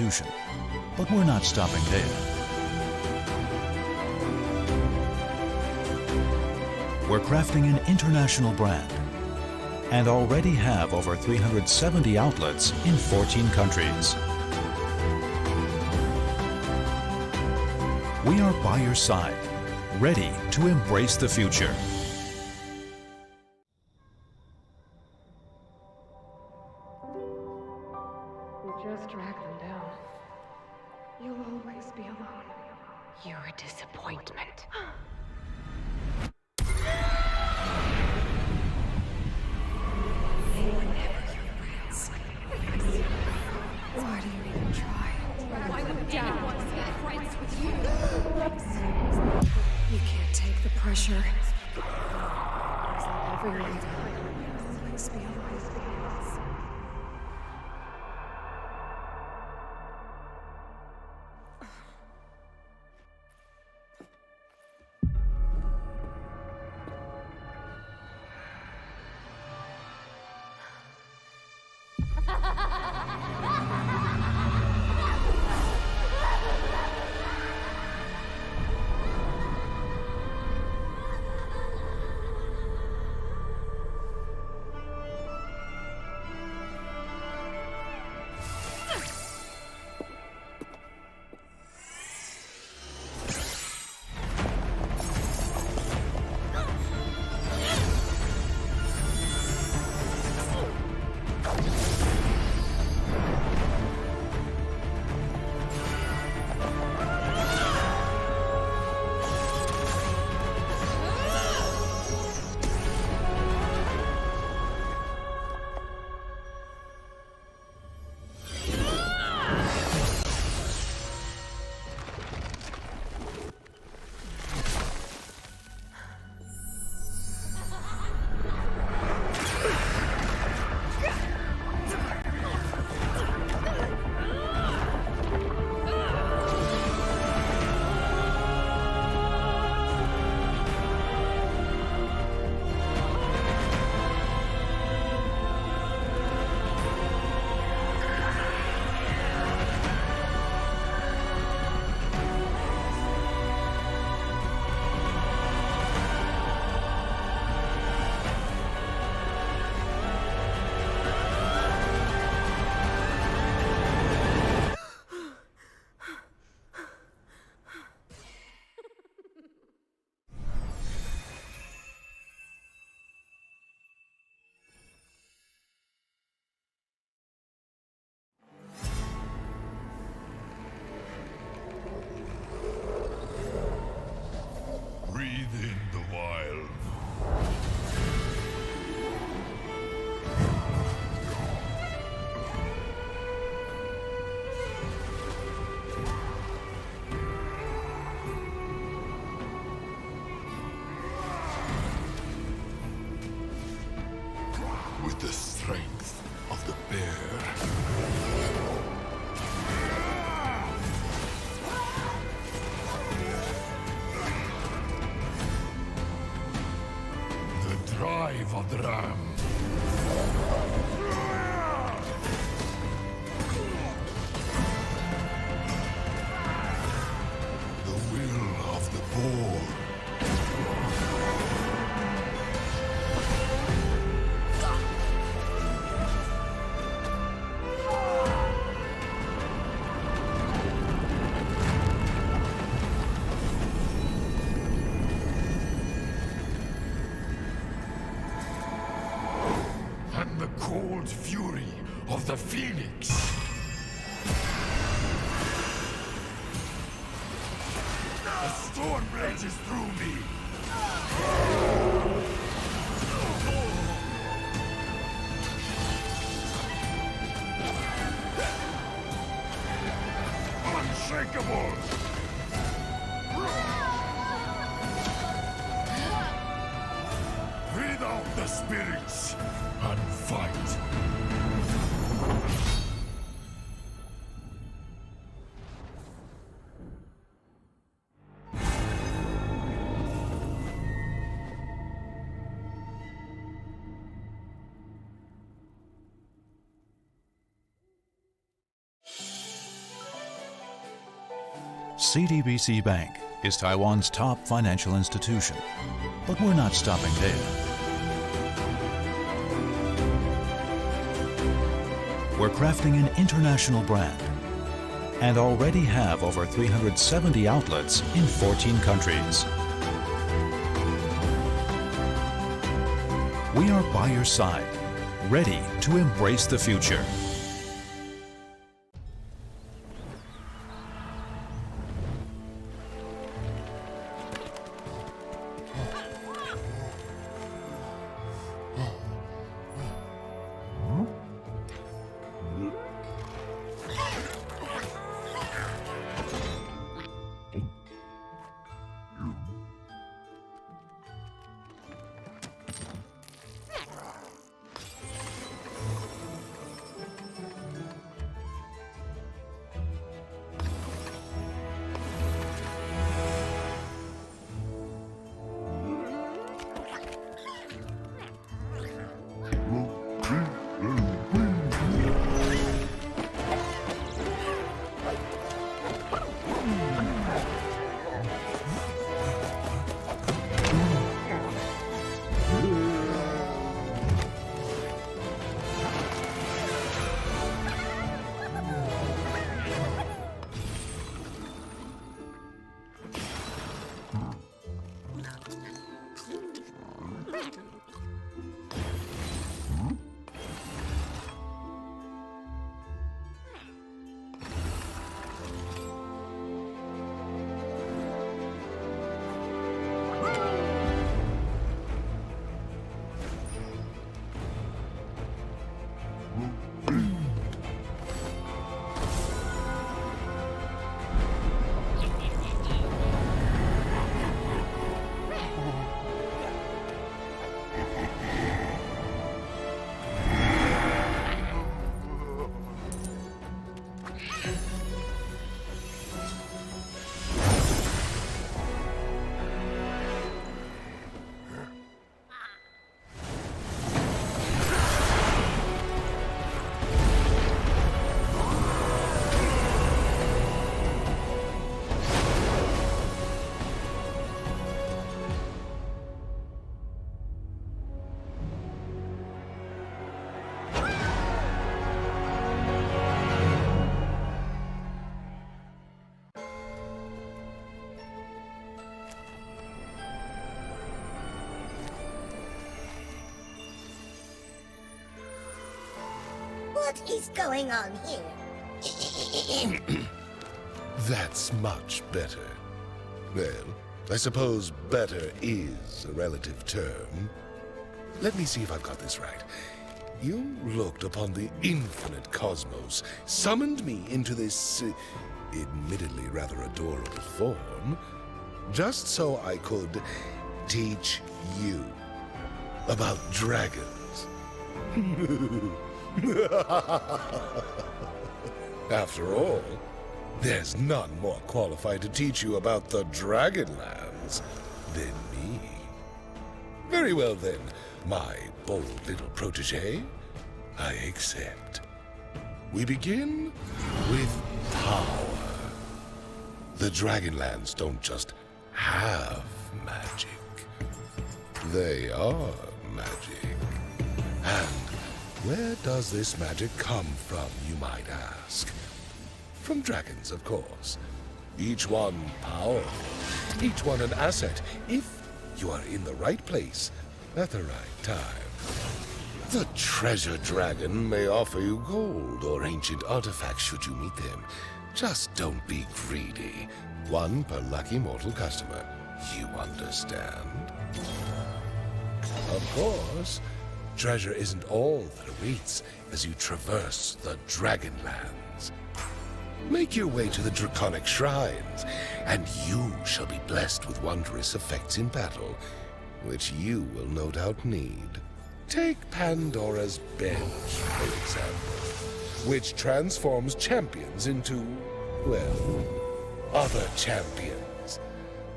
distribution. But we're not stopping there. We're crafting an international brand and already have over 370 outlets in 14 countries. We are by your side, ready to embrace the future. You just dragged them down. You'll always be alone. You're a disappointment. They were never your friends. Why do you even try? Why would anyone be friends with you? You can't take the pressure. Every night, you'll always be alone. Breathe in the wild. With the strength of the bear. Drive of the ram. The will of the boar. And the cold fury of the phoenix. A storm rages through me. Unshakable. Breathe out the spirits and fight. CTBC Bank is Taiwan's top financial institution, but we're not stopping there. We're crafting an international brand and already have over 370 outlets in 14 countries. We are by your side, ready to embrace the future. What is going on here? That's much better. Well, I suppose better is a relative term. Let me see if I've got this right. You looked upon the infinite cosmos, summoned me into this, admittedly rather adorable form, just so I could teach you about dragons. After all, there's none more qualified to teach you about the Dragonlands than me. Very well then, my bold little protege, I accept. We begin with power. The Dragonlands don't just have magic. They are magic. And where does this magic come from, you might ask? From dragons, of course. Each one powerful, each one an asset, if you are in the right place at the right time. The treasure dragon may offer you gold or ancient artifacts should you meet them. Just don't be greedy. One per lucky mortal customer. You understand? Of course, treasure isn't all that awaits as you traverse the Dragonlands. Make your way to the Draconic Shrines, and you shall be blessed with wondrous effects in battle, which you will no doubt need. Take Pandora's Bench, for example, which transforms champions into, well, other champions.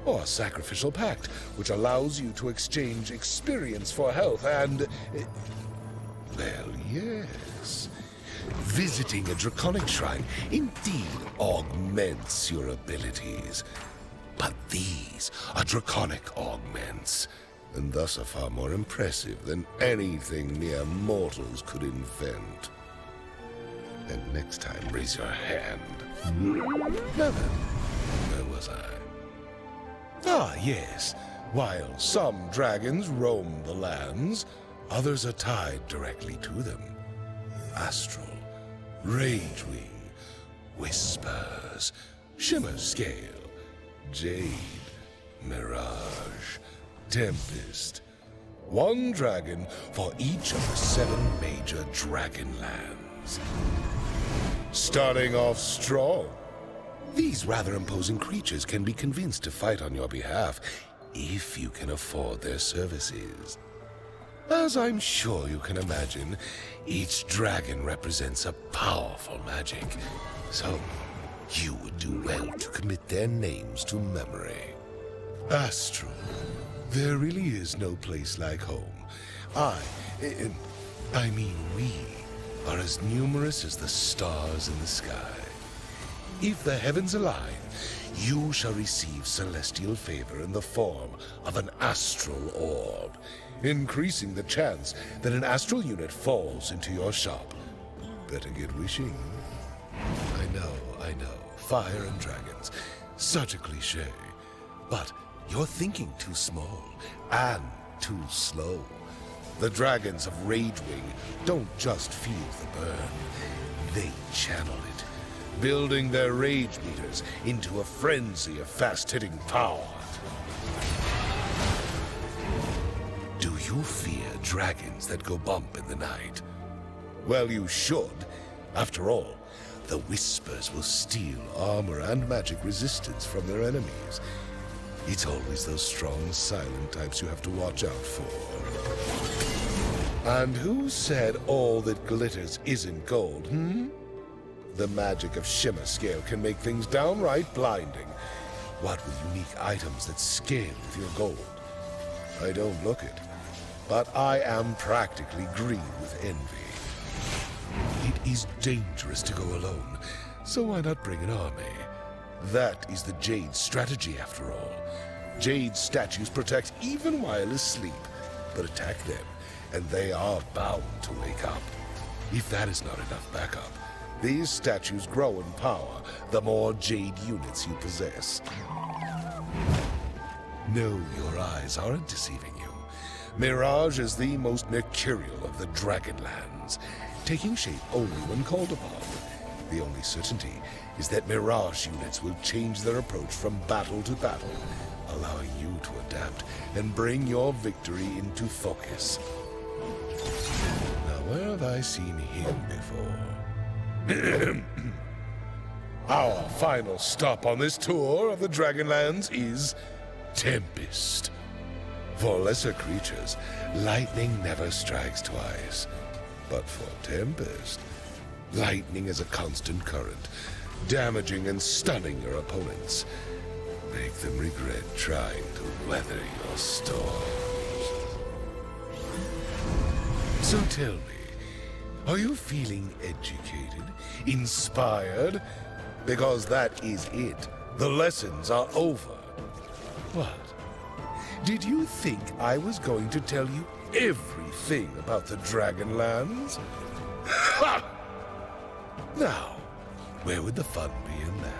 Or Sacrificial Pact, which allows you to exchange experience for health and... well, yes. Visiting a Draconic Shrine indeed augments immense your abilities. But these are draconic augments, and thus are far more impressive than anything mere mortals could invent. And next time, raise your hand. Now then, where was I? Ah, yes. While some dragons roam the lands, others are tied directly to them. Astral, Ragewing, Whispers, Shimmer Scale, Jade, Mirage, Tempest. One dragon for each of the 7 major dragon lands. Starting off strong, these rather imposing creatures can be convinced to fight on your behalf if you can afford their services. As I'm sure you can imagine, each dragon represents a powerful magic, so you would do well to commit their names to memory. Astral, there really is no place like home. I mean we, are as numerous as the stars in the sky. If the heavens align, you shall receive celestial favor in the form of an astral orb, increasing the chance that an astral unit falls into your shop. Better get wishing. I know, fire and dragons, such a cliche. But you're thinking too small and too slow. The dragons of Ragewing don't just feel the burn, they channel it, building their rage meters into a frenzy of fast-hitting power. Do you fear dragons that go bump in the night? Well, you should. After all, the Whispers will steal armor and magic resistance from their enemies. It's always those strong, silent types you have to watch out for. And who said all that glitters isn't gold, The magic of Shimmer Scale can make things downright blinding. What with unique items that scale with your gold? I don't look it, but I am practically green with envy. It is dangerous to go alone, so why not bring an army? That is the Jade strategy, after all. Jade statues protect even while asleep, but attack them, and they are bound to wake up. If that is not enough backup, these statues grow in power the more Jade units you possess. No, your eyes aren't deceiving you. Mirage is the most mercurial of the Dragonlands, taking shape only when called upon. The only certainty is that Mirage units will change their approach from battle to battle, allowing you to adapt and bring your victory into focus. Now, where have I seen him before? Our final stop on this tour of the Dragonlands is Tempest. For lesser creatures, lightning never strikes twice. But for Tempest, lightning is a constant current, damaging and stunning your opponents. Make them regret trying to weather your storms. So tell me, are you feeling educated, inspired? Because that is it. The lessons are over. What? Did you think I was going to tell you everything about the Dragonlands? Ha! Now, where would the fun be in that?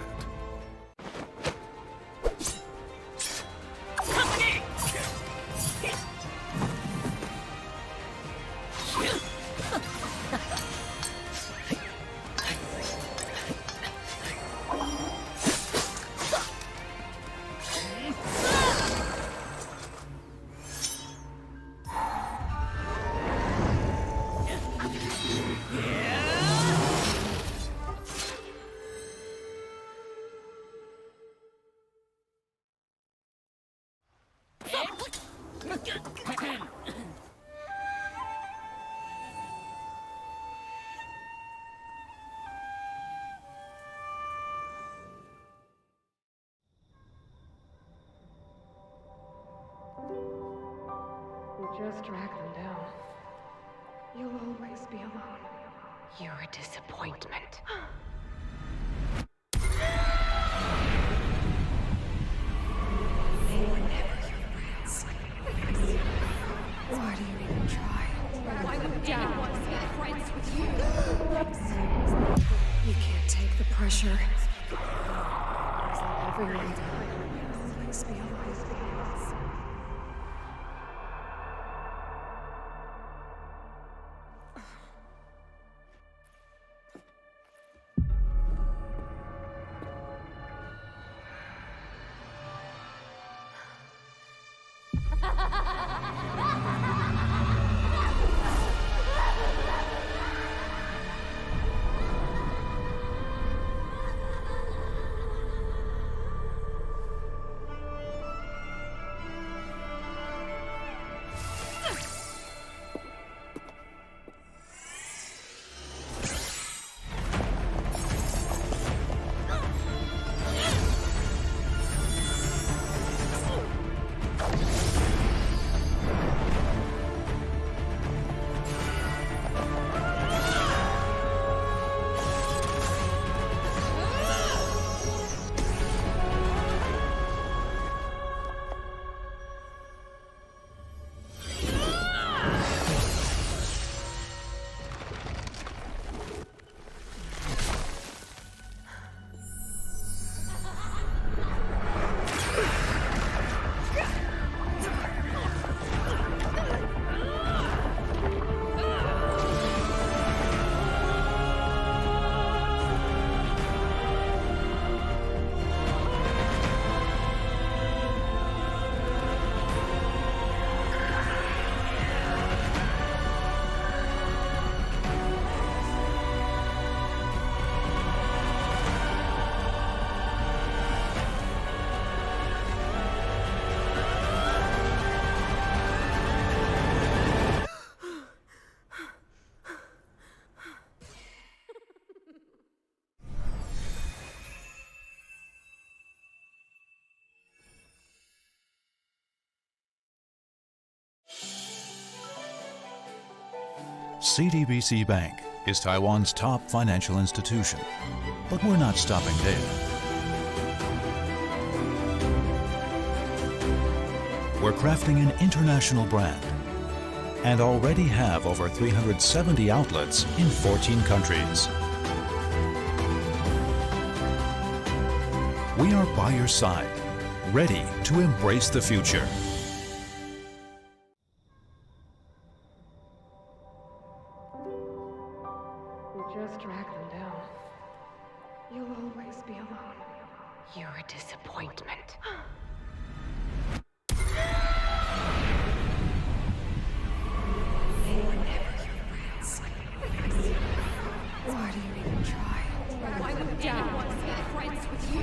Just drag them down. You'll always be alone. You're a disappointment. pressure. It's like everyone died. You'll always be alone. CTBC Bank is Taiwan's top financial institution, but we're not stopping there. We're crafting an international brand and already have over 370 outlets in 14 countries. We are by your side, ready to embrace the future. You just drag them down. You'll always be alone. You're a disappointment. They were never your friends. Why do you even try? Why would anyone be friends with you?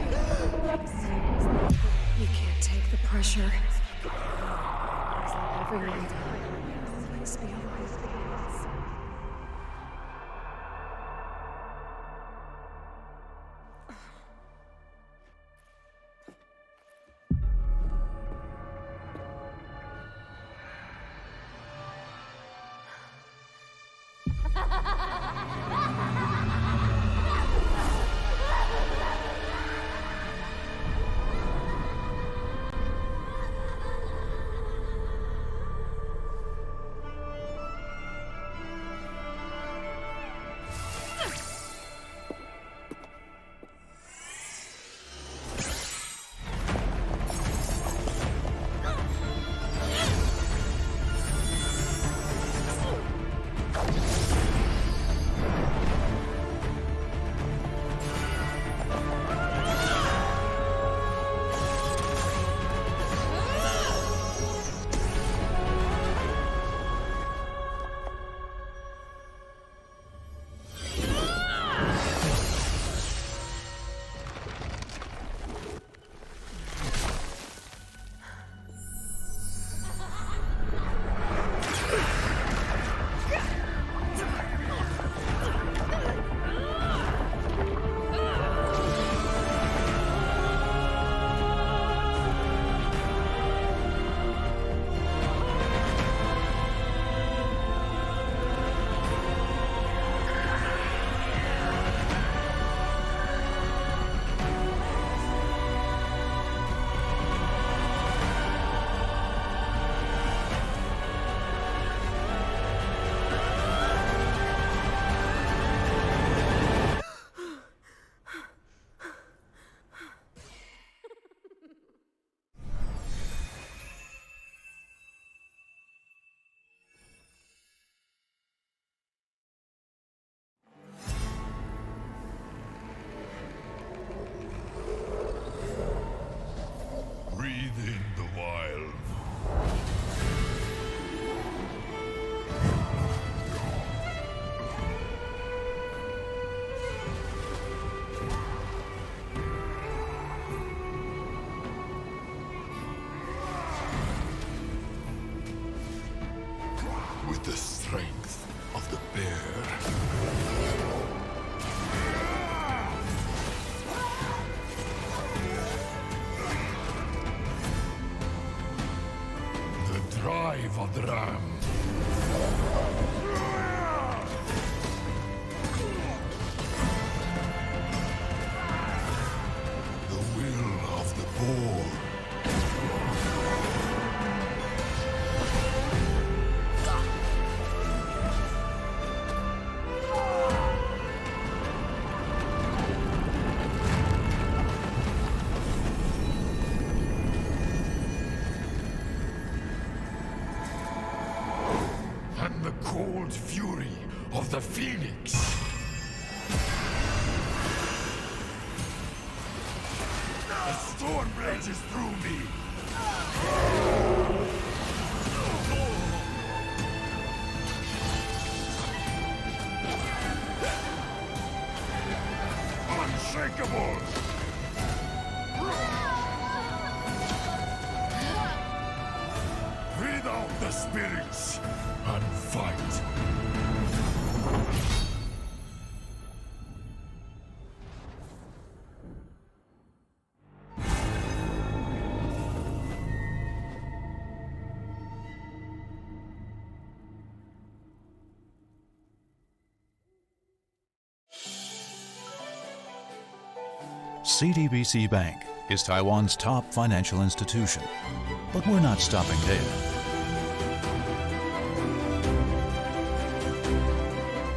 You can't take the pressure. It's like everyone died. You'll always be alone. Vodram. The will of the boar. And the cold fury of the Phoenix. The storm rages through me. Unshakable. Breathe out the spirits and fight. CTBC Bank is Taiwan's top financial institution, but we're not stopping there.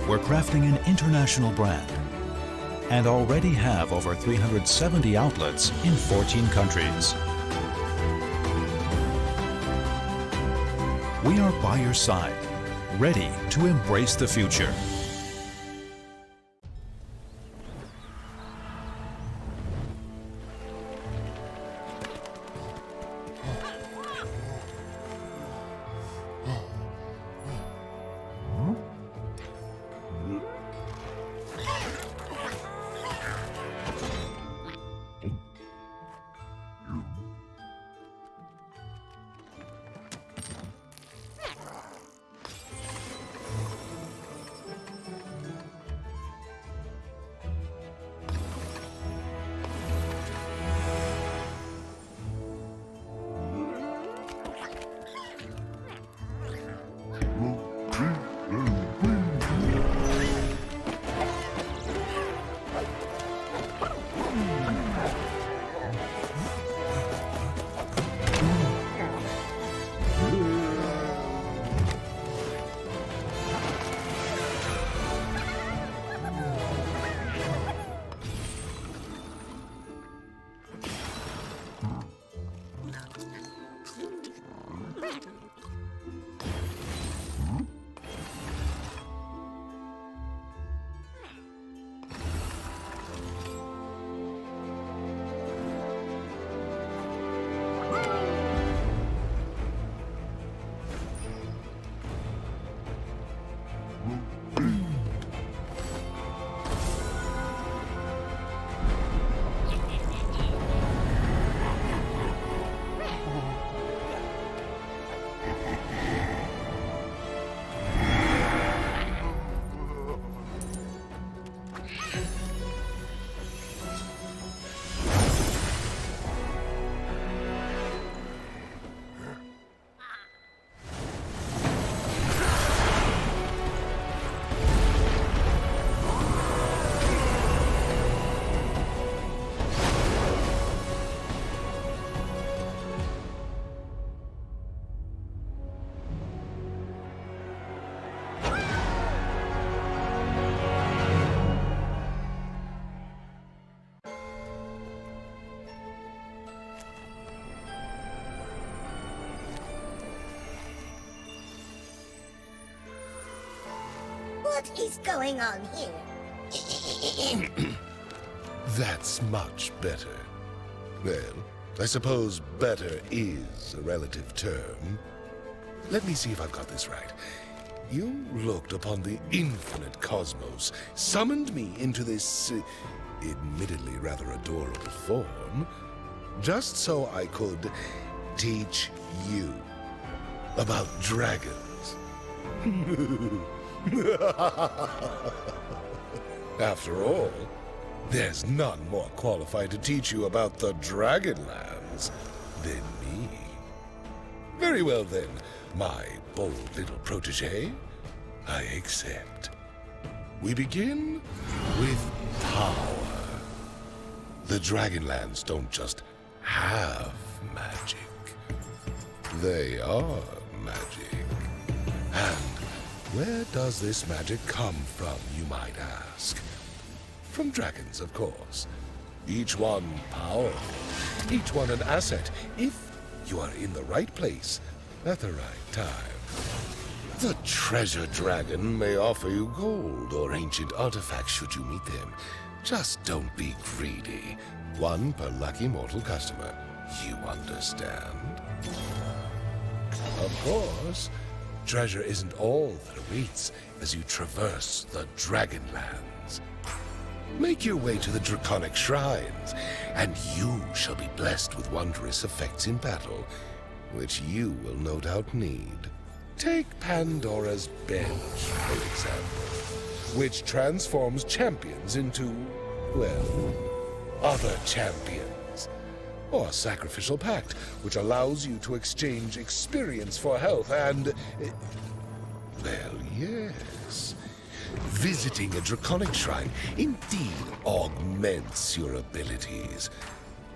We're crafting an international brand and already have over 370 outlets in 14 countries. We are by your side, ready to embrace the future. What is going on here? That's much better. Well, I suppose better is a relative term. Let me see if I've got this right. You looked upon the infinite cosmos, summoned me into this, admittedly rather adorable form, just so I could teach you about dragons. After all, there's none more qualified to teach you about the Dragonlands than me. Very well then, my bold little protege. I accept. We begin with power. The Dragonlands don't just have magic. They are magic. And where does this magic come from, you might ask? From dragons, of course. Each one powerful, each one an asset, if you are in the right place at the right time. The treasure dragon may offer you gold or ancient artifacts should you meet them. Just don't be greedy. One per lucky mortal customer. You understand? Of course, treasure isn't all that awaits as you traverse the Dragonlands. Make your way to the Draconic Shrines, and you shall be blessed with wondrous effects in battle, which you will no doubt need. Take Pandora's Bench, for example, which transforms champions into, well, other champions. Or Sacrificial Pact, which allows you to exchange experience for health and... well, yes. Visiting a Draconic Shrine indeed augments your abilities.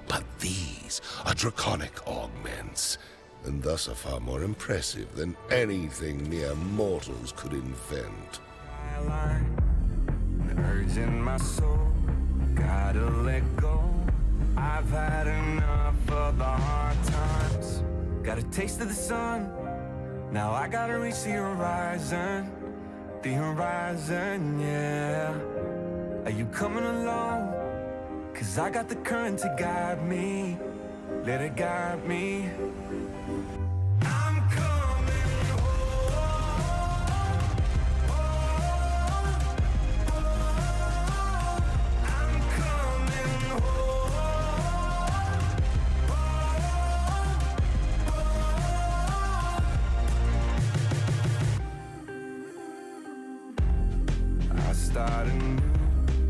But these are Draconic augments, and thus are far more impressive than anything mere mortals could invent. The urge in my soul, gotta let go. I've had enough of the hard times. Got a taste of the sun, now I gotta reach the horizon. The horizon, yeah. Are you coming along? 'Cause I got the current to guide me. Let it guide me. I'm coming home. I'm coming home. I start anew.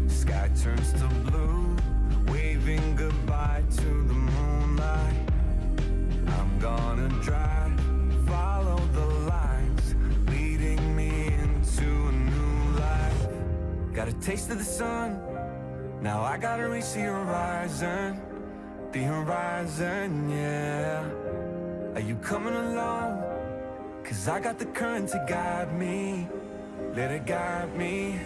Sky turns to blue, waving goodbye to the moonlight. I'm gonna drive, follow the lines, leading me into a new life. Got a taste of the sun, now I gotta reach the horizon. The horizon, yeah. Are you coming along? 'Cause I got the current to guide me. Let it guide me.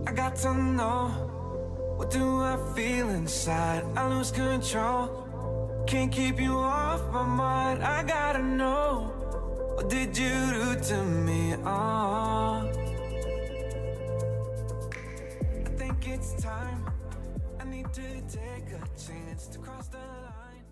I got to know, what do I feel inside? I lose control, can't keep you off my mind. I gotta know, what did you do to me? Oh, I think it's time, I need to take a chance to cross the line.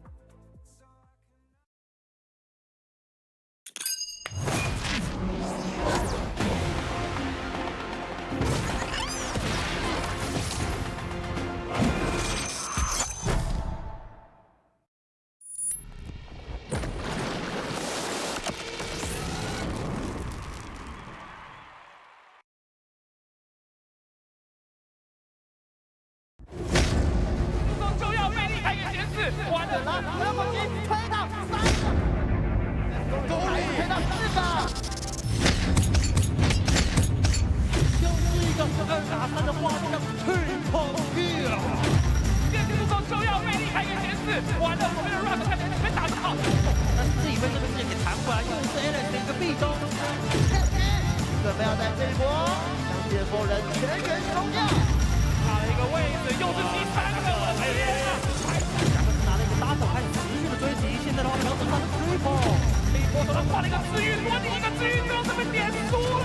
准备要在这一波向剑锋人全员冲掉。一个位置，又是第三个了，天啊！咱们是拿了一个搭手，开始持续的追击，现在的话比较正常的 triple， 这一波手上换了一个治愈，落地一个治愈之后就被点输了。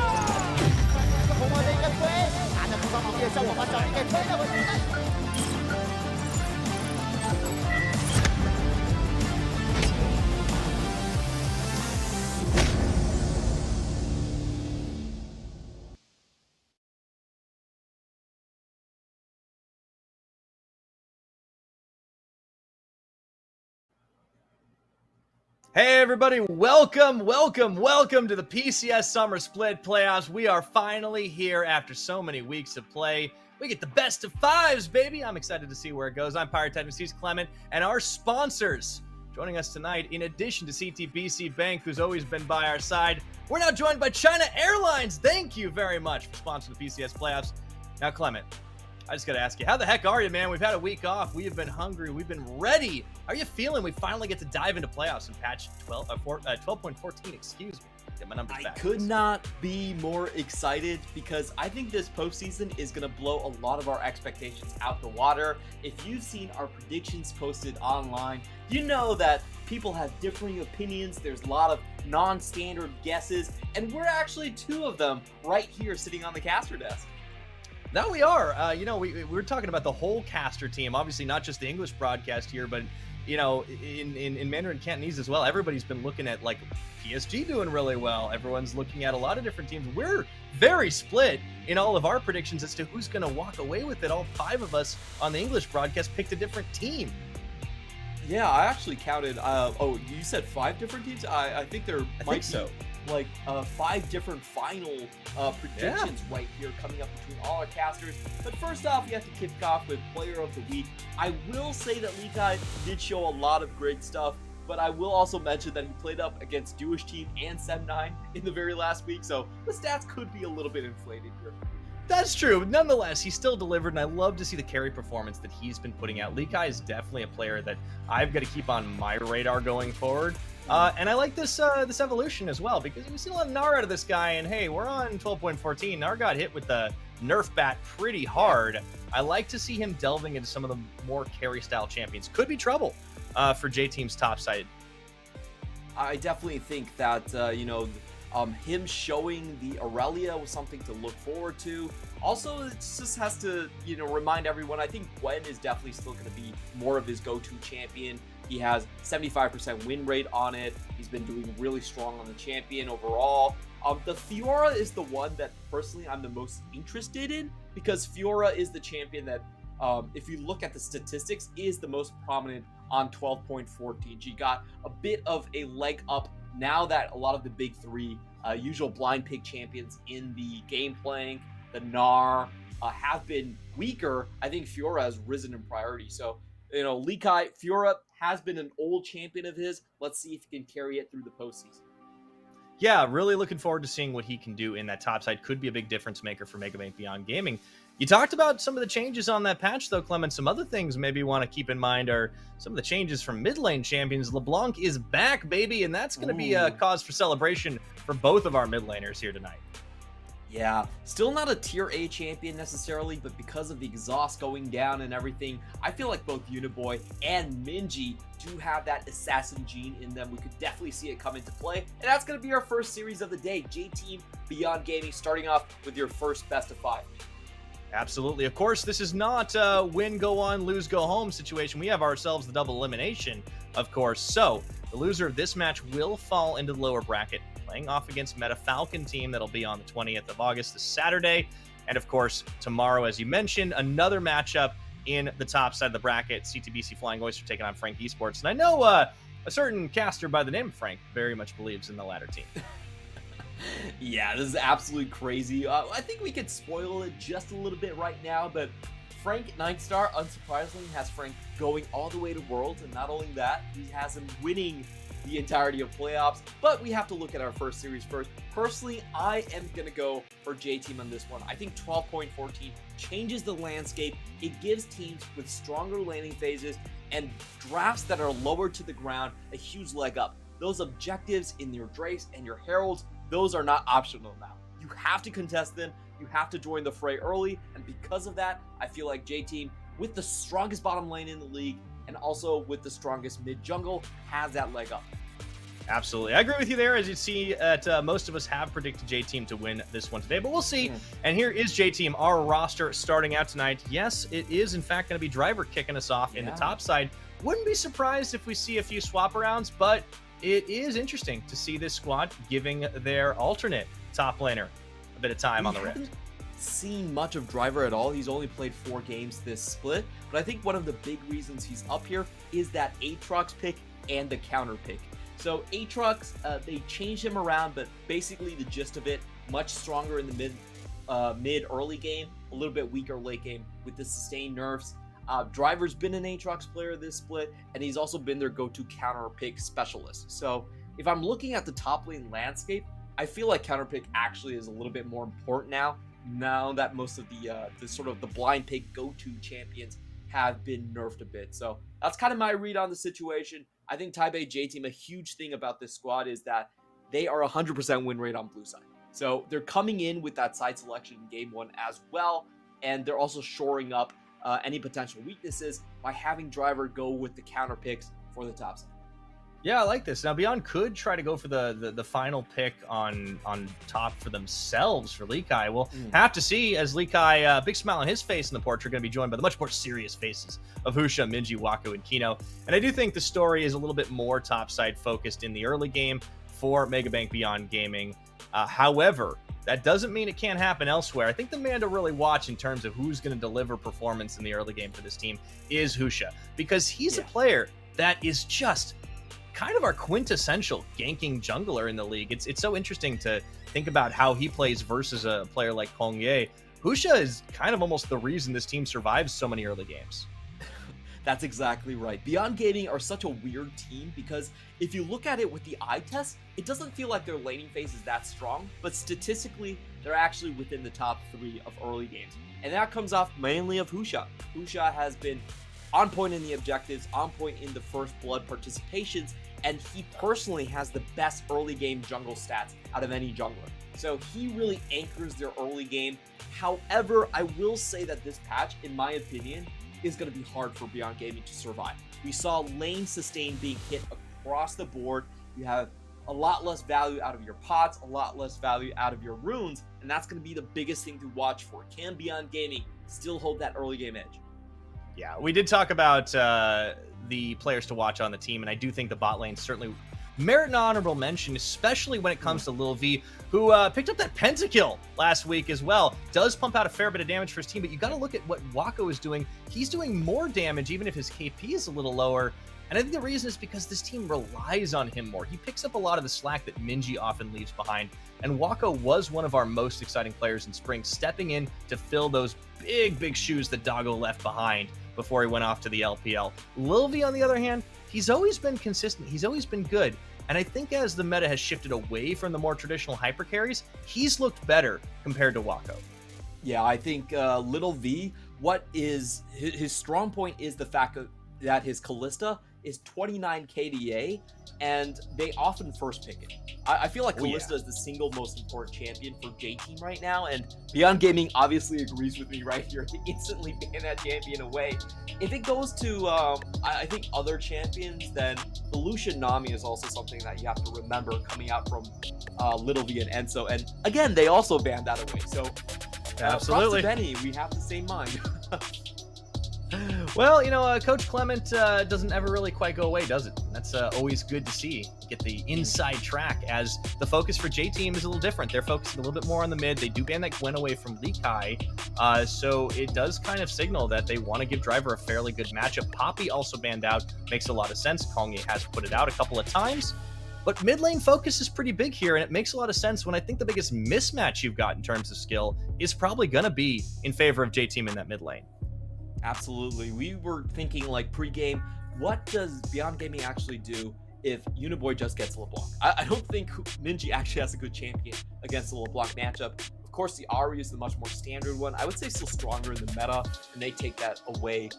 红魔的一个推，拿着不帮忙的效果把小林给推了回去。Hey everybody, welcome to the PCS Summer Split Playoffs. We are finally here after so many weeks of play. We get the best of fives, baby. I'm excited to see where it goes. I'm Pyrotechnics, he's Clement, and our sponsors joining us tonight, in addition to CTBC Bank, who's always been by our side, we're now joined by China Airlines. Thank you very much for sponsoring the PCS Playoffs. Now, Clement, I just got to ask you, how the heck are you, man? We've had a week off. We have been hungry. We've been ready. How are you feeling? We finally get to dive into playoffs in patch 12.14, excuse me. Get my numbers back. I could not be more excited because I think this postseason is going to blow a lot of our expectations out the water. If you've seen our predictions posted online, you know that people have differing opinions. There's a lot of non-standard guesses, and we're actually two of them right here sitting on the caster desk. Now we are. We're talking about the whole caster team. Obviously, not just the English broadcast here, but in Mandarin Cantonese as well. Everybody's been looking at like PSG doing really well. Everyone's looking at a lot of different teams. We're very split in all of our predictions as to who's going to walk away with it. All five of us on the English broadcast picked a different team. Yeah, I actually counted. You said 5 different teams? I think there might be like 5 different final predictions right here coming up between all our casters. But first off, we have to kick off with Player of the Week. I will say that Lee Kai did show a lot of great stuff, but I will also mention that he played up against Jewish Team and Sem9 in the very last week, so the stats could be a little bit inflated here. That's true. Nonetheless, he still delivered, and I love to see the carry performance that he's been putting out. Lee Kai is definitely a player that I've got to keep on my radar going forward. And I like this evolution as well, because we've seen a lot of Gnar out of this guy, and hey, we're on 12.14. Gnar got hit with the Nerf bat pretty hard. I like to see him delving into some of the more carry-style champions. Could be trouble for J-Team's top side. I definitely think that, him showing the Aurelia was something to look forward to. Also, it just has to, remind everyone, I think Gwen is definitely still going to be more of his go-to champion. He has 75% win rate on it. He's been doing really strong on the champion overall. The Fiora is the one that personally I'm the most interested in, because Fiora is the champion that, if you look at the statistics, is the most prominent on 12.14. She got a bit of a leg up now that a lot of the big 3 usual blind pick champions in the game playing, the Gnar, have been weaker. I think Fiora has risen in priority. So, Lee Kai, Fiora has been an old champion of his. Let's see if he can carry it through the postseason. Yeah, really looking forward to seeing what he can do in that top side. Could be a big difference maker for Megabank Beyond Gaming. You talked about some of the changes on that patch, though, Clement. Some other things maybe you want to keep in mind are some of the changes from mid lane champions. LeBlanc is back, baby, and that's going to be a cause for celebration for both of our mid laners here tonight. Yeah, still not a tier A champion necessarily, but because of the exhaust going down and everything, I feel like both Uniboy and Minji do have that assassin gene in them. We could definitely see it come into play, and that's going to be our first series of the day. J-Team Beyond Gaming, starting off with your first best of 5. Absolutely. Of course, this is not a win, go on, lose, go home situation. We have ourselves the double elimination, of course. So the loser of this match will fall into the lower bracket, playing off against Meta Falcon team. That'll be on the 20th of August, this Saturday. And of course, tomorrow, as you mentioned, another matchup in the top side of the bracket. CTBC Flying Oyster taking on Frank Esports. And I know a certain caster by the name of Frank very much believes in the latter team. Yeah, this is absolutely crazy. I think we could spoil it just a little bit right now, but Frank Nightstar, unsurprisingly, has Frank going all the way to Worlds, and not only that, he has him winning the entirety of playoffs. But we have to look at our first series first. Personally, I am going to go for J-Team on this one. I think 12.14 changes the landscape. It gives teams with stronger landing phases and drafts that are lower to the ground a huge leg up. Those objectives in your Drakes and your Heralds, those are not optional now. You have to contest them. You have to join the fray early, and because of that, I feel like J-Team, with the strongest bottom lane in the league, and also with the strongest mid jungle, has that leg up. Absolutely. I agree with you there. As you see, most of us have predicted J-Team to win this one today, but we'll see. And here is J-Team, our roster starting out tonight. Yes, it is, in fact, going to be Driver kicking us off in the top side. Wouldn't be surprised if we see a few swap arounds, but it is interesting to see this squad giving their alternate top laner a bit of time on the Rift. Seen much of Driver at all. He's only played 4 games this split, but I think one of the big reasons he's up here is that Aatrox pick and the counter pick. So Aatrox, they changed him around, but basically the gist of it, much stronger in the mid early game, a little bit weaker late game with the sustained nerfs. Driver's been an Aatrox player this split, and he's also been their go-to counter pick specialist. So if I'm looking at the top lane landscape, I feel like counter pick actually is a little bit more important now that most of the sort of the blind pick go-to champions have been nerfed a bit. So that's kind of my read on the situation. I think Taipei J-Team, a huge thing about this squad is that they are 100% win rate on blue side. So they're coming in with that side selection in game 1 as well, and they're also shoring up any potential weaknesses by having Driver go with the counter picks for the top side. Yeah, I like this. Now, Beyond could try to go for the final pick on top for themselves for Lee Kai. We'll have to see, as Lee Kai, big smile on his face in the portrait, going to be joined by the much more serious faces of Husha, Minji, Wako, and Kino. And I do think the story is a little bit more topside focused in the early game for Megabank Beyond Gaming. However, that doesn't mean it can't happen elsewhere. I think the man to really watch in terms of who's going to deliver performance in the early game for this team is Husha, because he's a player that is just kind of our quintessential ganking jungler in the league. It's so interesting to think about how he plays versus a player like Kong Ye. Husha is kind of almost the reason this team survives so many early games. That's exactly right. Beyond Gaming are such a weird team because if you look at it with the eye test, it doesn't feel like their laning phase is that strong, but statistically, they're actually within the top 3 of early games. And that comes off mainly of Husha. Husha has been on point in the objectives, on point in the first blood participations, and he personally has the best early game jungle stats out of any jungler. So he really anchors their early game. However, I will say that this patch, in my opinion, is going to be hard for Beyond Gaming to survive. We saw lane sustain being hit across the board. You have a lot less value out of your pots, a lot less value out of your runes, and that's going to be the biggest thing to watch for. Can Beyond Gaming still hold that early game edge? Yeah, we did talk about the players to watch on the team, and I do think the bot lane certainly merit an honorable mention, especially when it comes to Lil V, who picked up that pentakill last week as well. Does pump out a fair bit of damage for his team, but you got to look at what Wako is doing. He's doing more damage, even if his KP is a little lower. And I think the reason is because this team relies on him more. He picks up a lot of the slack that Minji often leaves behind. And Wako was one of our most exciting players in spring, stepping in to fill those big shoes that Doggo left behind before he went off to the LPL. Lil V, on the other hand, he's always been consistent. He's always been good. And I think as the meta has shifted away from the more traditional hyper carries, he's looked better compared to Wako. Yeah, I think Little V, what is his strong point is the fact that his Kalista is 29 KDA, and they often first pick it. I feel like Kalista is the single most important champion for J-Team right now, and Beyond Gaming obviously agrees with me right here. They instantly ban that champion away. If it goes to, I think, other champions, then the Lucian Nami is also something that you have to remember coming out from Little V and Enso, and again, they also banned that away. So, absolutely. Props to Benny, we have the same mind. Well, you know, Coach Clement doesn't ever really quite go away, does it? That's always good to see. Get the inside track, as the focus for J-Team is a little different. They're focusing a little bit more on the mid. They do ban that Gwen away from Lee Kai, so it does kind of signal that they want to give Driver a fairly good matchup. Poppy also banned out. Makes a lot of sense. Kongye has put it out a couple of times. But mid lane focus is pretty big here, and it makes a lot of sense when I think the biggest mismatch you've got in terms of skill is probably going to be in favor of J-Team in that mid lane. Absolutely. We were thinking, like, pre-game, what does Beyond Gaming actually do if Uniboy just gets LeBlanc? I don't think Minji actually has a good champion against the LeBlanc matchup. Of course, the Ahri is the much more standard one. I would say still stronger in the meta, and they take that away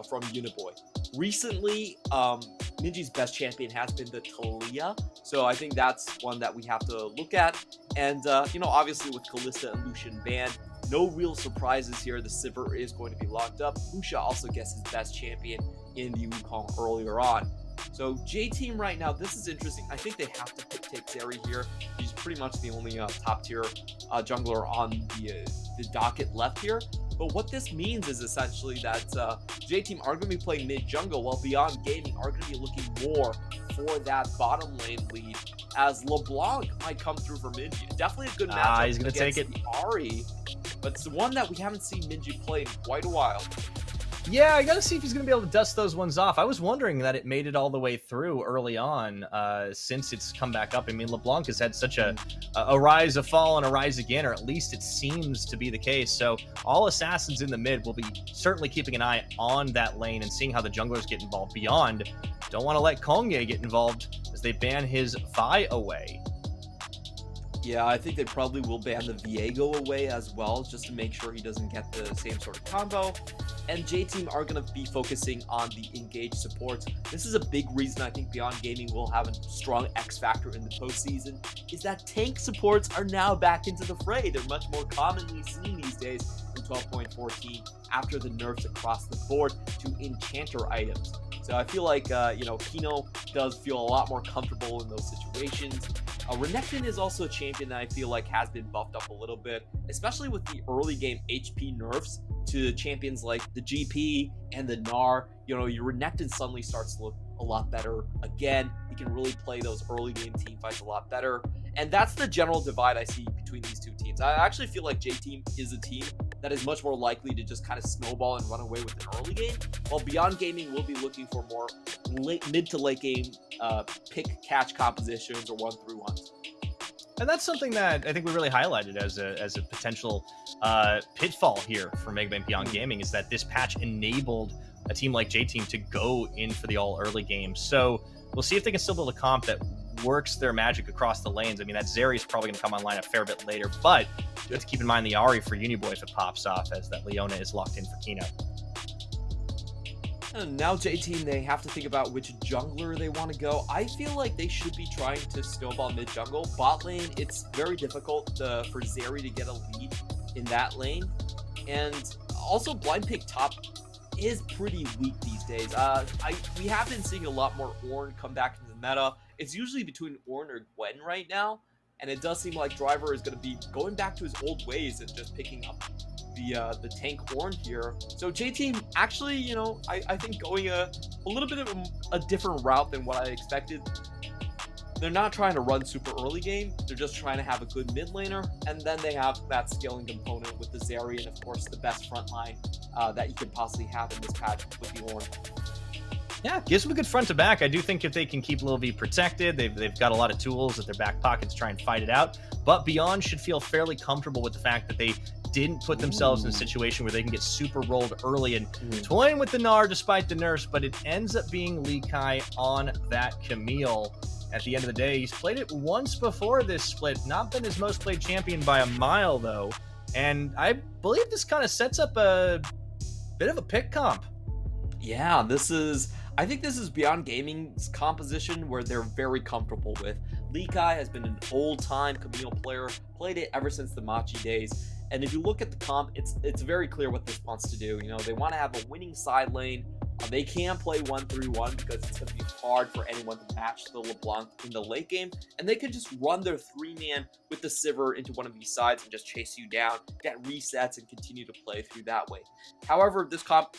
from Uniboy. Recently, Minji's best champion has been the Talia, so I think that's one that we have to look at. And, you know, obviously with Kalista and Lucian banned, no real surprises here. The Sivir is going to be locked up. Husha also gets his best champion in the Wukong earlier on. So J-Team right now, this is interesting. I think they have to take Zeri here. He's pretty much the only top tier jungler on the docket left here. But what this means is essentially that J-Team are going to be playing mid jungle, while Beyond Gaming are going to be looking more for that bottom lane lead, as LeBlanc might come through for Minji. Definitely a good matchup. He's going to take it. The Ahri, but it's the one that we haven't seen Minji play in quite a while. Yeah, I gotta see if he's gonna be able to dust those ones off. I was wondering that it made it all the way through early on, since it's come back up. I mean, LeBlanc has had such a rise, a fall, and a rise again, or at least it seems to be the case. So all assassins in the mid will be certainly keeping an eye on that lane and seeing how the junglers get involved. Beyond, don't want to let Kongye get involved as they ban his Vi away. Yeah, I think they probably will ban the Viego away as well, just to make sure he doesn't get the same sort of combo. And J-Team are going to be focusing on the engaged supports. This is a big reason I think Beyond Gaming will have a strong X factor in the postseason, is that tank supports are now back into the fray. They're much more commonly seen these days in 12.14 after the nerfs across the board to enchanter items. So I feel like, Kino does feel a lot more comfortable in those situations. Renekton is also a champion that I feel like has been buffed up a little bit, especially with the early game HP nerfs to champions like the GP and the Gnar. Your Renekton suddenly starts to look a lot better again. He can really play those early game team fights a lot better. And that's the general divide I see between these two teams. I actually feel like J-Team is a team that is much more likely to just kind of snowball and run away with an early game, while Beyond Gaming will be looking for more mid to late game pick-catch compositions or 1-3-1s. And that's something that I think we really highlighted as a potential pitfall here for Mega Man Beyond Gaming, is that this patch enabled a team like J-Team to go in for the all early game. So we'll see if they can still build a comp that works their magic across the lanes. I mean, that Zeri is probably going to come online a fair bit later, but you have to keep in mind the Ahri for Uniboy if it pops off, as that Leona is locked in for Kino. And now J-Team, they have to think about which jungler they want to go. I feel like they should be trying to snowball mid-jungle. Bot lane, it's very difficult for Zeri to get a lead in that lane. And also blind pick top is pretty weak these days. We have been seeing a lot more Ornn come back into the meta. It's usually between Ornn or Gwen right now, and it does seem like Driver is going to be going back to his old ways and just picking up the tank Ornn here. So J-Team actually, I think going a little bit of a different route than what I expected. They're not trying to run super early game. They're just trying to have a good mid laner, and then they have that scaling component with the Zeri, and of course the best front line that you could possibly have in this patch with the Ornn. Yeah, gives them a good front to back. I do think if they can keep Lil V protected, they've got a lot of tools at their back pocket to try and fight it out. But Beyond should feel fairly comfortable with the fact that they didn't put themselves in a situation where they can get super rolled early and toying with the Gnar despite the nerfs, but it ends up being Lee Kai on that Camille. At the end of the day, he's played it once before this split, not been his most played champion by a mile though, and I believe this kind of sets up a bit of a pick comp. Yeah, I think this is Beyond Gaming's composition where they're very comfortable with. Lee Kai has been an old-time Camille player, played it ever since the Machi days, and if you look at the comp, it's very clear what this wants to do. They want to have a winning side lane. They can play 1-3-1 because it's going to be hard for anyone to match the LeBlanc in the late game, and they could just run their 3-man with the Sivir into one of these sides and just chase you down, get resets, and continue to play through that way. However, this comp,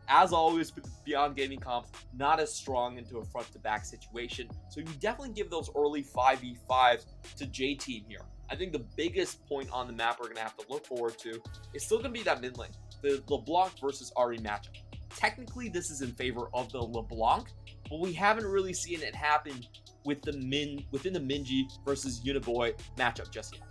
as always with Beyond Gaming comps, not as strong into a front-to-back situation, so you definitely give those early 5v5s to J-Team here. I think the biggest point on the map we're going to have to look forward to is still going to be that mid lane, the LeBlanc versus Ahri matchup. Technically, this is in favor of the LeBlanc, but we haven't really seen it happen with within the Minji versus Uniboy matchup just yet.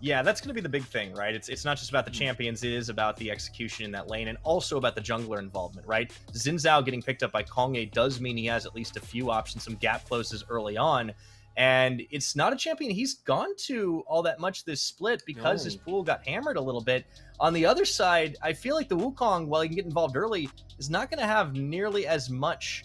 Yeah, that's going to be the big thing, right? It's not just about the champions, it is about the execution in that lane and also about the jungler involvement, right? Xin Zhao getting picked up by Kongye does mean he has at least a few options, some gap closes early on, and it's not a champion he's gone to all that much this split because his pool got hammered a little bit. On the other side, I feel like the Wukong, while he can get involved early, is not going to have nearly as much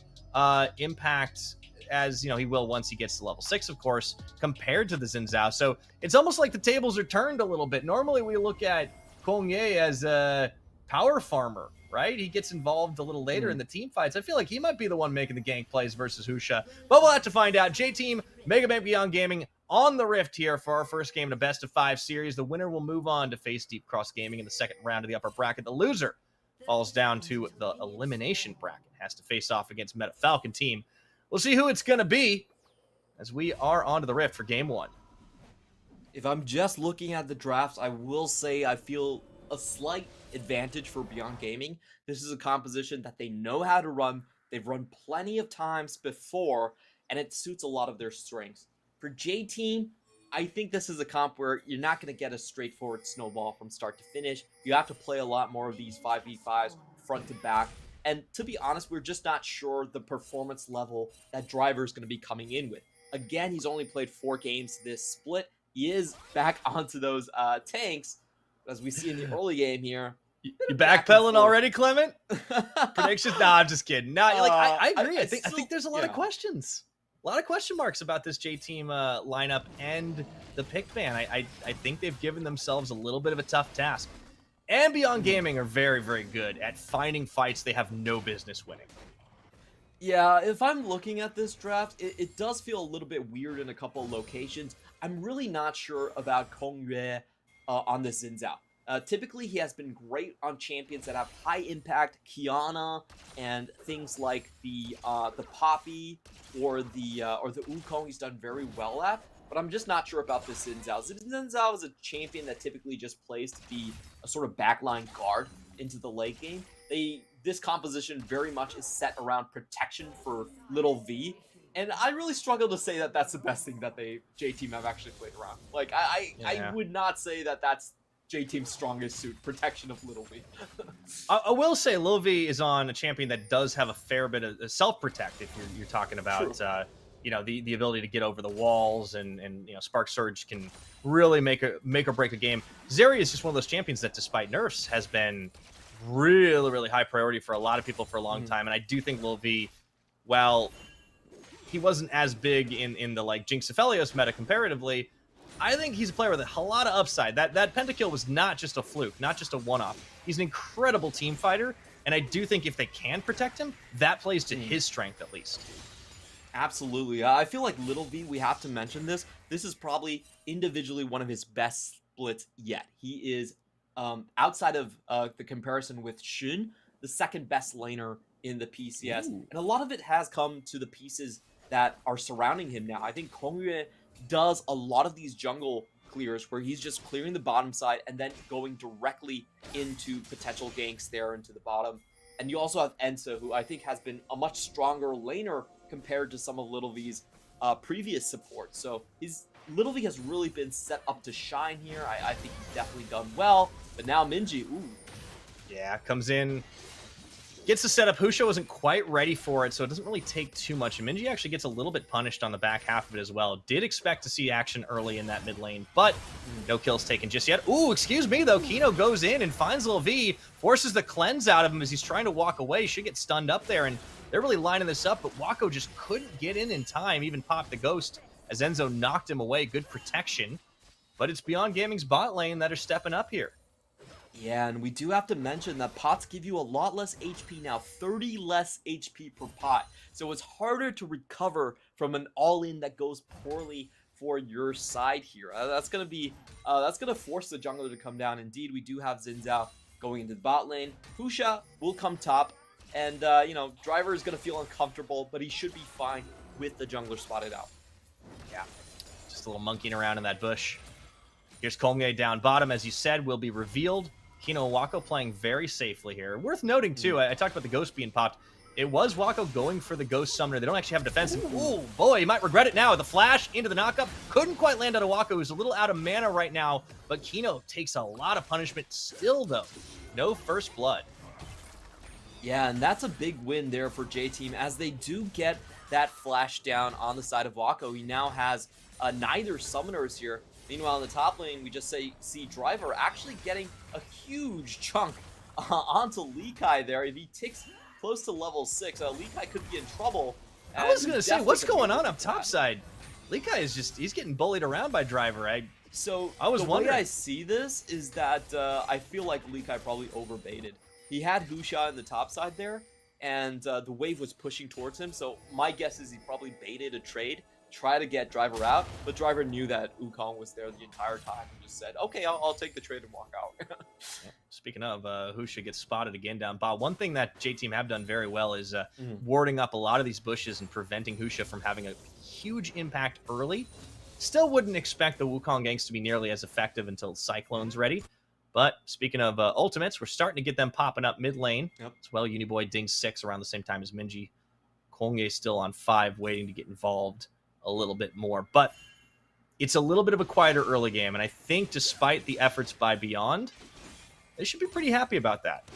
impact as he will once he gets to level 6, of course, compared to the Xin Zhao. So it's almost like the tables are turned a little bit. Normally we look at Kongye as a power farmer, right? He gets involved a little later in the team fights. I feel like he might be the one making the gank plays versus Husha, but we'll have to find out. J-Team, Mega Man Beyond Gaming on the Rift here for our first game in a best-of-5 series. The winner will move on to face Deep Cross Gaming in the second round of the upper bracket. The loser falls down to the elimination bracket, has to face off against Meta Falcon team. We'll see who it's going to be as we are on to the Rift for game 1. If I'm just looking at the drafts, I will say I feel a slight advantage for Beyond Gaming. This is a composition that they know how to run. They've run plenty of times before, and it suits a lot of their strengths. For J-Team, I think this is a comp where you're not going to get a straightforward snowball from start to finish. You have to play a lot more of these 5v5s front to back. And to be honest, we're just not sure the performance level that Driver is going to be coming in with. Again, he's only played 4 games this split. He is back onto those tanks, as we see in the early game here. You backpedaling already, Clement? Predictions? Nah, I'm just kidding. No, I agree. I think there's a lot of questions. A lot of question marks about this J-Team lineup and the pick ban. I think they've given themselves a little bit of a tough task. And Beyond Gaming are very, very good at finding fights they have no business winning. Yeah, if I'm looking at this draft, it does feel a little bit weird in a couple of locations. I'm really not sure about Kong Yue on the Xin Zhao. Typically, he has been great on champions that have high impact, Kiana, and things like the Poppy or the Wukong. He's done very well at, but I'm just not sure about this Xin Zhao. Xin Zhao is a champion that typically just plays to be a sort of backline guard into the late game. This composition very much is set around protection for Little V, and I really struggle to say that that's the best thing that J-Team have actually played around. Like, I would not say that that's J-Team's strongest suit, protection of Little V. I will say Little V is on a champion that does have a fair bit of self-protect if you're talking about the ability to get over the walls, and Spark Surge can really make or break a game. Zeri is just one of those champions that, despite nerfs, has been really, really high priority for a lot of people for a long time. And I do think Lil V, while he wasn't as big in the like Jinx Aphelios meta comparatively, I think he's a player with a lot of upside. That pentakill was not just a fluke, not just a one-off. He's an incredible team fighter, and I do think if they can protect him, that plays to his strength at least. Absolutely. I feel like Little V, we have to mention this. This is probably individually one of his best splits yet. He is, outside of the comparison with Shun, the second best laner in the PCS. Ooh. And a lot of it has come to the pieces that are surrounding him now. I think Kongyue does a lot of these jungle clears where he's just clearing the bottom side and then going directly into potential ganks there into the bottom. And you also have Ensa, who I think has been a much stronger laner compared to some of Little V's previous support. So Little V has really been set up to shine here. I think he's definitely done well. But now Minji, ooh. Yeah, comes in, gets the setup. Husha wasn't quite ready for it, so it doesn't really take too much. And Minji actually gets a little bit punished on the back half of it as well. Did expect to see action early in that mid lane, but no kills taken just yet. Ooh, excuse me, though. Kino goes in and finds Lil V, forces the cleanse out of him as he's trying to walk away. Should get stunned up there, and they're really lining this up, but Wako just couldn't get in time, even popped the ghost as Enzo knocked him away. Good protection, but it's Beyond Gaming's bot lane that are stepping up here. Yeah, and we do have to mention that pots give you a lot less HP now, 30 less HP per pot. So it's harder to recover from an all-in that goes poorly for your side here. That's gonna force the jungler to come down. Indeed, we do have Xin Zhao going into the bot lane. Husha will come top, and Driver is gonna feel uncomfortable, but he should be fine with the jungler spotted out. Yeah, just a little monkeying around in that bush. Here's Kolmye down bottom, as you said, will be revealed. Kino and Wako playing very safely here. Worth noting, too, I talked about the ghost being popped. It was Wako going for the ghost summoner. They don't actually have a defense. Ooh, boy, he might regret it now. The flash into the knockup. Couldn't quite land on Wako, who's a little out of mana right now. But Kino takes a lot of punishment still, though. No first blood. Yeah, and that's a big win there for J-Team, as they do get that flash down on the side of Wako. He now has neither summoners here. Meanwhile, in the top lane, we just see Driver actually getting a huge chunk onto Lee Kai there. If he ticks close to level 6, Lee Kai could be in trouble. I was going to say, what's going on up top side? Lee Kai is he's getting bullied around by Driver. So I was the wondering. way I see this is that I feel like Lee Kai probably overbaited. He had Husha in the top side there, and the wave was pushing towards him. So my guess is he probably baited a trade, try to get Driver out, but Driver knew that Wukong was there the entire time and just said, okay, I'll take the trade and walk out. Speaking of, Husha gets spotted again down bot. One thing that J-Team have done very well is warding up a lot of these bushes and preventing Husha from having a huge impact early. Still wouldn't expect the Wukong ganks to be nearly as effective until Cyclone's ready. But speaking of ultimates, we're starting to get them popping up mid lane. As well, Uniboy dings 6 around the same time as Minji. Kongye still on 5, waiting to get involved a little bit more. But it's a little bit of a quieter early game, and I think despite the efforts by Beyond, they should be pretty happy about that.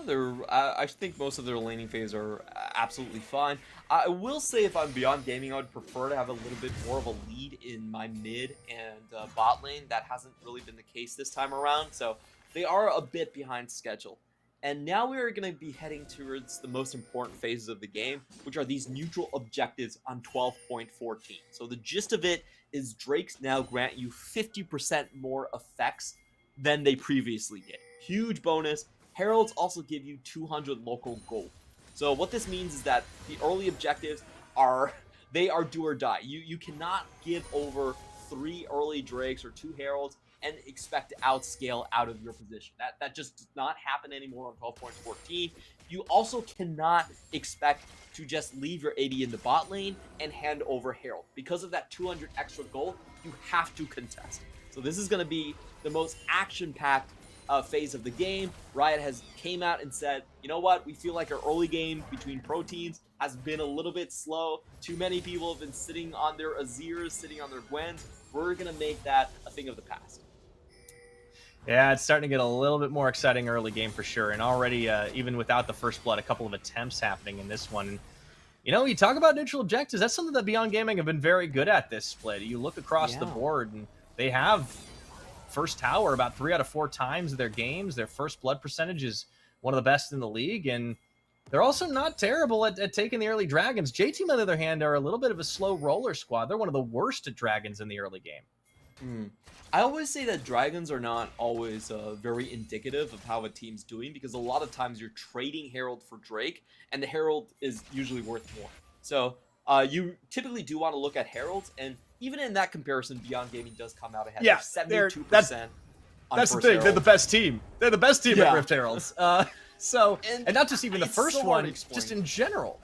Yeah, I think most of their laning phase are absolutely fine. I will say if I'm Beyond Gaming, I would prefer to have a little bit more of a lead in my mid and bot lane. That hasn't really been the case this time around, so they are a bit behind schedule. And now we are going to be heading towards the most important phases of the game, which are these neutral objectives on 12.14. So the gist of it is Drakes now grant you 50% more effects than they previously did. Huge bonus. Heralds also give you 200 local gold. So what this means is that the early objectives are do or die. You cannot give over 3 early Drakes or 2 Heralds and expect to outscale out of your position. That just does not happen anymore on 12.14. You also cannot expect to just leave your AD in the bot lane and hand over Herald. Because of that 200 extra gold, you have to contest. So this is going to be the most action-packed phase of the game. Riot has came out and said, you know what, we feel like our early game between pro teams has been a little bit slow. Too many people have been sitting on their Azirs, sitting on their Gwens. We're going to make that a thing of the past. Yeah, it's starting to get a little bit more exciting early game for sure. And already, even without the first blood, a couple of attempts happening in this one. And, you know, you talk about neutral objectives. That's something that Beyond Gaming have been very good at this split. You look across the board, and they have first tower about 3 out of 4 times of their games. Their first blood percentage is one of the best in the league, and they're also not terrible at taking the early dragons. J-Team, on the other hand, are a little bit of a slow roller squad. They're one of the worst at dragons in the early game. I always say that dragons are not always very indicative of how a team's doing, because a lot of times you're trading Herald for Drake, and the Herald is usually worth more. So you typically do want to look at Heralds, and even in that comparison, Beyond Gaming does come out ahead. Yeah, 72%. That's the thing. Herald. They're the best team. They're the best team at Rift Heralds. And not just even the first one, just in general.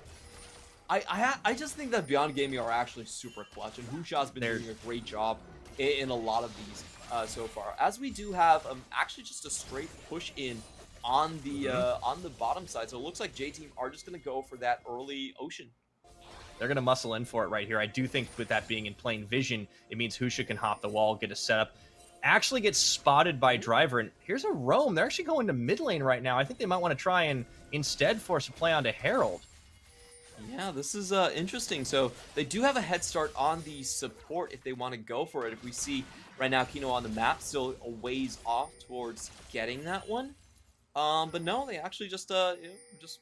I just think that Beyond Gaming are actually super clutch, and Husha's been doing a great job in a lot of these so far. As we do have actually just a straight push in on the bottom side, so it looks like J-Team are just going to go for that early Ocean. They're going to muscle in for it right here. I do think with that being in plain vision, it means Husha can hop the wall, get a setup, actually get spotted by Driver. And here's a roam. They're actually going to mid lane right now. I think they might want to try and instead force a play onto Herald. Yeah, this is interesting. So they do have a head start on the support if they want to go for it. If we see right now Kino on the map, still a ways off towards getting that one. But no, they actually just just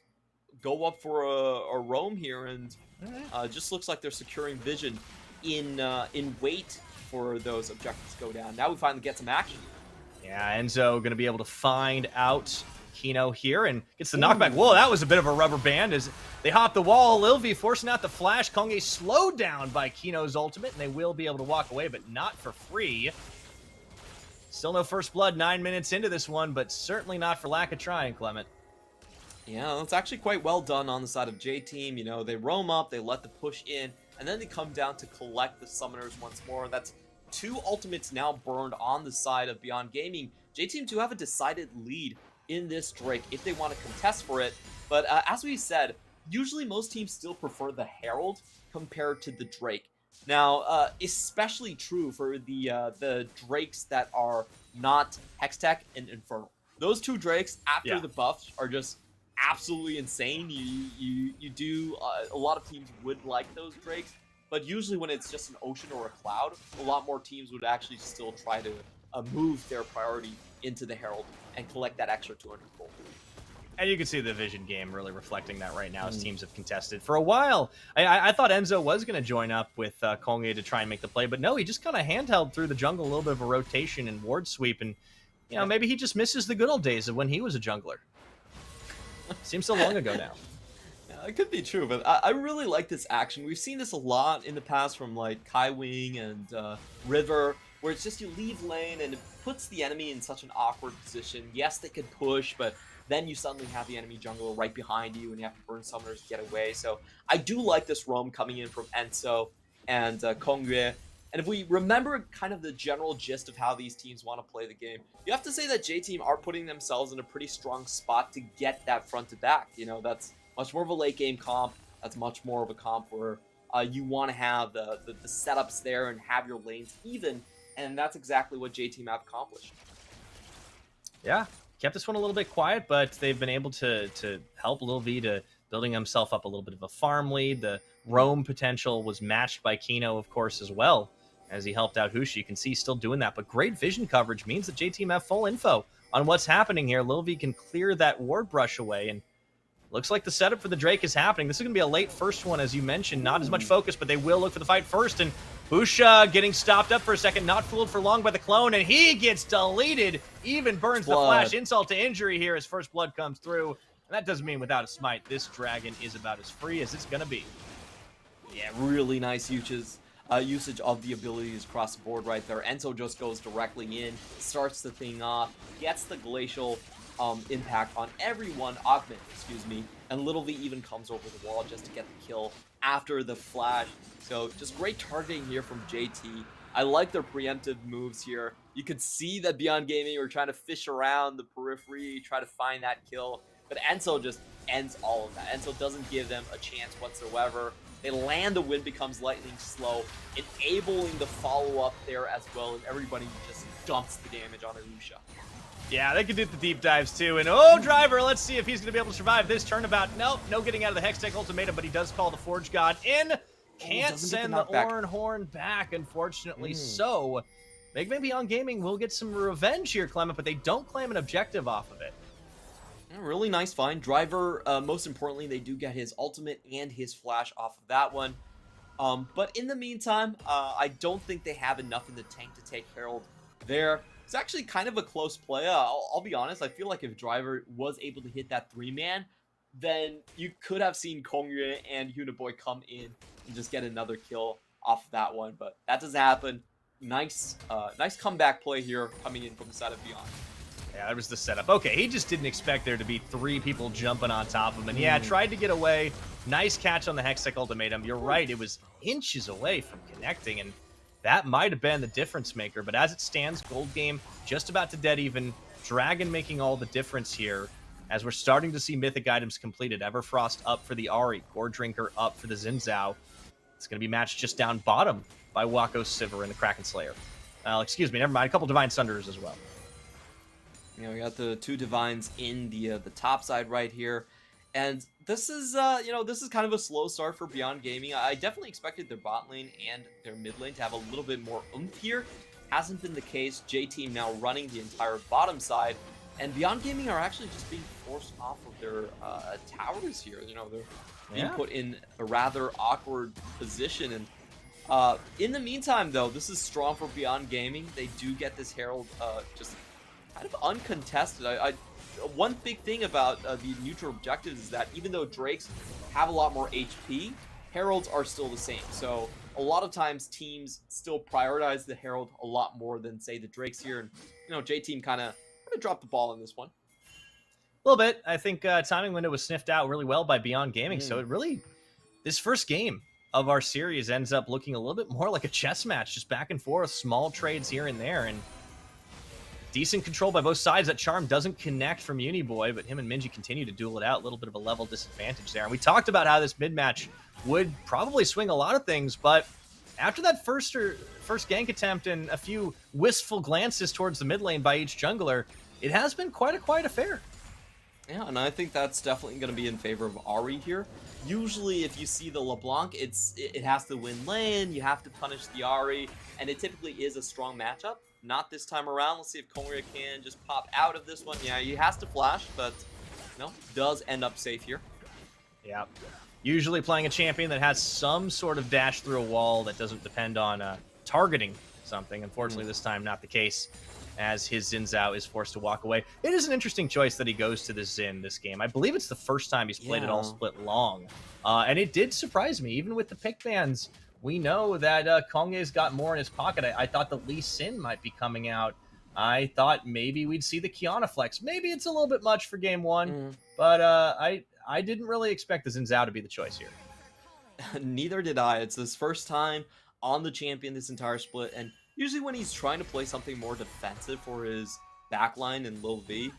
go up for a roam here, and just looks like they're securing vision in wait for those objectives to go down. Now we finally get some action. Yeah, Enzo going to be able to find out Kino here and gets the knockback. Whoa, that was a bit of a rubber band as they hop the wall. Lilvi forcing out the flash. Kongye slowed down by Kino's ultimate, and they will be able to walk away, but not for free. Still no first blood 9 minutes into this one, but certainly not for lack of trying, Clement. Yeah, that's actually quite well done on the side of J-Team. You know, they roam up, they let the push in, and then they come down to collect the summoners once more. That's 2 ultimates now burned on the side of Beyond Gaming. J-Team do have a decided lead in this Drake if they want to contest for it. But as we said, usually most teams still prefer the Herald compared to the Drake. Now, especially true for the Drakes that are not Hextech and Infernal. Those 2 Drakes after the buffs are just absolutely insane. You do a lot of teams would like those Drakes, but usually when it's just an Ocean or a Cloud, a lot more teams would actually still try to move their priority into the Herald and collect that extra 200 gold. And you can see the Vision game really reflecting that right now as teams have contested. For a while, I thought Enzo was going to join up with Kongye to try and make the play, but no, he just kind of handheld through the jungle, a little bit of a rotation and ward sweep, and you know, maybe he just misses the good old days of when he was a jungler. Seems so long ago now. Yeah, it could be true, but I really like this action. We've seen this a lot in the past from like Kai Wing and River, where it's just you leave lane and it puts the enemy in such an awkward position. Yes, they could push, but then you suddenly have the enemy jungler right behind you and you have to burn summoners to get away. So I do like this roam coming in from Enzo and Kongye. And if we remember kind of the general gist of how these teams want to play the game, you have to say that J-Team are putting themselves in a pretty strong spot to get that front to back. You know, that's much more of a late game comp. That's much more of a comp where you want to have the setups there and have your lanes even. And that's exactly what J-Team have accomplished. Yeah. Kept this one a little bit quiet, but they've been able to help Lil V to building himself up a little bit of a farm lead. The roam potential was matched by Kino, of course, as well, as he helped out Hushi. You can see he's still doing that, but great vision coverage means that J-Team have full info on what's happening here. Lil V can clear that ward brush away, and looks like the setup for the Drake is happening. This is going to be a late first one, as you mentioned. Not as much focus, but they will look for the fight first, and Husha getting stopped up for a second, not fooled for long by the clone, and he gets deleted. Even burns the flash. Insult to injury here as first blood comes through. And that doesn't mean without a smite, this dragon is about as free as it's going to be. Yeah, really nice usage of the abilities across the board right there. Enzo just goes directly in, starts the thing off, gets the glacial impact on everyone, augment, excuse me, and Little V even comes over the wall just to get the kill after the flash. So just great targeting here from JT. I like their preemptive moves here. You could see that Beyond Gaming were trying to fish around the periphery, try to find that kill, but Enzo just ends all of that. Enzo doesn't give them a chance whatsoever. They land, the wind becomes lightning slow, enabling the follow-up there as well, and everybody just dumps the damage on Arusha. Yeah, they can do the deep dives too. And oh, Driver, let's see if he's going to be able to survive this turnabout. Nope, no getting out of the Hextech ultimatum, but he does call the Forge God in. Can't send the Oran Horn back, unfortunately. So, maybe Beyond Gaming will get some revenge here, Clement, but they don't claim an objective off of it. Yeah, really nice find. Driver, most importantly, they do get his ultimate and his flash off of that one. But in the meantime, I don't think they have enough in the tank to take Herald there. It's actually kind of a close play. I'll be honest, I feel like if Driver was able to hit that 3-man, then you could have seen Kongye and Uniboy come in and just get another kill off of that one, but that doesn't happen. Nice comeback play here coming in from the side of Beyond. Yeah, that was the setup. Okay, he just didn't expect there to be 3 people jumping on top of him, and yeah, tried to get away. Nice catch on the Hextech ultimatum. You're right, it was inches away from connecting, and that might have been the difference maker, but as it stands, gold game just about to dead even. Dragon making all the difference here as we're starting to see mythic items completed. Everfrost up for the Ahri, Gore Drinker up for the Xin Zhao. It's going to be matched just down bottom by Wako Sivir and the Kraken Slayer. Excuse me, never mind. A couple Divine Sunders as well. You know, we got the 2 Divines in the top side right here. And this is, this is kind of a slow start for Beyond Gaming. I definitely expected their bot lane and their mid lane to have a little bit more oomph here. Hasn't been the case. J-Team now running the entire bottom side. And Beyond Gaming are actually just being forced off of their towers here. You know, they're being put in a rather awkward position. And in the meantime, though, this is strong for Beyond Gaming. They do get this Herald just kind of uncontested. One big thing about the neutral objectives is that even though Drakes have a lot more HP, Heralds are still the same. So a lot of times teams still prioritize the Herald a lot more than, say, the Drakes here. And, you know, J-Team kind of dropped the ball in this one. A little bit. I think timing window was sniffed out really well by Beyond Gaming. So it really, this first game of our series ends up looking a little bit more like a chess match, just back and forth, small trades here and there. And decent control by both sides. That charm doesn't connect from Uniboy, but him and Minji continue to duel it out. A little bit of a level disadvantage there. And we talked about how this mid-match would probably swing a lot of things, but after that first gank attempt and a few wistful glances towards the mid lane by each jungler, it has been quite a quiet affair. Yeah, and I think that's definitely going to be in favor of Ahri here. Usually, if you see the LeBlanc, it has to win lane, you have to punish the Ahri, and it typically is a strong matchup. Not this time around. Let's see if Kongye can just pop out of this one. Yeah, he has to flash, but does end up safe here. Yeah. Usually playing a champion that has some sort of dash through a wall that doesn't depend on targeting something. Unfortunately, this time not the case, as his Xin Zhao is forced to walk away. It is an interesting choice that he goes to the Xin this game. I believe it's the first time he's played it all split long. And it did surprise me, even with the pick bans. We know that Kongye's got more in his pocket. I thought the Lee Sin might be coming out. I thought maybe we'd see the Kiana flex. Maybe it's a little bit much for game one, but I didn't really expect the Xin Zhao to be the choice here. Neither did I. It's his first time on the champion this entire split, and usually when he's trying to play something more defensive for his backline and Lil V,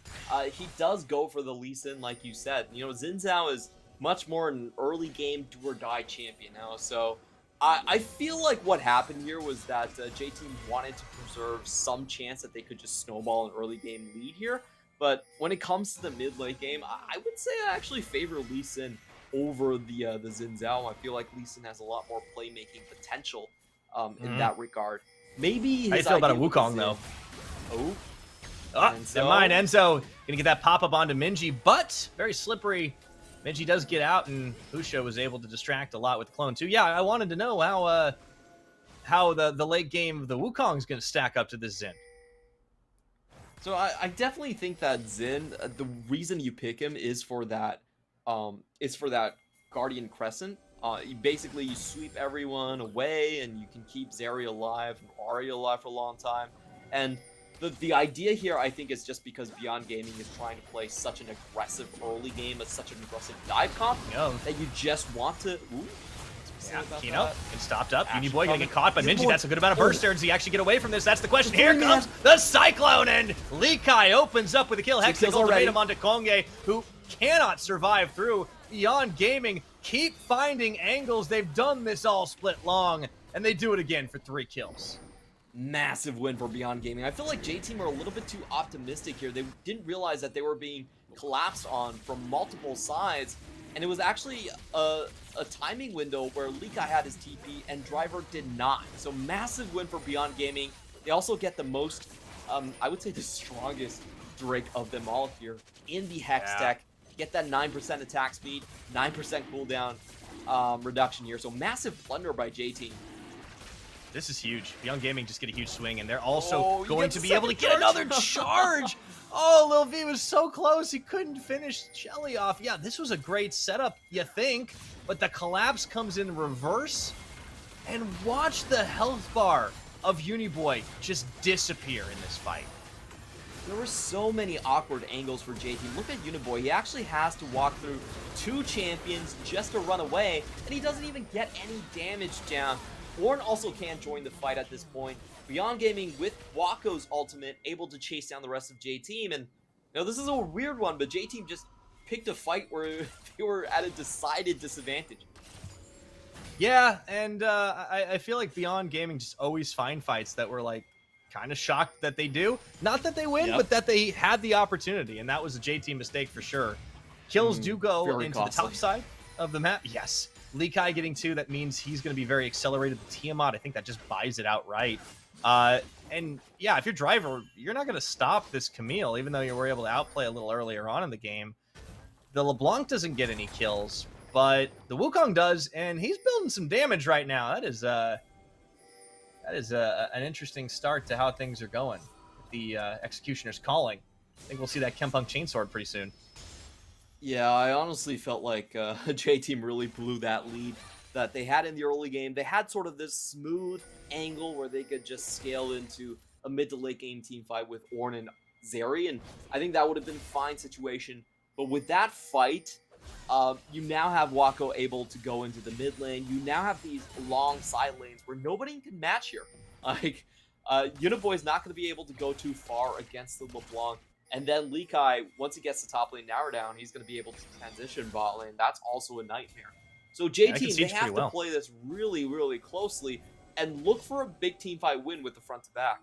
he does go for the Lee Sin, like you said. You know, Xin Zhao is much more an early game do-or-die champion now, so I feel like what happened here was that J-Team wanted to preserve some chance that they could just snowball an early game lead here. But when it comes to the mid-late game, I would say I actually favor Lee Sin over the Xin Zhao. I feel like Lee Sin has a lot more playmaking potential in that regard. Maybe his How do you feel about a Wukong, though? Never mind. Enzo gonna get that pop-up onto Minji, but very slippery. Minji does get out, and Husha was able to distract a lot with Clone too. Yeah, I wanted to know how the late game of the Wukong is going to stack up to this Xin. So I definitely think that Xin, the reason you pick him is for that Guardian Crescent. Basically, you sweep everyone away, and you can keep Zeri alive and Ahri alive for a long time. And the idea here, I think, is just because Beyond Gaming is trying to play such an aggressive early game, such an aggressive dive comp, that you just want to... Yeah, Kino gets stopped up. Uniboy gonna get caught by Minji. That's a good amount of burst there. Does he actually get away from this? That's the question. Here comes the Cyclone, and Lee Kai opens up with a kill. Hex ultimatum onto Kongye, who cannot survive through. Beyond Gaming keep finding angles. They've done this all split long, and they do it again for 3 kills. Massive win for Beyond Gaming. I feel like J-Team are a little bit too optimistic here. They didn't realize that they were being collapsed on from multiple sides, and it was actually a timing window where Lika had his TP and Driver did not. So massive win for Beyond Gaming. They also get the most, I would say the strongest Drake of them all here in the Hex deck. Get that 9% attack speed, 9% cooldown reduction here. So massive plunder by J-Team. This is huge. Beyond Gaming just get a huge swing, and they're also going to be able to get another charge. Oh, Lil V was so close. He couldn't finish Shelly off. Yeah, this was a great setup, you think, but the collapse comes in reverse. And watch the health bar of Uniboy just disappear in this fight. There were so many awkward angles for J-Team. Look at Uniboy. He actually has to walk through 2 champions just to run away, and he doesn't even get any damage down. Ornn also can't join the fight at this point. Beyond Gaming with Wako's ultimate able to chase down the rest of J-Team, and you know, this is a weird one, but J-Team just picked a fight where they were at a decided disadvantage. Yeah, and I feel like Beyond Gaming just always find fights that were like kind of shocked that they do. Not that they win, but that they had the opportunity, and that was a J-Team mistake for sure. Kills do go into the top side of the map. Yes. Lee Kai getting 2, that means he's going to be very accelerated. The Tiamat, I think that just buys it outright. And yeah, if you're Driver, you're not going to stop this Camille, even though you were able to outplay a little earlier on in the game. The LeBlanc doesn't get any kills, but the Wukong does, and he's building some damage right now. That is an interesting start to how things are going. The Executioner's calling. I think we'll see that Kempunk Chainsword pretty soon. Yeah, I honestly felt like J-Team really blew that lead that they had in the early game. They had sort of this smooth angle where they could just scale into a mid to late game team fight with Ornn and Zeri, and I think that would have been a fine situation. But with that fight, you now have Wako able to go into the mid lane. You now have these long side lanes where nobody can match here. Like, Uniboy's not going to be able to go too far against the LeBlanc. And then Lee Kai, once he gets the top lane narrow down, he's going to be able to transition bot lane. That's also a nightmare. So J-Team, they have to play this really, really closely and look for a big team fight win with the front to back.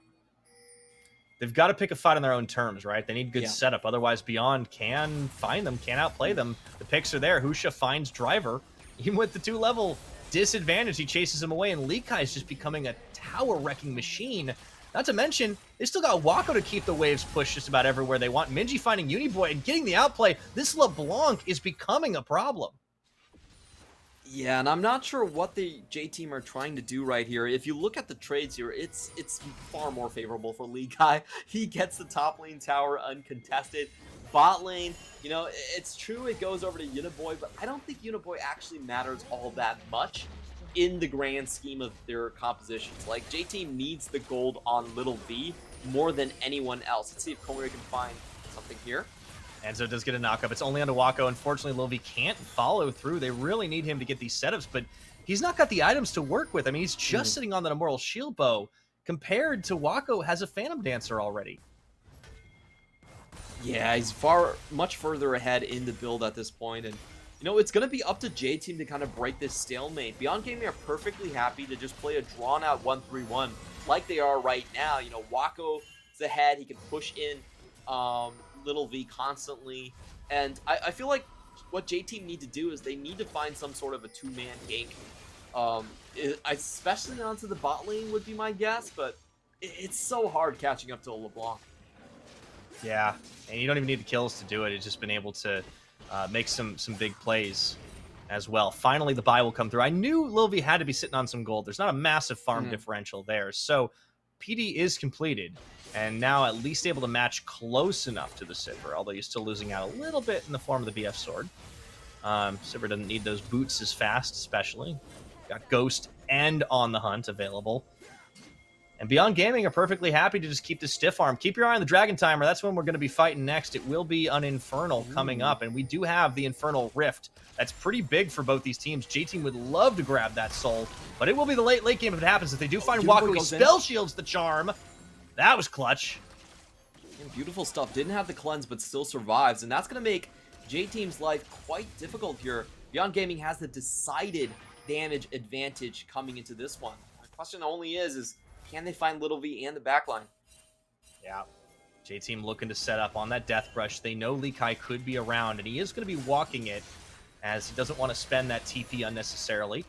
They've got to pick a fight on their own terms, right? They need good setup. Otherwise, Beyond can find them, can outplay them. The picks are there. Husha finds Driver. Even with the 2-level disadvantage, he chases him away, and Lee Kai is just becoming a tower-wrecking machine. Not to mention, They still got Wako to keep the waves pushed just about everywhere they want. Minji finding Uniboy and getting the outplay. This LeBlanc is becoming a problem. Yeah, and I'm not sure what the J team are trying to do right here. If you look at the trades here, it's far more favorable for Lee Kai. He gets the top lane tower uncontested. Bot lane, you know, it's true it goes over to Uniboy, but I don't think Uniboy actually matters all that much in the grand scheme of their compositions. Like, J team needs the gold on Little V more than anyone else. Let's see if Korea can find something here. Enzo does get a knockup. It's only onto Wako. Unfortunately, Lil V can't follow through. They really need him to get these setups, but he's not got the items to work with. I mean, he's just sitting on that Immortal Shield Bow compared to Wako has a Phantom Dancer already. Yeah, he's much further ahead in the build at this point, and you know, it's going to be up to J team to kind of break this stalemate. Beyond Gaming are perfectly happy to just play a drawn-out 1-3-1 like they are right now. You know, Wako is ahead. He can push in Little V constantly, and I feel like what J team need to do is they need to find some sort of a two-man gank, especially onto the bot lane would be my guess, but it's so hard catching up to a LeBlanc. Yeah, and you don't even need the kills to do it. It's just been able to make some big plays as well. Finally, the buy will come through. I knew Lil V had to be sitting on some gold. There's not a massive farm differential there, so PD is completed. And now at least able to match close enough to the Sivir, although you're still losing out a little bit in the form of the BF Sword. Sivir doesn't need those boots as fast, especially. Got Ghost and On the Hunt available. And Beyond Gaming are perfectly happy to just keep the stiff arm. Keep your eye on the Dragon Timer. That's when we're going to be fighting next. It will be an Infernal coming up, and we do have the Infernal Rift. That's pretty big for both these teams. J-Team would love to grab that soul, but it will be the late game if it happens. If they do find Wako, he spell shields the charm. That was clutch. And beautiful stuff. Didn't have the cleanse, but still survives. And that's going to make J-Team's life quite difficult here. Beyond Gaming has the decided damage advantage coming into this one. The question only is can they find Little V and the backline? Yeah. J-Team looking to set up on that Death Brush. They know Lee Kai could be around, and he is going to be walking it as he doesn't want to spend that TP unnecessarily.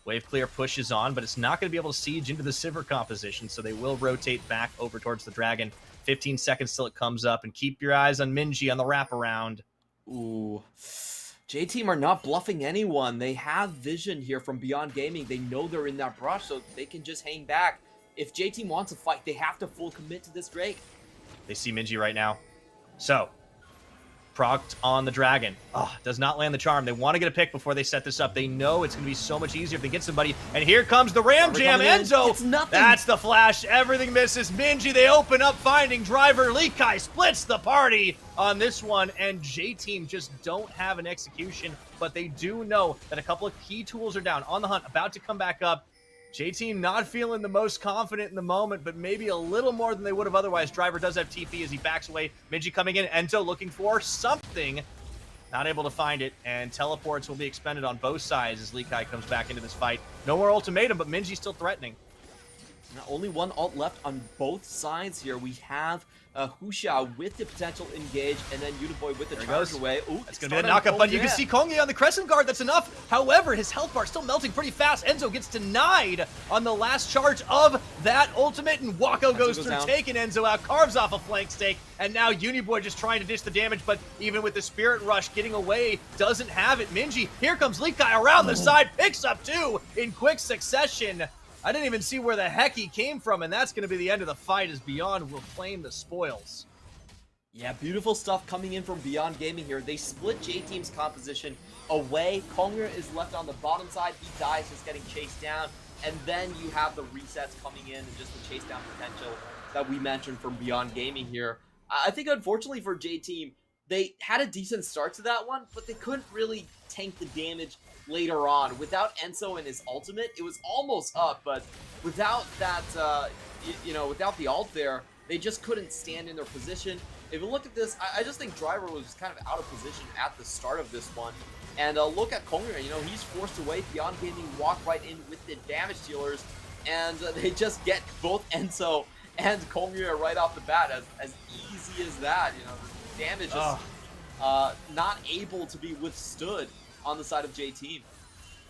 Wave clear pushes on, but it's not going to be able to siege into the Sivir composition, so they will rotate back over towards the Dragon. 15 seconds till it comes up, and keep your eyes on Minji on the wraparound. Ooh. J-Team are not bluffing anyone. They have vision here from Beyond Gaming. They know they're in that brush, so they can just hang back. If J-Team wants to fight, they have to full commit to this Drake. They see Minji right now. So, procced on the Dragon. Oh, does not land the charm. They want to get a pick before they set this up. They know it's going to be so much easier if they get somebody. And here comes the Ram Jam. Enzo. It's nothing. That's the flash. Everything misses. Minji, they open up, finding driver. Lee Kai splits the party on this one. And J-Team just don't have an execution. But they do know that a couple of key tools are down. On the Hunt, about to come back up. J-Team not feeling the most confident in the moment, but maybe a little more than they would have otherwise. Driver does have TP as he backs away. Minji coming in. Enzo looking for something. Not able to find it, and teleports will be expended on both sides as Lee Kai comes back into this fight. No more ultimatum, but Minji's still threatening. Now, only one ult left on both sides here. We have Husha with the potential engage, and then Uniboy with the charge away. Ooh, that's going to be a knockup, but you can see Kongi on the Crescent Guard. That's enough. However, his health bar still melting pretty fast. Enzo gets denied on the last charge of that ultimate, and Wako goes through, taking Enzo out, carves off a flank stake, and now Uniboy just trying to dish the damage, but even with the Spirit Rush getting away, doesn't have it. Minji, here comes Lee Kai around the side, picks up two in quick succession. I didn't even see where the heck he came from, and that's going to be the end of the fight as Beyond will claim the spoils. Yeah, beautiful stuff coming in from Beyond Gaming here. They split J-Team's composition away. Kongyur is left on the bottom side. He dies, just getting chased down. And then you have the resets coming in and just the chase down potential that we mentioned from Beyond Gaming here. I think unfortunately for J-Team, they had a decent start to that one, but they couldn't really tank the damage later on. Without Enzo and his ultimate, it was almost up, but without that, without the ult there, they just couldn't stand in their position. If you look at this, I just think Driver was kind of out of position at the start of this one. And look at Kongyur, he's forced away. Beyond Gaming walk right in with the damage dealers, and they just get both Enzo and Kongyur right off the bat, as easy as that. The damage is not able to be withstood on the side of J-Team.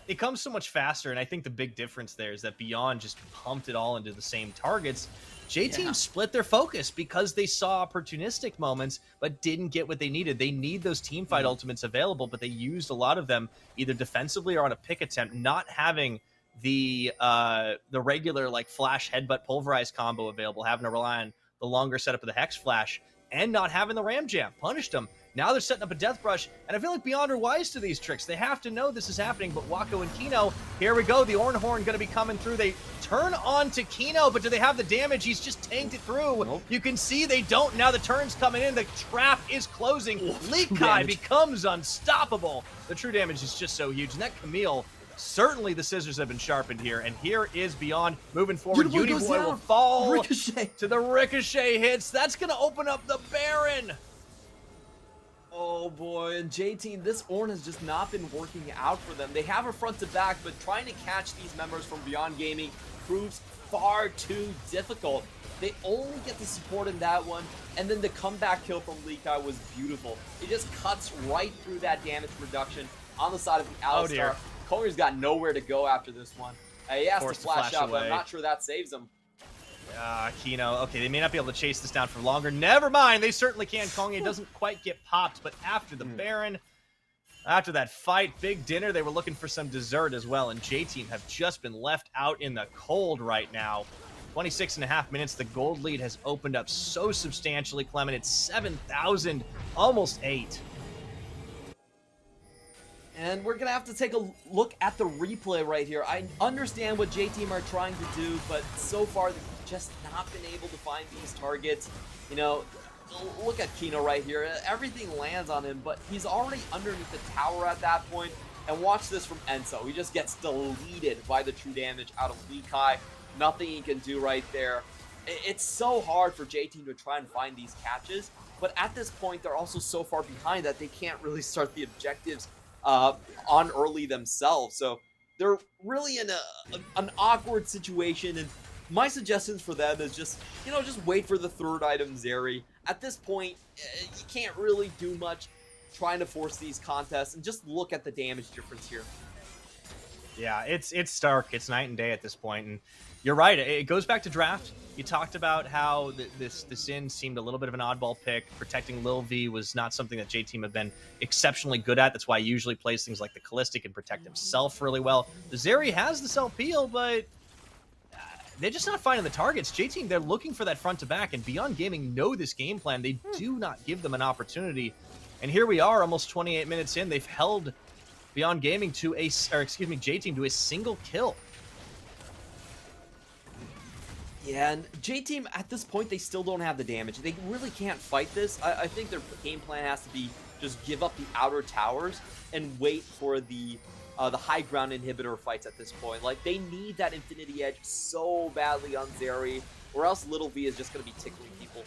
It comes so much faster, and I think the big difference there is that Beyond just pumped it all into the same targets. J-Team split their focus because they saw opportunistic moments, but didn't get what they needed. They need those team fight ultimates available, but they used a lot of them either defensively or on a pick attempt, not having the regular like flash headbutt pulverize combo available, having to rely on the longer setup of the Hex Flash, and not having the Ram Jam. Punished them. Now they're setting up a Death Brush, and I feel like Beyond are wise to these tricks. They have to know this is happening, but Wako and Kino, here we go. The Ornhorn going to be coming through. They turn on to Kino, but do they have the damage? He's just tanked it through. Nope. You can see they don't. Now the turn's coming in. The trap is closing. Likai becomes unstoppable. The true damage is just so huge, and that Camille, certainly the scissors have been sharpened here, and here is Beyond moving forward. Uniboy will fall to the ricochet hits. That's going to open up the Baron. Oh boy, and J-Team, this Ornn has just not been working out for them. They have a front to back, but trying to catch these members from Beyond Gaming proves far too difficult. They only get the support in that one, and then the comeback kill from Likai was beautiful. It just cuts right through that damage reduction on the side of the Alistar. Kongy's got nowhere to go after this one. He has to flash out, but I'm not sure that saves him. Kino. Okay, they may not be able to chase this down for longer. Never mind. They certainly can. Kongye doesn't quite get popped, but after the Baron, after that fight, big dinner, they were looking for some dessert as well, and J-Team have just been left out in the cold right now. 26.5 minutes. The gold lead has opened up so substantially, Clement. It's 7,000, almost 8. And we're going to have to take a look at the replay right here. I understand what J-Team are trying to do, but so far they've just not been able to find these targets. You know, look at Kino right here. Everything lands on him, but he's already underneath the tower at that point. And watch this from Enzo. He just gets deleted by the true damage out of Likai. Nothing he can do right there. It's so hard for J-Team to try and find these catches, but at this point they're also so far behind that they can't really start the objectives on early themselves. So they're really in an awkward situation, and my suggestions for them is just, you know, just wait for the third item, Zeri. At this point, you can't really do much trying to force these contests, and just look at the damage difference here. Yeah, it's stark. It's night and day at this point, and you're right. It goes back to draft. You talked about how the Sin seemed a little bit of an oddball pick. Protecting Lil V was not something that J-Team have been exceptionally good at. That's why he usually plays things like the Callistic and protect himself really well. The Zeri has the self-peel, but they're just not finding the targets. J-Team, they're looking for that front to back, and Beyond Gaming know this game plan. They do not give them an opportunity. And here we are, almost 28 minutes in. They've held Beyond Gaming to J-Team to a single kill. Yeah, and J-Team, at this point, they still don't have the damage. They really can't fight this. I think their game plan has to be just give up the outer towers and wait for the high ground inhibitor fights at this point. Like, they need that Infinity Edge so badly on Zeri, or else Little V is just going to be tickling people.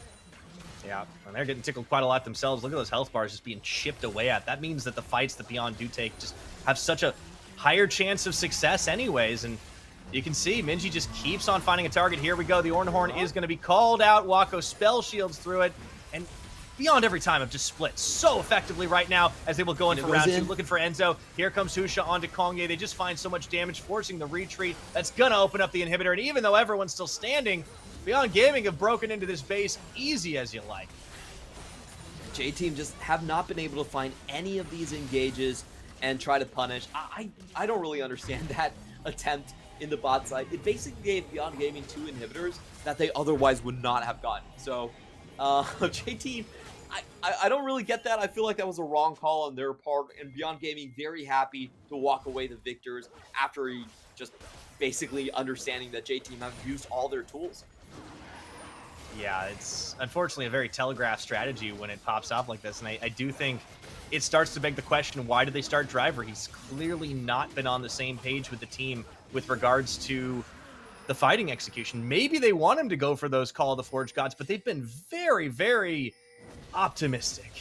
Yeah, and they're getting tickled quite a lot themselves. Look at those health bars just being chipped away at. That means that the fights that Beyond do take just have such a higher chance of success anyways, and you can see Minji just keeps on finding a target. Here we go. The Ornhorn is going to be called out. Wako spell shields through it. And Beyond every time have just split so effectively right now as they will go in for round 2. Looking for Enzo. Here comes Husha onto Kongye. They just find so much damage, forcing the retreat. That's going to open up the inhibitor. And even though everyone's still standing, Beyond Gaming have broken into this base easy as you like. J-Team just have not been able to find any of these engages and try to punish. I don't really understand that attempt in the bot side. It basically gave Beyond Gaming 2 inhibitors that they otherwise would not have gotten. So, J-Team, I don't really get that. I feel like that was a wrong call on their part, and Beyond Gaming very happy to walk away the victors after he just basically understanding that J-Team have used all their tools. Yeah, it's unfortunately a very telegraphed strategy when it pops off like this, and I do think it starts to beg the question, why did they start Driver? He's clearly not been on the same page with the team with regards to the fighting execution. Maybe they want him to go for those Call of the Forge Gods, but they've been very, very optimistic.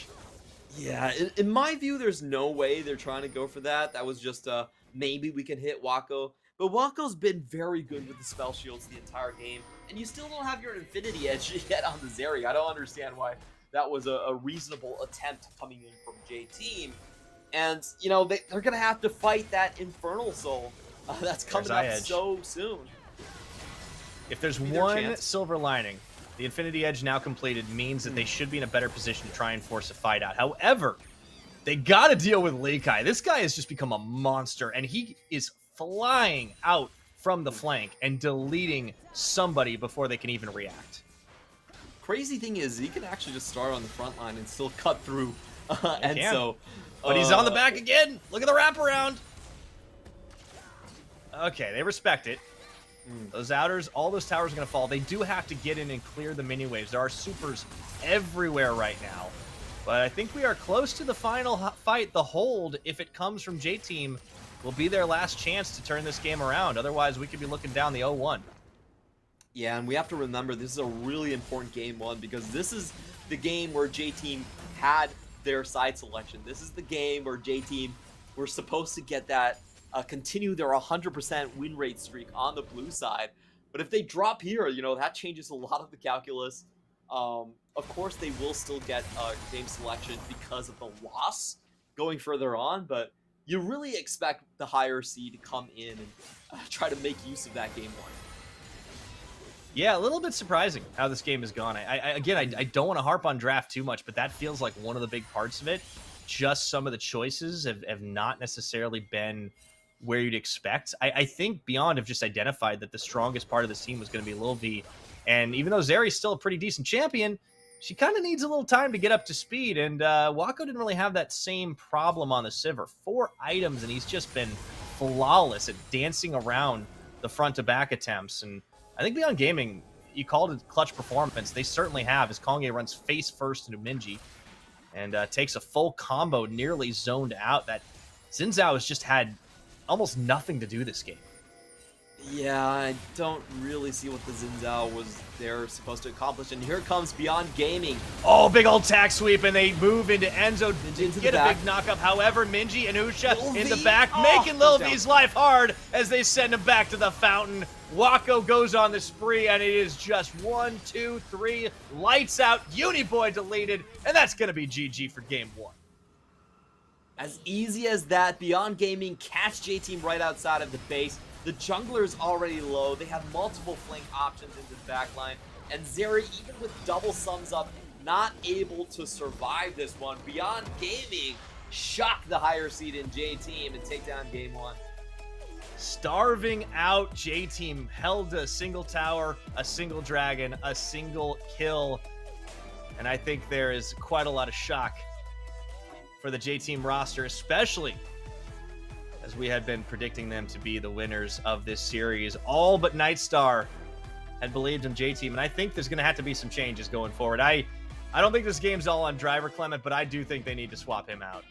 Yeah, in my view, there's no way they're trying to go for that. That was just maybe we can hit Wako. But Wako's been very good with the spell shields the entire game, and you still don't have your Infinity Edge yet on the Zeri. I don't understand why that was a reasonable attempt coming in from J-Team. And, you know, they're going to have to fight that Infernal Soul that's coming up so soon. If there's Be their one chance. silver lining, the Infinity Edge now completed means that they should be in a better position to try and force a fight out. However, they got to deal with Lei Kai. This guy has just become a monster, and he is flying out from the flank and deleting somebody before they can even react. Crazy thing is, he can actually just start on the front line and still cut through. And can. so, But he's on the back again. Look at the wraparound. Okay, they respect it. Those outers, all those towers are going to fall. They do have to get in and clear the mini waves. There are supers everywhere right now. But I think we are close to the final fight. The hold, if it comes from J-Team, will be their last chance to turn this game around. Otherwise, we could be looking down the 0-1. Yeah, and we have to remember this is a really important game one because this is the game where J-Team had their side selection. This is the game where J-Team were supposed to get that, continue their 100% win rate streak on the blue side. But if they drop here, you know, that changes a lot of the calculus. Of course, they will still get game selection because of the loss going further on, but you really expect the higher seed to come in and try to make use of that game one. Yeah, a little bit surprising how this game has gone. I don't want to harp on draft too much, but that feels like one of the big parts of it. Just some of the choices have not necessarily been where you'd expect. I think Beyond have just identified that the strongest part of this team was going to be Lil V. And even though Zeri's still a pretty decent champion, she kind of needs a little time to get up to speed. And Wako didn't really have that same problem on the Sivir. 4 items, and he's just been flawless at dancing around the front-to-back attempts. And I think Beyond Gaming, you called it clutch performance. They certainly have, as Kongye runs face first into Minji and takes a full combo nearly zoned out. That Xin Zhao has just had almost nothing to do this game. Yeah, I don't really see what the Xin Zhao was there supposed to accomplish. And here comes Beyond Gaming. Oh, big old tack sweep, and they move into Enzo Into to get the a back. big knockup. However, Minji and Usha Lil in the V. back, Oh, making Lil down. V's life hard as they send him back to the fountain. Wako goes on the spree, and it is just 1, 2, 3, lights out, Uniboy deleted, and that's going to be GG for game 1. As easy as that, Beyond Gaming catch J-Team right outside of the base. The jungler is already low. They have multiple flank options into the backline. And Zeri, even with double sums up, not able to survive this one. Beyond Gaming shock the higher seed in J-Team and take down game 1. Starving out, J-Team held to a single tower, a single dragon, a single kill. And I think there is quite a lot of shock for the J-Team roster, especially as we had been predicting them to be the winners of this series. All but Nightstar had believed in J-Team, and I think there's going to have to be some changes going forward. I don't think this game's all on Driver Clement, but I do think they need to swap him out.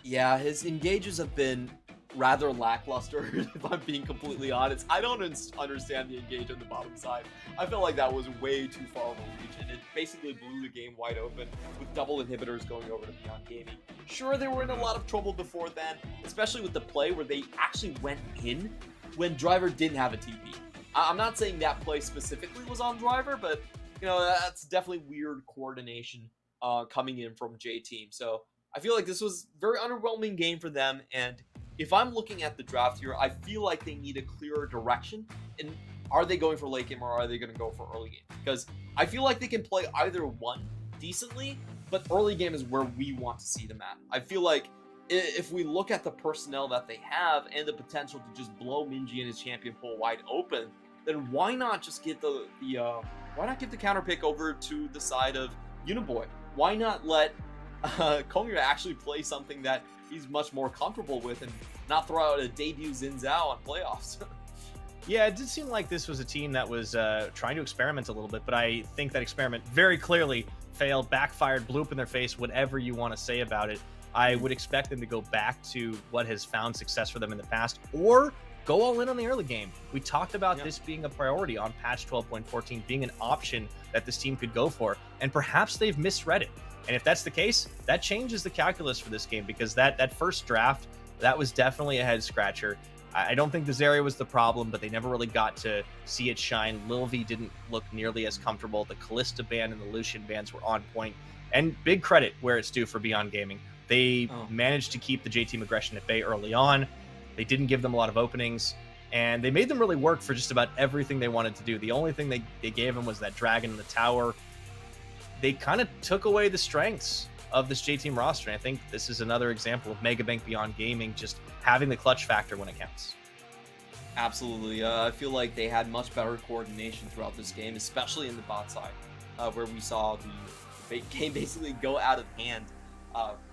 Yeah, his engages have been rather lackluster, if I'm being completely honest. I don't understand the engage on the bottom side. I felt like that was way too far of a reach, and it basically blew the game wide open with double inhibitors going over to Beyond Gaming. Sure, they were in a lot of trouble before then, especially with the play where they actually went in when Driver didn't have a TP. I'm not saying that play specifically was on Driver, but you know, that's definitely weird coordination coming in from J-Team. So I feel like this was a very underwhelming game for them, and if I'm looking at the draft here, I feel like they need a clearer direction. And are they going for late game or are they going to go for early game? Because I feel like they can play either one decently, but early game is where we want to see them at. I feel like if we look at the personnel that they have and the potential to just blow Minji and his champion pool wide open, then why not just get why not give the counter pick over to the side of Uniboy? Why not let Kongye actually play something that he's much more comfortable with and not throw out a debut Xin Zhao on playoffs? Yeah, it did seem like this was a team that was trying to experiment a little bit, but I think that experiment very clearly failed, backfired, blew up in their face, whatever you want to say about it. I would expect them to go back to what has found success for them in the past, or go all in on the early game. We talked about this being a priority on patch 12.14, being an option that this team could go for, and perhaps they've misread it. And if that's the case, that changes the calculus for this game, because that first draft, that was definitely a head scratcher. I don't think the Zarya was the problem, but they never really got to see it shine. Lil V didn't look nearly as comfortable. The Callista ban and the Lucian bans were on point. And big credit where it's due for Beyond Gaming. They managed to keep the J-Team aggression at bay early on. They didn't give them a lot of openings. and they made them really work for just about everything they wanted to do. The only thing they gave them was that dragon in the tower. They kind of took away the strengths of this J-Team roster, and I think this is another example of Megabank Beyond Gaming just having the clutch factor when it counts. Absolutely. I feel like they had much better coordination throughout this game, especially in the bot side, where we saw the game basically go out of hand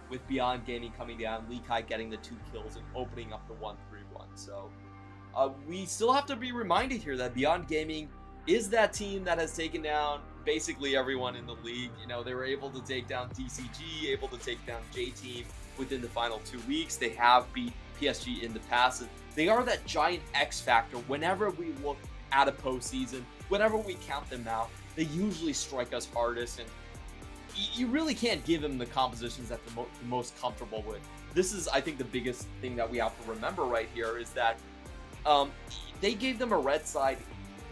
with Beyond Gaming coming down, Lee Kai getting the 2 kills and opening up the 1-3-1. So we still have to be reminded here that Beyond Gaming is that team that has taken down basically everyone in the league. You know, they were able to take down DCG, able to take down J-Team within the final 2 weeks. They have beat PSG in the past. And they are that giant X factor. Whenever we look at a postseason, whenever we count them out, they usually strike us hardest. And you really can't give them the compositions that they're the most comfortable with. This is, I think, the biggest thing that we have to remember right here is that they gave them a red side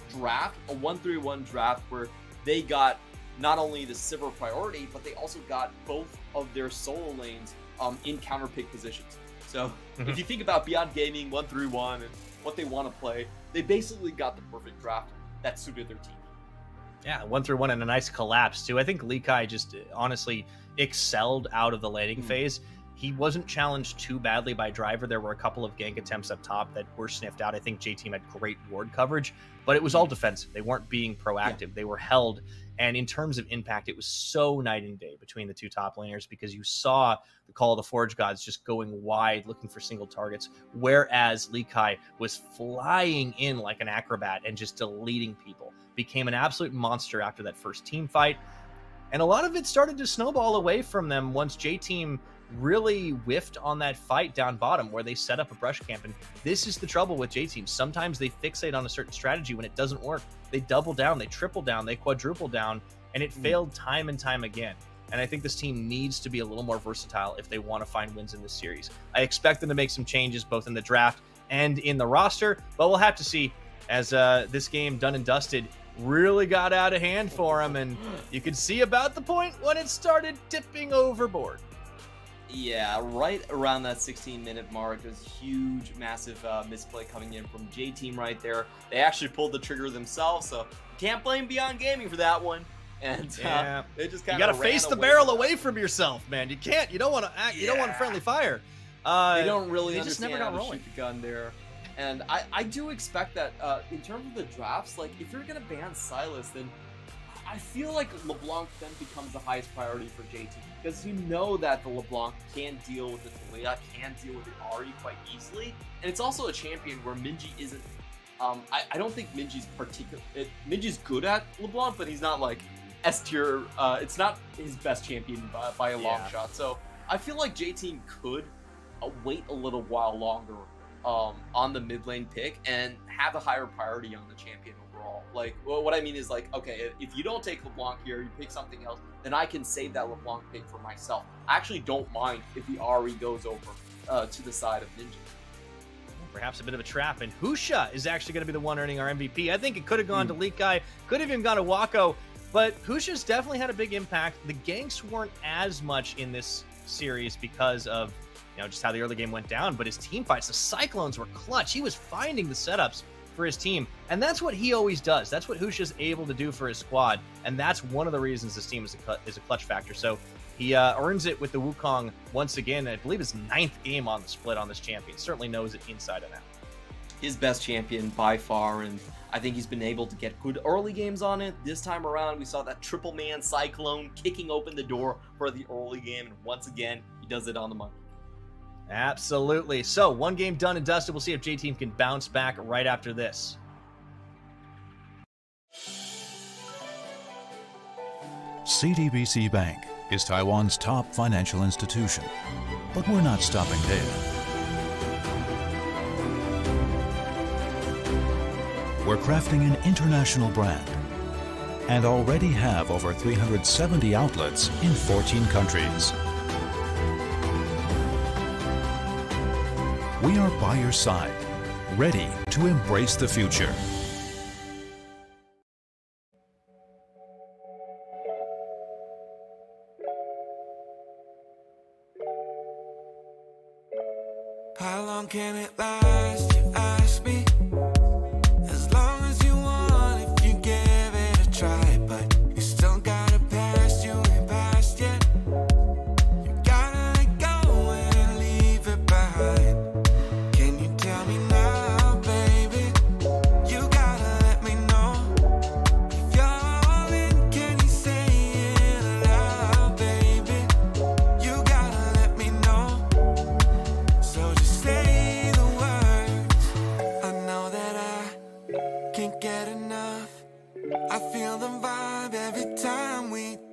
draft, a 1-3-1 draft where they got not only the silver priority, but they also got both of their solo lanes in counter pick positions. So if you think about Beyond Gaming 1-3-1 and what they want to play, they basically got the perfect draft that suited their team. Yeah, 1-3-1 and a nice collapse too. I think Lee Kai just honestly excelled out of the laning phase. He wasn't challenged too badly by Driver. There were a couple of gank attempts up top that were sniffed out. I think J-Team had great ward coverage, but it was all defensive. They weren't being proactive. Yeah. They were held. And in terms of impact, it was so night and day between the two top laners because you saw the Call of the Forge Gods just going wide, looking for single targets, whereas Lee Kai was flying in like an acrobat and just deleting people. Became an absolute monster after that first team fight. And a lot of it started to snowball away from them once J-Team really whiffed on that fight down bottom where they set up a brush camp. And this is the trouble with J-Team. Sometimes they fixate on a certain strategy when it doesn't work. They double down, they triple down, they quadruple down, and it failed time and time again. And I think this team needs to be a little more versatile if they want to find wins in this series. I expect them to make some changes both in the draft and in the roster, but we'll have to see as this game done and dusted really got out of hand for them. And you could see about the point when it started tipping overboard. Yeah, right around that 16-minute mark, there's huge, massive misplay coming in from J-Team right there. They actually pulled the trigger themselves, so can't blame Beyond Gaming for that one. And they just kind of you gotta face the barrel away from yourself, man. You can't. You don't want to act. You don't want friendly fire. They don't really they just never got rolling. Shoot the gun there. And I do expect that in terms of the drafts, like if you're gonna ban Silas, then I feel like LeBlanc then becomes the highest priority for J-Team because you know that the LeBlanc can deal with the Talia, can deal with the Ahri quite easily, and it's also a champion where Minji isn't. I don't think Minji's Minji's good at LeBlanc, but he's not like S tier. It's not his best champion by a long shot. So I feel like J-Team could wait a little while longer on the mid lane pick and have a higher priority on the champion overall. Like, well, what I mean is like, okay, if you don't take LeBlanc here, you pick something else, then I can save that LeBlanc pick for myself. I actually don't mind if the Ahri goes over to the side of Ninja. Perhaps a bit of a trap, and Husha is actually going to be the one earning our MVP. I think it could have gone to Lee Kai, could have even gone to Wako, but Husha's definitely had a big impact. The ganks weren't as much in this series because of just how the early game went down, but his team fights, the Cyclones were clutch. He was finding the setups for his team, and that's what he always does. That's what Husha's able to do for his squad, and that's one of the reasons this team is a clutch factor. So he earns it with the Wukong once again. I believe his 9th game on the split on this champion. Certainly knows it inside and out. His best champion by far, and I think he's been able to get good early games on it. This time around, we saw that triple man Cyclone kicking open the door for the early game, and once again, he does it on the monkey. Absolutely. So, one game done and dusted. We'll see if J-Team can bounce back right after this. CTBC Bank is Taiwan's top financial institution, but we're not stopping there. We're crafting an international brand and already have over 370 outlets in 14 countries. We are by your side, ready to embrace the future. How long can it last, you ask me?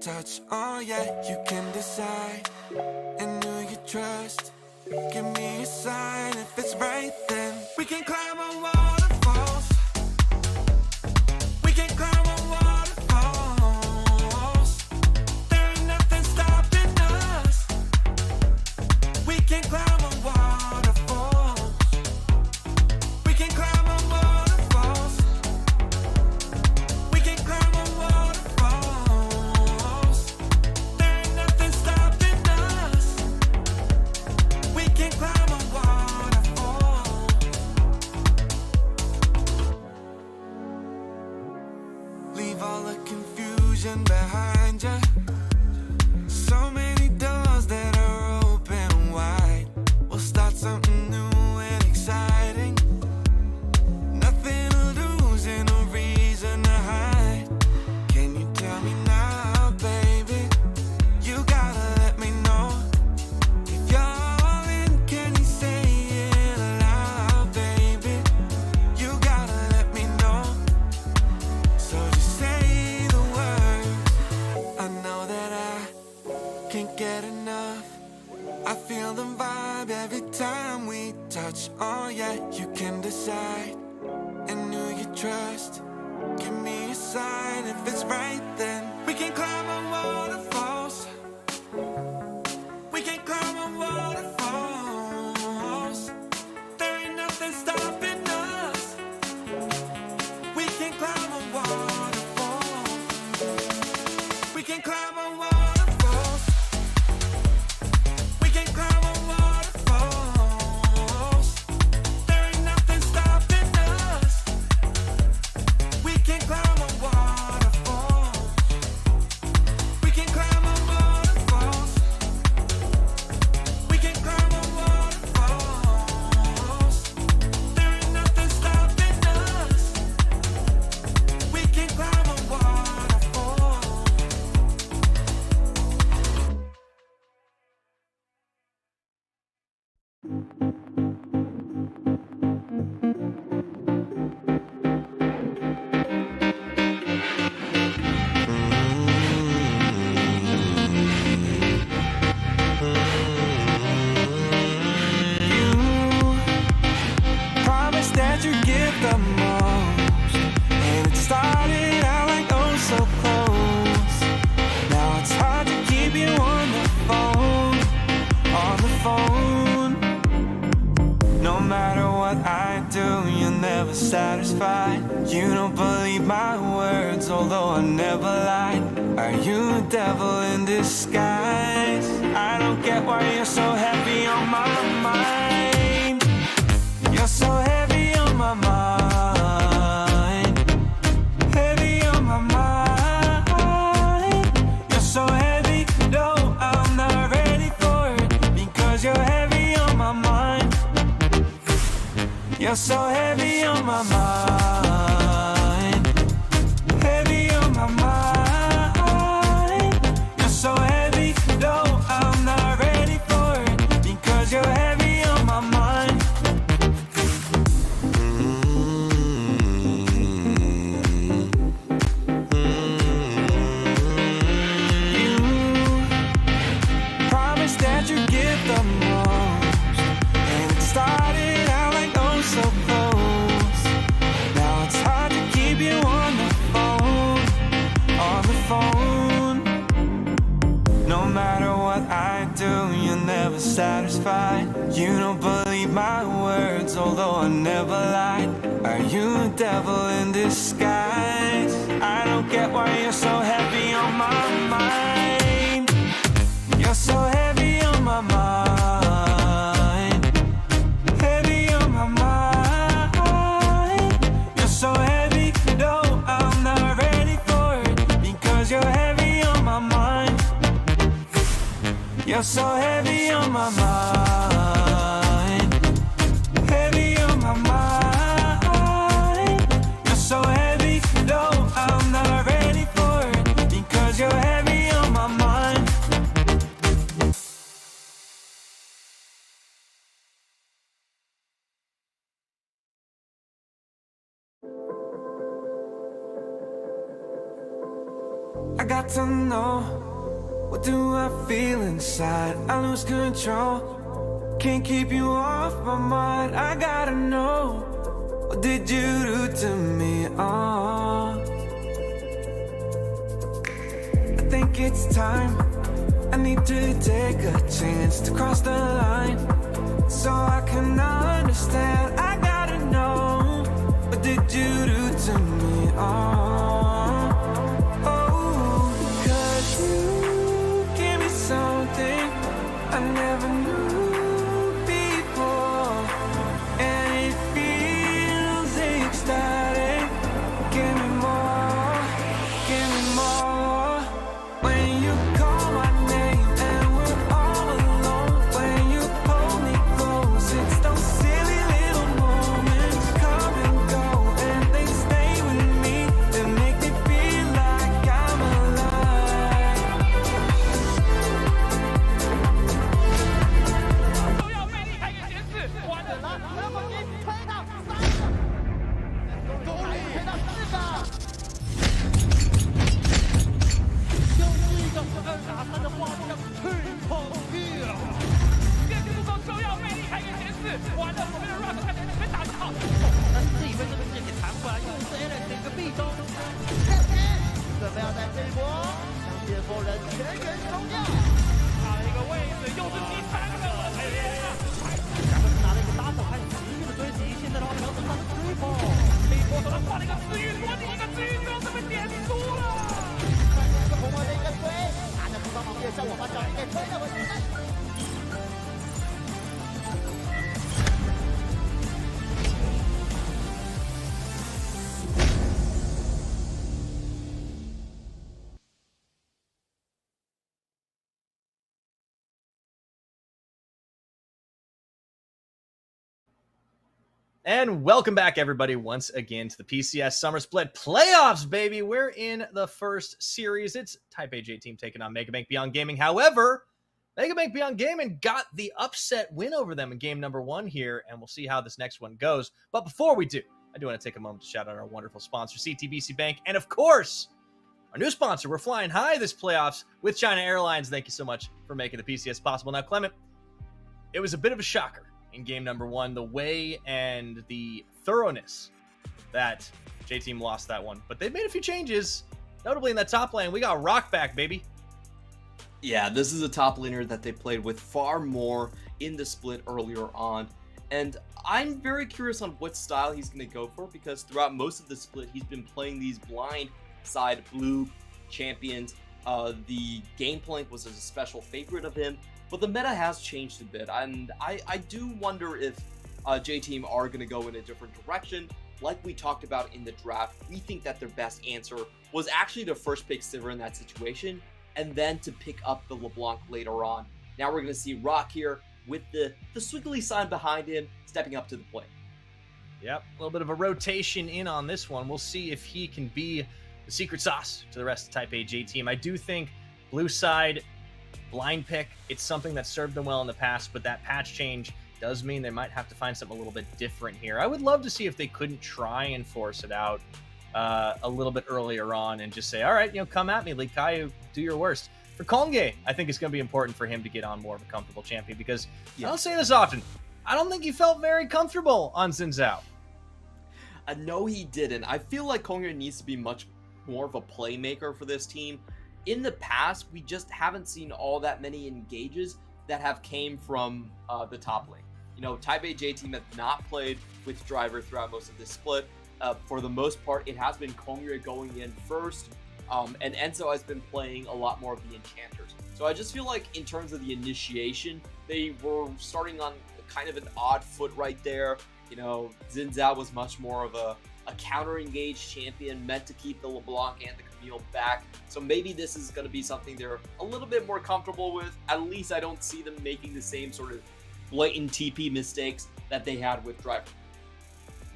touch. Oh yeah, you can decide. And who you trust. Give me a sign if it's right, then we can climb on waterfalls. We can climb on waterfalls. There ain't nothing stopping us. We can climb on waterfalls. We can climb on waterfalls. We can climb on waterfalls. There ain't nothing stopping us. We can climb on waterfalls. Leave all the confusion behind you. So many doors that are open wide. We'll start something new and exciting. Nothing to lose and no reason to hide. Can you tell me now, baby? You gotta let me know. If you're all in, can you say it aloud, baby? You gotta let me know. So just say the words. I know that I can't get enough. I feel the vibe every time we touch. Oh yeah, you can decide. And who you trust. Give me a sign if it's right, then we can climb on waterfalls. We can climb on waterfalls. There ain't nothing stopping us. We can climb on waterfalls. We can climb on waterfalls. We can climb on waterfalls. There ain't nothing stopping us. We can climb on waterfalls. We can climb on waterfalls. We can climb on waterfalls. There ain't nothing stopping us. We can climb on waterfalls. Promise that you give the most. And it started out like oh so close. Now it's hard to keep you on the phone. On the phone. No matter what I do, you're never satisfied. You don't believe my words, although I never lied. Are you a devil in disguise? I don't get why you're so heavy on my mind. You're so heavy on my mind. Heavy on my mind. You're so heavy, no, I'm not ready for it. Because you're heavy on my mind. You're so heavy on my mind. Heavy on my mind. You're so heavy, no, I'm not ready for it. Because you're heavy on my mind. You promise that you give the most. And it started out like oh so close. Now it's hard to keep you on the phone. On the phone. No matter what I do, you're never satisfied. You don't believe my words, although I never lied. Are you a devil in disguise? I don't get why you're so heavy on my mind. You're so heavy on my mind. Heavy on my mind. You're so heavy, no, I'm not ready for it. Because you're heavy on my mind. You're so heavy on my mind. Heavy on my mind. You're so heavy, no, I'm not ready for it. Because you're heavy on my mind. I got got to know, what do I feel inside? I lose control, can't keep you off my mind. I gotta know, what did you do to me? Oh, I think it's time, I need to take a chance to cross the line, so I can understand. I gotta know, what did you do to me? Oh, oh, 'cause you give me something I never knew before, and it feels ecstatic. Give me more, give me more. When you call my name and we're all alone, when you hold me close, it's those silly little moments come and go, and they stay with me. They make me feel like I'm alive. 都要被你开个前世，完了，那么你推到3个，终于推到4个，就是一个2打3的画面，Triple Kill。电视不够就要被你开个前世，完了，我们的 Rock 看起来没打得好，但是自以为这个剑给弹回来，又是 Alex 的一个壁咚。准备要在这一波将猎魔人全员收掉。差了一个位置，又是第3个，哎呀！咱们是拿了一个打手和持续的追击，现在的话瞄准上是 Triple。被波手他画了一个治愈，多你一个治愈，最后是被点输了。这个红魔的一个推，拿着不帮忙的效果把小林给推了回去。And welcome back, everybody, once again to the PCS Summer Split Playoffs, baby. We're in the first series. It's Type AJ team taking on Mega Bank Beyond Gaming. However, Mega Bank Beyond Gaming got the upset win over them in game number 1 here, and we'll see how this next one goes. But before we do, I do want to take a moment to shout out our wonderful sponsor, CTBC Bank, and of course, our new sponsor. We're flying high this playoffs with China Airlines. Thank you so much for making the PCS possible. Now, Clement, it was a bit of a shocker in game number 1, the way and the thoroughness that J-Team lost that one. But they've made a few changes, notably in that top lane. We got Rock back, baby. Yeah, this is a top laner that they played with far more in the split earlier on. And I'm very curious on what style he's going to go for, because throughout most of the split, he's been playing these blind side blue champions. The Gangplank was a special favorite of him, but the meta has changed a bit. And I do wonder if J-Team are going to go in a different direction. Like we talked about in the draft, we think that their best answer was actually to first pick Sivir in that situation, and then to pick up the LeBlanc later on. Now we're going to see Rock here with the squiggly sign behind him, stepping up to the plate. Yep, a little bit of a rotation in on this one. We'll see if he can be the secret sauce to the rest of Type AJ team. I do think blue side blind pick, it's something that served them well in the past, but that patch change does mean they might have to find something a little bit different here. I would love to see if they couldn't try and force it out a little bit earlier on and just say, all right, come at me, Lee Kaiju, do your worst. For Kongye, I think it's going to be important for him to get on more of a comfortable champion, because I don't say this often, I don't think he felt very comfortable on Xin Zhao. No, he didn't. I feel like Kongye needs to be much more of a playmaker for this team. In the past, we just haven't seen all that many engages that have came from the top lane. Type AJ team have not played with Driver throughout most of this split. For the most part, it has been Kongye going in first, and Enzo has been playing a lot more of the enchanters. So I just feel like in terms of the initiation, they were starting on kind of an odd foot right there. Xin Zhao was much more of a counter-engaged champion meant to keep the LeBlanc and the Camille back. So maybe this is going to be something they're a little bit more comfortable with. At least I don't see them making the same sort of blatant TP mistakes that they had with Driver.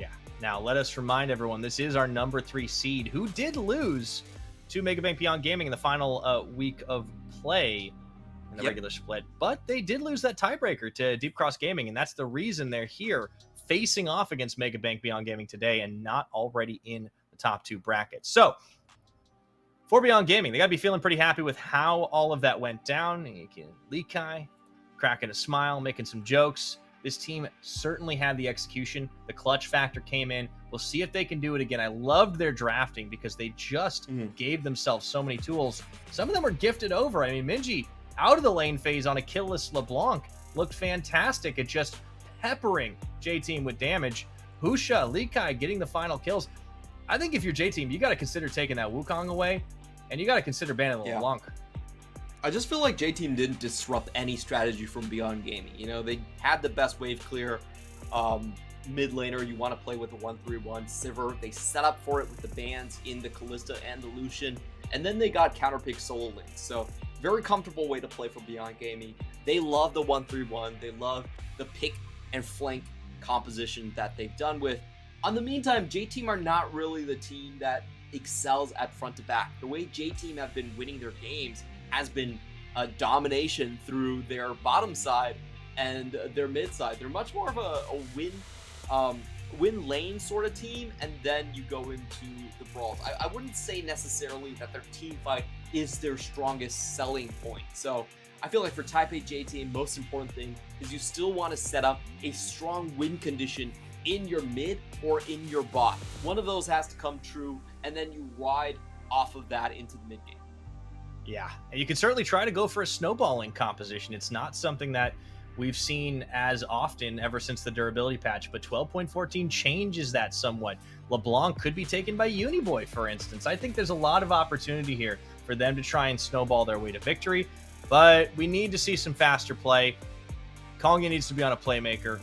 Yeah. Now, let us remind everyone, this is our number 3 seed, who did lose to Mega Bank Beyond Gaming in the final week of play in the regular split. But they did lose that tiebreaker to Deep Cross Gaming, and that's the reason they're here facing off against Mega Bank Beyond Gaming today and not already in the top 2 brackets. So, for Beyond Gaming, they got to be feeling pretty happy with how all of that went down. Lee Kai cracking a smile, making some jokes. This team certainly had the execution. The clutch factor came in. We'll see if they can do it again. I loved their drafting because they just gave themselves so many tools. Some of them were gifted over. I mean, Minji out of the lane phase on a killless LeBlanc looked fantastic at just peppering J-Team with damage. Husha, Lee Kai getting the final kills. I think if you're J-Team, you got to consider taking that Wukong away, and you got to consider banning the LeBlanc. I just feel like J-Team didn't disrupt any strategy from Beyond Gaming. You know, they had the best wave clear. Mid laner, you want to play with a 1-3-1 Sivir. They set up for it with the bans in the Kalista and the Lucian, and then they got counterpick solo lanes. So very comfortable way to play for Beyond Gaming. They love the 1-3-1. They love the pick and flank composition that they've done with. On the meantime, J-Team are not really the team that excels at front to back. The way J-Team have been winning their games has been a domination through their bottom side and their mid side. They're much more of a win lane sort of team, and then you go into the brawls. I wouldn't say necessarily that their team fight is their strongest selling point. So I feel like for Type A J-Team, most important thing is you still want to set up a strong win condition in your mid or in your bot. One of those has to come true, and then you ride off of that into the mid game. Yeah, and you can certainly try to go for a snowballing composition. It's not something that we've seen as often ever since the durability patch, but 12.14 changes that somewhat. LeBlanc could be taken by Uniboy, for instance. I think there's a lot of opportunity here for them to try and snowball their way to victory, but we need to see some faster play. Kongya needs to be on a playmaker.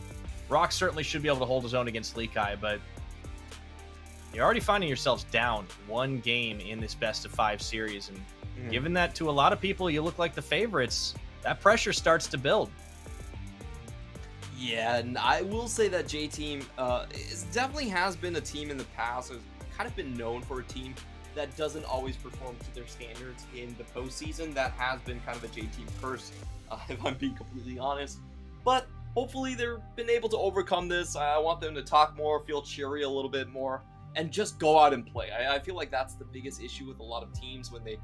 Rock certainly should be able to hold his own against Lee Kai, but you're already finding yourselves down one game in this best-of-5 series, and given that to a lot of people you look like the favorites, that pressure starts to build. Yeah, and I will say that J-Team definitely has been a team in the past. Has kind of been known for a team that doesn't always perform to their standards in the postseason. That has been kind of a J-Team curse, if I'm being completely honest. But hopefully they've been able to overcome this. I want them to talk more, feel cheery a little bit more, and just go out and play. I feel like that's the biggest issue with a lot of teams when they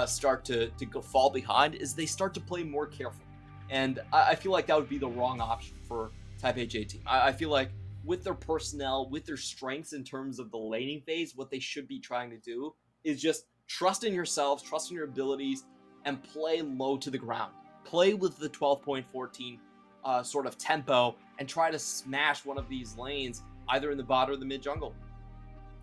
start to go fall behind, is they start to play more careful. And I feel like that would be the wrong option for Type A J-Team. I feel like with their personnel, with their strengths in terms of the laning phase, what they should be trying to do is just trust in yourselves, trust in your abilities, and play low to the ground. Play with the 12.14 sort of tempo and try to smash one of these lanes, either in the bot or the mid jungle.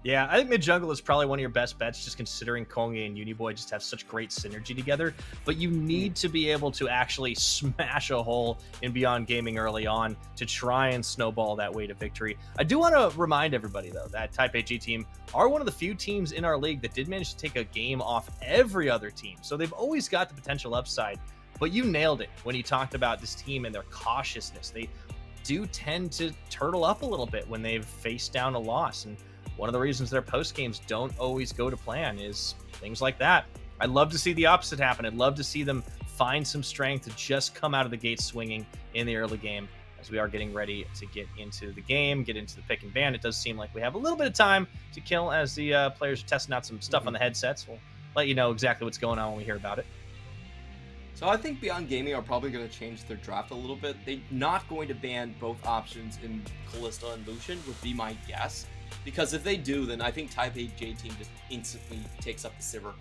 Yeah, I think mid jungle is probably one of your best bets, just considering Kongya and Uniboy just have such great synergy together. But you need to be able to actually smash a hole in Beyond Gaming early on to try and snowball that way to victory. I do want to remind everybody, though, that Type A J-Team are one of the few teams in our league that did manage to take a game off every other team. So they've always got the potential upside. But you nailed it when you talked about this team and their cautiousness. They do tend to turtle up a little bit when they've faced down a loss. And one of the reasons their post games don't always go to plan is things like that. I'd love to see the opposite happen. I'd love to see them find some strength to just come out of the gate swinging in the early game. As we are getting ready to get into the game, get into the pick and ban, it does seem like we have a little bit of time to kill as the players are testing out some stuff on the headsets. We'll let you know exactly what's going on when we hear about it. So I think Beyond Gaming are probably going to change their draft a little bit. They're not going to ban both options in Kalista and Lucian, would be my guess. Because if they do, then I think Type A J-Team just instantly takes up the Sivir.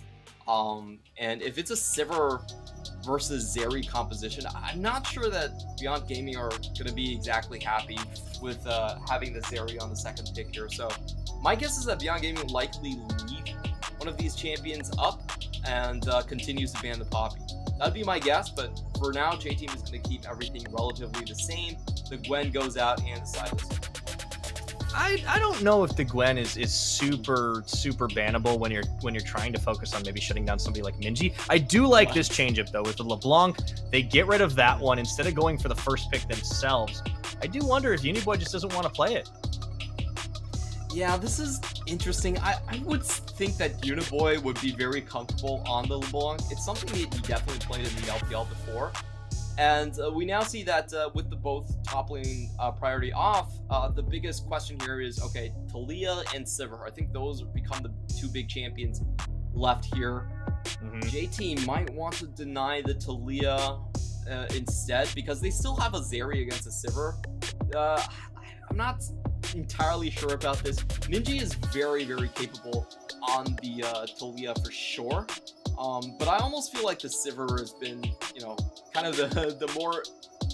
And if it's a Sivir versus Zeri composition, I'm not sure that Beyond Gaming are going to be exactly happy with having the Zeri on the second pick here. So my guess is that Beyond Gaming will likely leave one of these champions up and continues to ban the Poppy. That'd be my guess, but for now, J-Team is going to keep everything relatively the same. The Gwen goes out and the Silas. I don't know if the Gwen is super bannable when you're trying to focus on maybe shutting down somebody like Minji. I do like this changeup though with the LeBlanc. They get rid of that one instead of going for the first pick themselves. I do wonder if Uniboy just doesn't want to play it. Yeah, this is interesting. I would think that Uniboy would be very comfortable on the LeBlanc. It's something that he definitely played in the LPL before. And we now see that with the both top lane priority off, the biggest question here is, okay, Taliyah and Sivir. I think those become the two big champions left here. JT might want to deny the Talia instead, because they still have a Zeri against a Sivir. I'm not entirely sure about this. Minji is very, very capable on the Talia for sure. But I almost feel like the Sivir has been, you know, kind of the more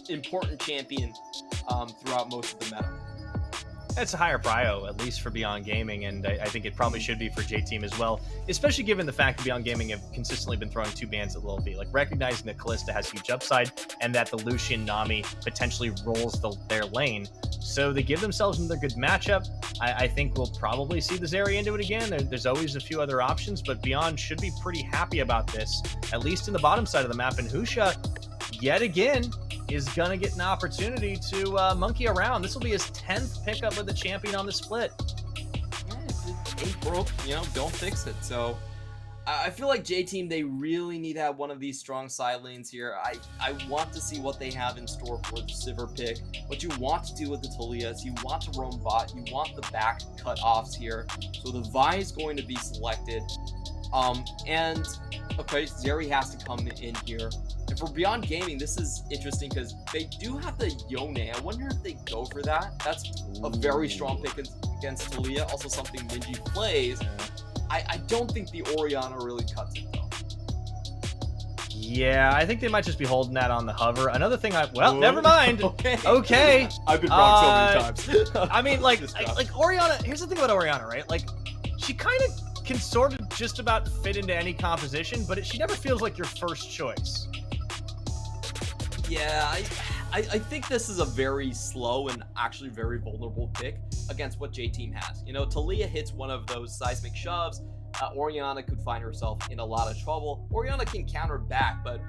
important champion throughout most of the meta. It's a higher prio, at least for Beyond Gaming, and I think it probably should be for J-Team as well, especially given the fact that Beyond Gaming have consistently been throwing 2 bans at Lil V. Like, recognizing that Kalista has huge upside and that the Lucian Nami potentially rolls their lane. So they give themselves another good matchup. I think we'll probably see the Zeri into it again. There's always a few other options, but Beyond should be pretty happy about this, at least in the bottom side of the map. And Husha, yet again, is going to get an opportunity to monkey around. This will be his 10th pickup with the champion on the split. Yeah, if it ain't broke, you know, don't fix it. So I feel like J-Team, they really need to have one of these strong side lanes here. I want to see what they have in store for the Sivir pick. What you want to do with the Talias, you want to roam bot, you want the back cut-offs here. So the Vi is going to be selected. And, okay, Zeri has to come in here. And for Beyond Gaming, this is interesting because they do have the Yone. I wonder if they go for that. That's a very strong pick against Talia. Also something Minji plays. I don't think the Orianna really cuts it, though. Yeah, I think they might just be holding that on the hover. Another thing never mind. Okay. I've been wrong so many times. I mean, like Orianna, here's the thing about Orianna, right? Like, she kind of can sort of just about fit into any composition, but she never feels like your first choice. Yeah, I think this is a very slow and actually very vulnerable pick against what J-Team has. You know, Talia hits one of those seismic shoves. Orianna could find herself in a lot of trouble. Orianna can counter back, but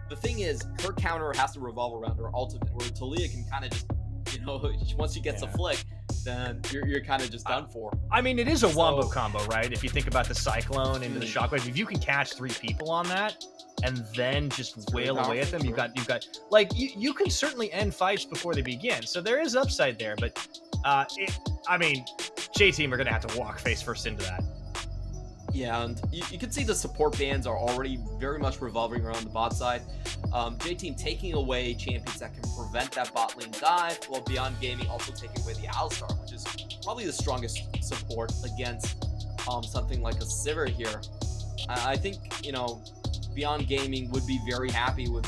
the thing is, her counter has to revolve around her ultimate, where Talia can kind of just, you know, once she gets a flick, then you're kind of just done for. I mean, it is a wombo combo, right? If you think about the Cyclone into the Shockwave, if you can catch 3 people on that, and then just wail away at them, you've got like you can certainly end fights before they begin. So there is upside there, but I mean, J-Team are gonna have to walk face first into that. Yeah, and you can see the support bans are already very much revolving around the bot side. J-Team taking away champions that can prevent that bot lane dive, while Beyond Gaming also taking away the Alistar, which is probably the strongest support against something like a Sivir here. I think, you know, Beyond Gaming would be very happy with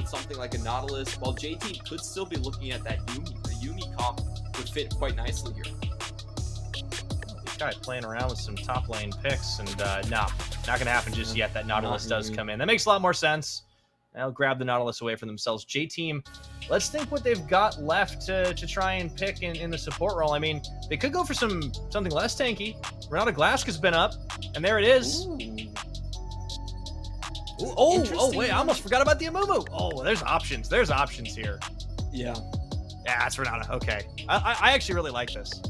something like a Nautilus, while J-Team could still be looking at that Yuumi. The Yuumi comp would fit quite nicely here. This guy playing around with some top lane picks, and no, not going to happen just yet. That Nautilus does come in. That makes a lot more sense. They'll grab the Nautilus away from themselves. J-Team, let's think what they've got left to try and pick in the support role. I mean, they could go for something less tanky. Renata Glaska's been up, and there it is. Ooh, oh, wait, I almost forgot about the Amumu. Oh, there's options. There's options here. Yeah. Yeah, that's Renata. Okay. I actually really like this.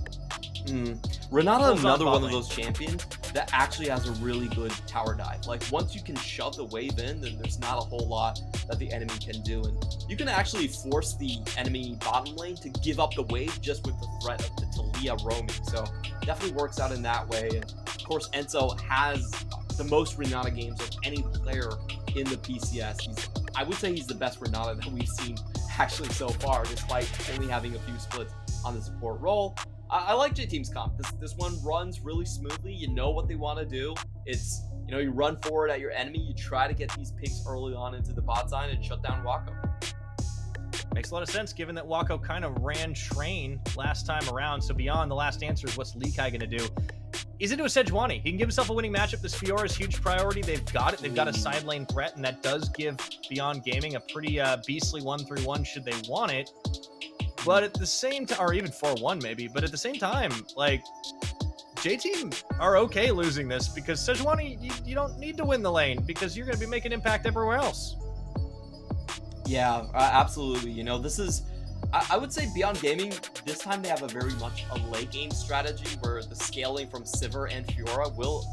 Renata, another one of those champions that actually has a really good tower dive. Like, once you can shove the wave in, then there's not a whole lot that the enemy can do. And you can actually force the enemy bottom lane to give up the wave just with the threat of the Talia roaming. So definitely works out in that way. And of course, Enzo has the most Renata games of any player in the PCS. I would say he's the best Renata that we've seen actually so far, despite only having a few splits on the support role. I like J-Team's comp. This one runs really smoothly. You know what they want to do. It's, you know, you run forward at your enemy, you try to get these picks early on into the bot side and shut down Wako. Makes a lot of sense, given that Wako kind of ran train last time around. So beyond the last answer is what's Lee Kai going to do? He's into a Sejuani. He can give himself a winning matchup. This Fiora is huge priority. They've got it. They've got a side lane threat, and that does give Beyond Gaming a pretty beastly 1-3-1 should they want it. But at the same time, or even 4-1 maybe, but at the same time, like, J-Team are okay losing this because Sejuani, you don't need to win the lane because you're going to be making impact everywhere else. Yeah, absolutely. You know, this is, I would say Beyond Gaming, this time they have a very much a late game strategy where the scaling from Sivir and Fiora will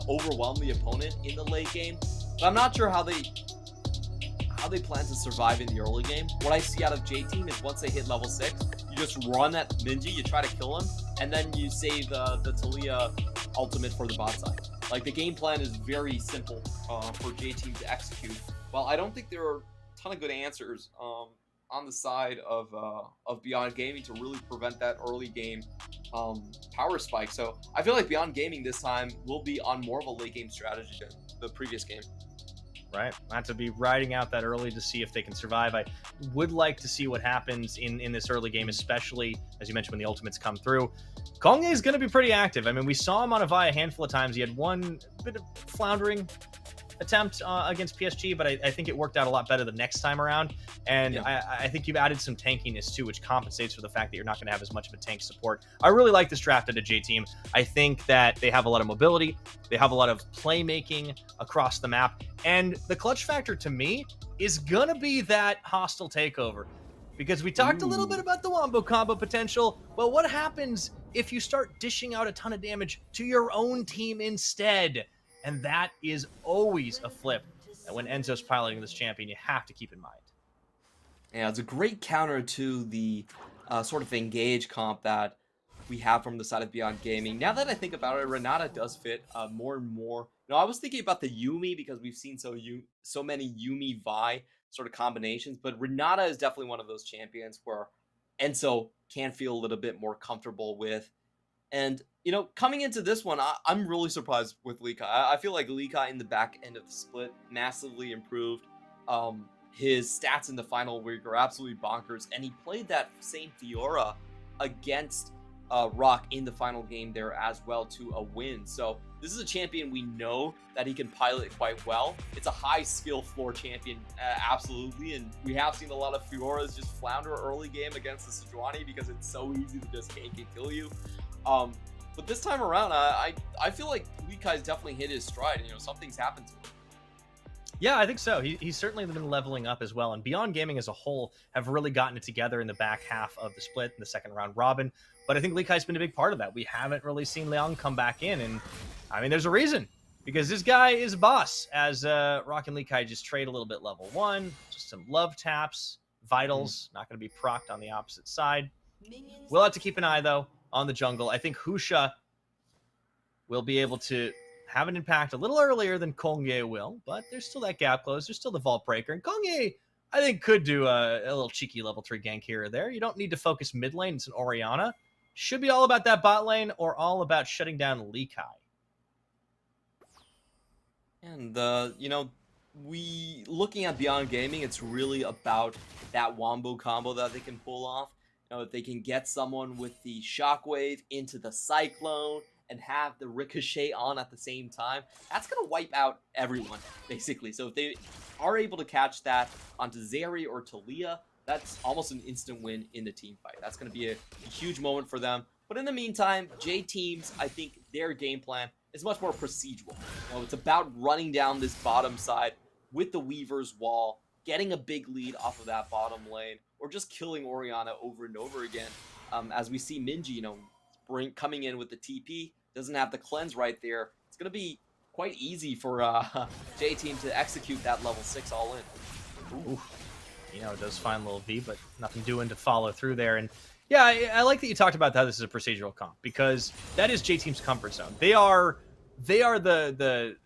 overwhelm the opponent in the late game. But I'm not sure how they plan to survive in the early game. What I see out of J-Team is once they hit level 6, you just run at Minji, you try to kill him, and then you save the Talia ultimate for the bot side. Like, the game plan is very simple for J Team to execute. Well, I don't think there are a ton of good answers on the side of Beyond Gaming to really prevent that early game power spike. So I feel like Beyond Gaming this time will be on more of a late game strategy than the previous game. Right, not to be riding out that early to see if they can survive. I would like to see what happens in this early game, especially as you mentioned when the ultimates come through. Kongye is going to be pretty active. I mean, we saw him on a Vi a handful of times. He had one bit of floundering attempt against PSG, but I think it worked out a lot better the next time around. And yeah. I think you've added some tankiness too, which compensates for the fact that you're not going to have as much of a tank support. I really like this draft at a J Team. I think that they have a lot of mobility. They have a lot of playmaking across the map. And the clutch factor to me is going to be that hostile takeover. Because we talked a little bit about the Wombo combo potential. Well, what happens if you start dishing out a ton of damage to your own team instead? And that is always a flip. And when Enzo's piloting this champion, you have to keep in mind. Yeah, it's a great counter to the sort of engage comp that we have from the side of Beyond Gaming. Now that I think about it, Renata does fit more and more. I was thinking about the Yuumi because we've seen so many Yuumi Vi sort of combinations, but Renata is definitely one of those champions where Enzo can feel a little bit more comfortable with. And, coming into this one, I'm really surprised with Lee Kai. I feel like Lee Kai in the back end of the split massively improved. His stats in the final week are absolutely bonkers, and he played that same Fiora against Rock in the final game there as well to a win. So this is a champion we know that he can pilot quite well. It's a high skill floor champion, absolutely, and we have seen a lot of Fioras just flounder early game against the Sejuani because it's so easy to just gank and kill you. But this time around, I feel like Lee Kai's definitely hit his stride, and something's happened to him. Yeah, I think so. He's certainly been leveling up as well. And Beyond Gaming as a whole have really gotten it together in the back half of the split in the second round robin. But I think Lee Kai's been a big part of that. We haven't really seen Liang come back in. And I mean, there's a reason. Because this guy is a boss, as Rock and Lee Kai just trade a little bit level 1. Just some love taps. Vitals, not going to be procced on the opposite side. We'll have to keep an eye, though, on the jungle. I think Husha will be able to have an impact a little earlier than Kongye will, but there's still that gap close. There's still the Vault Breaker. And Kongye, I think, could do a little cheeky level 3 gank here or there. You don't need to focus mid lane. It's an Orianna. Should be all about that bot lane or all about shutting down Lee Kai. And, we looking at Beyond Gaming, it's really about that Wombo combo that they can pull off. If they can get someone with the Shockwave into the Cyclone and have the Ricochet on at the same time, that's going to wipe out everyone, basically. So if they are able to catch that onto Zeri or Talia, that's almost an instant win in the team fight. That's going to be a huge moment for them. But in the meantime, J Teams, I think their game plan is much more procedural. It's about running down this bottom side with the Weaver's Wall, getting a big lead off of that bottom lane, or just killing Orianna over and over again. As we see Minji, coming in with the TP, doesn't have the cleanse right there. It's going to be quite easy for J Team to execute that level 6 all in. Ooh. It does find little V, but nothing doing to follow through there. And yeah, I like that you talked about how this is a procedural comp, because that is J Team's comfort zone. They are the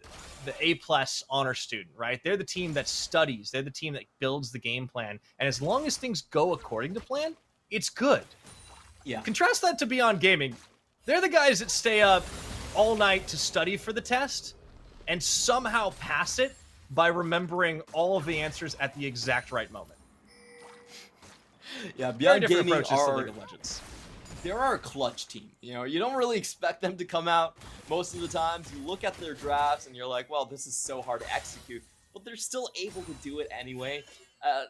A+ honor student, right? They're the team that studies. They're the team that builds the game plan. And as long as things go according to plan, it's good. Yeah. Contrast that to Beyond Gaming. They're the guys that stay up all night to study for the test and somehow pass it by remembering all of the answers at the exact right moment. Yeah, Beyond Gaming approaches to League of Legends. They're our clutch team. You don't really expect them to come out most of the times. You look at their drafts and you're like, well, this is so hard to execute. But they're still able to do it anyway.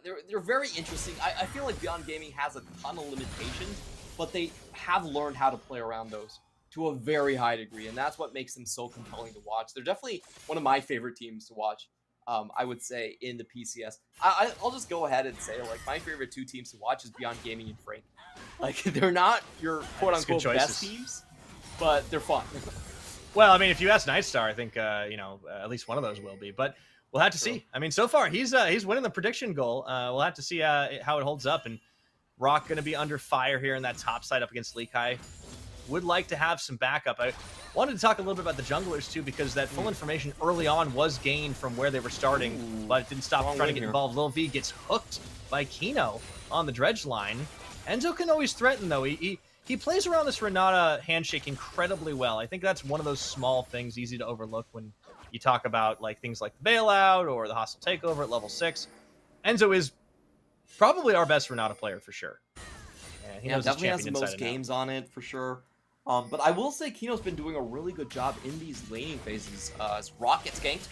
They're very interesting. I feel like Beyond Gaming has a ton of limitations, but they have learned how to play around those to a very high degree, and that's what makes them so compelling to watch. They're definitely one of my favorite teams to watch, I would say, in the PCS. I'll just go ahead and say, my favorite 2 teams to watch is Beyond Gaming and Frank. They're not your quote-unquote best teams, but they're fun. Well, I mean, if you ask Nightstar, I think, at least one of those will be, but we'll have to see. I mean, so far, he's winning the prediction goal. We'll have to see how it holds up, and Rock going to be under fire here in that top side up against Lee Kai. would like to have some backup. I wanted to talk a little bit about the junglers too, because that full information early on was gained from where they were starting, but it didn't stop trying to get involved. Lil V gets hooked by Kino on the dredge line. Enzo can always threaten, though. He plays around this Renata handshake incredibly well. I think that's one of those small things easy to overlook when you talk about like things like the bailout or the hostile takeover at level 6. Enzo is probably our best Renata player for sure. He knows definitely his has the champion most games on it for sure. But I will say Kino's been doing a really good job in these laning phases. As Rock gets ganked.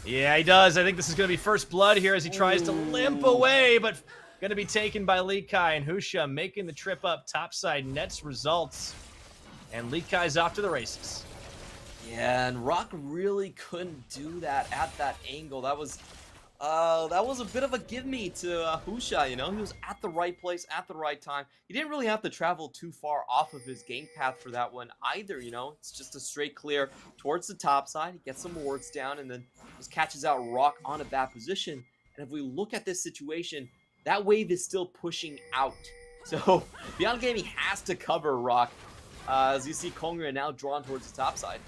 Yeah, he does. I think this is going to be first blood here as he tries to limp away, but going to be taken by Lee Kai, and Husha making the trip up topside nets results. And Lee Kai's off to the races. Yeah, and Rock really couldn't do that at that angle. That was a bit of a give me to Husha, you know? He was at the right place at the right time. He didn't really have to travel too far off of his game path for that one either, you know? It's just a straight clear towards the top side. He gets some wards down and then just catches out Rock on a bad position. And if we look at this situation, that wave is still pushing out. So Beyond Gaming has to cover Rock. As you see Kongre now drawn towards the top side.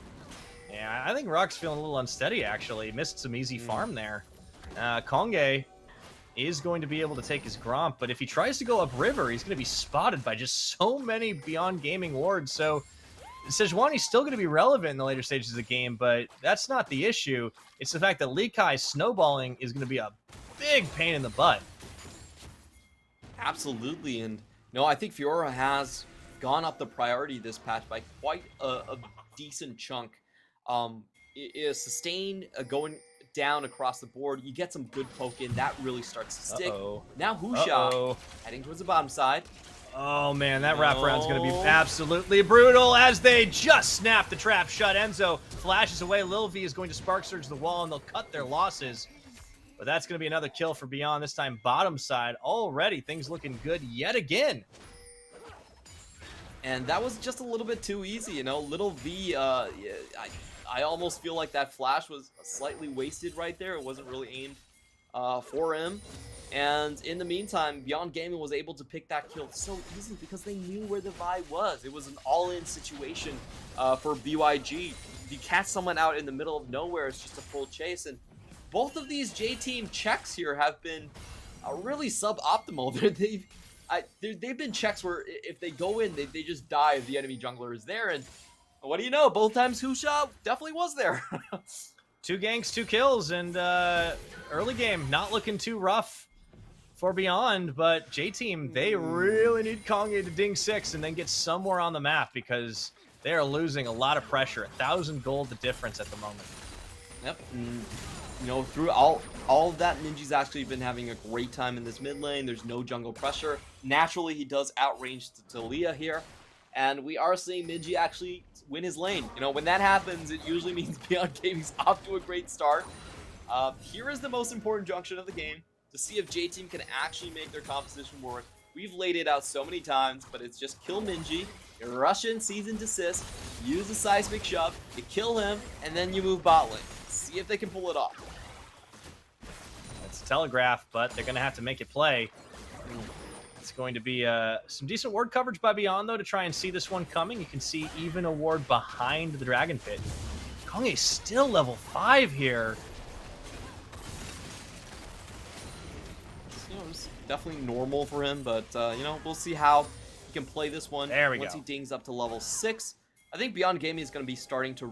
Yeah, I think Rock's feeling a little unsteady, actually. He missed some easy farm there. Konge is going to be able to take his Gromp, but if he tries to go upriver, he's going to be spotted by just so many Beyond Gaming wards. So Sejuani's still going to be relevant in the later stages of the game, but that's not the issue. It's the fact that Lee Kai's snowballing is going to be a big pain in the butt. Absolutely, and no, I think Fiora has gone up the priority this patch by quite a decent chunk. Is sustain going down across the board. You get some good poke in, that really starts to stick. Now Husha heading towards the bottom side. Oh man, that wraparound's going to be absolutely brutal as they just snap the trap shut. Enzo flashes away. Lil V is going to spark surge the wall and they'll cut their losses. But that's going to be another kill for Beyond, this time bottom side. Already things looking good yet again. And that was just a little bit too easy, you know. Little V, I almost feel like that flash was slightly wasted right there. It wasn't really aimed for him. And in the meantime, Beyond Gaming was able to pick that kill so easily because they knew where the Vi was. It was an all-in situation for BYG. If you catch someone out in the middle of nowhere, it's just a full chase. And both of these J-Team checks here have been really suboptimal. They've been checks where if they go in, they just die if the enemy jungler is there. And what do you know? Both times Husha definitely was there. 2 ganks, 2 kills, and early game not looking too rough for Beyond, but J-Team, they really need Konge to ding 6 and then get somewhere on the map because they are losing a lot of pressure. 1,000 gold the difference at the moment. Yep. You know, through all of that, Ninja's actually been having a great time in this mid lane. There's no jungle pressure. Naturally, he does outrange Talia here. And we are seeing Ninja actually win his lane. You know, when that happens, it usually means Beyond Gaming's off to a great start. Here is the most important junction of the game, to see if J-Team can actually make their composition work. We've laid it out so many times, but it's just kill Minji, you rush in season desist, use the seismic shove, you kill him, and then you move bot lane. See if they can pull it off. It's a telegraph, but they're going to have to make it play. It's going to be some decent ward coverage by Beyond, though, to try and see this one coming. You can see even a ward behind the Dragon Pit. Konge still level 5 here. You know, it's definitely normal for him, but, you know, we'll see how he can play this one. There we Once go. he dings up to level 6. I think Beyond Gaming is going to be starting to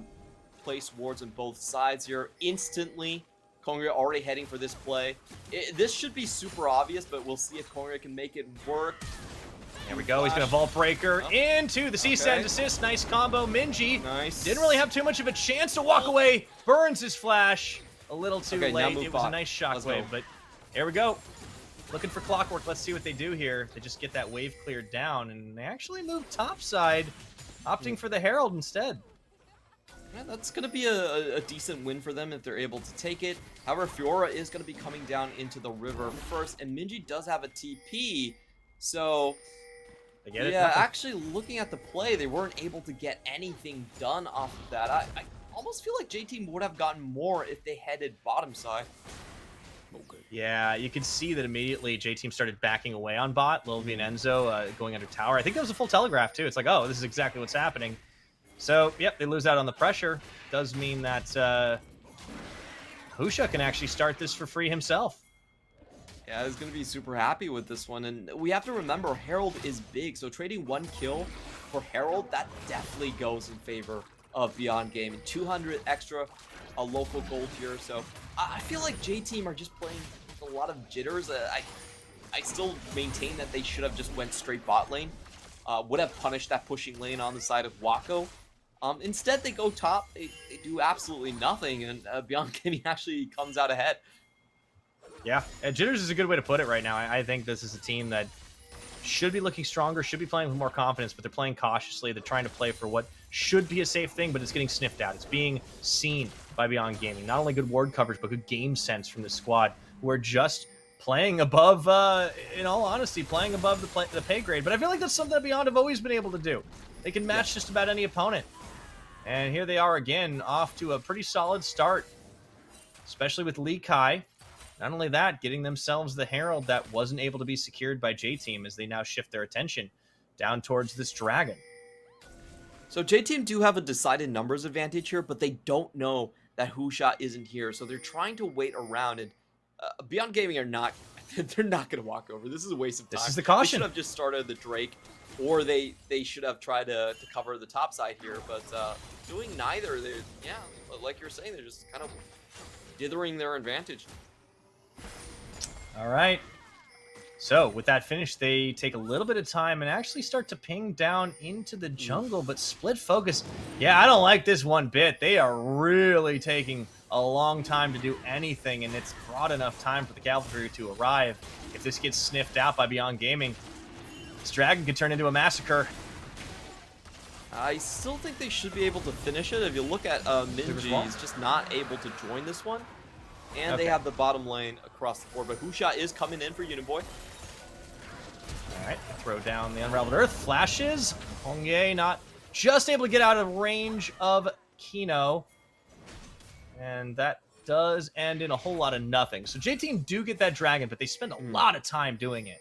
place wards on both sides here instantly. Konge already heading for this play. This should be super obvious, but we'll see if Konge can make it work. There we go. He's going to Vault Breaker into the C-Sand assist. Nice combo. Minji didn't really have too much of a chance to walk away. Burns his flash a little too late. It was a nice shockwave, but there we go. Looking for clockwork. Let's see what they do here. They just get that wave cleared down, and they actually move topside, opting for the Herald instead. Yeah, that's going to be a decent win for them if they're able to take it. However, Fiora is going to be coming down into the river first, and Minji does have a TP, so yeah, actually looking at the play, they weren't able to get anything done off of that. I almost feel like J-Team would have gotten more if they headed bottom side. Yeah, you can see that immediately J-Team started backing away on bot. Lilvi and Enzo going under tower. I think that was a full telegraph, too. It's like, oh, this is exactly what's happening. So, yep, they lose out on the pressure. Does mean that Husha can actually start this for free himself. Yeah, he's going to be super happy with this one. And we have to remember, Herald is big. So trading 1 kill for Herald, that definitely goes in favor of Beyond Gaming. 200 extra, a local gold here. So I feel like J-Team are just playing with a lot of jitters. I still maintain that they should have just went straight bot lane. Would have punished that pushing lane on the side of Wako. Instead, they go top. They do absolutely nothing. And Beyond Gaming actually comes out ahead. Yeah, jitters is a good way to put it right now. I think this is a team that should be looking stronger, should be playing with more confidence, but they're playing cautiously. They're trying to play for what should be a safe thing, but it's getting sniffed out. It's being seen by Beyond Gaming. Not only good ward coverage, but good game sense from the squad, who are just playing above, in all honesty, playing above the pay grade. But I feel like that's something that Beyond have always been able to do. They can match just about any opponent. And here they are again, off to a pretty solid start, especially with Lee Kai. Not only that, getting themselves the Herald that wasn't able to be secured by J-Team as they now shift their attention down towards this dragon. So J-Team do have a decided numbers advantage here, but they don't know that Husha isn't here. So they're trying to wait around, and Beyond Gaming are not, they're not going to walk over. This is a waste of time. This is the caution. They should have just started the Drake, or they should have tried to cover the top side here, but doing neither, yeah, like you're saying, they're just kind of dithering their advantage. All right. So with that finish, they take a little bit of time and actually start to ping down into the jungle, but split focus. Yeah, I don't like this one bit. They are really taking a long time to do anything, and it's brought enough time for the cavalry to arrive. If this gets sniffed out by Beyond Gaming, this dragon could turn into a massacre. I still think they should be able to finish it. If you look at Minji, he's just not able to join this one. And they have the bottom lane across the board, but Husha is coming in for Uniboy. All right, throw down the Unraveled Earth. Flashes. Hongye not just able to get out of range of Kino. And that does end in a whole lot of nothing. So J-Team do get that dragon, but they spend a lot of time doing it.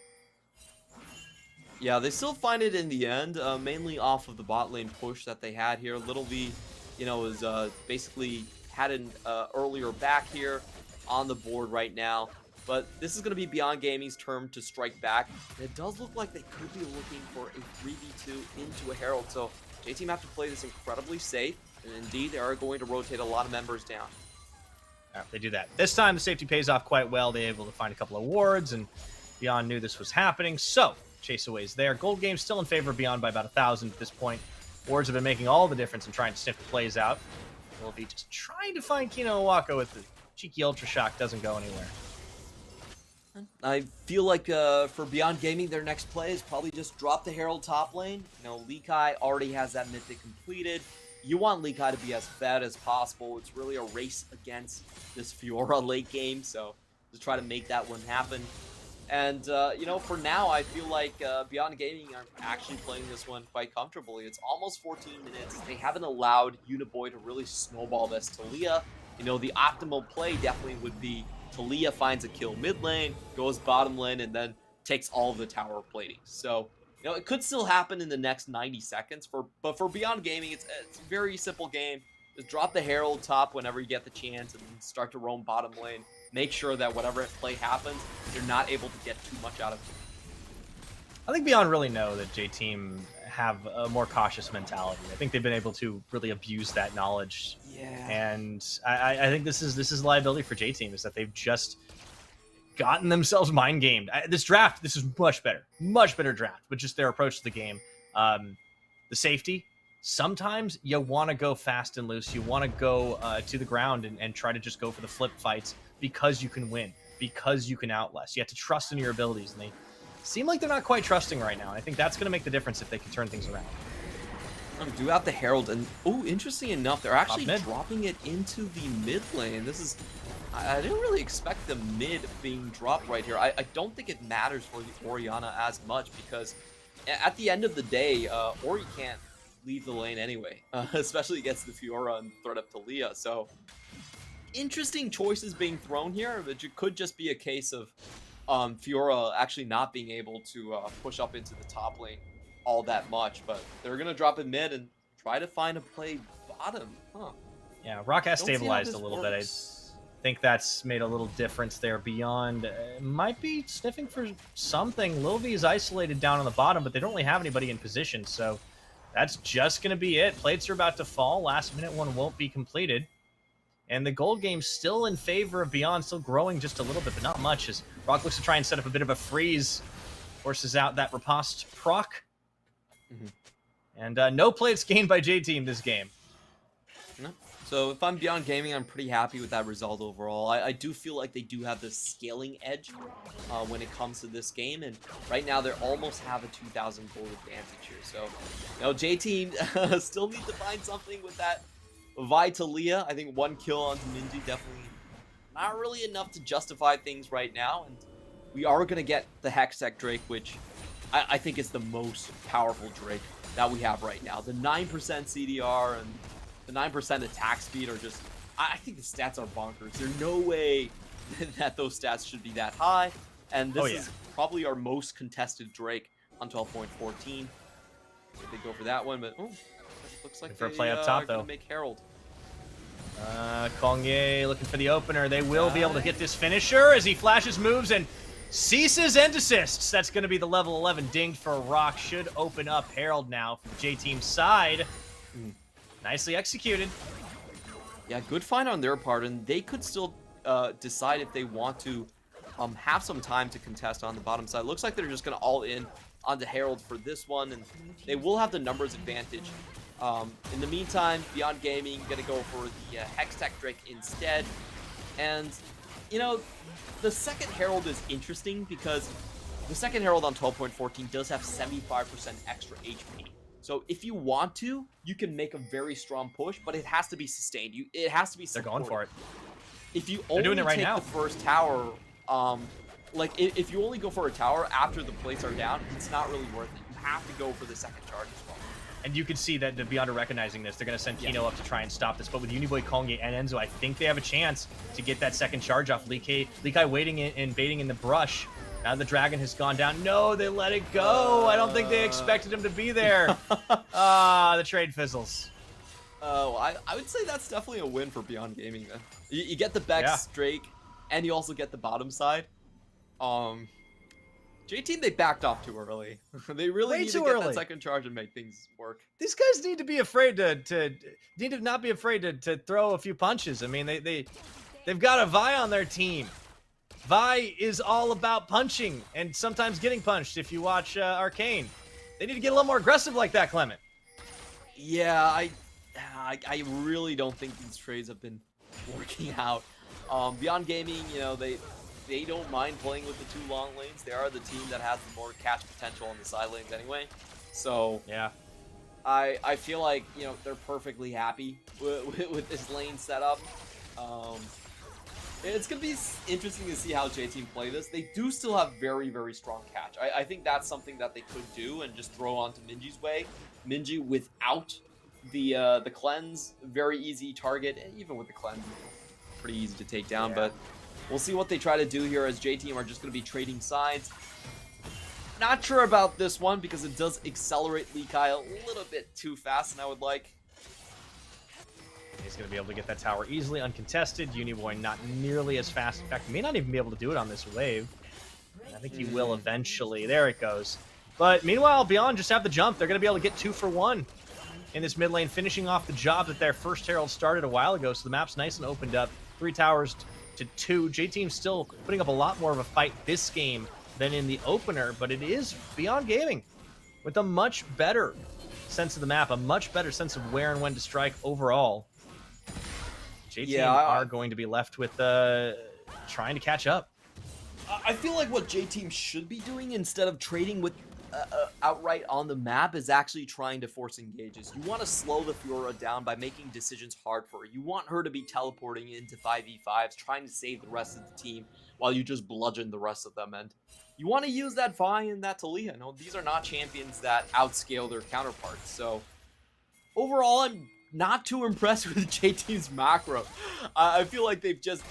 Yeah, they still find it in the end, mainly off of the bot lane push that they had here. Little V, is basically had an earlier back here on the board right now. But this is going to be Beyond Gaming's turn to strike back. And it does look like they could be looking for a 3v2 into a Herald. So J-Team have to play this incredibly safe. And indeed, they are going to rotate a lot of members down. All right, they do that. This time, the safety pays off quite well. They're able to find a couple of wards, and Beyond knew this was happening. So chase away's there. Gold game's still in favor of Beyond by about 1,000 at this point. Wards have been making all the difference in trying to sniff the plays out. Will be just trying to find Kino Wako with the cheeky Ultra Shock. Doesn't go anywhere. I feel like for Beyond Gaming, their next play is probably just drop the Herald top lane. Lee Kai already has that mythic completed. You want Lee Kai to be as fed as possible. It's really a race against this Fiora late game, so just try to make that one happen. And, for now, I feel like Beyond Gaming are actually playing this one quite comfortably. It's almost 14 minutes. They haven't allowed Uniboy to really snowball this. Talia, the optimal play definitely would be Talia finds a kill mid lane, goes bottom lane, and then takes all of the tower plating. So, it could still happen in the next 90 seconds. But for Beyond Gaming, it's a very simple game. Just drop the Herald top whenever you get the chance and start to roam bottom lane. Make sure that whatever play happens, you're not able to get too much out of it. I think Beyond really know that J-Team have a more cautious mentality. I think they've been able to really abuse that knowledge. Yeah. And I think this is liability for J-Team, is that they've just gotten themselves mind gamed. This draft, this is much better draft, but just their approach to the game. The safety. Sometimes you want to go fast and loose. You want to go to the ground and try to just go for the flip fights because you can win, because you can outlast. You have to trust in your abilities, and they seem like they're not quite trusting right now. I think that's going to make the difference if they can turn things around. Do have the Herald, and interesting enough, they're actually dropping it into the mid lane. This is, I didn't really expect the mid being dropped right here. I don't think it matters for the Orianna as much, because at the end of the day, Ori can't leave the lane anyway, especially against the Fiora and threat of Talia. So interesting choices being thrown here, but it could just be a case of Fiora actually not being able to push up into the top lane all that much. But they're gonna drop it mid and try to find a play bottom. Huh. Yeah, Rock has Don't see how stabilized this a little works. bit. I think that's made a little difference there. Beyond might be sniffing for something. Lil V is isolated down on the bottom, but they don't really have anybody in position, so that's just going to be it. Plates are about to fall. Last minute one won't be completed. And the gold game's still in favor of Beyond, still growing just a little bit, but not much, as Rock looks to try and set up a bit of a freeze. Forces out that riposte proc. And no plates gained by J-Team this game. No. So if I'm Beyond Gaming, I'm pretty happy with that result overall. I do feel like they do have the scaling edge when it comes to this game, and right now they almost have a 2,000 gold advantage here. So, you know, J-Team still need to find something with that Vitalia. I think 1 kill onto Minji definitely not really enough to justify things right now, and we are going to get the Hextech Drake, which I think is the most powerful Drake that we have right now. The 9% CDR and the 9% attack speed are just, I think the stats are bonkers. There's no way that those stats should be that high. And this is probably our most contested Drake on 12.14. They go for that one, but looks like for a play up top, though. Make Herald. Kongye looking for the opener. They will be able to get this finisher as he flashes moves and ceases and desists. That's going to be the level 11 dinged for Rock. Should open up Herald now from the J-Team side. Nicely executed. Yeah, good find on their part, and they could still decide if they want to have some time to contest on the bottom side. Looks like they're just going to all in on the Herald for this one, and they will have the numbers advantage. In the meantime, Beyond Gaming going to go for the Hextech Drake instead. And, you know, the second Herald is interesting because the second Herald on 12.14 does have 75% extra HP. So if you want to, you can make a very strong push, but it has to be sustained. It has to be supported. They're going for it. If you only take the first tower, like if you only go for a tower after the plates are down, it's not really worth it. You have to go for the second charge as well. And you can see that the Beyond are recognizing this. They're going to send Kino up to try and stop this. But with Uniboy, Kongye, and Enzo, I think they have a chance to get that second charge off. Lee Kai waiting and baiting in the brush. Now the dragon has gone down. No, they let it go. I don't think they expected him to be there. The trade fizzles. Oh, I would say that's definitely a win for Beyond Gaming then. You get the Bex Drake, and you also get the bottom side. J-Team, they backed off too early. They really need to get that second charge and make things work. These guys need to be afraid to not be afraid to throw a few punches. I mean, they've got a Vi on their team. Vi is all about punching and sometimes getting punched. If you watch Arcane, they need to get a little more aggressive like that, Clement. Yeah, I really don't think these trades have been working out. Beyond Gaming, you know, they don't mind playing with the 2 long lanes. They are the team that has the more catch potential on the side lanes anyway. So yeah, I feel like, you know, they're perfectly happy with this lane setup. It's going to be interesting to see how J-Team play this. They do still have very, very strong catch. I think that's something that they could do and just throw onto Minji's way. Minji without the cleanse, very easy target. And even with the cleanse, pretty easy to take down. But we'll see what they try to do here, as J-Team are just going to be trading sides. Not sure about this one because it does accelerate Lee Kai a little bit too fast than I would like. He's going to be able to get that tower easily, uncontested. Uniboy not nearly as fast. In fact, he may not even be able to do it on this wave. I think he will eventually. There it goes. But meanwhile, Beyond just have the jump. They're going to be able to get 2 for 1 in this mid lane, finishing off the job that their first Herald started a while ago. So the map's nice and opened up. 3 towers to 2. J-Team still putting up a lot more of a fight this game than in the opener, but it is Beyond Gaming with a much better sense of the map, a much better sense of where and when to strike overall. J-Team are going to be left with trying to catch up. I feel like what J-Team should be doing instead of trading with outright on the map is actually trying to force engages. You want to slow the Fiora down by making decisions hard for her. You want her to be teleporting into 5v5s, trying to save the rest of the team while you just bludgeon the rest of them. And you want to use that Vi and that Talia. No, these are not champions that outscale their counterparts. So overall, I'm not too impressed with JT's macro. I feel like they've just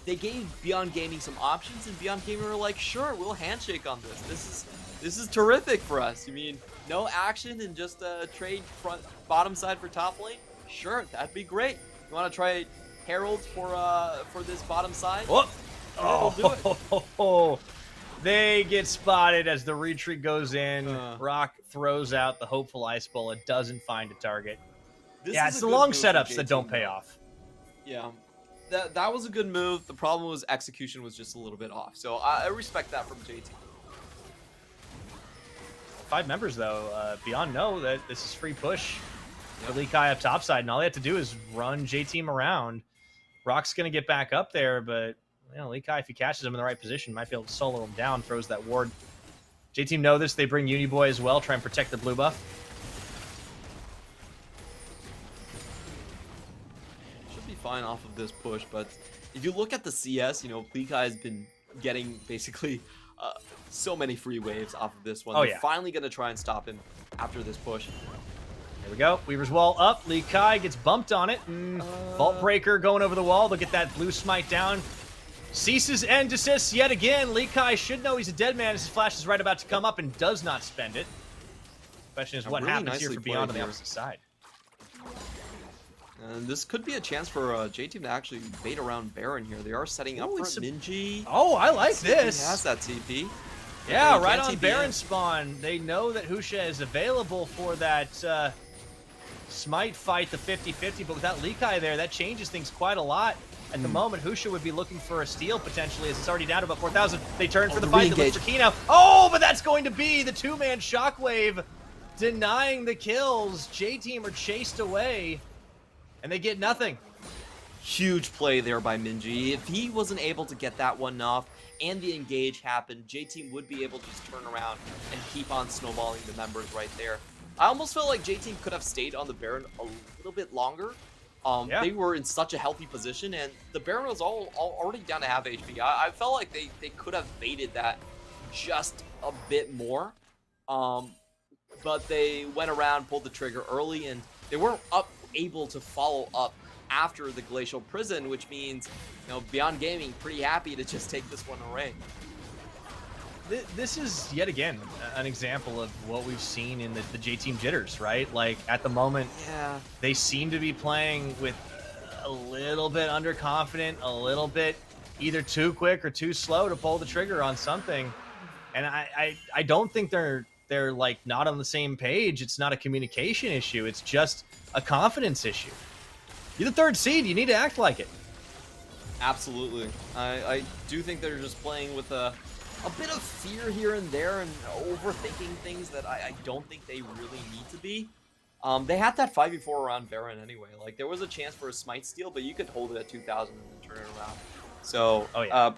they gave Beyond Gaming some options, and Beyond Gaming were like, sure, we'll handshake on this. This is terrific for us. You mean no action and just trade bottom side for top lane? Sure, that'd be great. You want to try Herald for this bottom side? Oh, We'll do it. They get spotted as the retreat goes in. Rock throws out the hopeful Ice Bowl. It doesn't find a target. It's the long setups that don't pay off. Yeah, that was a good move. The problem was execution was just a little bit off. So I respect that from JT. 5 members, though. Beyond know that this is free push for Lee Kai up topside, and all they have to do is run J-Team around. Rock's going to get back up there, but Lee Kai, if he catches him in the right position, might be able to solo him down, throws that ward. J-Team know this. They bring Uniboy as well, try and protect the blue buff. Should be fine off of this push, but if you look at the CS, Lee Kai has been getting basically so many free waves off of this one. They're finally going to try and stop him after this push. There we go. Weaver's wall up. Lee Kai gets bumped on it. Vault Breaker going over the wall. They'll get that blue smite down. Ceases and desists yet again. Lee Kai should know he's a dead man as his flash is right about to come up and does not spend it. Question is what really happens here for Beyond on the here. opposite side. And this could be a chance for J-Team to actually bait around Baron here. They are setting up for Minji. Oh, I like this. He has that TP. Yeah, right on Baron spawn. They know that Husha is available for that smite fight, the 50-50, but without Lee Kai there, that changes things quite a lot. At the moment, Husha would be looking for a steal potentially, as it's already down to about 4,000. They turn for the fight. They look for Kino. Oh, but that's going to be the 2-man Shockwave denying the kills. J-Team are chased away, and they get nothing. Huge play there by Minji. If he wasn't able to get that one off and the engage happened, J-Team would be able to just turn around and keep on snowballing the members right there. I almost felt like J-Team could have stayed on the Baron a little bit longer. They were in such a healthy position, and the Baron was already down to half HP. I felt like they could have baited that just a bit more. But they went around, pulled the trigger early, and they weren't able to follow up after the Glacial Prison, which means, Beyond Gaming pretty happy to just take this one away. This is, yet again, an example of what we've seen in the J-Team jitters, right? Like, at the moment, they seem to be playing with a little bit underconfident, a little bit either too quick or too slow to pull the trigger on something. And I don't think they're like not on the same page. It's not a communication issue. It's just a confidence issue. You're the 3rd seed. You need to act like it. Absolutely. I do think they're just playing with a bit of fear here and there and overthinking things that I don't think they really need to be. They had that 5v4 around Baron anyway. Like, there was a chance for a smite steal, but you could hold it at 2,000 and then turn it around. So,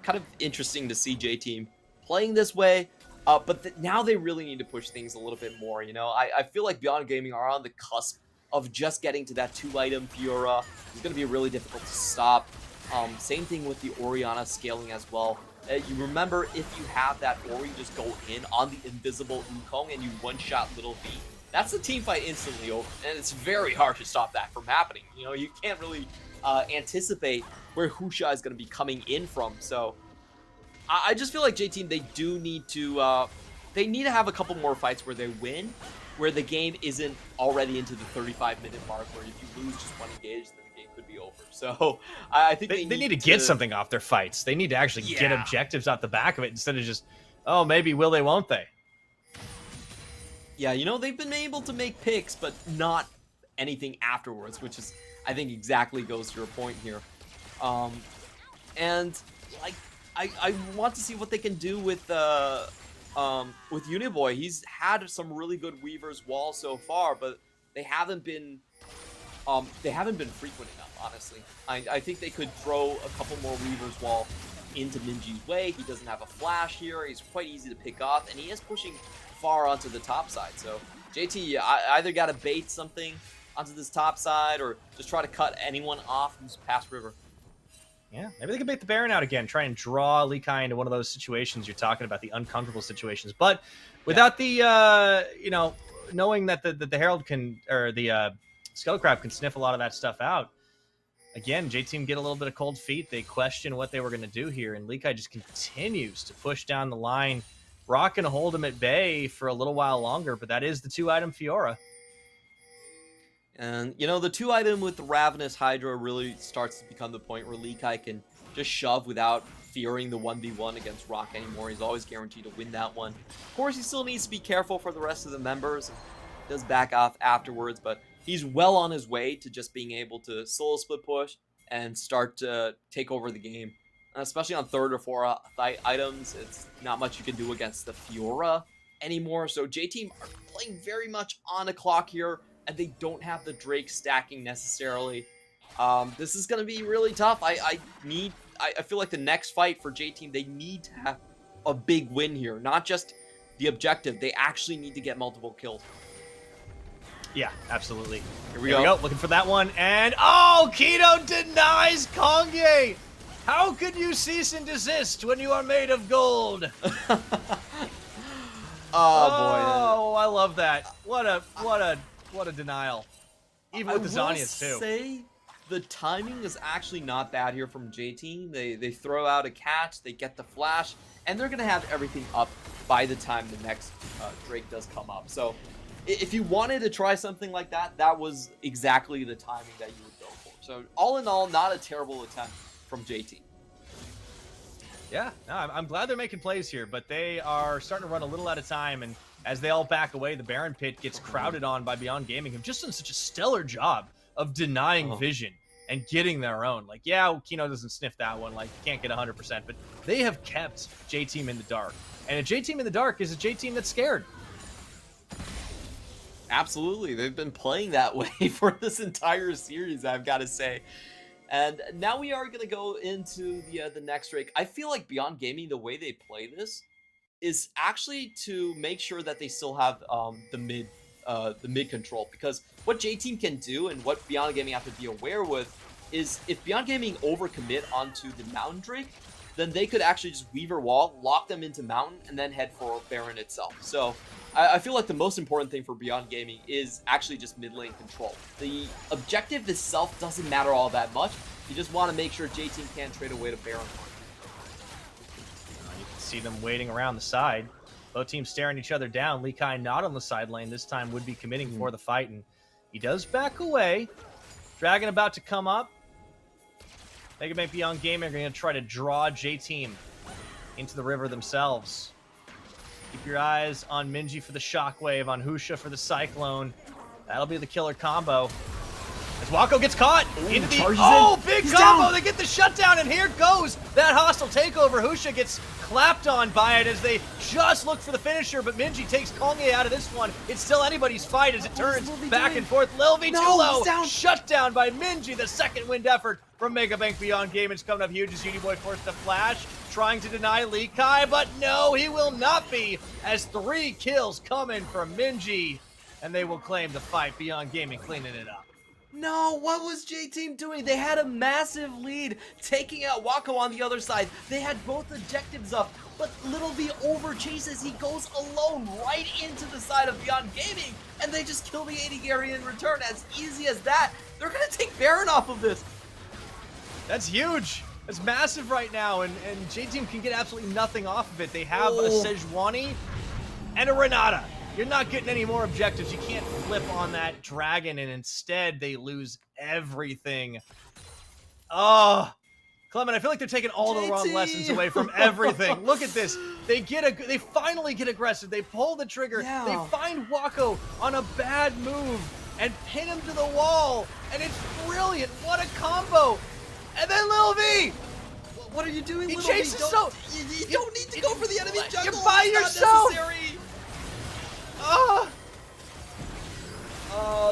kind of interesting to see J-Team playing this way. But now they really need to push things a little bit more. I feel like Beyond Gaming are on the cusp of just getting to that 2-item Fiora. It's going to be really difficult to stop. Same thing with the Orianna scaling as well. You remember, if you have that Ori just go in on the invisible Wukong and you one-shot Little V, that's the team fight instantly over. And it's very hard to stop that from happening. You can't really anticipate where Husha is going to be coming in from. So I just feel like J-Team, they do need to have a couple more fights where they win, where the game isn't already into the 35-minute mark, where if you lose just one engage, then the game could be over. So I think they need to get something off their fights. They need to actually get objectives out the back of it instead of just, oh, maybe will they, won't they? Yeah, they've been able to make picks, but not anything afterwards, which is, I think, exactly goes to your point here. And like, I want to see what they can do with Uniboy. He's had some really good Weaver's wall so far, but they haven't been frequent enough, honestly. I think they could throw a couple more Weaver's wall into Minji's way. He doesn't have a flash here. He's quite easy to pick off, and he is pushing far onto the top side. So JT, I either got to bait something onto this top side or just try to cut anyone off who's past river. Yeah, maybe they can bait the Baron out again, try and draw Lee Kai into one of those situations you're talking about, the uncomfortable situations. But without the, knowing that the Herald can, or the Skullcrab can sniff a lot of that stuff out. Again, J-Team get a little bit of cold feet. They question what they were going to do here, and Likai just continues to push down the line. Rock can hold him at bay for a little while longer, but that is the 2-item Fiora. And, you know, the 2-item with the Ravenous Hydra really starts to become the point where Likai can just shove without fearing the 1v1 against Rock anymore. He's always guaranteed to win that one. Of course, he still needs to be careful for the rest of the members. He does back off afterwards, but he's well on his way to just being able to solo split push and start to take over the game. Especially on 3rd or 4th items, it's not much you can do against the Fiora anymore. So J-Team are playing very much on a clock here, and they don't have the Drake stacking necessarily. This is going to be really tough. I feel like the next fight for J-Team, they need to have a big win here. Not just the objective. They actually need to get multiple kills. Yeah, absolutely. Here we go. Looking for that one. And, oh, Kino denies Kongye. How could you cease and desist when you are made of gold? Oh, I love that. What a denial. Even with the Zhonya's too. I will say the timing is actually not bad here from J-Team. They throw out a catch, they get the flash, and they're going to have everything up by the time the next Drake does come up. So if you wanted to try something like that, that was exactly the timing that you would go for. So all in all, not a terrible attempt from J-Team. Yeah, no, I'm glad they're making plays here, but they are starting to run a little out of time, and as they all back away, the Baron Pit gets crowded on by Beyond Gaming, who've just done such a stellar job of denying vision and getting their own. Like, yeah, Kino doesn't sniff that one, like, can't get 100%, but they have kept J-Team in the dark. And a J-Team in the dark is a J-Team that's scared. Absolutely. They've been playing that way for this entire series, I've got to say. And now we are going to go into the next Drake. I feel like Beyond Gaming, the way they play this is actually to make sure that they still have the mid control. Because what J-Team can do and what Beyond Gaming have to be aware with is if Beyond Gaming overcommit onto the Mountain Drake, then they could actually just Weaver Wall, lock them into Mountain, and then head for Baron itself. So I feel like the most important thing for Beyond Gaming is actually just mid lane control. The objective itself doesn't matter all that much. You just want to make sure J-Team can't trade away to Baron. You can see them waiting around the side. Both teams staring each other down. Lee Kai not on the side lane. This time would be committing for the fight, and he does back away. Dragon about to come up. Mega Man Beyond Gaming are going to try to draw J-Team into the river themselves. Keep your eyes on Minji for the Shockwave, on Husha for the Cyclone. That'll be the killer combo. As Wako gets caught into the big combo. Down. They get the shutdown, and here goes that hostile takeover. Husha gets clapped on by it as they just look for the finisher, but Minji takes Kongye out of this one. It's still anybody's fight as it turns back and forth. Lil V too low. Shut down by Minji. The second wind effort from Mega Bank Beyond Gaming is coming up huge as Uniboy forced to flash, trying to deny Lee Kai, but no, he will not be, as 3 kills coming from Minji, and they will claim the fight. Beyond Gaming cleaning it up. No, what was J-Team doing? They had a massive lead, taking out Wako on the other side. They had both objectives up, but Little V over chases. He goes alone right into the side of Beyond Gaming, and they just kill the AD Gary in return. As easy as that. They're going to take Baron off of this. That's huge. That's massive right now, and J-Team can get absolutely nothing off of it. They have a Sejuani and a Renata. You're not getting any more objectives. You can't flip on that dragon, and instead they lose everything. Oh, Clement, I feel like they're taking all the wrong lessons away from everything. Look at this. They finally get aggressive. They pull the trigger. Yeah. They find Wako on a bad move and pin him to the wall, and it's brilliant. What a combo. And then Lil V. What are you doing, He Little V? chases You don't need to go for the enemy jungle. You're by yourself.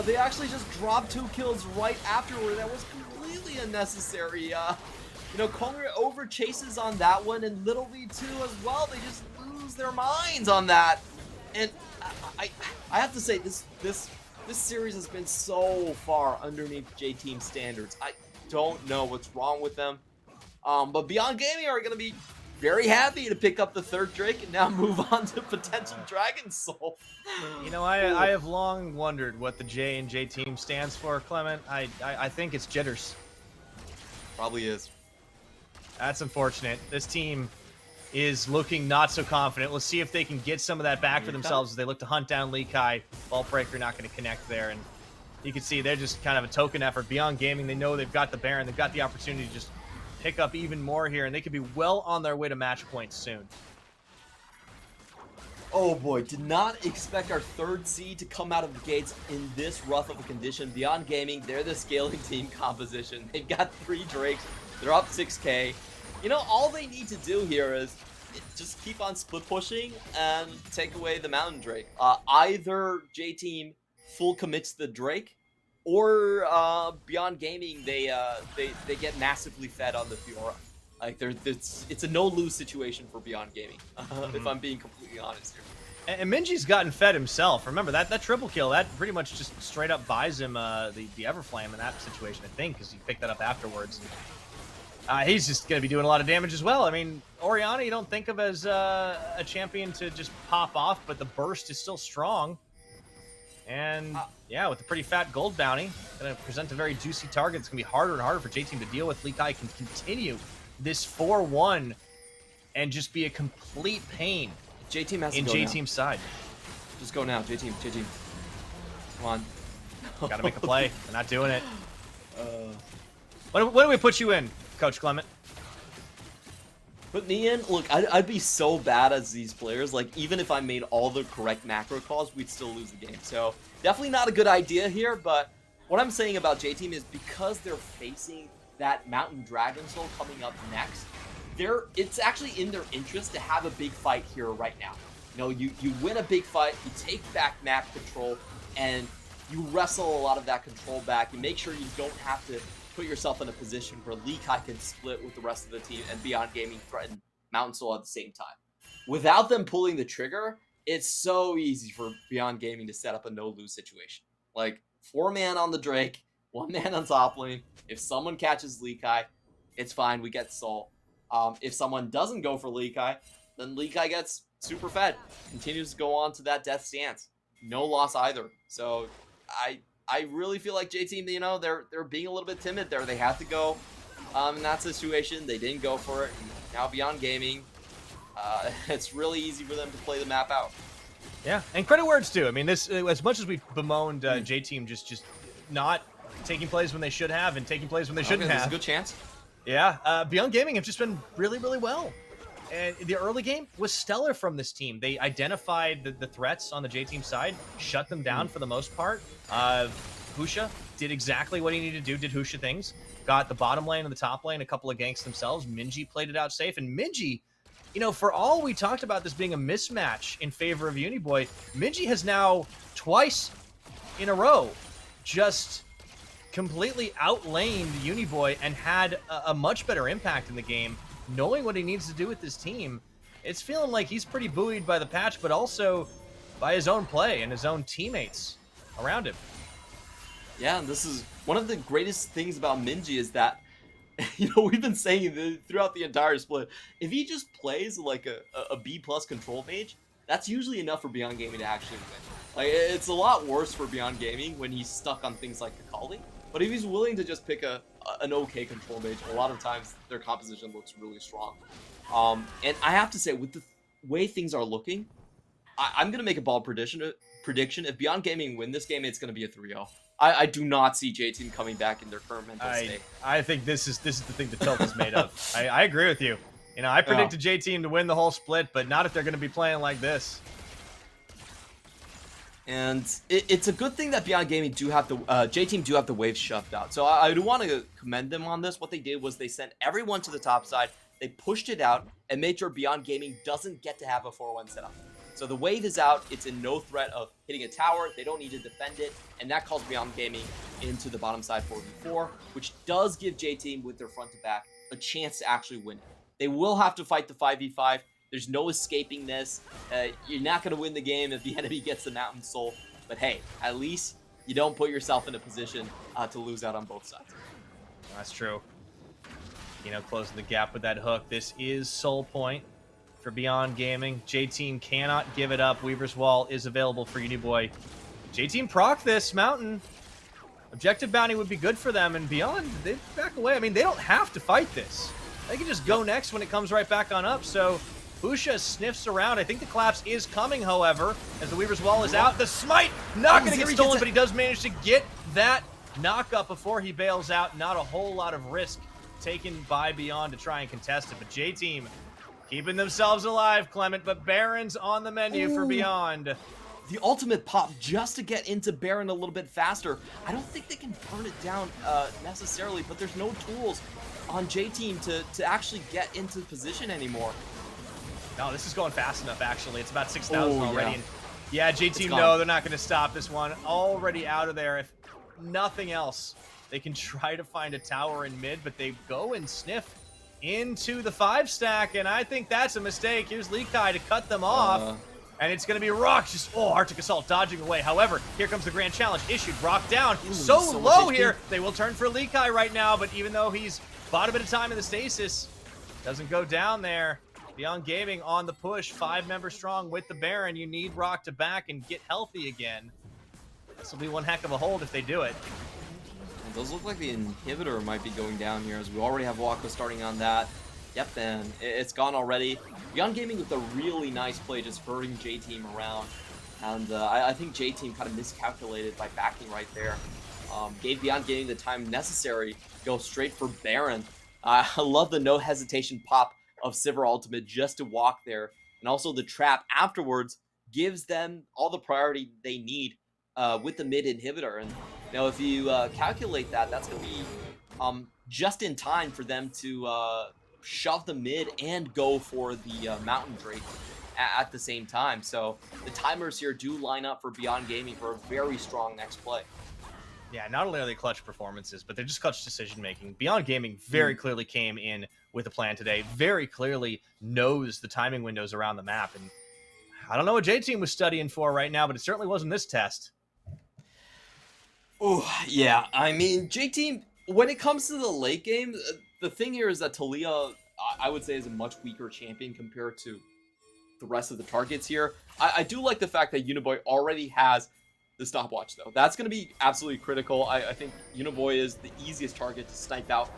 They actually just dropped 2 kills right afterward. That was completely unnecessary. You know, Kongre over chases on that one, and Little V too as well. They just lose their minds on that. And I have to say, this series has been so far underneath J-Team standards. I don't know what's wrong with them. But Beyond Gaming are going to be very happy to pick up the 3rd Drake and now move on to potential Dragon Soul. You know, I have long wondered what the J&J team stands for, Clement. I think it's jitters. Probably is. That's unfortunate. This team is looking not so confident. Let's see if they can get some of that back for themselves as they look to hunt down Lee Kai. Vault Breaker not going to connect there, and you can see they're just kind of a token effort. Beyond Gaming, they know they've got the Baron. They've got the opportunity to just pick up even more here, and they could be well on their way to match points soon. Oh boy, did not expect our 3rd seed to come out of the gates in this rough of a condition. Beyond Gaming, they're the scaling team composition. They've got 3 Drakes. They're up 6k. You know, all they need to do here is just keep on split pushing and take away the Mountain Drake. Either J-Team full commits the Drake, or Beyond Gaming, they get massively fed on the Fiora. Like, it's a no-lose situation for Beyond Gaming, if I'm being completely honest here. And Minji's gotten fed himself. Remember, that triple kill, that pretty much just straight up buys him the Everflame in that situation, I think, because he picked that up afterwards. He's just going to be doing a lot of damage as well. I mean, Orianna, you don't think of as a champion to just pop off, but the burst is still strong. And yeah, with a pretty fat gold bounty, going to present a very juicy target. It's going to be harder and harder for J-Team to deal with. Lee Kai can continue this 4-1 and just be a complete pain. J-Team has to in go J-Team's side. Just go now, J-Team. Come on. Got to make a play. They're not doing it. What do we put you in, Coach Clement? Put me in? Look, I'd be so bad as these players. Like, even if I made all the correct macro calls, we'd still lose the game. So, definitely not a good idea here, but what I'm saying about J-Team is because they're facing that Mountain Dragon Soul coming up next, it's actually in their interest to have a big fight here right now. You know, you win a big fight, you take back map control, and you wrestle a lot of that control back. You make sure you don't have to put yourself in a position where Lee Kai can split with the rest of the team and Beyond Gaming threaten Mountain Soul at the same time. Without them pulling the trigger, it's so easy for Beyond Gaming to set up a no-lose situation. Like, 4-man on the Drake, 1-man on top lane. If someone catches Lee Kai, it's fine, we get Soul. If someone doesn't go for Lee Kai, then Lee Kai gets super fed. Continues to go on to that death stance. No loss either. So, I really feel like J-Team, you know, they're being a little bit timid there. They had to go in that situation. They didn't go for it. And now Beyond Gaming, it's really easy for them to play the map out. Yeah, and credit where it's due. I mean, this, as much as we bemoaned J-Team just not taking plays when they should have and taking plays when they shouldn't have. There's a good chance. Yeah, Beyond Gaming have just been really, really well. And the early game was stellar from this team. They identified the threats on the J-Team side, shut them down for the most part. Husha did exactly what he needed to do, did Husha things. Got the bottom lane and the top lane, a couple of ganks themselves. Minji played it out safe. And Minji, you know, for all we talked about this being a mismatch in favor of Uniboy, Minji has now twice in a row just completely outlaned Uniboy and had a much better impact in the game. Knowing what he needs to do with this team, it's feeling like he's pretty buoyed by the patch, but also by his own play and his own teammates around him. Yeah, and this is one of the greatest things about Minji is that, you know, we've been saying throughout the entire split, if he just plays like a B+ control mage, that's usually enough for Beyond Gaming to actually win. Like, it's a lot worse for Beyond Gaming when he's stuck on things like Akali, but if he's willing to just pick an okay control mage, a lot of times their composition looks really strong. And I have to say, with the way things are looking, I'm going to make a bold prediction. If Beyond Gaming win this game, it's going to be a 3-0. I do not see J-Team coming back in their current mental state. I think this is the thing the tilt is made of. I agree with you. You know, I predicted J-Team to win the whole split, but not if they're going to be playing like this. And it's a good thing that Beyond Gaming do have the J-Team do have the waves shoved out. So I do want to commend them on this. What they did was they sent everyone to the top side. They pushed it out and made sure Beyond Gaming doesn't get to have a 4-1 setup. So the wave is out. It's in no threat of hitting a tower. They don't need to defend it. And that calls Beyond Gaming into the bottom side 4v4, which does give J-Team with their front to back a chance to actually win it. They will have to fight the 5v5. There's no escaping this. You're not going to win the game if the enemy gets the Mountain Soul. But hey, at least you don't put yourself in a position to lose out on both sides. That's true. closing the gap with that hook. This is Soul Point for Beyond Gaming. J-Team cannot give it up. Weaver's Wall is available for Uniboy. J-Team proc this mountain. Objective bounty would be good for them, and Beyond, they back away. I mean, they don't have to fight this. They can just go next when it comes right back on up, so Husha sniffs around. I think the collapse is coming, however, as the Weaver's Wall is out. The smite not going to get stolen, but he does manage to get that knock up before he bails out. Not a whole lot of risk taken by Beyond to try and contest it, but J-Team keeping themselves alive, Clement, but Baron's on the menu for Beyond. The ultimate pop just to get into Baron a little bit faster. I don't think they can burn it down necessarily, but there's no tools on J-Team to actually get into position anymore. No, this is going fast enough, actually. It's about 6,000 already. Yeah, and yeah, J-Team, no, they're not going to stop this one. Already out of there. If nothing else, they can try to find a tower in mid, but they go and sniff into the 5-stack, and I think that's a mistake. Here's Lee Kai to cut them off. And it's going to be Rock. Just, Arctic Assault dodging away. However, here comes the grand challenge issued. Rock down. So low here. They will turn for Lee Kai right now, but even though he's bought a bit of time in the stasis, doesn't go down there. Beyond Gaming on the push. 5-member strong with the Baron. You need Rock to back and get healthy again. This will be one heck of a hold if they do it. It does look like the inhibitor might be going down here, as we already have Wako starting on that. Yep, and it's gone already. Beyond Gaming with a really nice play, just hurting J-Team around. And I think J-Team kind of miscalculated by backing right there. Gave Beyond Gaming the time necessary to go straight for Baron. I love the no hesitation pop of Sivir Ultimate just to walk there. And also the trap afterwards gives them all the priority they need with the mid inhibitor. And if you calculate that, that's going to be just in time for them to shove the mid and go for the Mountain Drake at the same time. So the timers here do line up for Beyond Gaming for a very strong next play. Yeah, not only are they clutch performances, but they're just clutch decision-making. Beyond Gaming very clearly came in with a plan today, very clearly knows the timing windows around the map, and I don't know what J-Team was studying for right now, but it certainly wasn't this test. Oh, yeah. I mean, J-Team, when it comes to the late game, the thing here is that Talia, I would say, is a much weaker champion compared to the rest of the targets here. I do like the fact that Uniboy already has the stopwatch, though. That's going to be absolutely critical. I think Uniboy is the easiest target to snipe out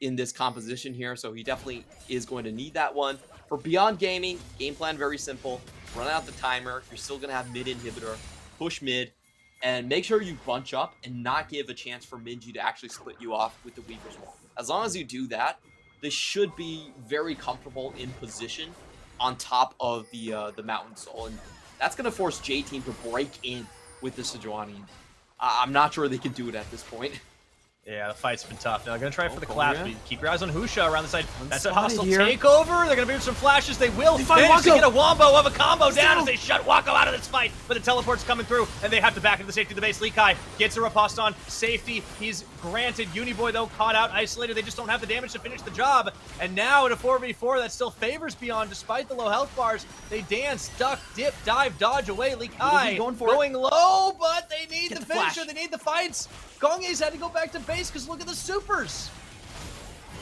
in this composition here, so he definitely is going to need that one. For Beyond Gaming, game plan very simple. Run out the timer. You're still going to have mid inhibitor. Push mid. And make sure you bunch up and not give a chance for Minji to actually split you off with the Weaver's Wall. As long as you do that, they should be very comfortable in position on top of the Mountain Soul. And that's going to force J-Team to break in with the Sejuani. I'm not sure they can do it at this point. Yeah, the fight's been tough. Now, they're going to try for the collapse, but keep your eyes on Husha around the side. That's a hostile takeover. They're going to be some flashes. They will manage to get a wombo of a combo down as they shut Wako out of this fight. But the teleport's coming through, and they have to back into the safety of the base. Lee Kai gets a riposte on safety. He's granted. Uniboy, though, caught out, isolated. They just don't have the damage to finish the job. And now in a 4v4, that still favors Beyond, despite the low health bars. They dance, duck, dip, dive, dodge away. Lee Kai going low, but they need the finisher. They need the fights. Gongye's had to go back to base because look at the supers.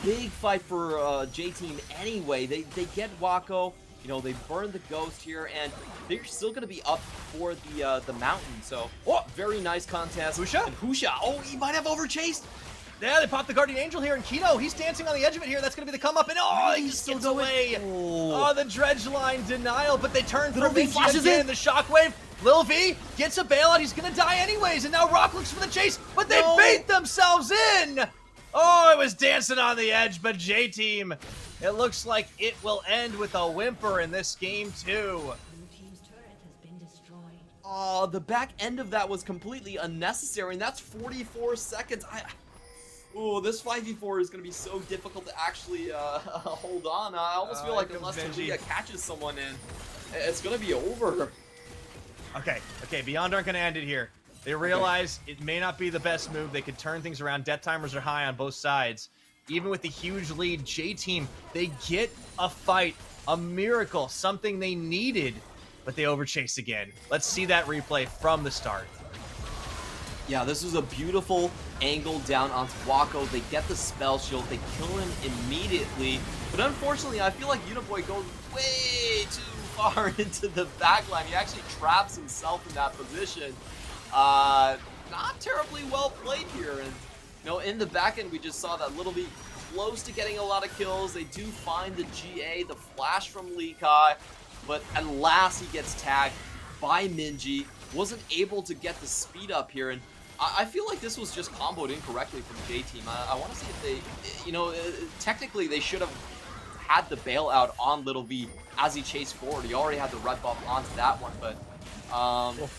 Big fight for J-Team anyway. They get Wako. They burn the ghost here, and they're still going to be up for the mountain. So, very nice contest. Husha? And Husha, he might have overchased. Yeah, they popped the Guardian Angel here, and Kino, he's dancing on the edge of it here. That's going to be the come up, and he just gets away. Oh, the dredge line denial, but they turn for Minji again. The shockwave. Lil V gets a bailout. He's going to die anyways, and now Rock looks for the chase, but they bait themselves in. Oh, it was dancing on the edge, but J-Team, it looks like it will end with a whimper in this game, too. Oh, the back end of that was completely unnecessary, and that's 44 seconds. This 5v4 is going to be so difficult to actually hold on. I almost feel like unless Talia catches someone in, it's going to be over. Okay, Beyond aren't going to end it here. They realize it may not be the best move. They could turn things around. Death timers are high on both sides. Even with the huge lead, J-Team, they get a fight, a miracle, something they needed, but they overchase again. Let's see that replay from the start. Yeah, this was a beautiful angle down onto Wako. They get the spell shield, they kill him immediately. But unfortunately, I feel like Uniboy goes way too far into the backline. He actually traps himself in that position. Not terribly well played here. And you know, in the back end, we just saw that Little V close to getting a lot of kills. They do find the GA, the flash from Lee Kai, but at last he gets tagged by Minji. Wasn't able to get the speed up here, and I feel like this was just comboed incorrectly from J-Team. I want to see if they, you know, technically they should have had the bailout on Little V as he chased forward. He already had the red buff onto that one, but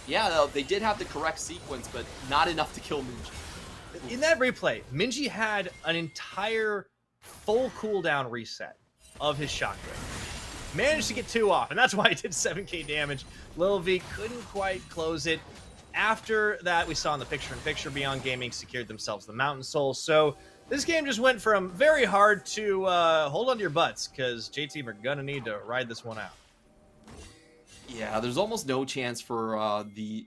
yeah, they did have the correct sequence, but not enough to kill Minji. In that replay, Minji had an entire full cooldown reset of his shotgun. Managed to get 2 off, and that's why he did 7k damage. Lil V couldn't quite close it. After that, we saw in the picture-in-picture, Beyond Gaming secured themselves the Mountain Soul. So this game just went from very hard to hold on to your butts, because J-Team are going to need to ride this one out. Yeah, there's almost no chance for the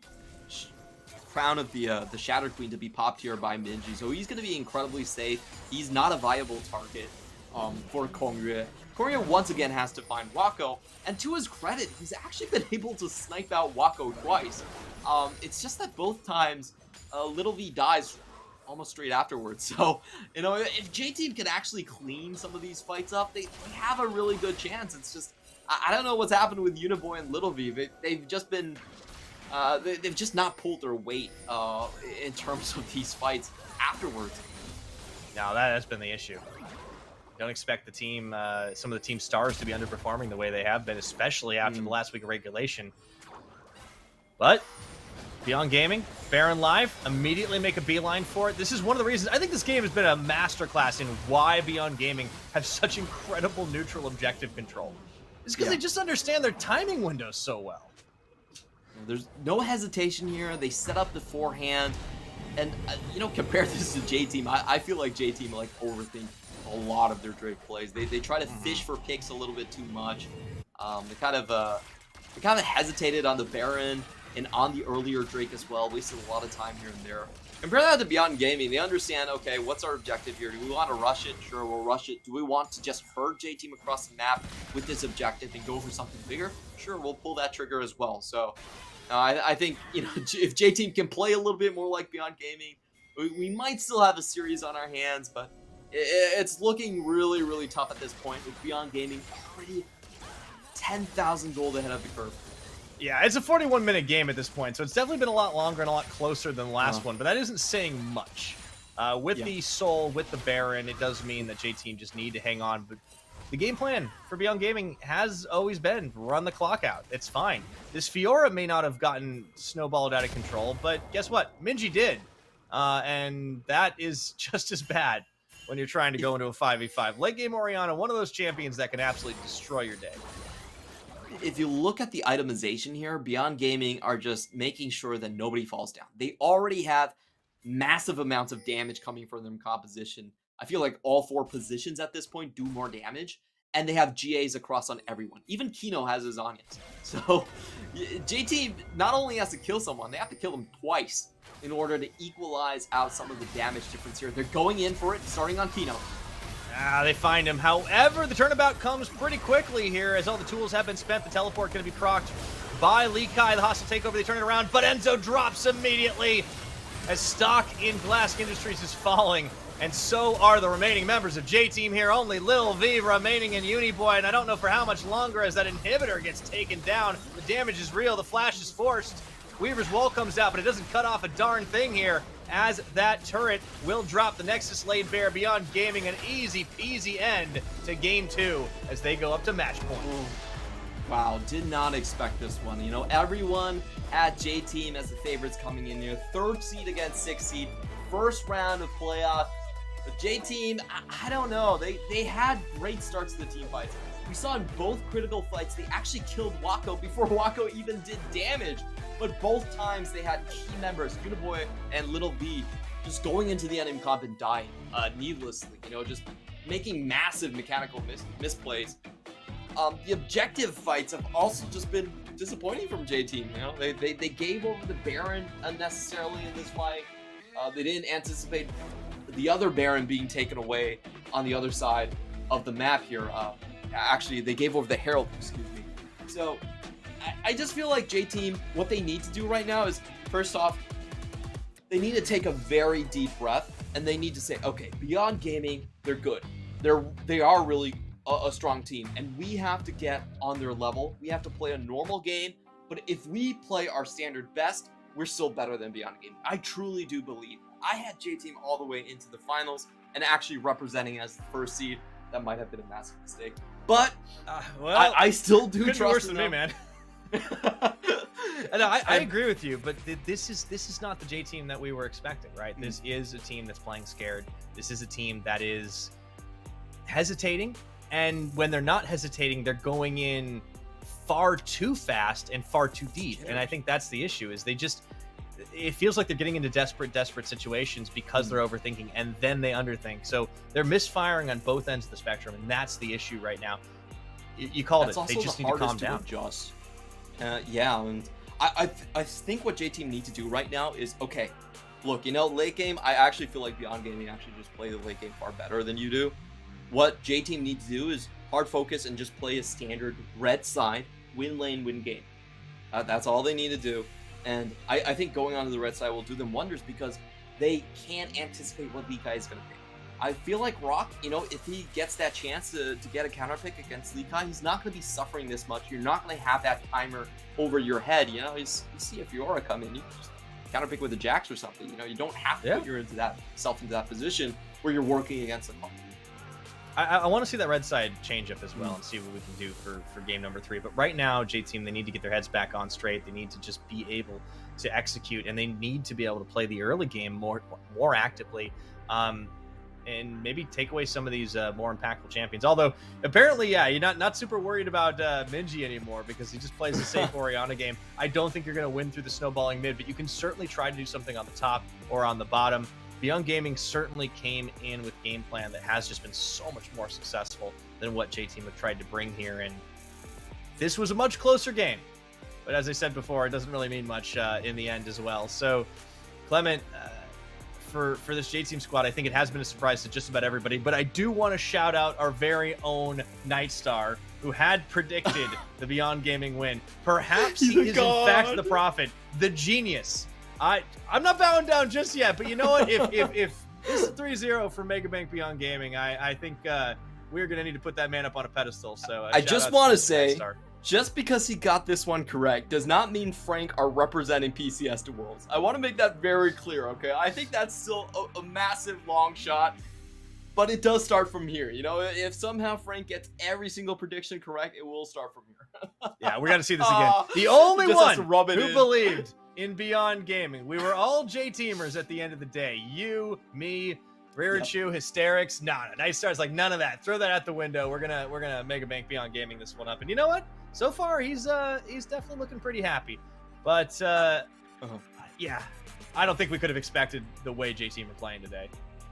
crown of the Shatter Queen to be popped here by Minji. So he's going to be incredibly safe. He's not a viable target for Kongyue. Kongyue once again has to find Wako, and to his credit, he's actually been able to snipe out Wako twice. It's just that both times, Little V dies almost straight afterwards. So, you know, if J-Team can actually clean some of these fights up, they have a really good chance. It's just, I don't know what's happened with Uniboy and Little V. They've just been, they've just not pulled their weight in terms of these fights afterwards. Now that has been the issue. Don't expect the team, some of the team stars to be underperforming the way they have been, especially after the last week of regulation. But Beyond Gaming, Baron Live, immediately make a beeline for it. This is one of the reasons, I think this game has been a masterclass in why Beyond Gaming have such incredible neutral objective control. It's because they just understand their timing windows so well. There's no hesitation here. They set up the forehand. And, you know, compare this to J-Team. I feel like J-Team like overthink a lot of their Drake plays. They try to fish for picks a little bit too much. They kind of hesitated on the Baron and on the earlier Drake as well. Wasted a lot of time here and there. Compare that to Beyond Gaming. They understand, okay, what's our objective here? Do we want to rush it? Sure, we'll rush it. Do we want to just herd J-Team across the map with this objective and go for something bigger? Sure, we'll pull that trigger as well. So I think, you know, if J-Team can play a little bit more like Beyond Gaming, we might still have a series on our hands, but it's looking really, really tough at this point with Beyond Gaming already 10,000 gold ahead of the curve. Yeah, it's a 41-minute game at this point, so it's definitely been a lot longer and a lot closer than the last one, but that isn't saying much. With the Soul, with the Baron, it does mean that J-Team just need to hang on, but the game plan for Beyond Gaming has always been run the clock out. It's fine. This Fiora may not have gotten snowballed out of control, but guess what? Minji did, and that is just as bad when you're trying to go into a 5v5. Late game Orianna, one of those champions that can absolutely destroy your day. If you look at the itemization here, Beyond Gaming are just making sure that nobody falls down. They already have massive amounts of damage coming from their composition. I feel like all 4 positions at this point do more damage, and they have GAs across on everyone. Even Kino has his Zhonya's. So J-Team not only has to kill someone, they have to kill them twice in order to equalize out some of the damage difference here. They're going in for it, starting on Kino. They find him. However, the turnabout comes pretty quickly here as all the tools have been spent. The teleport going to be procced by Lee Kai. The hostile takeover, they turn it around, but Enzo drops immediately as stock in Glask Industries is falling, and so are the remaining members of J-Team here. Only Lil V remaining in Uniboy, and I don't know for how much longer as that inhibitor gets taken down. The damage is real. The flash is forced. Weaver's wall comes out, but it doesn't cut off a darn thing here, as that turret will drop the Nexus Laid Bare. Beyond Gaming, an easy peasy end to game 2 as they go up to match point. Wow, did not expect this one. You know, everyone at J-Team as the favorites coming in here. 3rd seed against 6th seed. First round of playoff. But J-Team, I don't know. They had great starts to the team fights. We saw in both critical fights, they actually killed Wako before Wako even did damage. But both times they had key members, Uniboy and Little V, just going into the enemy comp and dying needlessly. You know, just making massive mechanical misplays. The objective fights have also just been disappointing from J Team. You know, they gave over the Baron unnecessarily in this fight. They didn't anticipate the other Baron being taken away on the other side of the map here. Actually, they gave over the Herald, excuse me. So I just feel like J Team, what they need to do right now is, first off, they need to take a very deep breath and they need to say, okay, Beyond Gaming, they're good. They are really a strong team, and we have to get on their level. We have to play a normal game, but if we play our standard best, we're still better than Beyond Gaming. I truly do believe. I had J Team all the way into the finals and actually representing as the first seed. That might have been a massive mistake, but well, I still do trust worse in than them. me, man. No, I agree with you, but this is not the J Team that we were expecting, right? This is a team that's playing scared. This is a team that is hesitating, and when they're not hesitating, they're going in far too fast and far too deep. And I think that's the issue, is it feels like they're getting into desperate situations because they're overthinking, and then they underthink. So they're misfiring on both ends of the spectrum, and that's the issue right now. You called it. They just need to calm down. Adjust. Yeah, and I think what J Team need to do right now is, okay, look, late game, I actually feel like Beyond Gaming actually just play the late game far better than you do. What J Team needs to do is hard focus and just play a standard red side, win lane, win game. That's all they need to do. And I think going on to the red side will do them wonders because they can't anticipate what Likai is going to pick. I feel like Rock, if he gets that chance to get a counter pick against Likai, he's not going to be suffering this much. You're not going to have that timer over your head. You see a Fiora come in, you just counter pick with a Jax or something. You don't have to put yourself into that position where you're working against them. I want to see that red side change up as well and see what we can do for game number 3. But right now, J Team, they need to get their heads back on straight. They need to just be able to execute, and they need to be able to play the early game more actively, and maybe take away some of these more impactful champions. Although apparently, you're not super worried about Minji anymore because he just plays the safe Orianna game. I don't think you're going to win through the snowballing mid, but you can certainly try to do something on the top or on the bottom. Beyond Gaming certainly came in with game plan that has just been so much more successful than what J Team have tried to bring here, and this was a much closer game. But as I said before, it doesn't really mean much in the end as well. So, Clement, for this J Team squad, I think it has been a surprise to just about everybody. But I do want to shout out our very own Nightstar, who had predicted the Beyond Gaming win. Perhaps he is in fact the prophet, the genius. I'm not bowing down just yet, but you know what? If this is 3-0 for Megabank Beyond Gaming, I think we're going to need to put that man up on a pedestal. So I just want to say, just because he got this one correct does not mean Frank are representing PCS to Worlds. I want to make that very clear, okay? I think that's still a massive long shot, but it does start from here. If somehow Frank gets every single prediction correct, it will start from here. Yeah, we got to see this again. The only one who believed in Beyond Gaming. We were all J-teamers at the end of the day. You, me, Rirachu, Hysterics. No, Nightstar's like, none of that. Throw that out the window. We're gonna Mega Bank Beyond Gaming this one up. And you know what? So far, he's definitely looking pretty happy. But yeah, I don't think we could have expected the way J-team were playing today.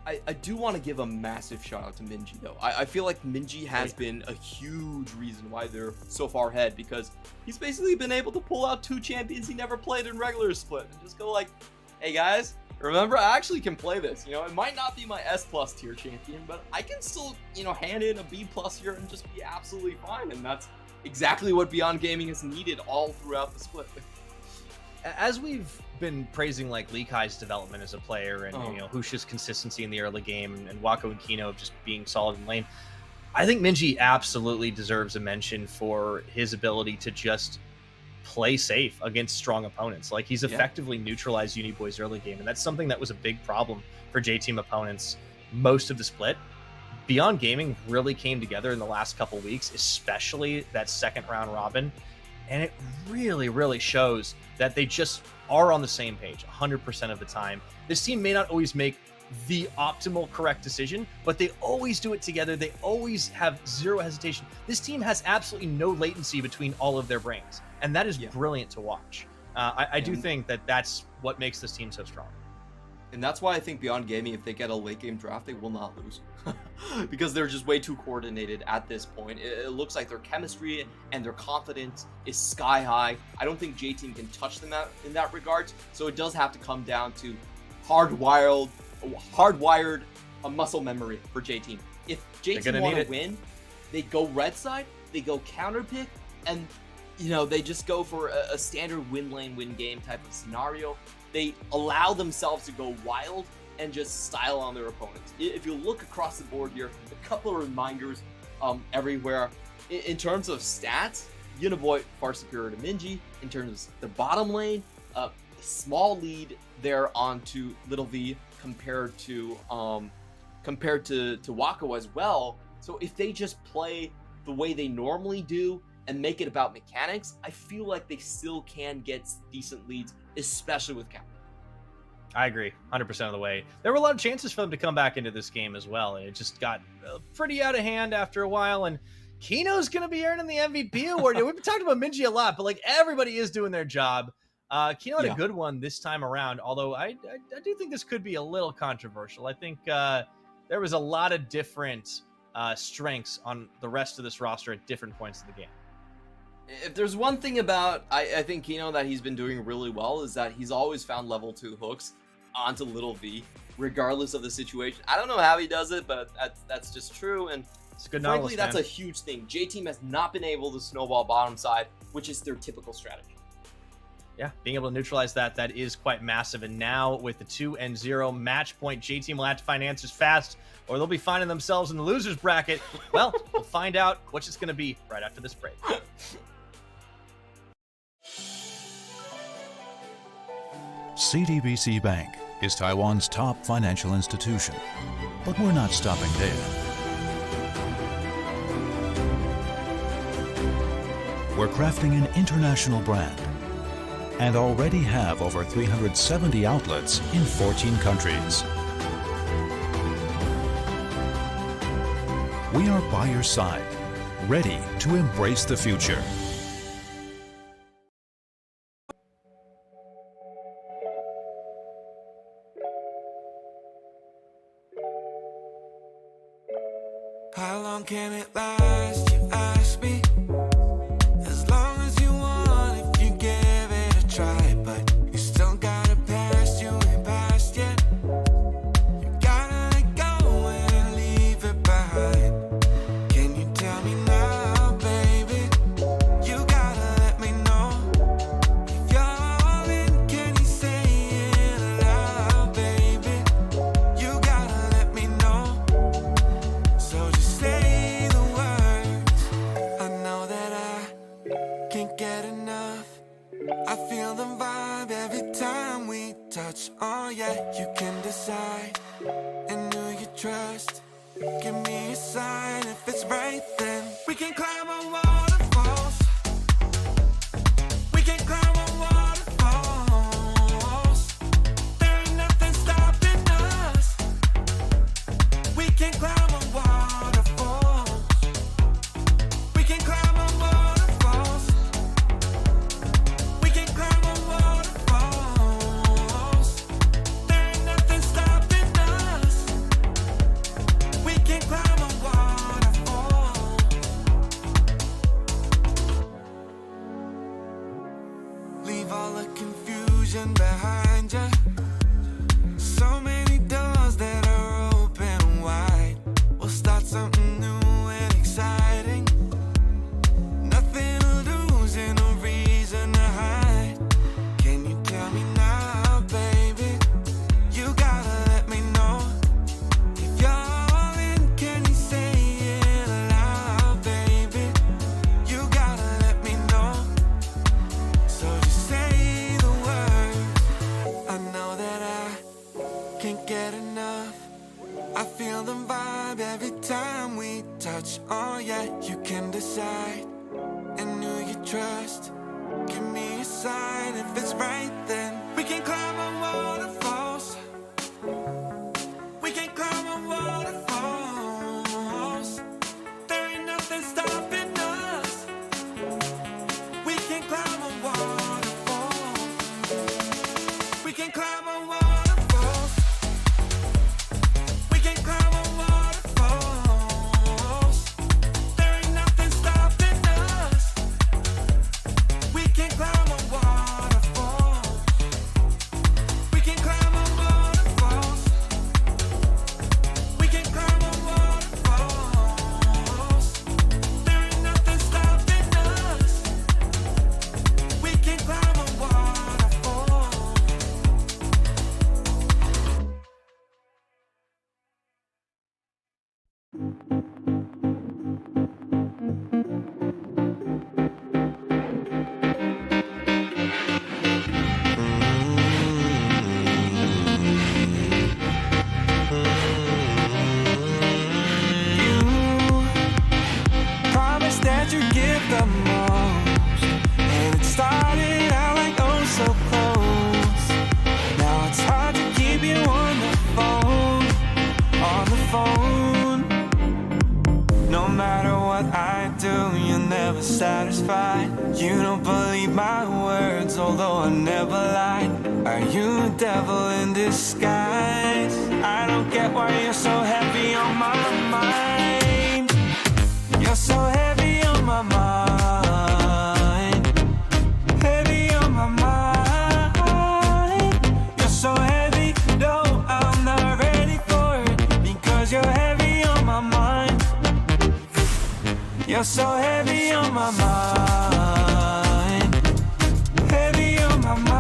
I do want to give a massive shout out to Minji though. I feel like Minji has been a huge reason why they're so far ahead, because he's basically been able to pull out 2 champions he never played in regular split and just go like, hey guys, remember, I actually can play this. It might not be my S+ tier champion, but I can still, hand in a B+ here and just be absolutely fine. And that's exactly what Beyond Gaming has needed all throughout the split. As we've been praising like Likai's development as a player and Husha's consistency in the early game and Wako and Kino just being solid in lane, I think Minji absolutely deserves a mention for his ability to just play safe against strong opponents. Like, he's effectively neutralized Uniboy's early game, and that's something that was a big problem for J-team opponents most of the split. Beyond Gaming really came together in the last couple weeks, especially that second round robin, and it really shows that they just are on the same page 100% of the time. This team may not always make the optimal correct decision, but they always do it together. They always have zero hesitation. This team has absolutely no latency between all of their brains, and that is brilliant to watch. I do think that that's what makes this team so strong. And that's why I think Beyond Gaming, if they get a late game draft, they will not lose. Because they're just way too coordinated at this point. It looks like their chemistry and their confidence is sky high. I don't think J-Team can touch them in that regard. So it does have to come down to hardwired muscle memory for J-Team. If J-Team want to win, they go red side, they go counter pick, and they just go for a standard win lane, win game type of scenario. They allow themselves to go wild and just style on their opponents. If you look across the board here, a couple of reminders everywhere. In terms of stats, Uniboy far superior to Minji. In terms of the bottom lane, small lead there onto Little V compared to Wako as well. So if they just play the way they normally do and make it about mechanics, I feel like they still can get decent leads, especially with Cap. I agree 100% of the way. There were a lot of chances for them to come back into this game as well, and it just got pretty out of hand after a while. And Kino's going to be earning the MVP award. We've been talking about Minji a lot, but like everybody is doing their job. Kino had a good one this time around, although I do think this could be a little controversial. I think there was a lot of different strengths on the rest of this roster at different points of the game. If there's one thing about I think Kino that he's been doing really well is that he's always found level 2 hooks onto Little V, regardless of the situation. I don't know how he does it, but that's just true. And it's good frankly, knowledge, that's man. a huge thing. J-Team has not been able to snowball bottom side, which is their typical strategy. Yeah, being able to neutralize that is quite massive. And now with the 2-0 match point, J-Team will have to find answers fast, or they'll be finding themselves in the losers bracket. Well, we'll find out what it's going to be right after this break. CTBC Bank is Taiwan's top financial institution, but we're not stopping there. We're crafting an international brand and already have over 370 outlets in 14 countries. We are by your side, ready to embrace the future. How long can it last, you ask me? As long as you want, if you give it a try. But you still got a past, you ain't past yet. You gotta let go and leave it behind. Can you tell me now, baby? You gotta let me know. If you're all in, can you say it aloud, baby? You gotta let me know. So just say the words. I know that I can't get enough. I feel the vibe every time we touch. Oh yeah, you can decide. And who you trust. Give me a sign. If it's right, then we can climb on waterfalls. We can climb on waterfalls. There ain't nothing stopping us. We can climb on waterfalls. We can climb on waterfalls. We can climb on waterfalls. There ain't nothing stopping us. We can climb on waterfalls. Leave all the confusion behind you. So many doors that are open wide. We'll start something new and exciting. Nothing to lose and no reason to hide. Can you tell me now, baby? You gotta let me know. If you're all in, can you say it aloud, baby? You gotta let me know. So just say the words. I know that I can't get enough. I feel the vibe every time we touch. Oh yeah, you can decide. And who you trust. Give me a sign. If it's right, then we can climb on waterfalls. We can climb on waterfalls. There ain't nothing stopping us. We can climb on waterfalls. We can climb on waterfalls. the most. And it started out like oh so close. Now it's hard to keep you on the phone, on the phone. No matter what I do, you're never satisfied. You don't believe my words, although I never lied. Are you a devil in disguise? I don't get why you're so heavy on my mind. You're so heavy on my mind. Heavy on my mind. You're so heavy, no, I'm not ready for it. Because you're heavy on my mind. You're so heavy on my mind. Heavy on my mind.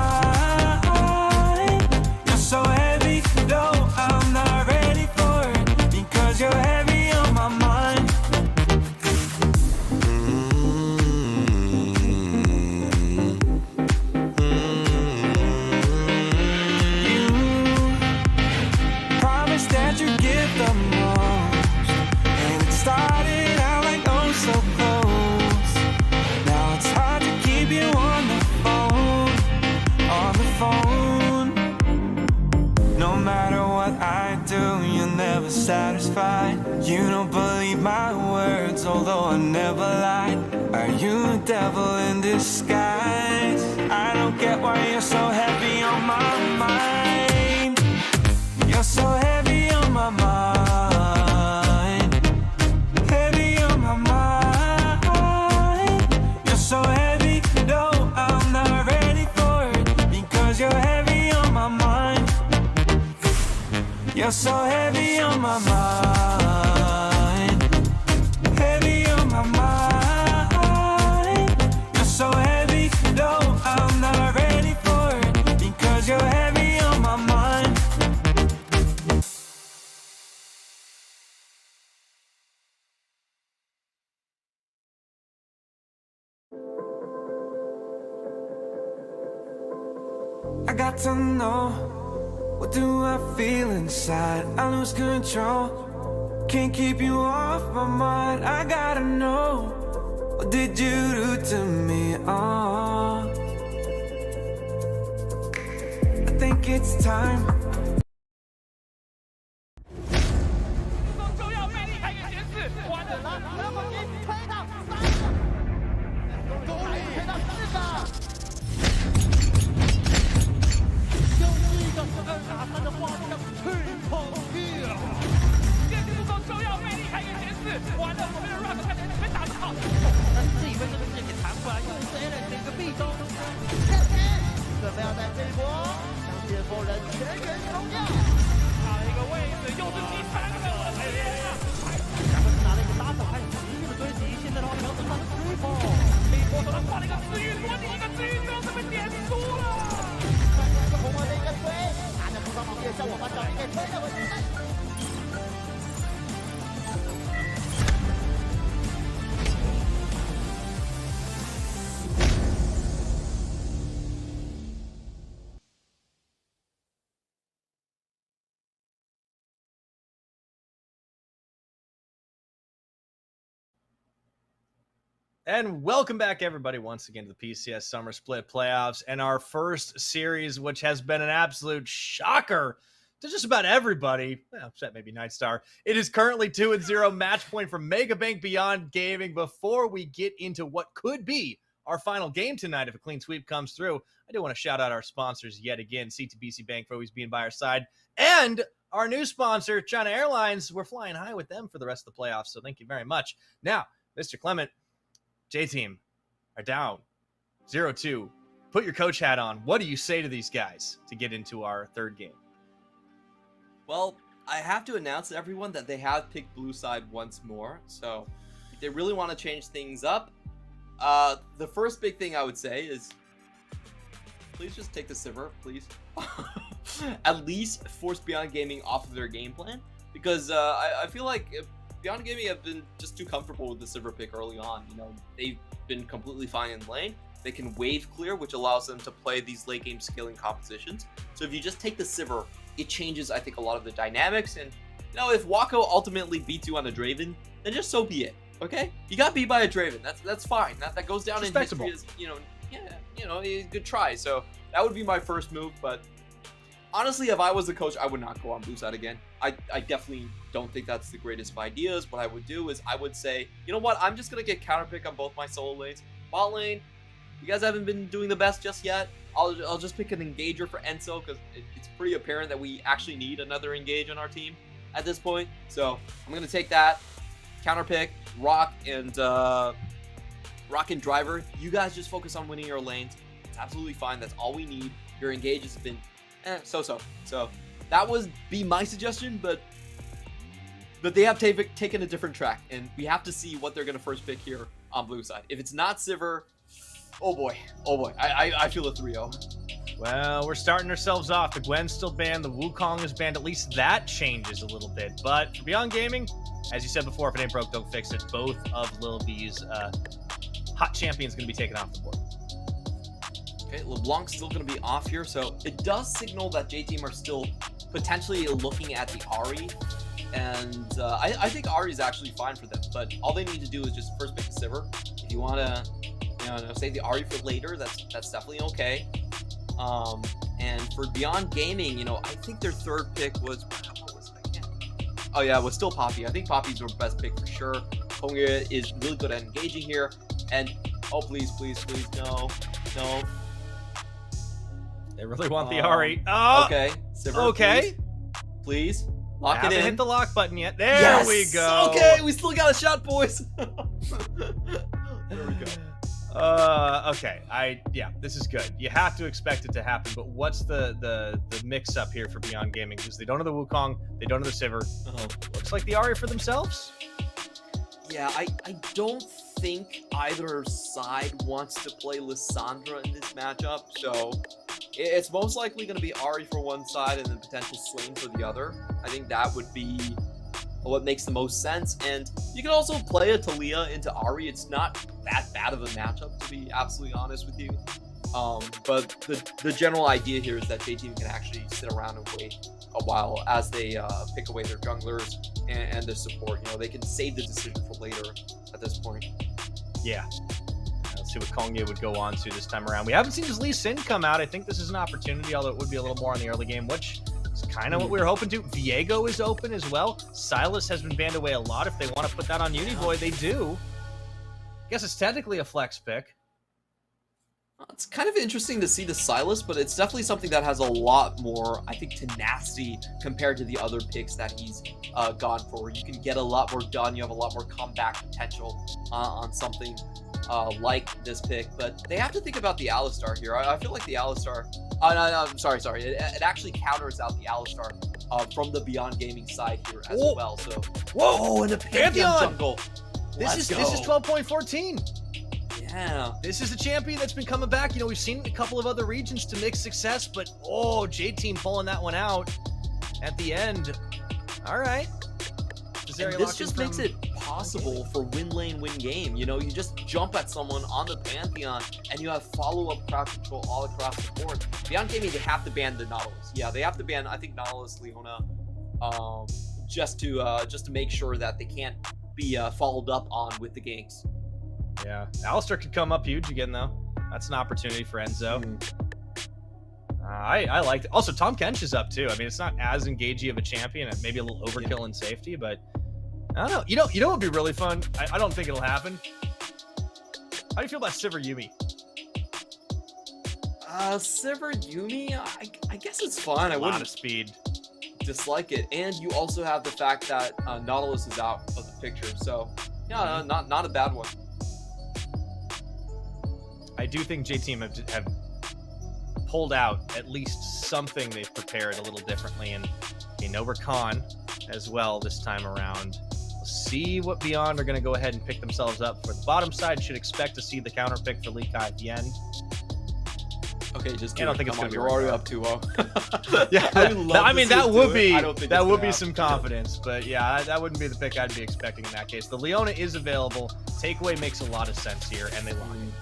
You're so heavy, no, I'm not ready for it. Because you're heavy on my mind. You promised that you'd give the most. And it started out like oh so close. Now it's hard to keep you on the phone, on the phone. No matter what I do, you're never satisfied. You don't believe my words, although I never lied. Are you a devil in disguise? I don't get why you're so heavy on my mind. You're so heavy on my mind. Heavy on my mind. You're so heavy, no, I'm not ready for it. Because you're heavy on my mind. You're so heavy on my mind. Heavy on my mind. You're so heavy, no, I'm not ready for it. Because you're heavy on my mind. I got to know, what do I feel inside? I lose control, can't keep you off my mind. I gotta know, what did you do to me? Oh, I think it's time. 就要被厉害给显示，完了，德国军推到3个，终于推到4个。就是一个2打3的画面，Triple Kill。电子步骤就要被厉害给显示，完了，我们的 Rock 看起来没打得好。但是自以为这个事给弹回来，又是 Allen 的一个壁咚。准备要在这一波向巅峰人全员冲掉。差了一个位置，又是第3个，我的天啊！咱们是拿了一个搭手，开始持续的追击。现在的话，要得到的 Triple。被波头人换了一个治愈，多你一个治愈之后就被点输了。一个红魔的一个推，拿着不伤防御的效果把小兵给推了回去。And welcome back, everybody, once again to the PCS Summer Split Playoffs and our first series, which has been an absolute shocker to just about everybody, well, except maybe Nightstar. It is currently 2-0, match point for Mega Bank Beyond Gaming. Before we get into what could be our final game tonight, if a clean sweep comes through, I do want to shout out our sponsors yet again, CTBC Bank for always being by our side, and our new sponsor, China Airlines. We're flying high with them for the rest of the playoffs, so thank you very much. Now, Mr. Clement, J-Team are down 0-2. Put your coach hat on. What do you say to these guys to get into our third game? Well, I have to announce to everyone that they have picked blue side once more. So if they really want to change things up, the first big thing I would say is please just take the Sivir, please. At least force Beyond Gaming off of their game plan. Because I feel like Beyond Gaming have been just too comfortable with the Sivir pick early on. You know, they've been completely fine in lane. They can wave clear, which allows them to play these late game scaling compositions. So if you just take the Sivir, it changes, I think, a lot of the dynamics. And, you know, if Wako ultimately beats you on a Draven, then just so be it. Okay, he got beat by a Draven. That's fine. That goes down in Respectable. history as, a good try. So that would be my first move. But honestly, if I was the coach, I would not go on blue side again. I definitely don't think that's the greatest of ideas. What I would do is I would say, you know what? I'm just gonna get counter pick on both my solo lanes. Bot lane, you guys haven't been doing the best just yet. I'll just pick an engager for Enzo because it's pretty apparent that we actually need another engage on our team at this point. So I'm gonna take that counter pick, Rock and Driver. You guys just focus on winning your lanes. It's absolutely fine. That's all we need. Your engages have been so. So that would be my suggestion, but they have taken a different track, and we have to see what they're gonna first pick here on blue side. If it's not Sivir, oh boy, I feel a 3-0. Well, we're starting ourselves off. The Gwen's still banned. The Wukong is banned. At least that changes a little bit. But for Beyond Gaming, as you said before, if it ain't broke, don't fix it. Both of Lil V's hot champions going to be taken off the board. Okay, LeBlanc's still going to be off here. So it does signal that J-Team are still potentially looking at the Ahri. And I think Ahri is actually fine for them. But all they need to do is just first pick the Sivir. If you want to save the Ahri for later, that's definitely okay. And for Beyond Gaming, I think their third pick was, what was it again? Oh yeah, it was still Poppy. I think Poppy's their best pick for sure. Kongya is really good at engaging here. And, oh please, no. They really want the Ahri. Oh, okay. Sivir, okay. Please. Lock it in. Haven't hit the lock button yet. There we go. Okay, we still got a shot, boys. There we go. Okay. This is good. You have to expect it to happen, but what's the mix up here for Beyond Gaming? Because they don't have the Wukong, they don't have the Sivir. Looks like the Ahri for themselves. Yeah, I don't think either side wants to play Lissandra in this matchup, so it's most likely going to be Ahri for one side and then potential Swain for the other. I think that would be what makes the most sense, and you can also play a Talia into Ahri. It's not that bad of a matchup, to be absolutely honest with you. But the general idea here is that J-Team can actually sit around and wait a while as they pick away their junglers and their support. They can save the decision for later at this point. Yeah. Let's see what Kongya would go on to this time around. We haven't seen his Lee Sin come out. I think this is an opportunity, although it would be a little more in the early game, which is kind of what we were hoping to. Viego is open as well. Silas has been banned away a lot. If they want to put that on Univoy, they do. I guess it's technically a flex pick. It's kind of interesting to see the Silas, but it's definitely something that has a lot more, I think, tenacity compared to the other picks that he's gone for. You can get a lot more done. You have a lot more comeback potential on something like this pick. But they have to think about the Alistar here. I feel like the Alistar... no, I'm sorry. It actually counters out the Alistar from the Beyond Gaming side here as well. So, whoa, and a Pantheon jungle. This is 12.14. Yeah. This is a champion that's been coming back. We've seen a couple of other regions to mixed success, but J-Team pulling that one out at the end. All right. And this just makes it possible for win lane, win game. You just jump at someone on the Pantheon and you have follow-up crowd control all across the board. Beyond Gaming, they have to ban the Nautilus. Yeah, they have to ban, I think, Nautilus, Leona, just to make sure that they can't be followed up on with the ganks. Yeah, Alistar could come up huge again, though. That's an opportunity for Enzo. I liked it. Also, Tom Kench is up, too. I mean, it's not as engagey of a champion. Maybe a little overkill in safety, but I don't know. You know what would be really fun? I don't think it'll happen. How do you feel about Sivir Yumi? Sivir Yumi, I guess it's fine. I wouldn't of speed. Dislike it. And you also have the fact that Nautilus is out of the picture. So, yeah, not a bad one. I do think J-Team have pulled out at least something they've prepared a little differently, and Rakan as well this time around. We'll see what Beyond are going to go ahead and pick themselves up. For the bottom side, should expect to see the counter pick for Lee Kai at the end. Okay, just I don't think it's going to be. You're already up 2-0. Yeah, I mean that would be some happen. confidence, but yeah, that wouldn't be the pick I'd be expecting in that case. The Leona is available. Takeaway makes a lot of sense here, and they lock it.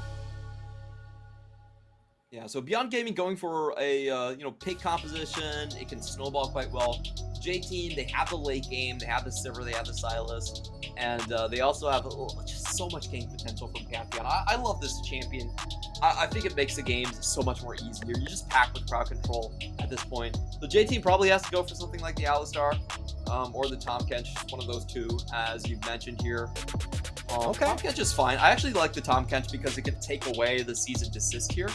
Yeah, so Beyond Gaming going for a pick composition. It can snowball quite well. J Team, they have the late game, they have the Sivir, they have the Silas, and they also have just so much game potential from Pantheon. I love this champion. I think it makes the games so much more easier. You just pack with crowd control at this point. So J Team probably has to go for something like the Alistar or the Tahm Kench, one of those two, as you've mentioned here. Okay. Tahm Kench is fine. I actually like the Tahm Kench because it can take away the Season Desist here.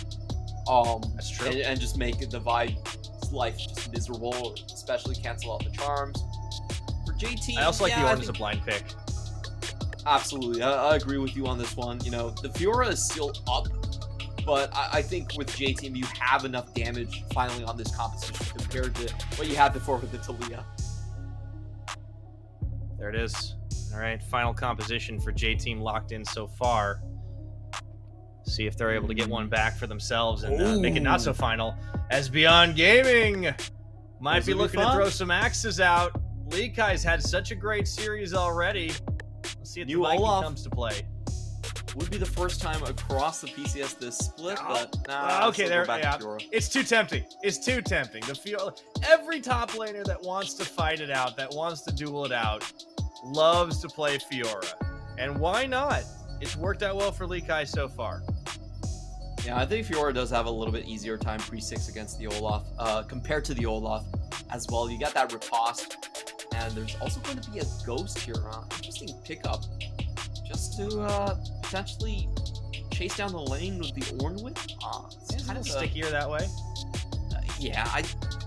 That's true. And just make the Vi's life just miserable, especially cancel out the charms. For JT, I also like the Ornn as a blind pick. Absolutely, I agree with you on this one. You know, the Fiora is still up, but I think with J-Team, you have enough damage finally on this composition compared to what you had before with the Taliyah. There it is. All right, final composition for J-Team locked in so far. See if they're able to get one back for themselves and make it not so final. As Beyond Gaming might be looking to throw some axes out. Lee Kai's had such a great series already. Let's see if the Viking comes to play. Would be the first time across the PCS this split, but okay, there. Yeah, it's too tempting. It's too tempting. Every top laner that wants to fight it out, that wants to duel it out, loves to play Fiora, and why not? It's worked out well for Lee Kai so far. Yeah, I think Fiora does have a little bit easier time pre-6 against the Olaf, compared to the Olaf as well. You got that riposte, and there's also going to be a Ghost here. Interesting pickup, just to potentially chase down the lane with the Ornn with. It's kind of stickier that way. Yeah,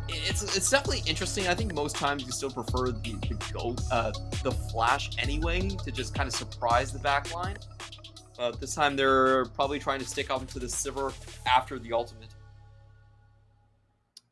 it's definitely interesting. I think most times you still prefer the flash anyway to just kind of surprise the backline. This time they're probably trying to stick up to the Sivir after the ultimate.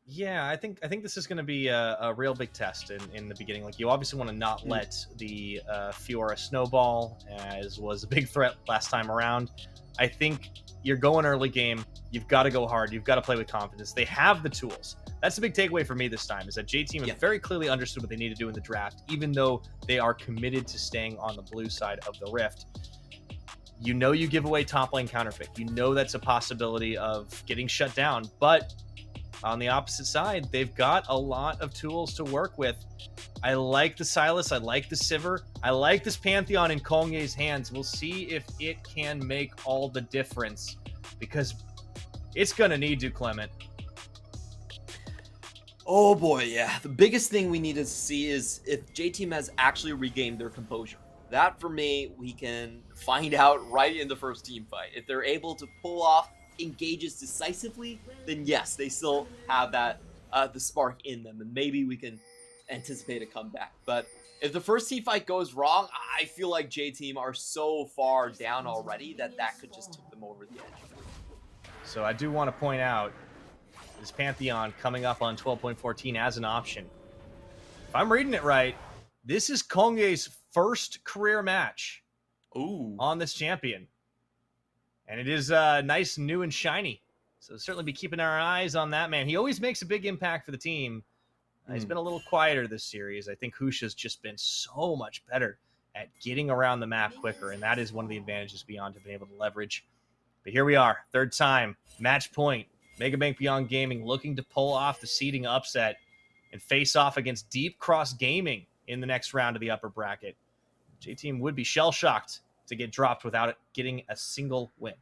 Yeah, I think this is going to be a real big test in the beginning. Like, you obviously want to not let the Fiora snowball, as was a big threat last time around. I think you're going early game. You've got to go hard. You've got to play with confidence. They have the tools. That's the big takeaway for me this time, is that J-Team have very clearly understood what they need to do in the draft, even though they are committed to staying on the blue side of the Rift. You know you give away top lane counterpick. You know that's a possibility of getting shut down. But on the opposite side, they've got a lot of tools to work with. I like the Silas. I like the Sivir. I like this Pantheon in Kongye's hands. We'll see if it can make all the difference, because it's going to need to, Clement. Oh boy, yeah. The biggest thing we need to see is if J-Team has actually regained their composure. That, for me, we can find out right in the first team fight. If they're able to pull off engages decisively, then yes, they still have that the spark in them, and maybe we can anticipate a comeback. But if the first team fight goes wrong, I feel like J-Team are so far down already that could just tip them over the edge. So I do want to point out this Pantheon coming up on 12.14 as an option. If I'm reading it right, this is Kongye's first career match on this champion. And it is nice, new, and shiny. So certainly be keeping our eyes on that man. He always makes a big impact for the team. He's been a little quieter this series. I think Husha's just been so much better at getting around the map quicker, and that is one of the advantages Beyond have been able to leverage. But here we are, third time, match point. Megabank Beyond Gaming looking to pull off the seeding upset and face off against Deep Cross Gaming in the next round of the upper bracket. J-Team would be shell-shocked to get dropped without it getting a single win.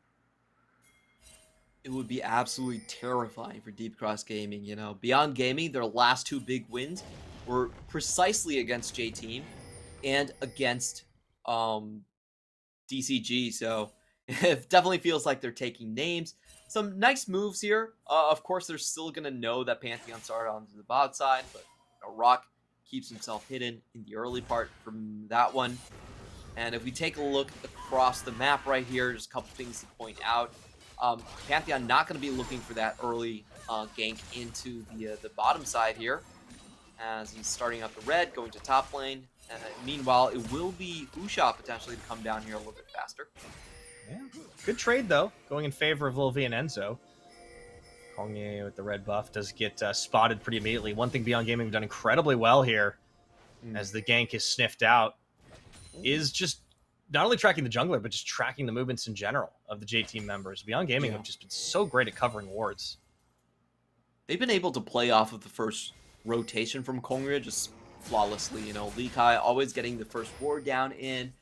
It would be absolutely terrifying for Deep Cross Gaming. You know, Beyond Gaming, their last two big wins were precisely against J-Team and against DCG. So it definitely feels like they're taking names. Some nice moves here. Of course, they're still going to know that Pantheon started on the bot side, but Rock keeps himself hidden in the early part from that one. And if we take a look across the map right here, just a couple things to point out. Pantheon not going to be looking for that early gank into the bottom side here, as he's starting up the red, going to top lane. Meanwhile, it will be Husha potentially to come down here a little bit faster. Yeah, good trade though, going in favor of Lil V and Enzo. Kongye with the red buff does get spotted pretty immediately. One thing Beyond Gaming have done incredibly well here, as the gank is sniffed out, is just not only tracking the jungler, but just tracking the movements in general of the J team members. Beyond Gaming have just been so great at covering wards. They've been able to play off of the first rotation from Kongre just flawlessly. You know, Lee Kai always getting the first ward down in,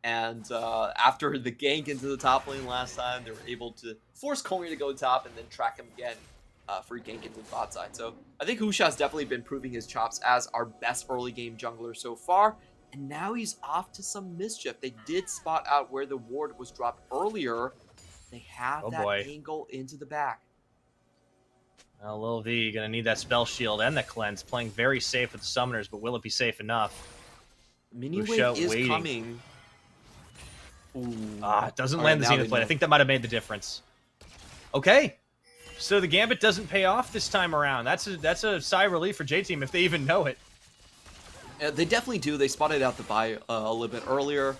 and after the gank into the top lane last time, they were able to force Kongre to go top and then track him again for gank into the bot side. So I think Husha's definitely been proving his chops as our best early game jungler so far. And now he's off to some mischief. They did spot out where the ward was dropped earlier. They have angle into the back. Well, Lil V gonna need that spell shield and the cleanse. Playing very safe with the summoners, but will it be safe enough? Mini wave is coming. It doesn't land the Zenith Blade. I think that might have made the difference. Okay, so the Gambit doesn't pay off this time around. That's a sigh of relief for J Team if they even know it. They definitely do. They spotted out the buy a little bit earlier,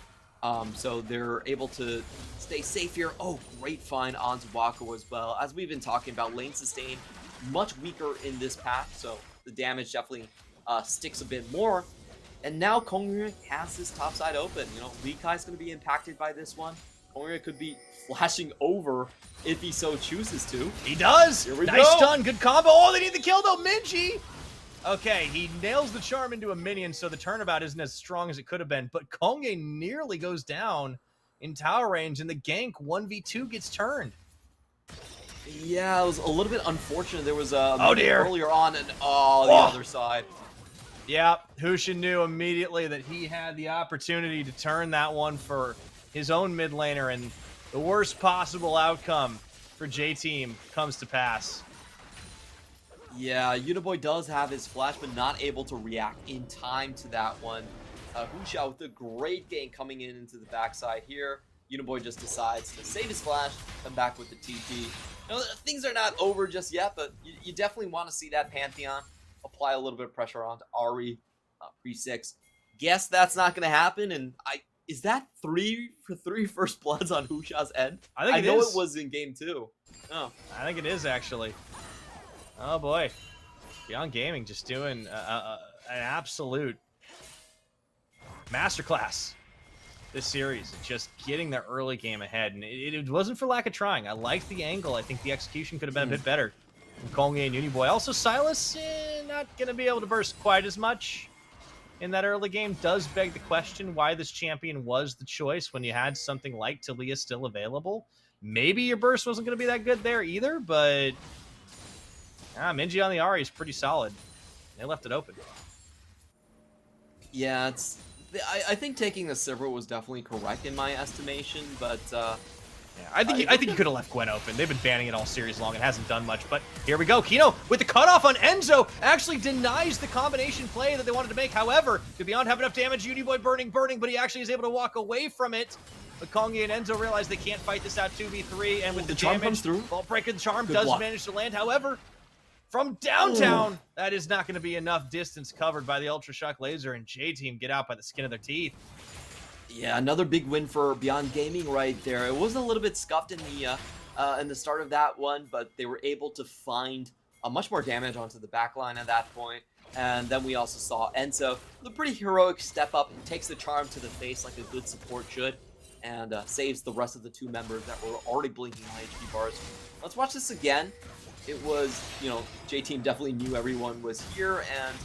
so they're able to stay safe here. Oh, great find onto Wako as well. As we've been talking about, lane sustain much weaker in this path, so the damage definitely sticks a bit more. And now Kongre has this top side open. You know, Lee Kai's going to be impacted by this one. Kongre could be flashing over if he so chooses to. He does! Here we nice go. stun, good combo. Oh, they need the kill though, Minji! Okay, he nails the charm into a minion, so the turnabout isn't as strong as it could have been, but Kongre nearly goes down in tower range, and the gank 1v2 gets turned. Yeah, it was a little bit unfortunate. There was a dear. earlier on, and the other side. Yeah, Husha knew immediately that he had the opportunity to turn that one for his own mid laner, and the worst possible outcome for J-Team comes to pass. Yeah, Uniboy does have his flash, but not able to react in time to that one. Husha with a great game coming into the backside here. Uniboy just decides to save his flash, come back with the TP. You know, things are not over just yet, but you definitely want to see that Pantheon apply a little bit of pressure onto Ari, pre-6. Guess that's not going to happen, and is that 3 for 3 first bloods on Husha's end? I know it was in game 2. Oh. I think it is, actually. Oh, boy. Beyond Gaming just doing an absolute masterclass this series. Just getting the early game ahead. And it wasn't for lack of trying. I liked the angle. I think the execution could have been a bit better from Kongre and Uniboy. Also, Silas not going to be able to burst quite as much in that early game. Does beg the question why this champion was the choice when you had something like Talia still available. Maybe your burst wasn't going to be that good there either, but Minji on the Ahri is pretty solid. They left it open. Yeah, I think taking the Sivir was definitely correct in my estimation, but I think you could have left Gwen open. They've been banning it all series long. It hasn't done much, but here we go. Kino with the cutoff on Enzo actually denies the combination play that they wanted to make. However, to Beyond have enough damage, Uniboy burning, but he actually is able to walk away from it. But Kongre and Enzo realize they can't fight this out 2v3, and with the charm damage, comes through. Vault Breaker, the charm does manage to land. However, from downtown, that is not going to be enough distance covered by the Ultra Shock Laser, and J-Team get out by the skin of their teeth. Yeah, another big win for Beyond Gaming right there. It was a little bit scuffed in the start of that one, but they were able to find much more damage onto the backline at that point. And then we also saw Enzo with a pretty heroic step up and takes the charm to the face like a good support should, and saves the rest of the 2 members that were already blinking on HP bars. Let's watch this again. It was, J-Team definitely knew everyone was here, and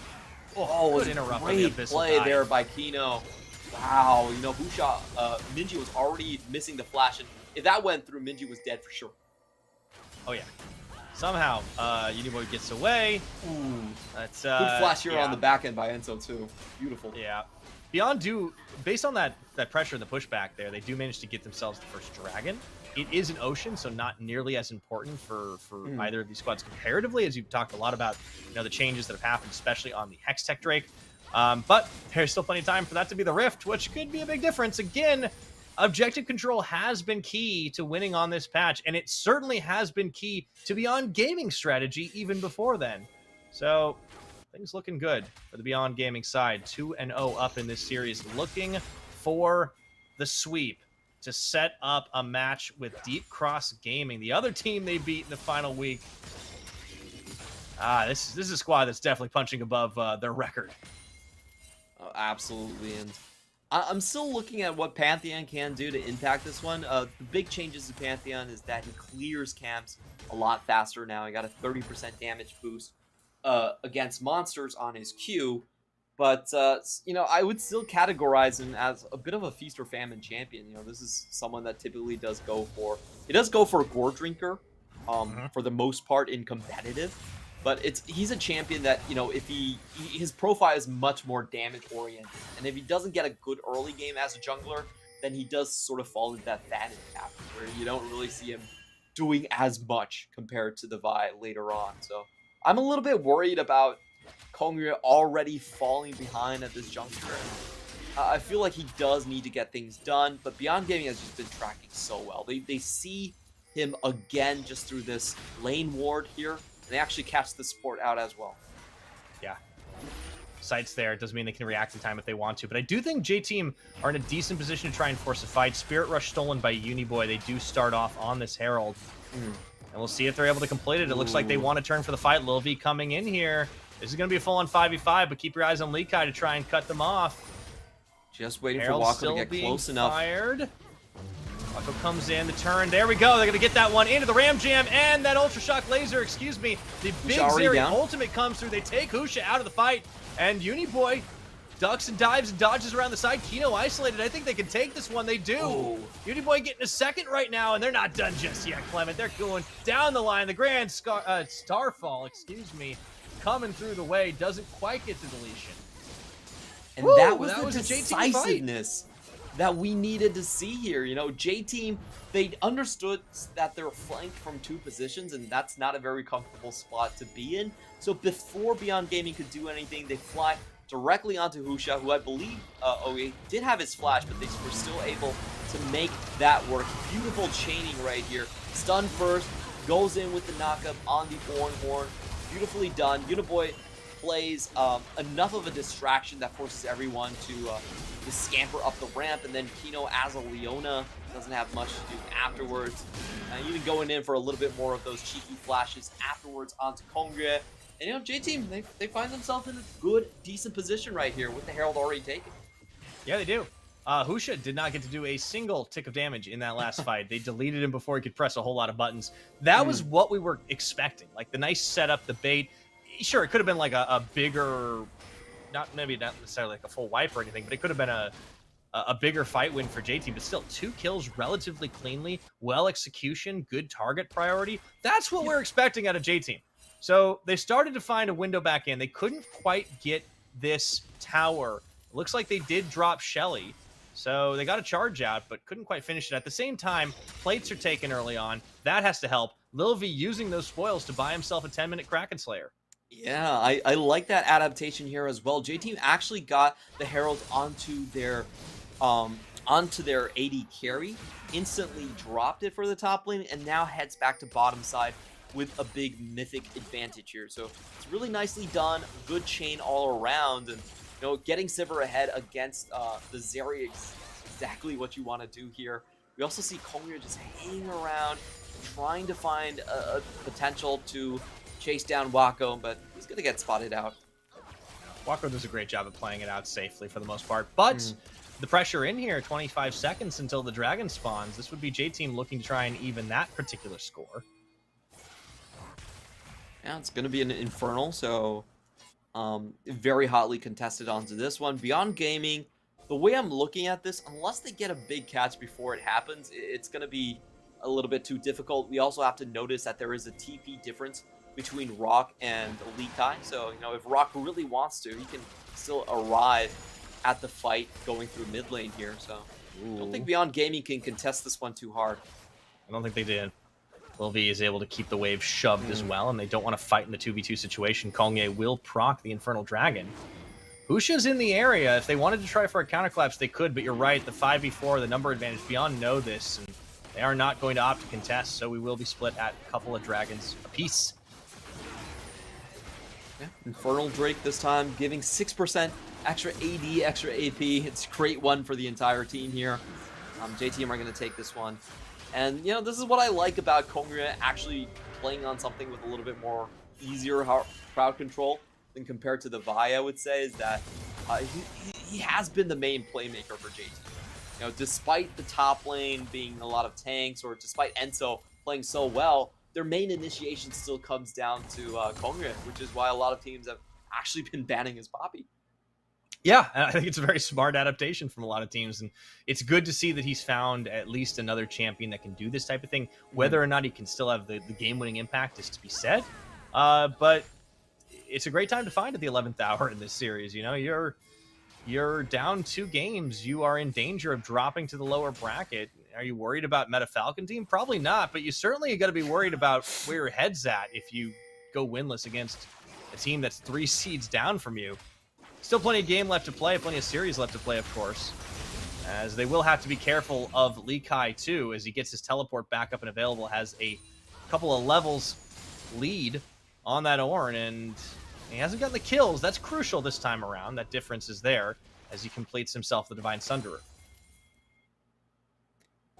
it was a great play there by Kino. Wow, Husha, Minji was already missing the flash, and if that went through, Minji was dead for sure. Oh, yeah. Somehow, Uniboy gets away. Ooh. That's, good flash here on the back end by Enzo, too. Beautiful. Yeah. Beyond based on that pressure and the pushback there, they do manage to get themselves the first dragon. It is an ocean, so not nearly as important for either of these squads comparatively, as you've talked a lot about, the changes that have happened, especially on the Hextech Drake. But there's still plenty of time for that to be the Rift, which could be a big difference. Again, objective control has been key to winning on this patch, and it certainly has been key to Beyond Gaming strategy even before then. So things looking good for the Beyond Gaming side. 2-0 up in this series, looking for the sweep to set up a match with Deep Cross Gaming, the other team they beat in the final week. This is a squad that's definitely punching above their record. Oh, absolutely, and I'm still looking at what Pantheon can do to impact this one. The big changes to Pantheon is that he clears camps a lot faster now. He got a 30% damage boost against monsters on his Q. But, you know, I would still categorize him as a bit of a feast or famine champion. You know, this is someone that typically does go for... He does go for a Gore Drinker for the most part in competitive. But he's a champion that, you know, if his profile is much more damage oriented. And if he doesn't get a good early game as a jungler, then he does sort of fall into that vanity cap where you don't really see him doing as much compared to the Vi later on. So I'm a little bit worried about Kongre already falling behind at this juncture. I feel like he does need to get things done, but Beyond Gaming has just been tracking so well. They see him again just through this lane ward here. They actually catch the support out as well. Yeah. Sights there. It doesn't mean they can react in time if they want to. But I do think J-Team are in a decent position to try and force a fight. Spirit Rush stolen by Uniboy. They do start off on this Herald. And we'll see if they're able to complete it. It looks like they want to turn for the fight. Lil V coming in here. This is going to be a full-on 5v5, but keep your eyes on Lee Kai to try and cut them off. Just waiting Herald for Wako to get close enough. Fired. Wako comes in, the turn, there we go, they're going to get that one into the Ram Jam, and that Ultra Shock Laser, excuse me, the big Zeri ultimate comes through, they take Husha out of the fight, and Uniboy ducks and dives and dodges around the side, Kino isolated, I think they can take this one, they do. Oh. Uniboy getting a second right now, and they're not done just yet, Clement, they're going down the line, the Grand Starfall, excuse me, coming through the way, doesn't quite get the deletion. And that was the decisiveness that we needed to see here. You know, J-Team, they understood that they're flanked from two positions, and that's not a very comfortable spot to be in. So before Beyond Gaming could do anything, they fly directly onto Husha, who I believe he did have his flash, but they were still able to make that work. Beautiful chaining right here. Stun first, goes in with the knockup on the Orn Horn. Beautifully done. Uniboy plays enough of a distraction that forces everyone to scamper up the ramp, and then Kino as a Leona doesn't have much to do afterwards. Even going in for a little bit more of those cheeky flashes afterwards onto Kongre. And you know, J-Team, they find themselves in a good, decent position right here with the Herald already taken. Yeah, they do. Husha did not get to do a single tick of damage in that last fight. They deleted him before he could press a whole lot of buttons. That was what we were expecting. Like the nice setup, the bait. Sure, it could have been like a bigger, maybe not necessarily like a full wipe or anything, but it could have been a bigger fight win for J-Team. But still, 2 kills relatively cleanly, well execution, good target priority. That's what we're expecting out of J-Team. So they started to find a window back in. They couldn't quite get this tower. It looks like they did drop Shelly. So they got a charge out, but couldn't quite finish it. At the same time, plates are taken early on. That has to help. Lil V using those spoils to buy himself a 10-minute Kraken Slayer. Yeah, I like that adaptation here as well. J-Team actually got the Herald onto their AD carry, instantly dropped it for the top lane, and now heads back to bottom side with a big mythic advantage here. So it's really nicely done, good chain all around, and you know, getting Sivir ahead against the Zeri is exactly what you want to do here. We also see Kongre just hanging around, trying to find a potential to chase down Wako, but he's going to get spotted out. Wako does a great job of playing it out safely for the most part, but the pressure in here, 25 seconds until the dragon spawns. This would be J-Team looking to try and even that particular score. Yeah, it's going to be an Infernal, so very hotly contested onto this one. Beyond Gaming, the way I'm looking at this, unless they get a big catch before it happens, it's going to be a little bit too difficult. We also have to notice that there is a TP difference between Rock and Lee Kai. So, you know, if Rock really wants to, he can still arrive at the fight going through mid lane here. So, I don't think Beyond Gaming can contest this one too hard. I don't think they did. Lil V is able to keep the wave shoved as well, and they don't want to fight in the 2v2 situation. Kongye will proc the Infernal Dragon. Husha's in the area. If they wanted to try for a counter collapse, they could, but you're right. The 5v4, the number advantage, Beyond know this, and they are not going to opt to contest, so we will be split at a couple of dragons apiece. Yeah, Infernal Drake this time, giving 6% extra AD, extra AP. It's a great one for the entire team here. J-Team are going to take this one. And, you know, this is what I like about Kongre actually playing on something with a little bit more easier crowd control than compared to the Vi, I would say, is that he has been the main playmaker for JT. You know, despite the top lane being a lot of tanks, or despite Enzo playing so well, their main initiation still comes down to Kongre, which is why a lot of teams have actually been banning his Poppy. Yeah, I think it's a very smart adaptation from a lot of teams, and it's good to see that he's found at least another champion that can do this type of thing. Whether or not he can still have the game-winning impact is to be said, but it's a great time to find at the 11th hour in this series. You know, you're down 2 games. You are in danger of dropping to the lower bracket. Are you worried about Meta Falcon team? Probably not, but you certainly got to be worried about where your head's at if you go winless against a team that's 3 seeds down from you. Still plenty of game left to play, plenty of series left to play, of course, as they will have to be careful of Lee Kai too, as he gets his teleport back up and available, has a couple of levels lead on that Ornn, and he hasn't gotten the kills. That's crucial this time around. That difference is there as he completes himself the Divine Sunderer.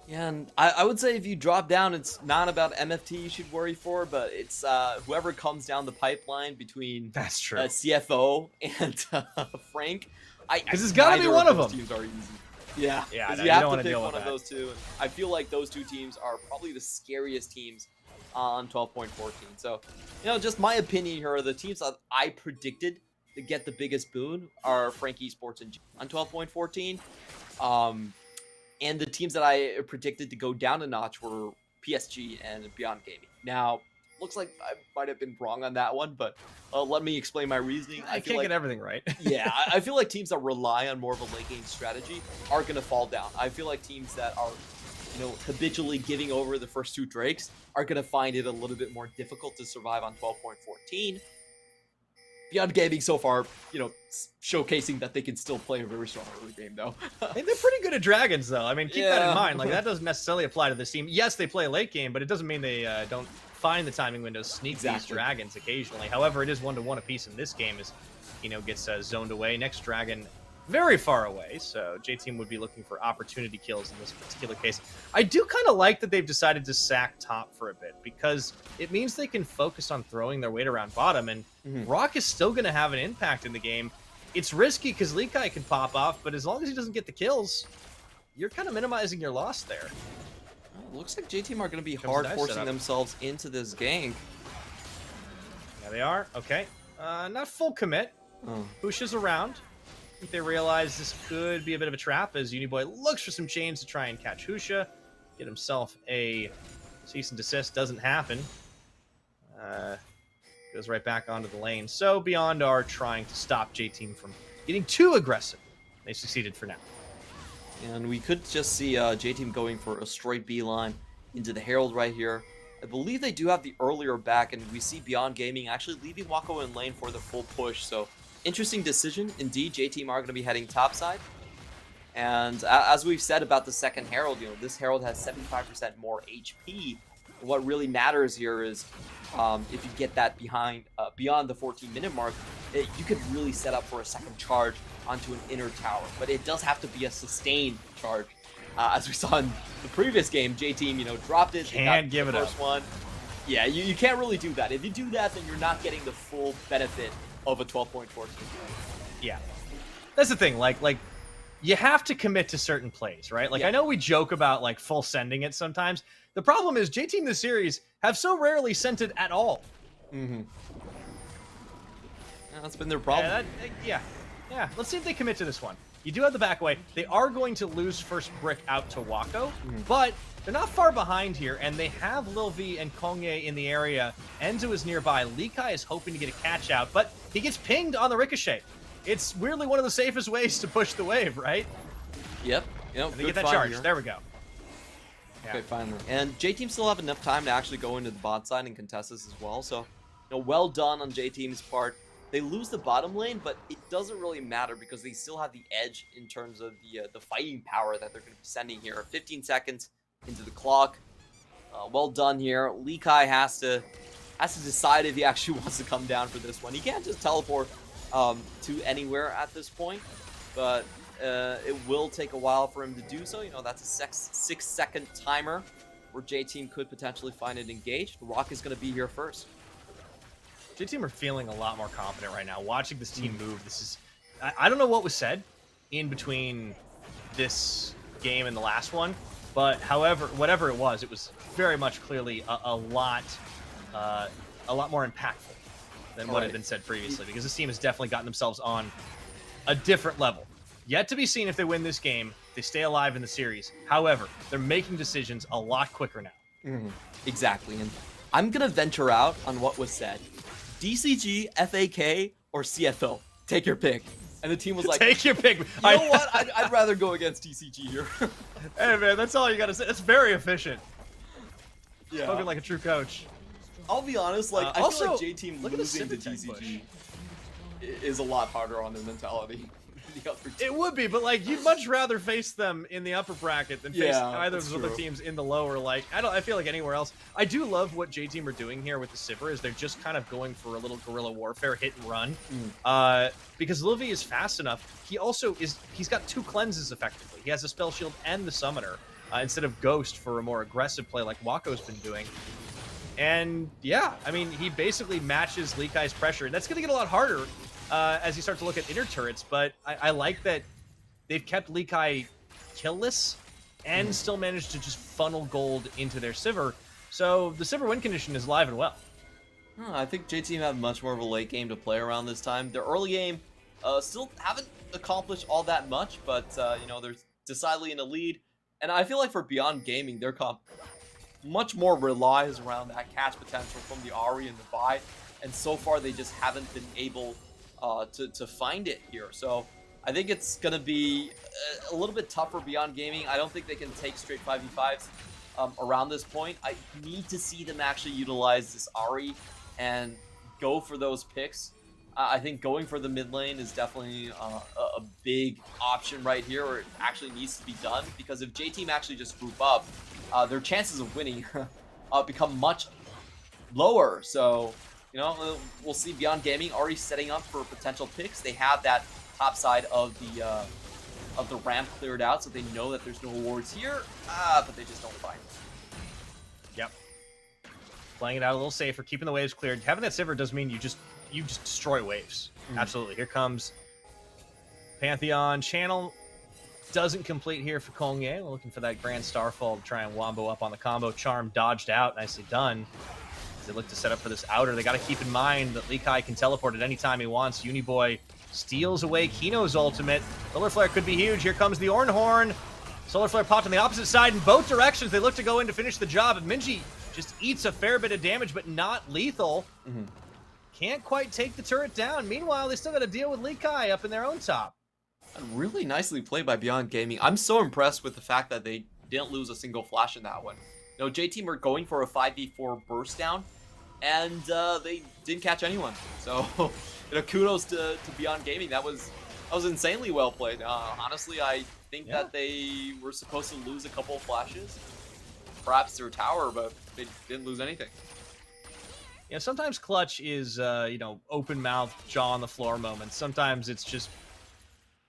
Yeah, and I would say if you drop down, it's not about MFT you should worry for, but it's whoever comes down the pipeline between That's true. CFO and Frank. Because it's got to be one of them. Teams are easy. Yeah, yeah. No, you have to pick one of those two. And I feel like those 2 teams are probably the scariest teams on 12.14. So, you know, just my opinion here, the teams that I predicted to get the biggest boon are Frank Esports and G on 12.14. And the teams that I predicted to go down a notch were PSG and Beyond Gaming. Now, looks like I might have been wrong on that one, but let me explain my reasoning. I can't get everything right. Yeah, I feel like teams that rely on more of a late game strategy are going to fall down. I feel like teams that are, you know, habitually giving over the first 2 Drakes are going to find it a little bit more difficult to survive on 12.14. Beyond Gaming so far, you know, showcasing that they can still play a very strong early game, though. They're pretty good at dragons, though. I mean, keep that in mind. Like, that doesn't necessarily apply to this team. Yes, they play a late game, but it doesn't mean they don't find the timing windows, sneak these dragons occasionally. However, it is 1-to-1 apiece in this game as Kino gets zoned away. Next dragon very far away, so J-Team would be looking for opportunity kills in this particular case. I do kind of like that they've decided to sack top for a bit, because it means they can focus on throwing their weight around bottom, and Rock is still going to have an impact in the game. It's risky because Lee Kai can pop off, but as long as he doesn't get the kills, you're kind of minimizing your loss there. Looks like J-Team are going to be hard forcing themselves into this gank. Yeah, they are. Okay. Not full commit. Pushes around. I think they realize this could be a bit of a trap as Uniboy looks for some chains to try and catch Husha. Get himself a cease and desist. Doesn't happen. Goes right back onto the lane. So Beyond are trying to stop J-Team from getting too aggressive. They succeeded for now. And we could just see J-Team going for a straight beeline into the Herald right here. I believe they do have the earlier back, and we see Beyond Gaming actually leaving Wako in lane for the full push. So interesting decision. Indeed, J-Team are going to be heading topside. And as we've said about the second Herald, you know, this Herald has 75% more HP. What really matters here is if you get that beyond the 14-minute mark, you could really set up for a second charge onto an inner tower. But it does have to be a sustained charge. As we saw in the previous game, J-Team, you know, dropped it. Can't give it up. First one. Yeah, you can't really do that. If you do that, then you're not getting the full benefit of a 12.14. Yeah. That's the thing. Like you have to commit to certain plays, right? Like, I know we joke about, like, full sending it sometimes. The problem is J-Team this series have so rarely sent it at all. Yeah, that's been their problem. Yeah. Let's see if they commit to this one. You do have the back away. They are going to lose first brick out to Wako, but they're not far behind here, and they have Lil V and Kongye in the area. Enzo is nearby. Lee Kai is hoping to get a catch out, but he gets pinged on the ricochet. It's weirdly one of the safest ways to push the wave, right? Yep. And they get that charge. Here. There we go. Okay, finally. And J-Team still have enough time to actually go into the bot side and contest this as well. So, you know, well done on J-Team's part. They lose the bottom lane, but it doesn't really matter because they still have the edge in terms of the fighting power that they're going to be sending here. 15 seconds into the clock. Well done here. Lee Kai has to decide if he actually wants to come down for this one. He can't just teleport to anywhere at this point, but it will take a while for him to do so. You know, that's a 6-second timer where J-Team could potentially find it engaged. Rock is going to be here first. J-Team are feeling a lot more confident right now. Watching this team move, this is I don't know what was said in between this game and the last one, but whatever it was very much clearly a lot more impactful than what had been said previously, because this team has definitely gotten themselves on a different level. Yet to be seen if they win this game, they stay alive in the series. However, they're making decisions a lot quicker now. Exactly, and I'm gonna venture out on what was said. DCG, FAK, or CFO. Take your pick. And the team was like, take your pick. You know what? I'd rather go against DCG here. Hey, man, that's all you got to say. It's very efficient. Yeah. Spoken like a true coach. I'll be honest, like, I also, feel like J-Team losing to DCG is a lot harder on their mentality. The other team. It would be, but like you'd much rather face them in the upper bracket than face either of those other teams in the lower. Like I feel like anywhere else. I do love what J-Team are doing here with the Sivir, is they're just kind of going for a little guerrilla warfare hit and run. Because Livy is fast enough. He's got 2 cleanses effectively. He has a spell shield and the summoner instead of Ghost for a more aggressive play like Wako's been doing. And yeah, I mean, he basically matches Lee Kai's pressure. That's going to get a lot harder as you start to look at inner turrets, but I like that they've kept Lee Kai killless and still managed to just funnel gold into their Sivir. So the Sivir win condition is alive and well. I think J-Team have much more of a late game to play around this time. Their early game still haven't accomplished all that much, but you know, they're decidedly in the lead. And I feel like for Beyond Gaming, their comp much more relies around that catch potential from the Ahri and the Vi, and so far they just haven't been able to find it here. So I think it's going to be a little bit tougher Beyond Gaming. I don't think they can take straight 5v5s around this point. I need to see them actually utilize this Ahri and go for those picks. I think going for the mid lane is definitely a big option right here, or it actually needs to be done, because if J-Team actually just group up, their chances of winning become much lower. So, you know, we'll see Beyond Gaming already setting up for potential picks. They have that top side of the ramp cleared out, so they know that there's no wards here, but they just don't find it. Yep. Playing it out a little safer, keeping the waves cleared. Having that Sivir does mean you just destroy waves. Absolutely. Here comes Pantheon. Channel doesn't complete here for Kongye. We're looking for that Grand Starfall to try and wombo up on the combo. Charm dodged out. Nicely done. As they look to set up for this outer, they got to keep in mind that Lee Kai can teleport at any time he wants. Uniboy steals away Kino's ultimate. Solar Flare could be huge. Here comes the Ornhorn. Solar Flare popped on the opposite side in both directions. They look to go in to finish the job. And Minji just eats a fair bit of damage, but not lethal. Can't quite take the turret down. Meanwhile, they still got to deal with Lee Kai up in their own top. Really nicely played by Beyond Gaming. I'm so impressed with the fact that they didn't lose a single flash in that one. You know, J-Team were going for a 5v4 burst down, and they didn't catch anyone. So, you know, kudos to Beyond Gaming. That was insanely well played. Honestly, I think that they were supposed to lose a couple of flashes, perhaps their tower, but they didn't lose anything. Yeah, sometimes clutch is, you know, open mouth, jaw on the floor moments. Sometimes it's just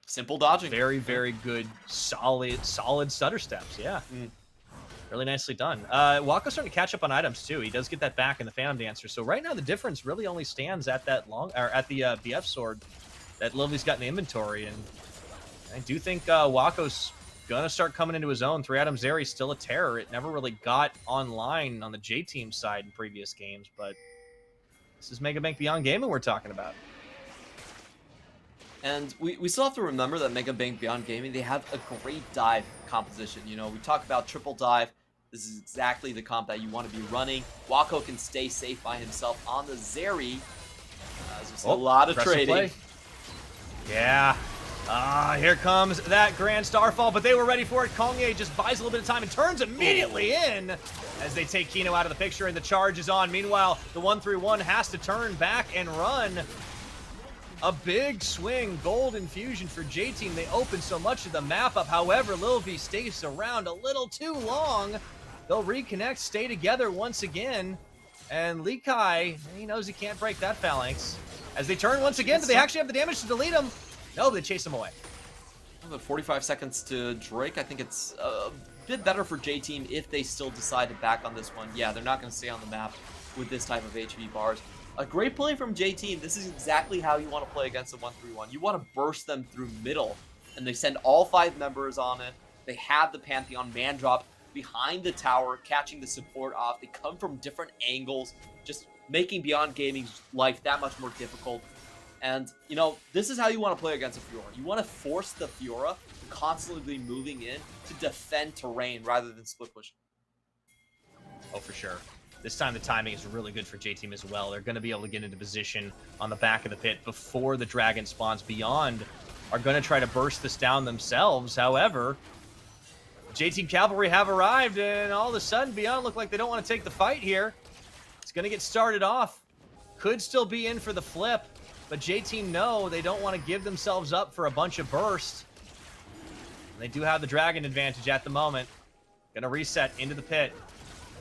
simple dodging. Very, very good, solid stutter steps. Yeah. Really nicely done. Wako's starting to catch up on items too. He does get that back in the Phantom Dancer. So right now the difference really only stands at that at the BF sword that Lily's got in the inventory. And I do think Wako's gonna start coming into his own. 3-item Zeri's still a terror. It never really got online on the J-Team side in previous games, but this is Mega Bank Beyond Gaming we're talking about. And we still have to remember that Mega Bank Beyond Gaming, they have a great dive composition. You know, we talk about triple dive. This is exactly the comp that you want to be running. Wako can stay safe by himself on the Zeri. There's a lot of trading. Play. Yeah. Here comes that Grand Starfall, but they were ready for it. Kongye just buys a little bit of time and turns immediately in as they take Kino out of the picture and the charge is on. Meanwhile, the 1-3-1 has to turn back and run. A big swing, gold infusion for J-Team. They open so much of the map up. However, Lil V stays around a little too long. They'll reconnect, stay together once again. And Lee Kai, he knows he can't break that phalanx. As they turn once again, do they actually have the damage to delete him? No, they chase him away. About 45 seconds to Drake. I think it's a bit better for J-Team if they still decide to back on this one. Yeah, they're not going to stay on the map with this type of HP bars. A great play from J-Team. This is exactly how you want to play against a 1-3-1. You want to burst them through middle, and they send all 5 members on it. They have the Pantheon man drop behind the tower, catching the support off. They come from different angles, just making Beyond Gaming's life that much more difficult. And, you know, this is how you want to play against a Fiora. You want to force the Fiora to constantly be moving in to defend terrain rather than split push. Oh, for sure. This time the timing is really good for J-Team as well. They're going to be able to get into position on the back of the pit before the Dragon spawns. Beyond are going to try to burst this down themselves. However, J-Team Cavalry have arrived, and all of a sudden Beyond look like they don't want to take the fight here. It's going to get started off. Could still be in for the flip, but J-Team know they don't want to give themselves up for a bunch of bursts. They do have the Dragon advantage at the moment. Going to reset into the pit.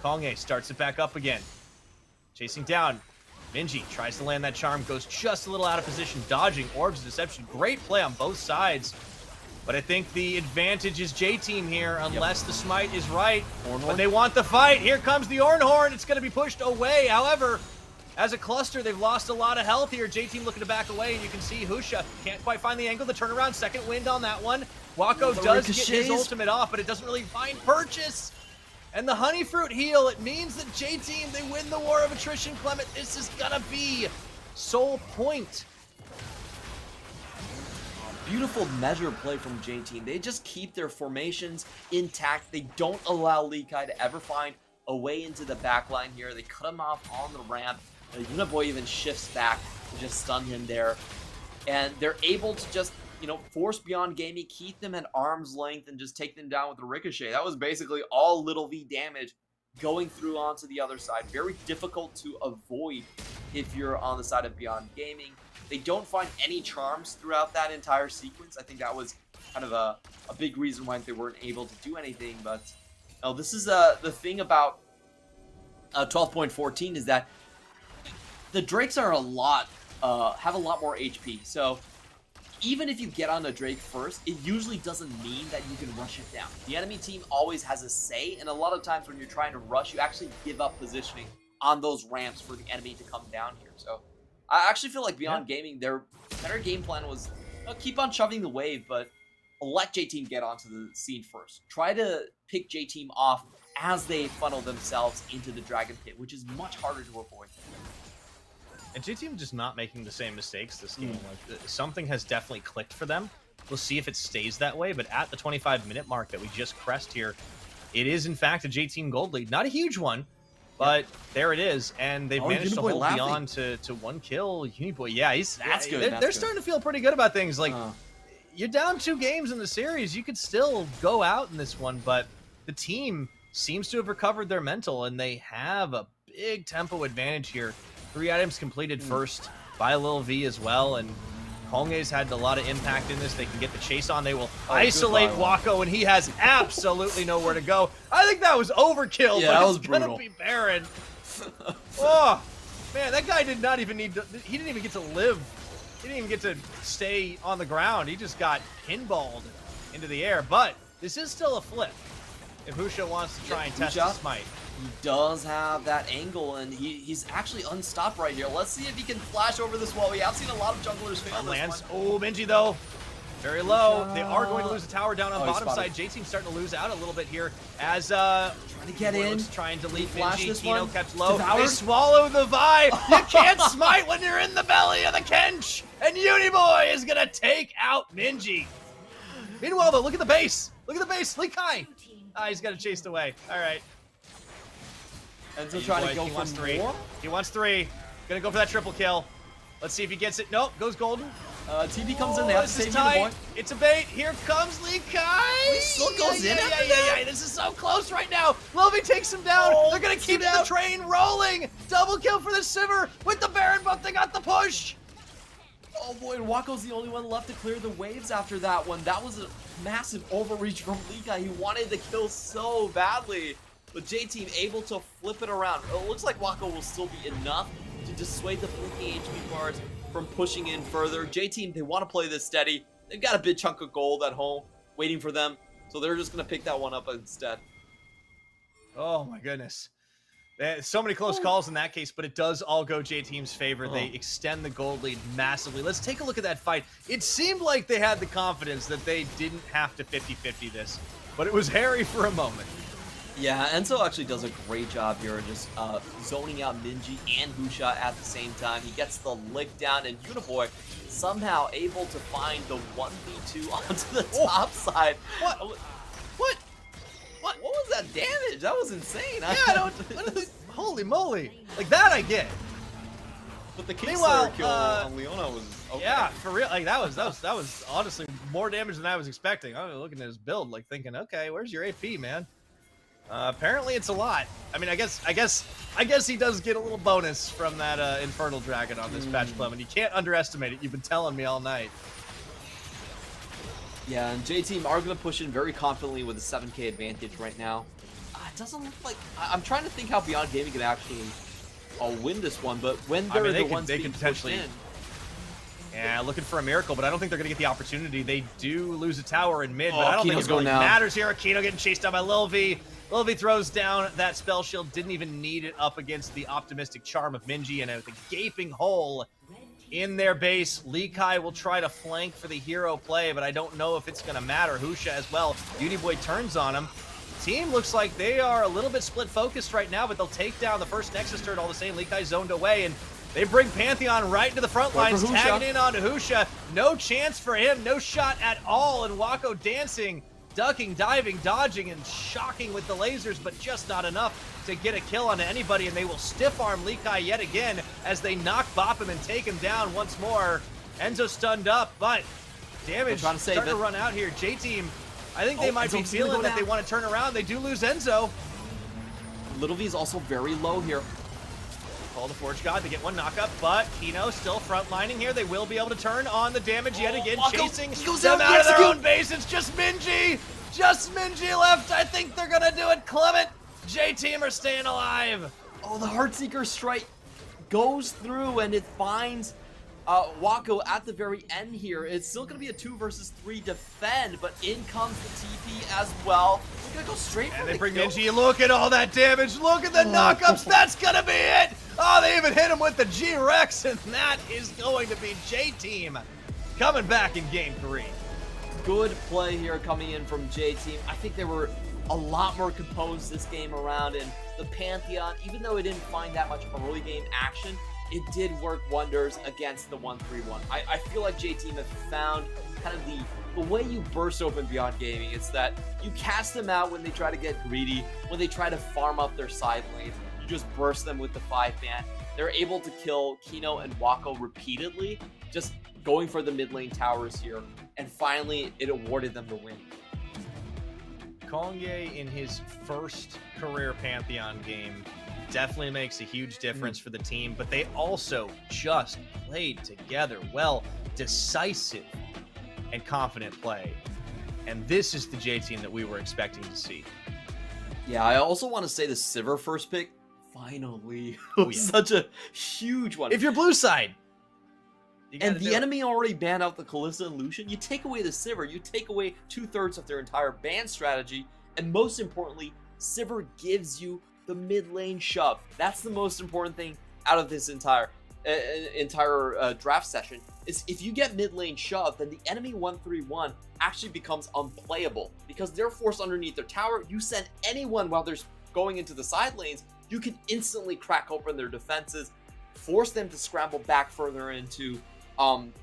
Konge starts it back up again. Chasing down. Minji tries to land that charm, goes just a little out of position, dodging Orbs of Deception. Great play on both sides. But I think the advantage is J-Team here, unless the smite is right. But they want the fight. Here comes the Ornhorn. It's going to be pushed away. However, as a cluster, they've lost a lot of health here. J-Team looking to back away, and you can see Husha can't quite find the angle. The turnaround, second wind on that one. Wako does get his ultimate off, but it doesn't really find purchase. And the Honey Fruit heal, it means that J-Team, they win the War of Attrition. Clement, this is gonna be Soul Point. Beautiful measure play from J-Team. They just keep their formations intact. They don't allow Lee Kai to ever find a way into the backline here. They cut him off on the ramp. Uniboy even shifts back to just stun him there. And they're able to just, you know, force Beyond Gaming, keep them at arm's length, and just take them down with the Ricochet. That was basically all Little V damage going through onto the other side. Very difficult to avoid if you're on the side of Beyond Gaming. They don't find any charms throughout that entire sequence. I think that was kind of a big reason why they weren't able to do anything. But this is the thing about 12.14 is that the Drakes are have a lot more HP. So even if you get on a Drake first, it usually doesn't mean that you can rush it down. The enemy team always has a say, and a lot of times when you're trying to rush, you actually give up positioning on those ramps for the enemy to come down here. So I actually feel like Beyond Gaming, their better game plan was keep on shoving the wave, but let J-Team get onto the scene first. Try to pick J-Team off as they funnel themselves into the Dragon Pit, which is much harder to avoid. And J-Team just not making the same mistakes this game. Like, something has definitely clicked for them. We'll see if it stays that way, but at the 25-minute mark that we just crest here, it is in fact a J-Team gold lead. Not a huge one, but there it is, and they've managed to hold Beyond to 1 kill. Uniboy, yeah, that's good. They're starting to feel pretty good about things. Like, you're down 2 games in the series, you could still go out in this one, but the team seems to have recovered their mental, and they have a big tempo advantage here. 3 items completed first by Lil V as well, and Konge's had a lot of impact in this. They can get the chase on. They will isolate Wako, and he has absolutely nowhere to go. I think that was overkill, but that was gonna be Baron. Oh, man, that guy did not even need to, he didn't even get to live. He didn't even get to stay on the ground. He just got pinballed into the air, but this is still a flip if Husha wants to try and test the smite. He does have that angle, and he's actually unstopped right here. Let's see if he can flash over this wall. We have seen a lot of junglers fail this one. Oh, Minji, though. Very low. They are going to lose the tower down on bottom side. J-Team's starting to lose out a little bit here as trying to get in. Trying to lead Minji. This Tino kept low. They swallow the Vi. You can't smite when you're in the belly of the Kench. And Uniboy is going to take out Minji. Meanwhile, though, look at the base. Look at the base. Lee Kai. He's got it chased away. All right. And so trying to go for 3. He wants 3. Gonna go for that triple kill. Let's see if he gets it. Nope, goes golden. TB comes in. They have to save Uniboy. It's a bait. Here comes Lee Kai. He still goes in after that. This is so close right now. Lilvi takes him down. They're gonna keep the train rolling. Double kill for the Sivir with the Baron buff. They got the push. Oh boy, and Wako's the only one left to clear the waves after that one. That was a massive overreach from Lee Kai. He wanted the kill so badly. But J-Team able to flip it around. It looks like Wako will still be enough to dissuade the flanking HP bars from pushing in further. J-Team, they want to play this steady. They've got a big chunk of gold at home waiting for them. So they're just going to pick that one up instead. Oh my goodness. So many close calls in that case, but it does all go J-Team's favor. They extend the gold lead massively. Let's take a look at that fight. It seemed like they had the confidence that they didn't have to 50-50 this, but it was hairy for a moment. Yeah, Enzo actually does a great job here, just zoning out Minji and Husha at the same time. He gets the lick down, and Uniboy somehow able to find the 1v2 onto the top side. What was that damage? That was insane. Yeah, I don't. Holy moly! Like that, I get. But the Kickstarter kill on Leona was okay. Yeah, for real. Like that was honestly more damage than I was expecting. I was looking at his build, like thinking, okay, where's your AP, man? Apparently, it's a lot. I mean, I guess he does get a little bonus from that Infernal Dragon on this patch, Clement. You can't underestimate it. You've been telling me all night. Yeah, and J-Team are going to push in very confidently with a 7k advantage right now. It doesn't look like... I'm trying to think how Beyond Gaming can actually win this one, but when they're the ones being pushed in... Yeah, looking for a miracle, but I don't think they're going to get the opportunity. They do lose a tower in mid, but I don't think Kino's it really going down. matters here. Kino getting chased down by Lil V. Lil V throws down that spell shield. Didn't even need it up against the optimistic charm of Minji, and with a gaping hole in their base, Lee Kai will try to flank for the hero play, but I don't know if it's going to matter. Husha as well. Uniboy turns on him. Team looks like they are a little bit split focused right now, but they'll take down the first Nexus turret all the same. Lee Kai zoned away, and they bring Pantheon right into the front lines, tagging in onto Husha. No chance for him, no shot at all, and Wako dancing, ducking, diving, dodging, and shocking with the lasers, but just not enough to get a kill on anybody, and they will stiff-arm Lee Kai yet again as they knock bop him and take him down once more. Enzo stunned up, but damage starting to run out here. J-Team, I think they might be feeling that they want to turn around. They do lose Enzo. Little V is also very low here. Call the Forge God to get one knockup, but Kino still frontlining here. They will be able to turn on the damage yet again, chasing them out of their own base. It's just Minji. Just Minji left. I think they're going to do it. Clement, J-Team are staying alive. Oh, the Heartseeker strike goes through, and it finds Wako at the very end here. It's still going to be a 2 versus 3 defend, but in comes the TP as well. We're going to go straight for and the they bring kill. Minji. Look at all that damage. Look at the knockups. That's going to be it. Oh, they even hit him with the G-Rex, and that is going to be J-Team coming back in game 3. Good play here coming in from J-Team. I think they were a lot more composed this game around, and the Pantheon, even though it didn't find that much early game action, it did work wonders against the 1-3-1. I feel like J-Team have found kind of the way you burst open Beyond Gaming. It's that you cast them out when they try to get greedy, when they try to farm up their side lanes. You just burst them with the 5-man. They're able to kill Kino and Wako repeatedly, just going for the mid lane towers here, and finally it awarded them the win. Kongye in his first career Pantheon game definitely makes a huge difference for the team, but they also just played together well. Decisive and confident play. And this is the J-Team that we were expecting to see. Yeah, I also want to say the Sivir first pick, finally, was such a huge one. If you're blue side, and the enemy already banned out the Kalista and Lucian, you take away the Sivir, you take away 2/3 of their entire ban strategy, and most importantly, Sivir gives you the mid lane shove. That's the most important thing out of this entire draft session, is if you get mid lane shove, then the enemy 1-3-1 actually becomes unplayable, because they're forced underneath their tower. You send anyone while they're going into the side lanes, you can instantly crack open their defenses, force them to scramble back further into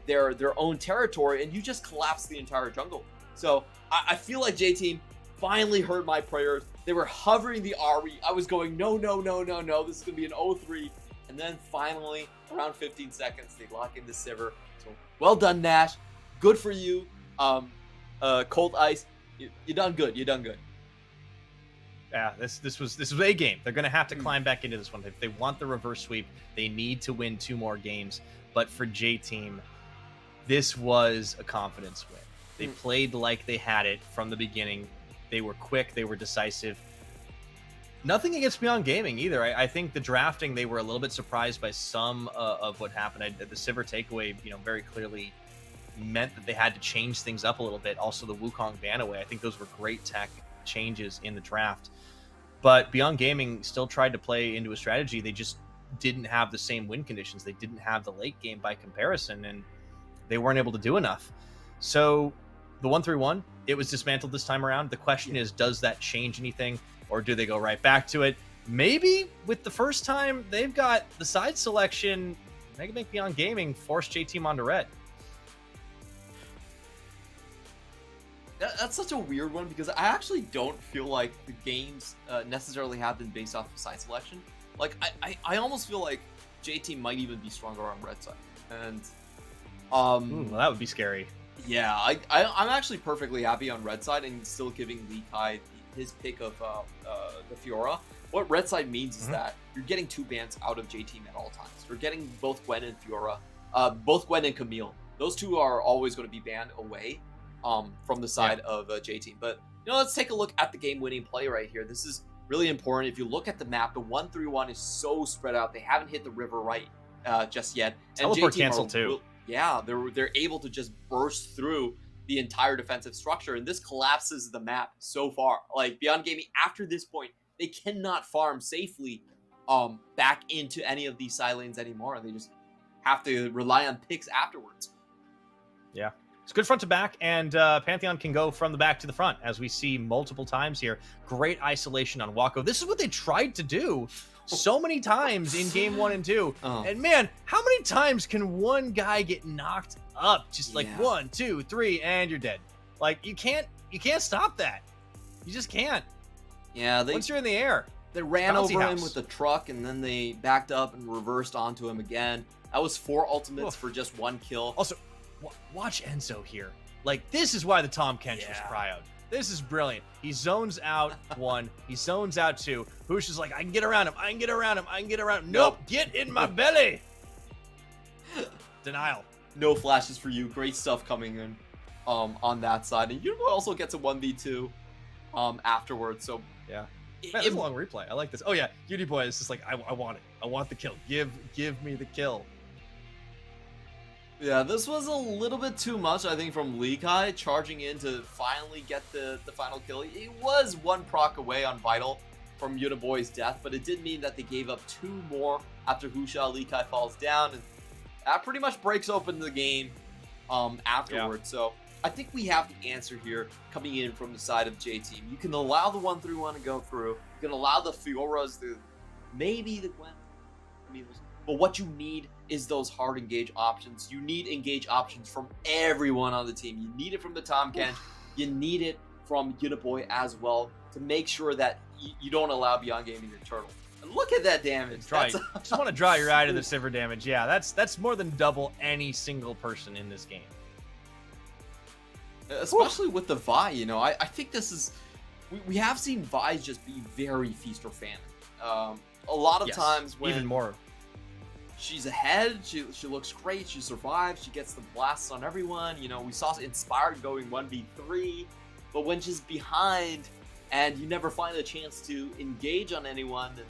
their own territory, and you just collapse the entire jungle. So I feel like J-Team finally heard my prayers. They were hovering the Ari. I was going, no, this is gonna be an 0-3, and then finally around 15 seconds they lock in the Sivir. So well done, Nash, good for you. Cold Ice, you done good. Yeah, this was a game. They're going to have to climb back into this one. If they want the reverse sweep, they need to win 2 more games. But for J-Team, this was a confidence win. They played like they had it from the beginning. They were quick. They were decisive. Nothing against Beyond Gaming either. I think the drafting, they were a little bit surprised by some of what happened. The Sivir takeaway, very clearly meant that they had to change things up a little bit. Also, the Wukong ban away. I think those were great tech changes in the draft. But Beyond Gaming still tried to play into a strategy. They just didn't have the same win conditions. They didn't have the late game by comparison, and they weren't able to do enough. So the 1-3-1, it was dismantled this time around. The question is, does that change anything, or do they go right back to it? Maybe with the first time they've got the side selection, they can make Beyond Gaming force J-Team onto red. That's such a weird one because I actually don't feel like the games necessarily have been based off of side selection. Like, I almost feel like J-Team might even be stronger on red side. And well, that would be scary. Yeah, I'm actually perfectly happy on red side and still giving Lee Kai his pick of the Fiora. What red side means is that you're getting 2 bans out of J-Team at all times. You're getting both Gwen and Fiora, both Gwen and Camille. Those 2 are always going to be banned away from the side of J-Team. But, let's take a look at the game-winning play right here. This is really important. If you look at the map, the 1-3-1 is so spread out. They haven't hit the river right just yet. And Teleport cancel too. Yeah, they're able to just burst through the entire defensive structure, and this collapses the map so far. Like, Beyond Gaming, after this point, they cannot farm safely back into any of these side lanes anymore. They just have to rely on picks afterwards. Yeah. It's good front to back, and Pantheon can go from the back to the front, as we see multiple times here. Great isolation on Wako. This is what they tried to do so many times in game 1 and 2. And man, how many times can one guy get knocked up? Just like 1, 2, 3, and you're dead. Like, you can't stop that. You just can't. Yeah, once you're in the air. They ran over him with the truck, and then they backed up and reversed onto him again. That was 4 ultimates for just 1 kill. Also, watch Enzo here. Like, this is why the Tom Kench was cryoed. This is brilliant. He zones out 1. He zones out 2. Hoosh is like, I can get around him. I can get around him. I can get around him. Nope. Get in my belly. Denial. No flashes for you. Great stuff coming in on that side. And you also get to 1v2 afterwards. So yeah. Man, it's a long replay. I like this. Oh yeah, Cutie Boy is just like, I want it. I want the kill. Give me the kill. Yeah, this was a little bit too much, I think, from Lee Kai, charging in to finally get the final kill. He was 1 proc away on Vital from Uniboy's death, but it did mean that they gave up 2 more after Husha. Lee Kai falls down, and that pretty much breaks open the game afterwards. So I think we have the answer here coming in from the side of J-Team. You can allow the 1-3-1 to go through. You can allow the Fioras, maybe the Gwen. But what you need is those hard engage options. You need engage options from everyone on the team. You need it from the Tom Kench. You need it from Uniboy as well to make sure that you don't allow Beyond Gaming to turtle. And look at that damage. Just want to draw your eye to the Sivir damage. Yeah, that's more than double any single person in this game. Especially with the Vi, I think this is... We have seen Vi's just be very feast or famine. A lot of times when... Even more. She's ahead, she looks great, she survives, she gets the blasts on everyone. We saw Inspired going 1v3, but when she's behind and you never find a chance to engage on anyone, it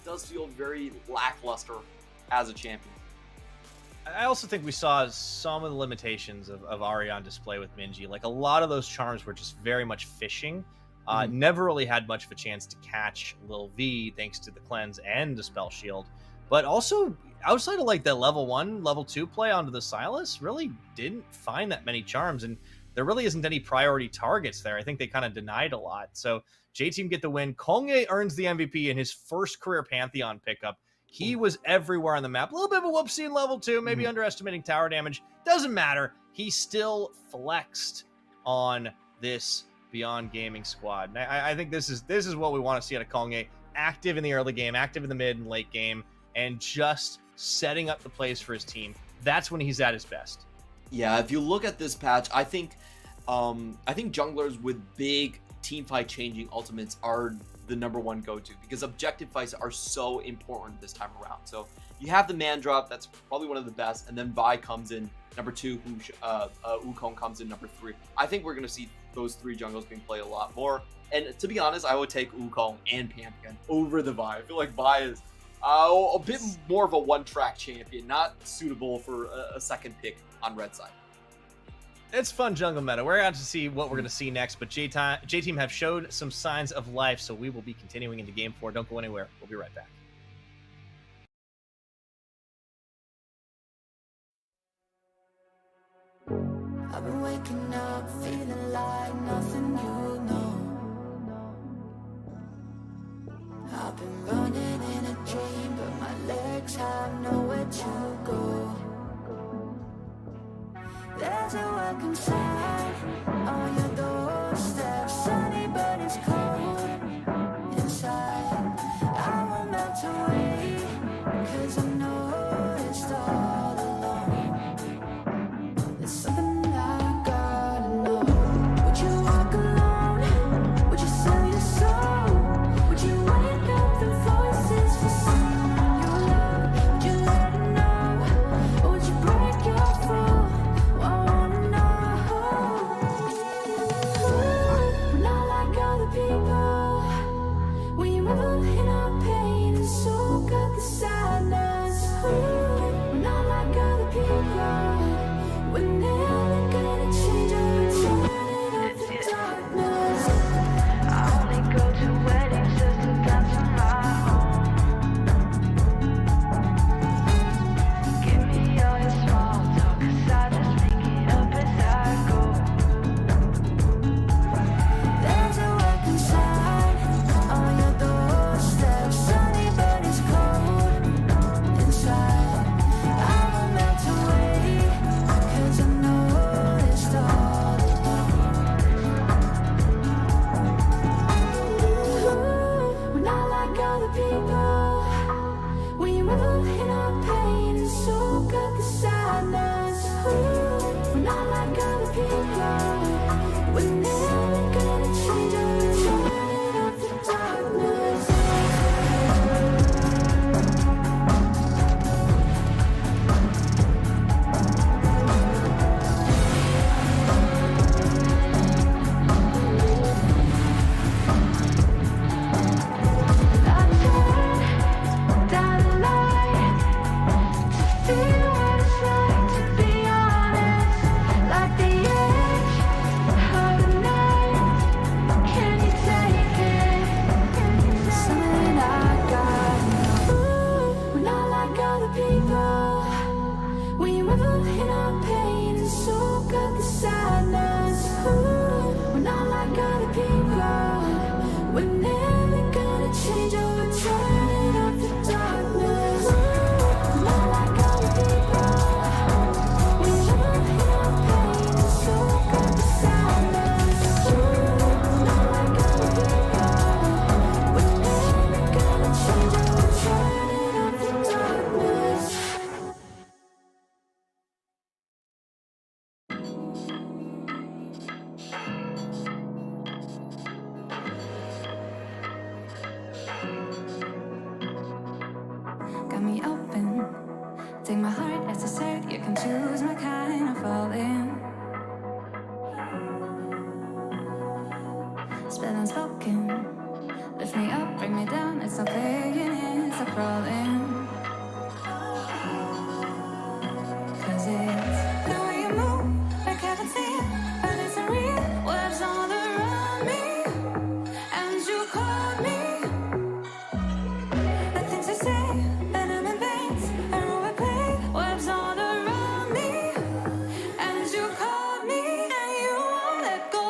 does feel very lackluster as a champion. I also think we saw some of the limitations of Ahri on display with Minji. Like, a lot of those charms were just very much fishing. Never really had much of a chance to catch Lil V thanks to the cleanse and the spell shield. But also, outside of like that level 1, level 2 play onto the Sylas, really didn't find that many charms, and there really isn't any priority targets there. I think they kind of denied a lot. So J-Team get the win. Kongye earns the MVP in his first career Pantheon pickup. He was everywhere on the map. A little bit of a whoopsie in level 2, maybe underestimating tower damage. Doesn't matter. He still flexed on this Beyond Gaming squad. And I think this is what we want to see out of Kongye. Active in the early game, active in the mid and late game, and just setting up the plays for his team. That's when he's at his best. Yeah, if you look at this patch, I think junglers with big team fight changing ultimates are the #1 go-to, because objective fights are so important this time around. So you have the man drop, that's probably one of the best, and then Vi comes in #2, Wukong comes in #3. I think we're going to see those 3 jungles being played a lot more. And to be honest, I would take Wukong and Pantheon over the Vi. I feel like Vi is a bit more of a one-track champion, not suitable for a second pick on red side. It's fun jungle meta. We're out to see what we're going to see next, but J-Team have showed some signs of life, so we will be continuing into Game 4. Don't go anywhere. We'll be right back. I've been waking up feeling like nothing you know. I've been running in a dream, but my legs have nowhere to go. There's a welcome sign on your doorstep, sunny but it's cold inside. I won't melt away, 'cause I know it's all alone. There's something I gotta know. Would you walk alone? Would you sell your soul? Would you wake up the voices for someone you love? Would you let it know? Or would you break your fall? I wanna know. We're not like other people. We revel in our pain and soak up the sadness. We're not like other people. We're never gonna change or turn up the darkness. I only go to weddings just to dance on my own. Give me all your small talk, 'cause I just pick it up as I go. There's a welcome sign on your doorstep, sunny but it's cold inside. I won't melt away, 'cause I know it's all alone. We're not like other people. We revel in our pain and soak up the sadness. We're not like other people. We're never gonna change or turn up the darkness. We revel in our pain and soak up the sadness. We're not like other people. We're never gonna change or turn up the darkness. We're not like other people. We revel in our pain and soak up the sadness. We're not like other people. We're never gonna change or turn up the darkness. Got me open. Take my heart as dessert. You can choose my kind of falling. Spell unspoken. Lift me up, bring me down. It's not playing, it's not crawling. 'Cause it's the way you move, like I can see it, but it's not real. Webs all around me, and you call me. The things I say, that I'm in veins, and I play. Webs all around me, and you call me, and you won't let go.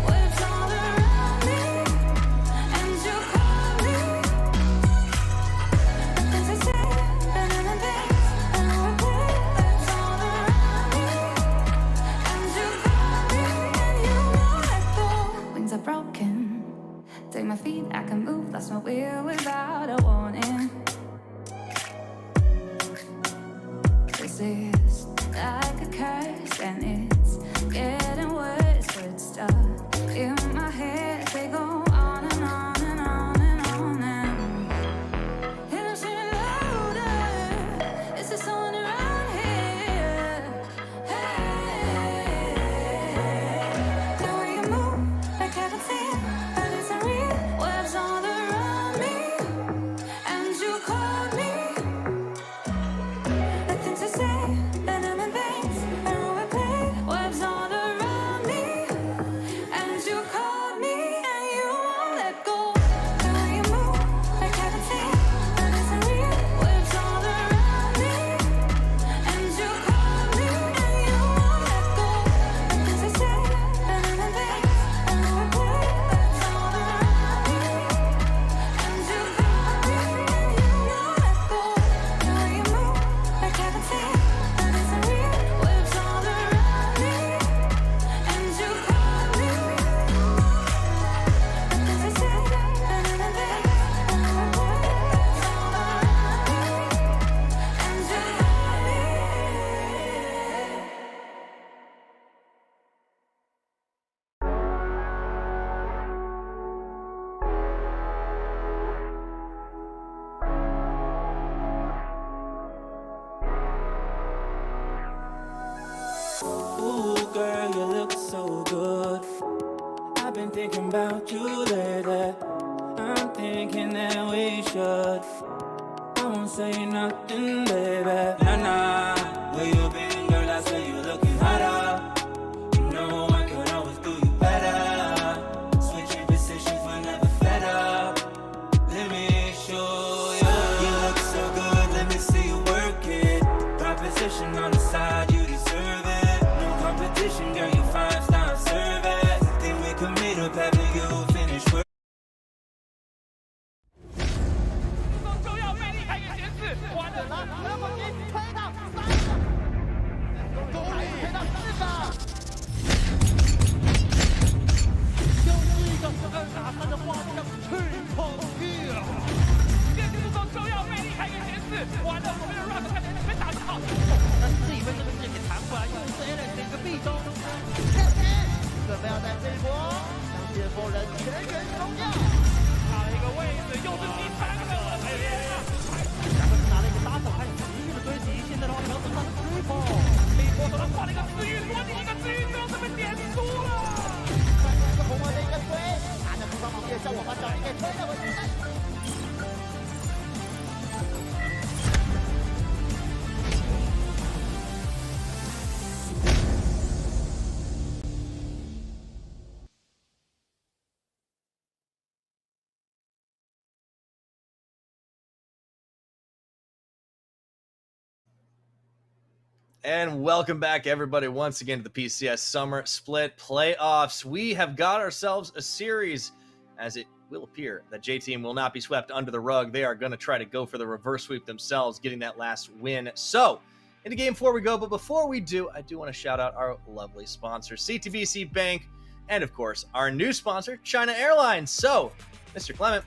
Webs all around me, and you call me. The things I say, that I'm in veins, and I play. Webs all around me, and you call me, and you won't let go. Wings are broken. Take my feet, I can move, lost my will without a warning. This is like a curse, and it's getting worse. Words stuck in my head, they go on and on and on and on. And I'm screaming louder, is there someone around here? Hey, the way you move, like I can see it, but it's not real. Webs all around me, and you call me. The things I say, thinking that we should. I won't say nothing, baby. Nah, where you been, girl? I say you looking hotter. You know I can always do you better. Switching positions whenever fed up. Let me show you. You look so good, let me see you work it. Proposition on the side, you deserve it. No competition, girl, you 5-star service. Think we could meet up after you finish work. 就要被离开一个前四，完了，德国军推到3个，终于推到4个，就是一个2打3的画面，Triple Kill。电子手就要被离开一个前四，完了，我们的 Rock 看起来被打得好，但是自以为这个视给弹回来，又是 Alex 的一个壁咚，准备要在这一波将解放人全员冲掉。 差了一个位置，又是第3个，我的天啊！两个是拿了一个搭手，还有持续的追击，现在的话要得到的 triple， 被波头人画了一个治愈，落地一个治愈之后，这被点输了。再一个红魔的一个推，拿着不帮忙，也叫我把小林给推了回去。 And welcome back, everybody, once again to the PCS Summer Split Playoffs. We have got ourselves a series, as it will appear that J-Team will not be swept under the rug. They are going to try to go for the reverse sweep themselves, getting that last win. So, into Game 4 we go, but before we do, I do want to shout out our lovely sponsor, CTBC Bank, and, of course, our new sponsor, China Airlines. So, Mr. Clement,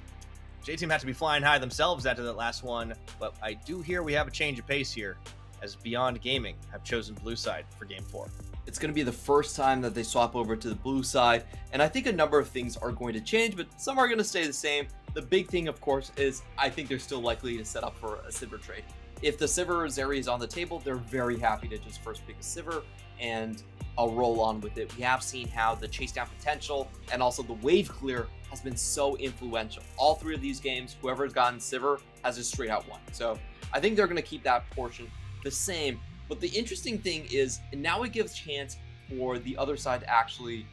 J-Team had to be flying high themselves after that last one, but I do hear we have a change of pace here, as Beyond Gaming have chosen blue side for Game 4. It's going to be the first time that they swap over to the blue side, and I think a number of things are going to change, but some are going to stay the same. The big thing, of course, is I think they're still likely to set up for a Sivir trade. If the Sivir or Zeri is on the table, they're very happy to just first pick a Sivir, and I'll roll on with it. We have seen how the chase down potential and also the wave clear has been so influential. All 3 of these games, whoever's gotten Sivir has just straight out won. So I think they're going to keep that portion the same. But the interesting thing is now it gives chance for the other side to actually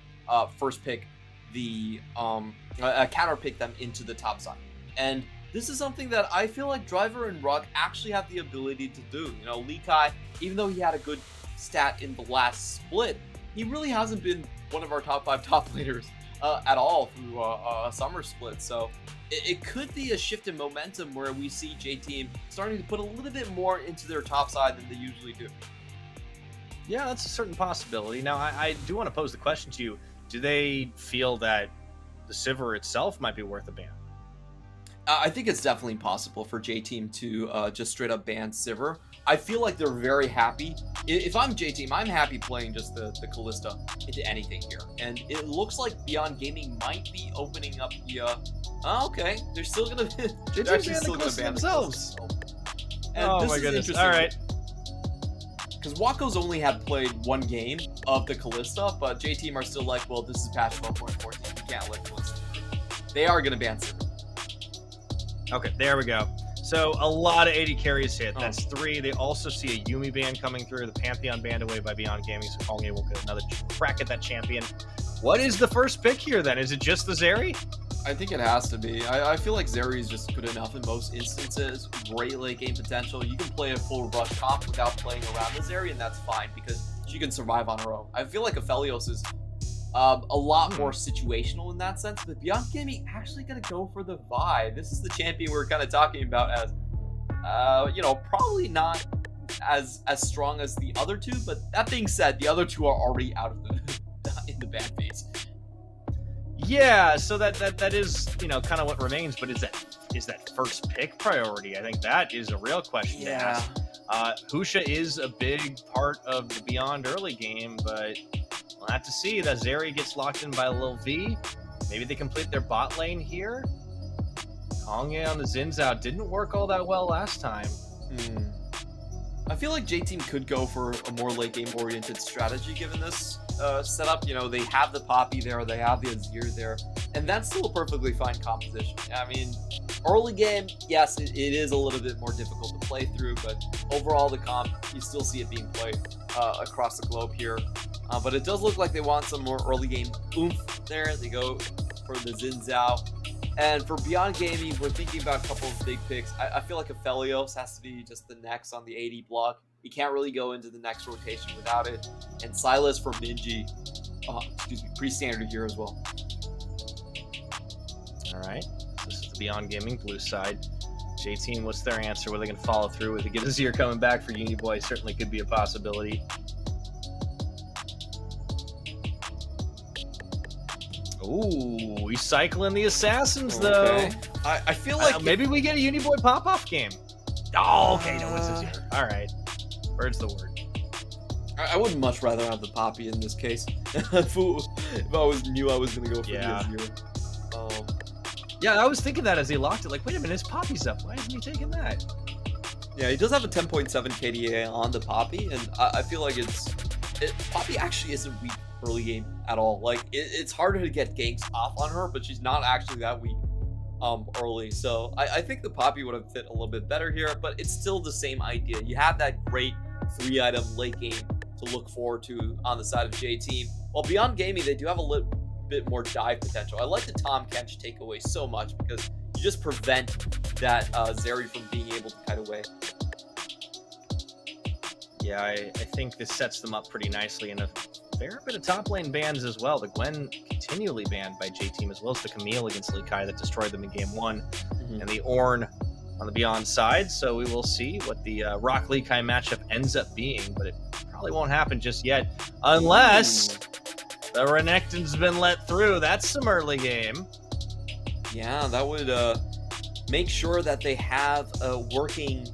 first pick the counter pick them into the top side. And this is something that I feel like Driver and Rug actually have the ability to do. You know, Lee Kai, even though he had a good stat in the last split, he really hasn't been one of our top 5 top laners at all through a summer split. So it could be a shift in momentum where we see J-Team starting to put a little bit more into their top side than they usually do. Yeah, that's a certain possibility. Now, I do want to pose the question to you. Do they feel that the Sivir itself might be worth a ban? I think it's definitely possible for J-Team to just straight up ban Sivir. I feel like they're very happy. If I'm J-Team, I'm happy playing just the Callista into anything here. And it looks like Beyond Gaming might be opening up the... okay, they're still going to... They're actually still going to ban themselves. And oh this my is goodness, interesting. all right. Because Waco's only had played 1 game of the Callista, but J-Team are still like, well, this is patch 12.14. You can't let Callista. They are going to ban Sivir. Okay, there we go. So a lot of 80 carries hit. That's 3. They also see a Yumi ban coming through. The Pantheon banned away by Beyond Gaming, so Kongye will get another crack at that champion. What is the first pick here then? Is it just the Zeri? I think it has to be. I feel like Zeri is just good enough in most instances. Great late game potential. You can play a full rush comp without playing around the Zeri, and that's fine because she can survive on her own. I feel like Aphelios is a lot more situational in that sense, but Beyond Gaming actually gonna go for the Vi. This is the champion we're kind of talking about as, you know, probably not as strong as the other 2, but that being said, the other 2 are already out of the in the ban phase. Yeah, so that is, you know, kind of what remains, but is that first pick priority? I think that is a real question to ask. Husha is a big part of the Beyond early game, but we'll have to see. That Zeri gets locked in by a little V. Maybe they complete their bot lane here. Kongye on the Zinzao didn't work all that well last time. I feel like J-Team could go for a more late game oriented strategy given this set up. You know, they have the Poppy there, they have the Azir there, and that's still a perfectly fine composition. I mean, early game, yes, it is a little bit more difficult to play through, but overall the comp, you still see it being played across the globe here. But it does look like they want some more early game oomph there. They go for the Xin Zhao. And for Beyond Gaming, we're thinking about a couple of big picks. I feel like Aphelios has to be just the next on the AD block. You can't really go into the next rotation without it. And Silas for Minji, pretty standard here as well. All right, this is the Beyond Gaming blue side. J-Team, what's their answer? Were they going to follow through with it? Get Azir coming back for Uniboy certainly could be a possibility. Ooh, he's cycling the assassins though. I feel like maybe we get a Uniboy pop-off game. Oh, okay, no, it's Azir. All right, bird's the word. I would much rather have the Poppy in this case. if I knew I was going to go for the Azir. Yeah, I was thinking that as he locked it. Like, wait a minute, his Poppy's up. Why isn't he taking that? Yeah, he does have a 10.7 KDA on the Poppy, and I feel like Poppy actually isn't weak early game at all. Like, it's harder to get ganks off on her, but she's not actually that weak early. So I think the Poppy would have fit a little bit better here, but it's still the same idea. You have that great 3-item late game to look forward to on the side of J-Team. While Beyond Gaming, they do have a little bit more dive potential. I like the Tom Kench takeaway so much because you just prevent that Zeri from being able to kite away. Yeah, I think this sets them up pretty nicely in a fair bit of top lane bans as well. The Gwen continually banned by J-Team, as well as the Camille against Lee Kai that destroyed them in game 1, and the Ornn on the Beyond side. So we will see what the Rock Lee Kai matchup ends up being, but it probably won't happen just yet unless the Renekton's been let through. That's some early game. Yeah, that would make sure that they have a working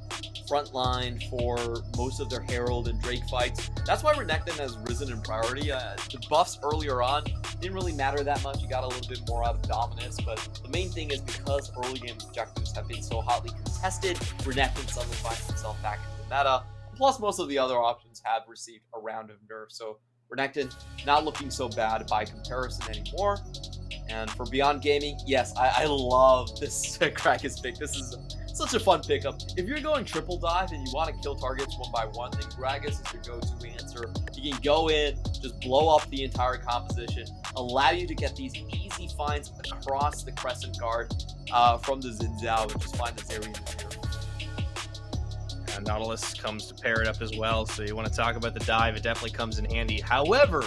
front line for most of their Herald and Drake fights. That's why Renekton has risen in priority. The buffs earlier on didn't really matter that much. You got a little bit more out of Dominus, but the main thing is because early game objectives have been so hotly contested, Renekton suddenly finds himself back into the meta. Plus, most of the other options have received a round of nerfs, so Renekton not looking so bad by comparison anymore. And for Beyond Gaming, yes, I love this Krakus pick. This is such a fun pickup. If you're going triple dive and you want to kill targets one by one, then Gragas is your go-to answer. You can go in, just blow up the entire composition, allow you to get these easy finds across the Crescent Guard from the Xin Zhao, and just find this area in the mirror. Nautilus comes to pair it up as well, so you want to talk about the dive, it definitely comes in handy. However,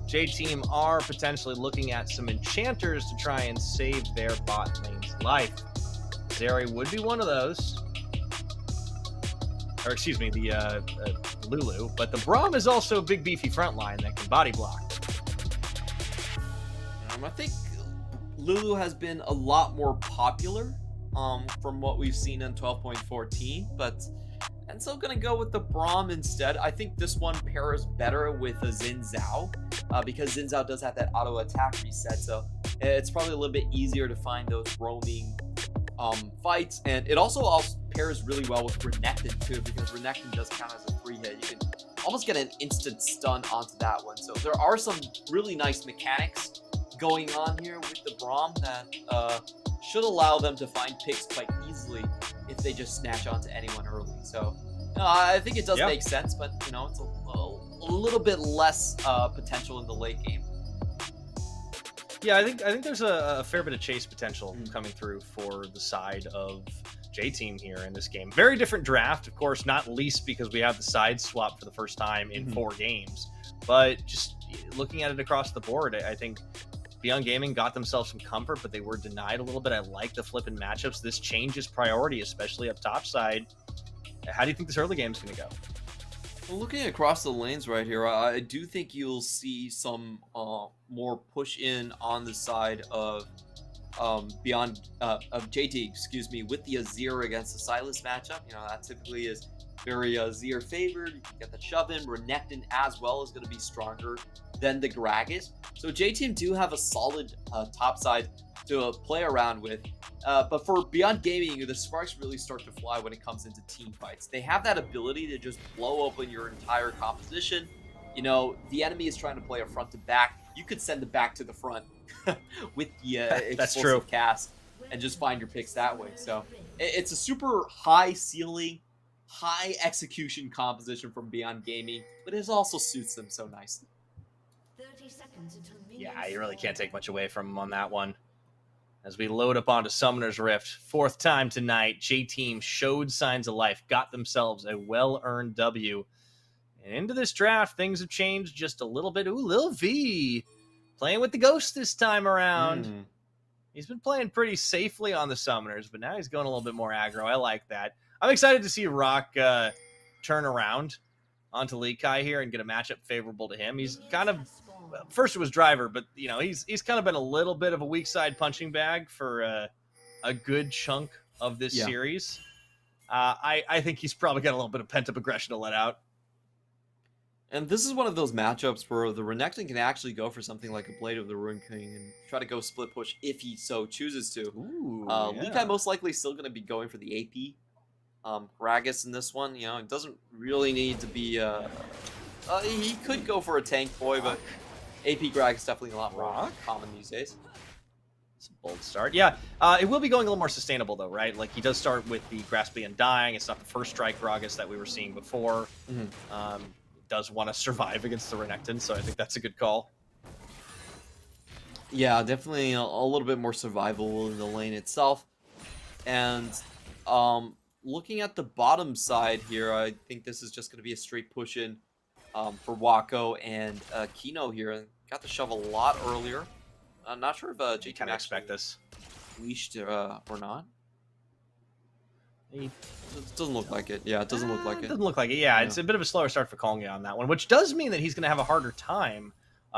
J-Team are potentially looking at some enchanters to try and save their bot lane's life. Zeri would be one of those. Or excuse me, the Lulu, but the Braum is also a big beefy frontline that can body block. I think Lulu has been a lot more popular from what we've seen in 12.14, but I'm still going to go with the Braum instead. I think this one pairs better with a Xin Zhao because Xin Zhao does have that auto attack reset, so it's probably a little bit easier to find those roaming fights. And it also pairs really well with Renekton too, because Renekton does count as a free hit. You can almost get an instant stun onto that one. So there are some really nice mechanics going on here with the Braum that should allow them to find picks quite easily if they just snatch onto anyone early. So I think it does make sense, but you know, it's a little bit less potential in the late game. Yeah, I think there's a fair bit of chase potential coming through for the side of J-Team here in this game. Very different draft, of course, not least because we have the side swap for the first time in 4 games. But just looking at it across the board, I think Beyond Gaming got themselves some comfort, but they were denied a little bit. I like the flipping matchups. This changes priority, especially up top side. How do you think this early game is going to go? Well, looking across the lanes right here, I do think you'll see some more push in on the side of Beyond of JT, excuse me, with the Azir against the Silas matchup. You know, that typically is very Azir favored. You can get the shove in. Renekton as well is going to be stronger than the Gragas. So J-Team do have a solid top side to play around with. But for Beyond Gaming, the sparks really start to fly when it comes into team fights. They have that ability to just blow open your entire composition. you know, the enemy is trying to play a front to back, you could send it back to the front with the explosive cast and just find your picks that way. So it's a super high ceiling, high execution composition from Beyond Gaming, but it also suits them so nicely. Yeah, you really can't take much away from him on that one. As we load up onto Summoner's Rift, fourth time tonight, J-Team showed signs of life, got themselves a well-earned W. And into this draft, things have changed just a little bit. Ooh, Lil V playing with the Ghost this time around. He's been playing pretty safely on the Summoners, but now he's going a little bit more aggro. I like that. I'm excited to see Rock turn around onto Lee Kai here and get a matchup favorable to him. He's kind of, well, first it was Driver, but you know he's kind of been a little bit of a weak side punching bag for a good chunk of this series. I think he's probably got a little bit of pent up aggression to let out. And this is one of those matchups where the Renekton can actually go for something like a Blade of the Ruin King and try to go split push if he so chooses to. Ooh, Lee Kai most likely still going to be going for the AP. Gragas in this one, you know, it doesn't really need to be... he could go for a tank boy, but AP Gragas is definitely a lot more common these days. It's a bold start. Yeah, it will be going a little more sustainable, though, right? Like, he does start with the Graspy Undying. It's not the first strike Gragas that we were seeing before. Does want to survive against the Renekton, so I think that's a good call. Yeah, definitely a little bit more survival in the lane itself. And looking at the bottom side here, I think this is just going to be a straight push in for Wako and Kino here. Got the shove a lot earlier. I'm not sure if JT can expect this leashed or not. It doesn't look like it. Yeah, it doesn't look like it. Doesn't look like it. Yeah, it's a bit of a slower start for Konga on that one, which does mean that he's going to have a harder time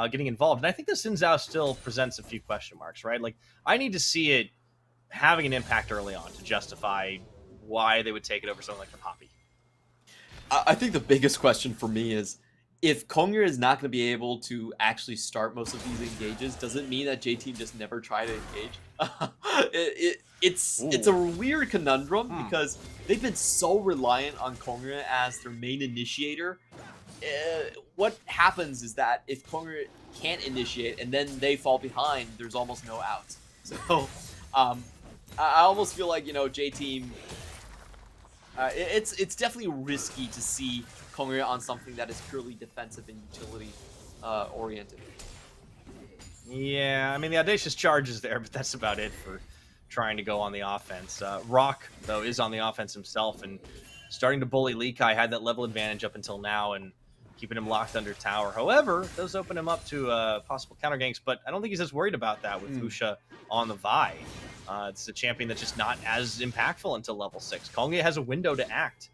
getting involved. And I think the Xin Zhao still presents a few question marks, right? Like, I need to see it having an impact early on to justify why they would take it over something like the Poppy. I think the biggest question for me is, if Konga is not going to be able to actually start most of these engages, does it mean that J-Team just never try to engage? It's a weird conundrum because they've been so reliant on Konga as their main initiator. What happens is that if Konga can't initiate and then they fall behind, there's almost no outs. So I almost feel like, you know, J-Team, it's definitely risky to see Konga on something that is purely defensive and utility oriented. Yeah, I mean, the Audacious Charge is there, but that's about it for trying to go on the offense. Rock, though, is on the offense himself and starting to bully Lee Kai. Had that level advantage up until now and keeping him locked under tower. However, it does open him up to possible counter ganks, but I don't think he's as worried about that with Husha on the Vi. It's a champion that's just not as impactful until level 6. Konga has a window to act.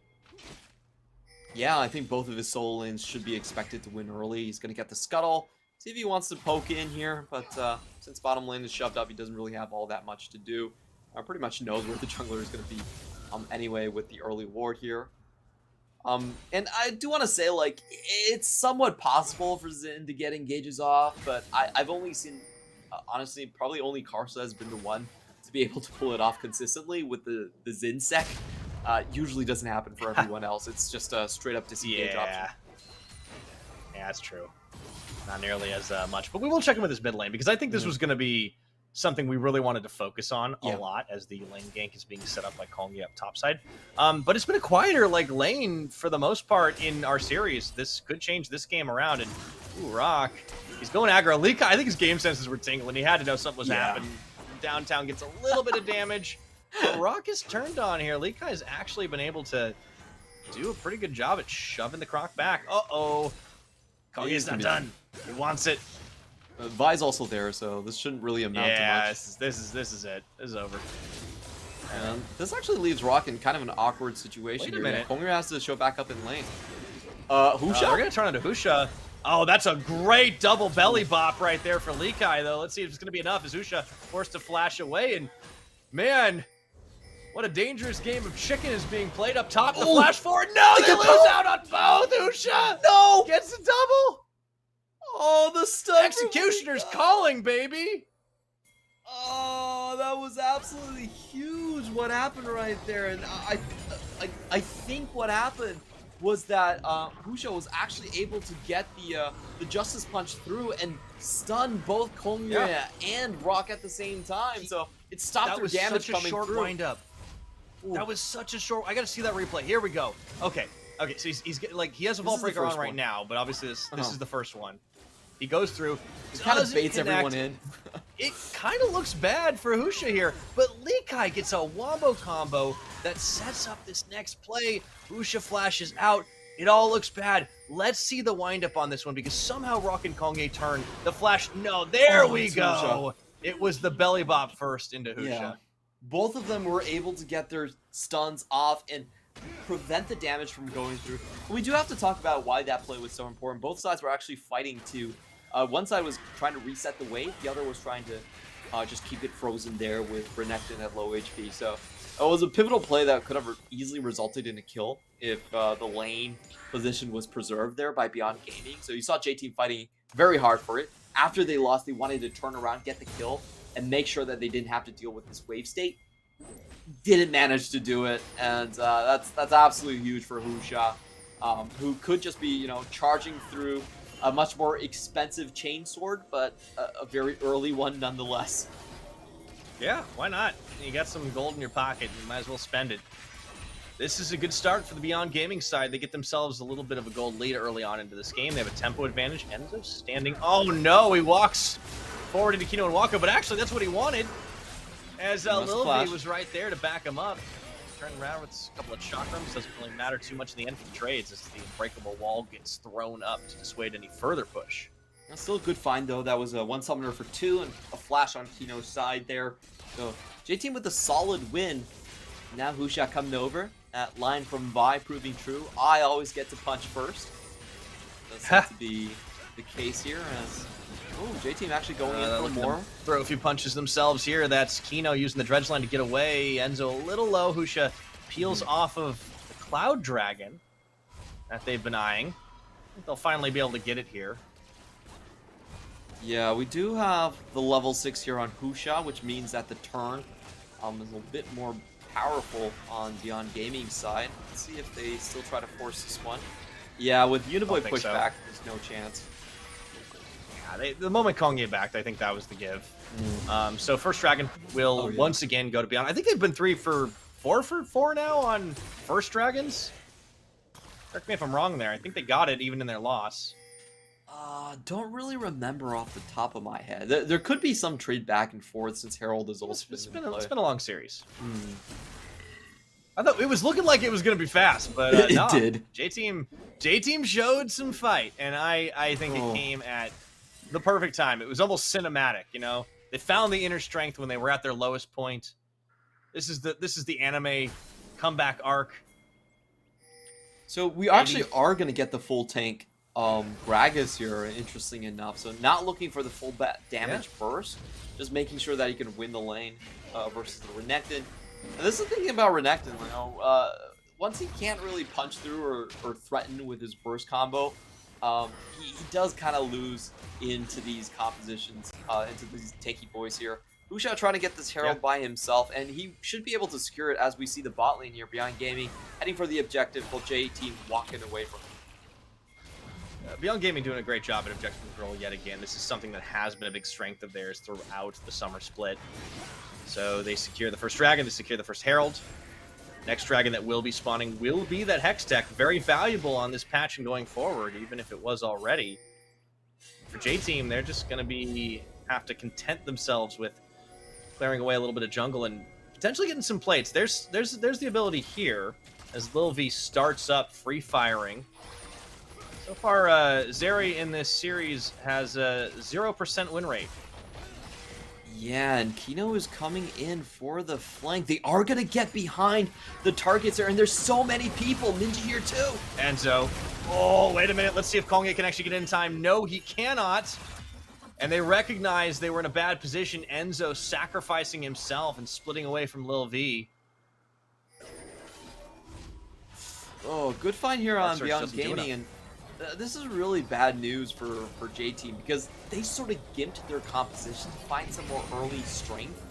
Yeah, I think both of his solo lanes should be expected to win early. He's going to get the Scuttle, see if he wants to poke in here, but since bottom lane is shoved up, he doesn't really have all that much to do. Pretty much knows where the jungler is going to be anyway with the early ward here. And I do want to say, like, it's somewhat possible for Xin to get engages off, but I've only seen, honestly, probably only Karsa has been the one to be able to pull it off consistently with the Xin sec. Usually doesn't happen for everyone else. It's just a straight up disengage option. Yeah, that's true. Not nearly as much, but we will check him with his mid lane because I think this was going to be something we really wanted to focus on a lot as the lane gank is being set up by Kongi up topside. But it's been a quieter like lane for the most part in our series. This could change this game around. And ooh, Rock, he's going aggro. Lee Kai, I think his game senses were tingling. He had to know something was happening. Downtown gets a little bit of damage. But Rock is turned on here. Lee Kai has actually been able to do a pretty good job at shoving the Croc back. Uh-oh. Kongi's not done. He wants it. Vi's also there, so this shouldn't really amount to much. Yeah, this is it. This is over. And this actually leaves Rock in kind of an awkward situation. Wait a minute. Konga has to show back up in lane. Husha? They're going to turn into Husha. Oh, that's a great double belly bop right there for Lee Kai, though. Let's see if it's going to be enough. Is Husha forced to flash away? And, man, what a dangerous game of chicken is being played up top. The flash forward. No, they lose out on both. Husha. No. Gets the double. Oh, the stuff. Executioner's calling, baby. Oh, that was absolutely huge what happened right there. And I think what happened was that Husha was actually able to get the Justice Punch through and stun both Kongye and Rock at the same time. So it stopped their damage coming through. That was such a short wind-up. That was such a short. I got to see that replay. Here we go. Okay. So he's like he has a Vault Breaker on right now, but obviously this is the first one. He goes through. He kind of baits everyone in. It kind of looks bad for Husha here, but Lee Kai gets a wombo combo that sets up this next play. Husha flashes out. It all looks bad. Let's see the windup on this one because somehow Rock and Kongye turn. The flash. No, there we go. Husha. It was the belly bop first into Husha. Yeah. Both of them were able to get their stuns off and prevent the damage from going through. But we do have to talk about why that play was so important. Both sides were actually fighting to. One side was trying to reset the wave. The other was trying to just keep it frozen there with Renekton at low HP. So it was a pivotal play that could have easily resulted in a kill if the lane position was preserved there by Beyond Gaming. So you saw J-Team fighting very hard for it. After they lost, they wanted to turn around, get the kill, and make sure that they didn't have to deal with this wave state. Didn't manage to do it, and that's absolutely huge for Husha, who could just be, you know, charging through a much more expensive chain sword, but a very early one nonetheless. Yeah, why not? You got some gold in your pocket, you might as well spend it. This is a good start for the Beyond Gaming side. They get themselves a little bit of a gold lead early on into this game. They have a tempo advantage. Enzo standing. Oh no, he walks forward into Kino and Waka, but actually that's what he wanted. As Lil V was right there to back him up. Turning around with a couple of chakrams. Doesn't really matter too much in the end for the trades as the unbreakable wall gets thrown up to dissuade any further push. That's still a good find though. That was a one summoner for 2 and a flash on Kino's side there. So J-Team with a solid win. Now Husha coming over. That line from Vi proving true. I always get to punch first. That seems to be the case here as J-Team actually going in for more. Throw a few punches themselves here. That's Kino using the dredge line to get away. Enzo a little low. Husha peels off of the Cloud Dragon that they've been eyeing. I think they'll finally be able to get it here. Yeah, we do have the level 6 here on Husha, which means that the turn is a little bit more powerful on Beyond Gaming side. Let's see if they still try to force this one. Yeah, with Uniboy pushback, there's no chance. Yeah, the moment Kongye backed, I think that was the give. So first dragon will once again go to Beyond. I think they've been 3 for 4 now on first dragons. Correct me if I'm wrong there. I think they got it even in their loss. Don't really remember off the top of my head. There could be some trade back and forth since Herald is also it's been a long series. I thought it was looking like it was going to be fast, but it did. J-Team showed some fight, and I think it came at the perfect time. It was almost cinematic, you know. They found the inner strength when they were at their lowest point. This is the anime comeback arc. So we actually are going to get the full tank Gragas here, interesting enough. So not looking for the full damage first, just making sure that he can win the lane versus the Renekton. And this is the thing about Renekton, you know, once he can't really punch through or threaten with his burst combo, he does kind of lose into these compositions, into these tanky boys here. Husha trying to get this Herald by himself, and he should be able to secure it as we see the bot lane here, Beyond Gaming, heading for the objective, while J-Team walking away from him. Beyond Gaming doing a great job at objective control yet again. This is something that has been a big strength of theirs throughout the summer split. So they secure the first dragon, they secure the first Herald. Next dragon that will be spawning will be that Hex Tech. Very valuable on this patch and going forward, even if it was already. For J-Team, they're just going to have to content themselves with clearing away a little bit of jungle and potentially getting some plates. There's the ability here as Lil V starts up free firing. So far, Zeri in this series has a 0% win rate. Yeah, and Kino is coming in for the flank. They are going to get behind the targets there, and there's so many people. Ninja here too. Enzo. Oh, wait a minute. Let's see if Kongye can actually get in time. No, he cannot. And they recognize they were in a bad position. Enzo sacrificing himself and splitting away from Lil V. Oh, good find here on Beyond Gaming, and this is really bad news for J-Team because they sort of gimped their composition to find some more early strength.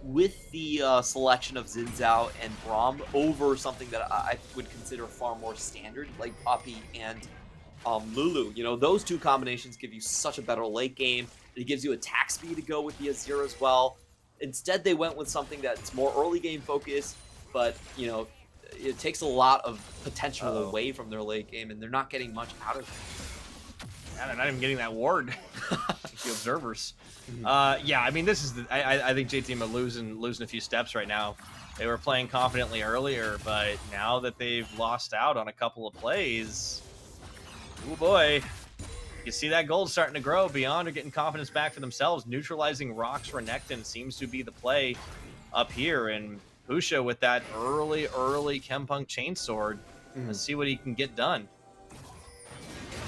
with the selection of Xin Zhao and Braum over something that I would consider far more standard, like Poppy and Lulu. You know, those two combinations give you such a better late game. It gives you attack speed to go with the Azir as well. Instead, they went with something that's more early game focused, but, you know, it takes a lot of potential away from their late game, and they're not getting much out of it. Yeah, they're not even getting that ward. The observers. Yeah, I mean, this is I think J Team are losing a few steps right now. They were playing confidently earlier, but now that they've lost out on a couple of plays, oh boy, you see that gold starting to grow. Beyond are getting confidence back for themselves. Neutralizing Rock's Renekton seems to be the play up here, and Pusha with that early Kempunk Chainsword. Let's see what he can get done.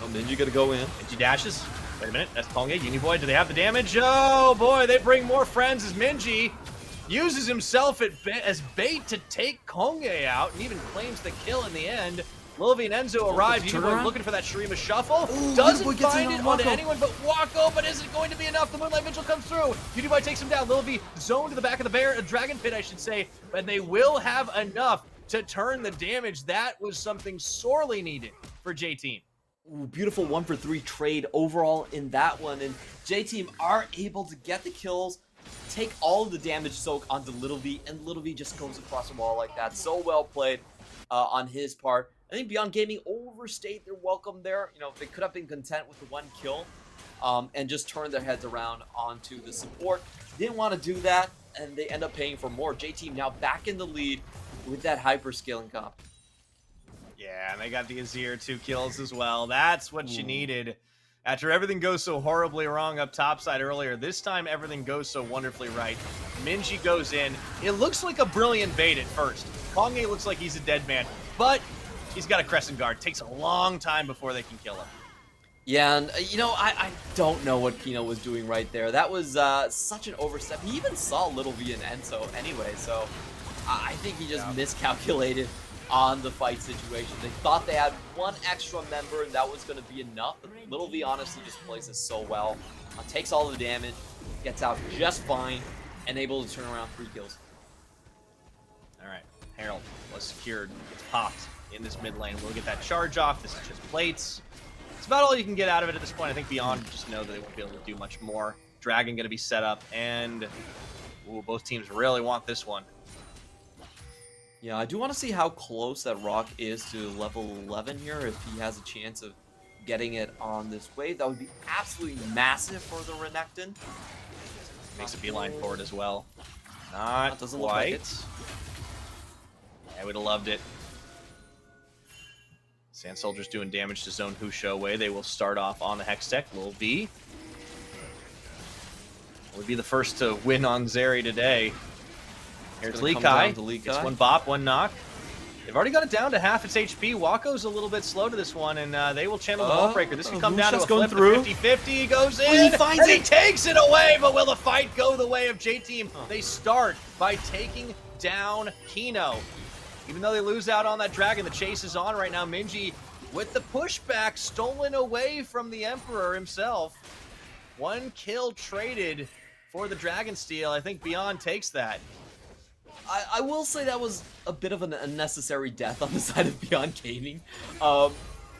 Oh, Ninja gonna go in. Minji dashes. Wait a minute, that's Ponge. Uniboy, do they have the damage? Oh boy, they bring more friends as Minji uses himself as bait to take Konge out and even claims the kill in the end. Lilvi and Enzo arrive. Uniboy looking for that Shurima shuffle. Doesn't find it onto anyone but Wako, but is it going to be enough? The Moonlight Vigil comes through. Uniboy takes him down. Lilvi zoned to the back of the Dragon Pit, I should say, but they will have enough to turn the damage. That was something sorely needed for J-Team. Ooh, beautiful 1-for-3 trade overall in that one, and J-Team are able to get the kills, take all of the damage soak onto Little V, and Little V just goes across the wall like that. So well played on his part. I think Beyond Gaming overstayed their welcome there. You know, they could have been content with the one kill and just turned their heads around onto the support. Didn't want to do that, and they end up paying for more. J-Team now back in the lead with that hyper-scaling comp. Yeah, and they got the Azir 2 kills as well. That's what you needed. After everything goes so horribly wrong up topside earlier, this time everything goes so wonderfully right. Minji goes in. It looks like a brilliant bait at first. Konge looks like he's a dead man, but he's got a Crescent Guard. Takes a long time before they can kill him. Yeah, and you know, I don't know what Kino was doing right there. That was such an overstep. He even saw Little V and Enzo anyway, so I think he just miscalculated on the fight situation. They thought they had one extra member and that was going to be enough, but Little V honestly just plays this so well. Takes all the damage, gets out just fine, and able to turn around 3 kills. Alright, Herald was secured, gets popped in this mid lane. We'll get that charge off. This is just plates. It's about all you can get out of it at this point. I think Beyond just know that they won't be able to do much more. Dragon going to be set up, and both teams really want this one. Yeah, I do want to see how close that Rock is to level 11 here, if he has a chance of getting it on this wave. That would be absolutely massive for the Renekton. Makes a beeline forward as well. Not doesn't quite. look like it. I would have loved it. Sand Soldier's doing damage to Zone Husho away. They will start off on the Hextech. Lil V would be the first to win on Zeri today. Here's Lee Kai. Gets one bop, one knock. They've already got it down to half its HP. Wako's a little bit slow to this one, and they will channel the Hullbreaker. This can come down to a flip. 50-50. He goes in, and he takes it away, but will the fight go the way of J-Team? They start by taking down Kino. Even though they lose out on that Dragon, the chase is on right now. Minji with the pushback stolen away from the Emperor himself. 1 kill traded for the Dragon Steal. I think Beyond takes that. I will say that was a bit of an unnecessary death on the side of Beyond Gaming.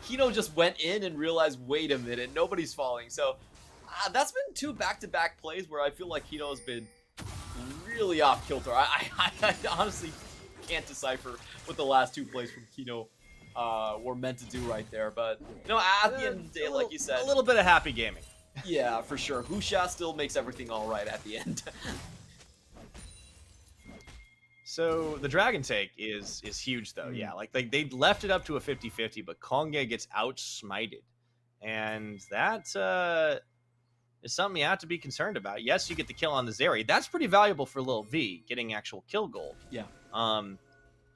Kino just went in and realized, wait a minute, nobody's falling. So that's been 2 back-to-back plays where I feel like Kino has been really off kilter. I honestly can't decipher what the last 2 plays from Kino were meant to do right there. But, you know, at the end of the day, like you said, a little bit of happy gaming. Yeah, for sure. Husha still makes everything all right at the end. So the Dragon take is huge, though. Yeah, like they left it up to a 50-50, but Konge gets out-smited. And that is something you have to be concerned about. Yes, you get the kill on the Zeri. That's pretty valuable for Lil V, getting actual kill gold. Yeah. Especially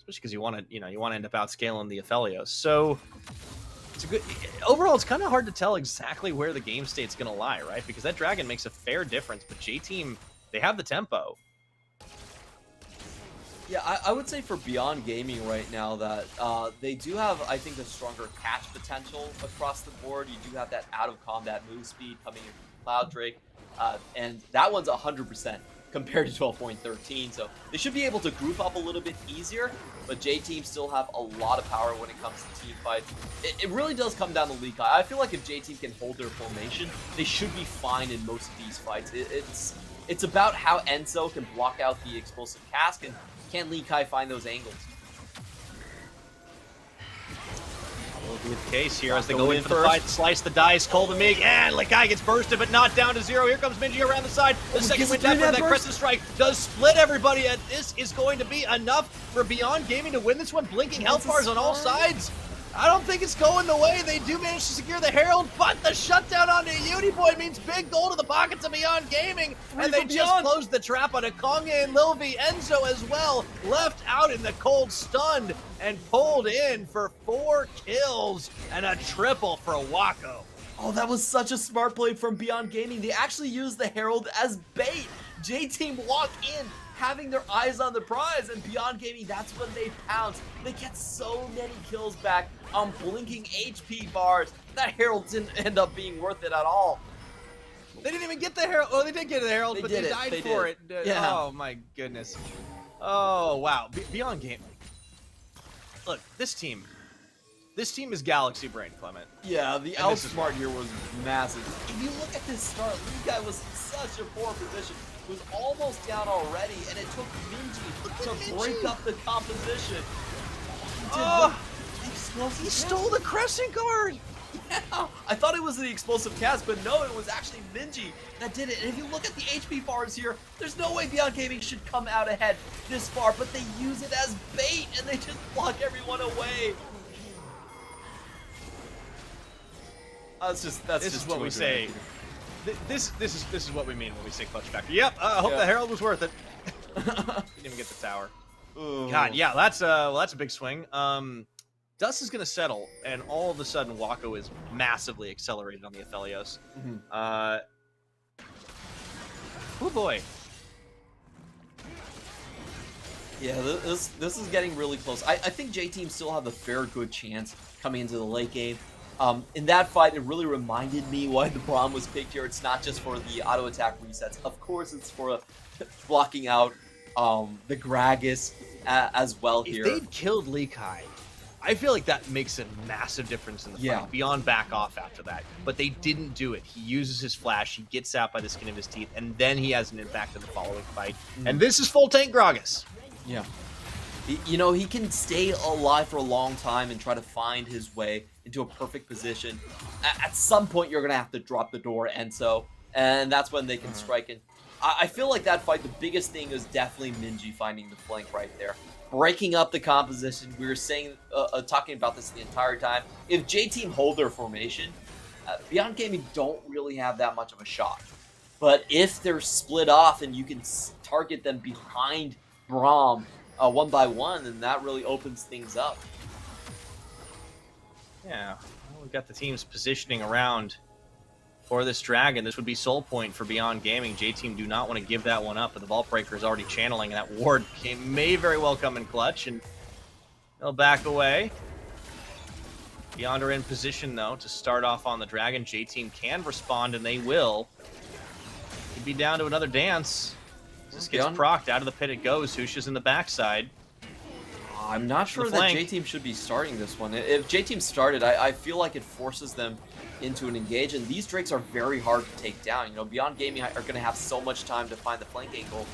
because you want to end up outscaling the Aphelios. So it's a good. Overall, it's kind of hard to tell exactly where the game state's going to lie, right? Because that Dragon makes a fair difference, but J-Team, they have the tempo. Yeah, I would say for Beyond Gaming right now that they do have, I think, the stronger catch potential across the board. You do have that out-of-combat move speed coming in from Cloud Drake, and that one's 100%. compared to 12.13, so they should be able to group up a little bit easier, but J-Team still have a lot of power when it comes to team fights. It really does come down to Lee Kai. I feel like if J-Team can hold their formation, they should be fine in most of these fights. It's about how Enzo can block out the explosive cask, and can Lee Kai find those angles. Will be the case here as they go in for the fight, slice the dice. Colvin Meek, and Lakai gets bursted, but not down to 0. Here comes Minji around the side. The second wind after that Crescent Strike does split everybody, and this is going to be enough for Beyond Gaming to win this one. Blinking health bars on all sides. I don't think it's going the way. They do manage to secure the Herald, but the shutdown onto Uniboy means big goal to the pockets of Beyond Gaming, and they just closed the trap on Konga and Lilvi. Enzo as well, left out in the cold, stunned, and pulled in for 4 kills and a triple for Wako. Oh, that was such a smart play from Beyond Gaming. They actually used the Herald as bait. J-Team walk in, having their eyes on the prize, and Beyond Gaming, that's when they pounce. They get so many kills back on blinking HP bars. That Herald didn't end up being worth it at all. They didn't even get the Herald. Oh, they did get the Herald, but they died for it. Yeah. Oh, my goodness. Oh, wow. Beyond Gaming. Look, this team is Galaxy Brain, Clement. Yeah, the outsmart here was massive. If you look at this start, Lee Kai was in such a poor position. He was almost down already, and it took Minji to break up the composition. He stole the Crescent Guard! Yeah, I thought it was the explosive cast, but no, it was actually Minji that did it. And if you look at the HP bars here, there's no way Beyond Gaming should come out ahead this far, but they use it as bait, and they just block everyone away. That's just what we say. This is what we mean when we say clutch factor. Yep. I hope the Herald was worth it. Didn't even get the tower. Ooh. God, yeah, that's a big swing. Dust is gonna settle, and all of a sudden, Wako is massively accelerated on the Aphelios. Oh boy. Yeah, this is getting really close. I think J-Team still have a fair good chance coming into the late game. In that fight, it really reminded me why the Braum was picked here. It's not just for the auto attack resets. Of course, it's for blocking out the Gragas as well here. If they'd killed Lee Kai, I feel like that makes a massive difference in the fight. Beyond back off after that. But they didn't do it. He uses his flash, he gets out by the skin of his teeth, and then he has an impact in the following fight. And this is full tank Gragas. Yeah. You know, he can stay alive for a long time and try to find his way into a perfect position. At some point, you're going to have to drop the door, Enzo, and that's when they can strike in. I feel like that fight, the biggest thing is definitely Minji finding the flank right there. Breaking up the composition. We were saying, talking about this the entire time. If J-Team hold their formation, Beyond Gaming don't really have that much of a shot. But if they're split off and you can target them behind Braum, one by one, and that really opens things up. Yeah, well, we've got the teams positioning around for this dragon. This would be soul point for Beyond Gaming. J-Team do not want to give that one up, but the Vault Breaker is already channeling, and that ward may very well come in clutch, and they'll back away. Beyond are in position, though, to start off on the dragon. J-Team can respond, and they will. Could be down to another dance. This gets procced. Out of the pit it goes. Husha's in the backside. I'm not sure that J-Team should be starting this one. If J-Team started, I feel like it forces them into an engage, and these Drakes are very hard to take down. You know, Beyond Gaming are going to have so much time to find the flank angle.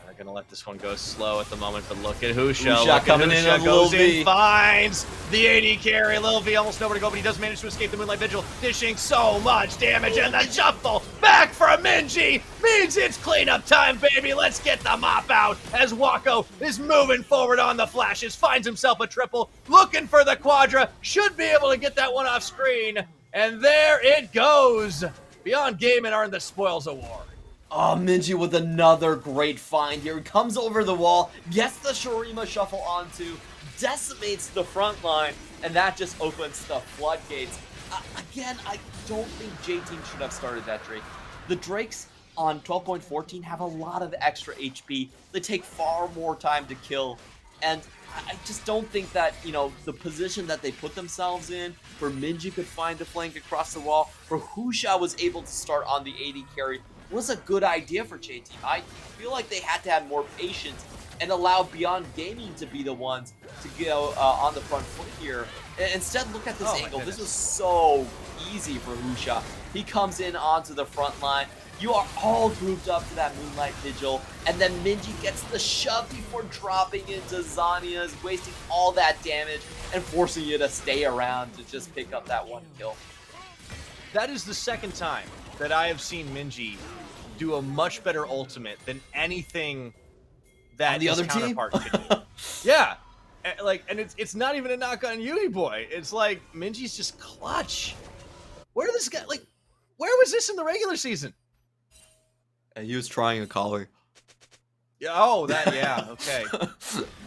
They're going to let this one go slow at the moment, but look at Husha. Look coming at Husha, goes in, finds the AD carry. Lilvi almost nowhere to go, but he does manage to escape the Moonlight Vigil, dishing so much damage, and the shuffle back for Minji means it's cleanup time, baby. Let's get the mop out as Wako is moving forward on the flashes, finds himself a triple, looking for the quadra, should be able to get that one off screen, and there it goes. Beyond Gaming earned the Spoils Award. Oh, Minji with another great find here. Comes over the wall, gets the Shurima shuffle onto, decimates the front line, and that just opens the floodgates. Again, I don't think J-Team should have started that Drake. The Drakes on 12.14 have a lot of extra HP. They take far more time to kill, and I just don't think that, you know, the position that they put themselves in, where Minji could find the flank across the wall, where Husha was able to start on the AD carry, was a good idea for J-Team. I feel like they had to have more patience and allow Beyond Gaming to be the ones to go on the front foot here. Instead, look at this angle. This was so easy for Husha. He comes in onto the front line. You are all grouped up to that Moonlight Vigil, and then Minji gets the shove before dropping into Zhonya's, wasting all that damage and forcing you to stay around to just pick up that one kill. That is the second time that I have seen Minji do a much better ultimate than anything that on the other counterpart team could do. Yeah, and it's not even a knock on Yui Boy. It's like Minji's just clutch. Where did this guy where was this in the regular season? He was trying a collar. Yeah. Oh, yeah. Okay.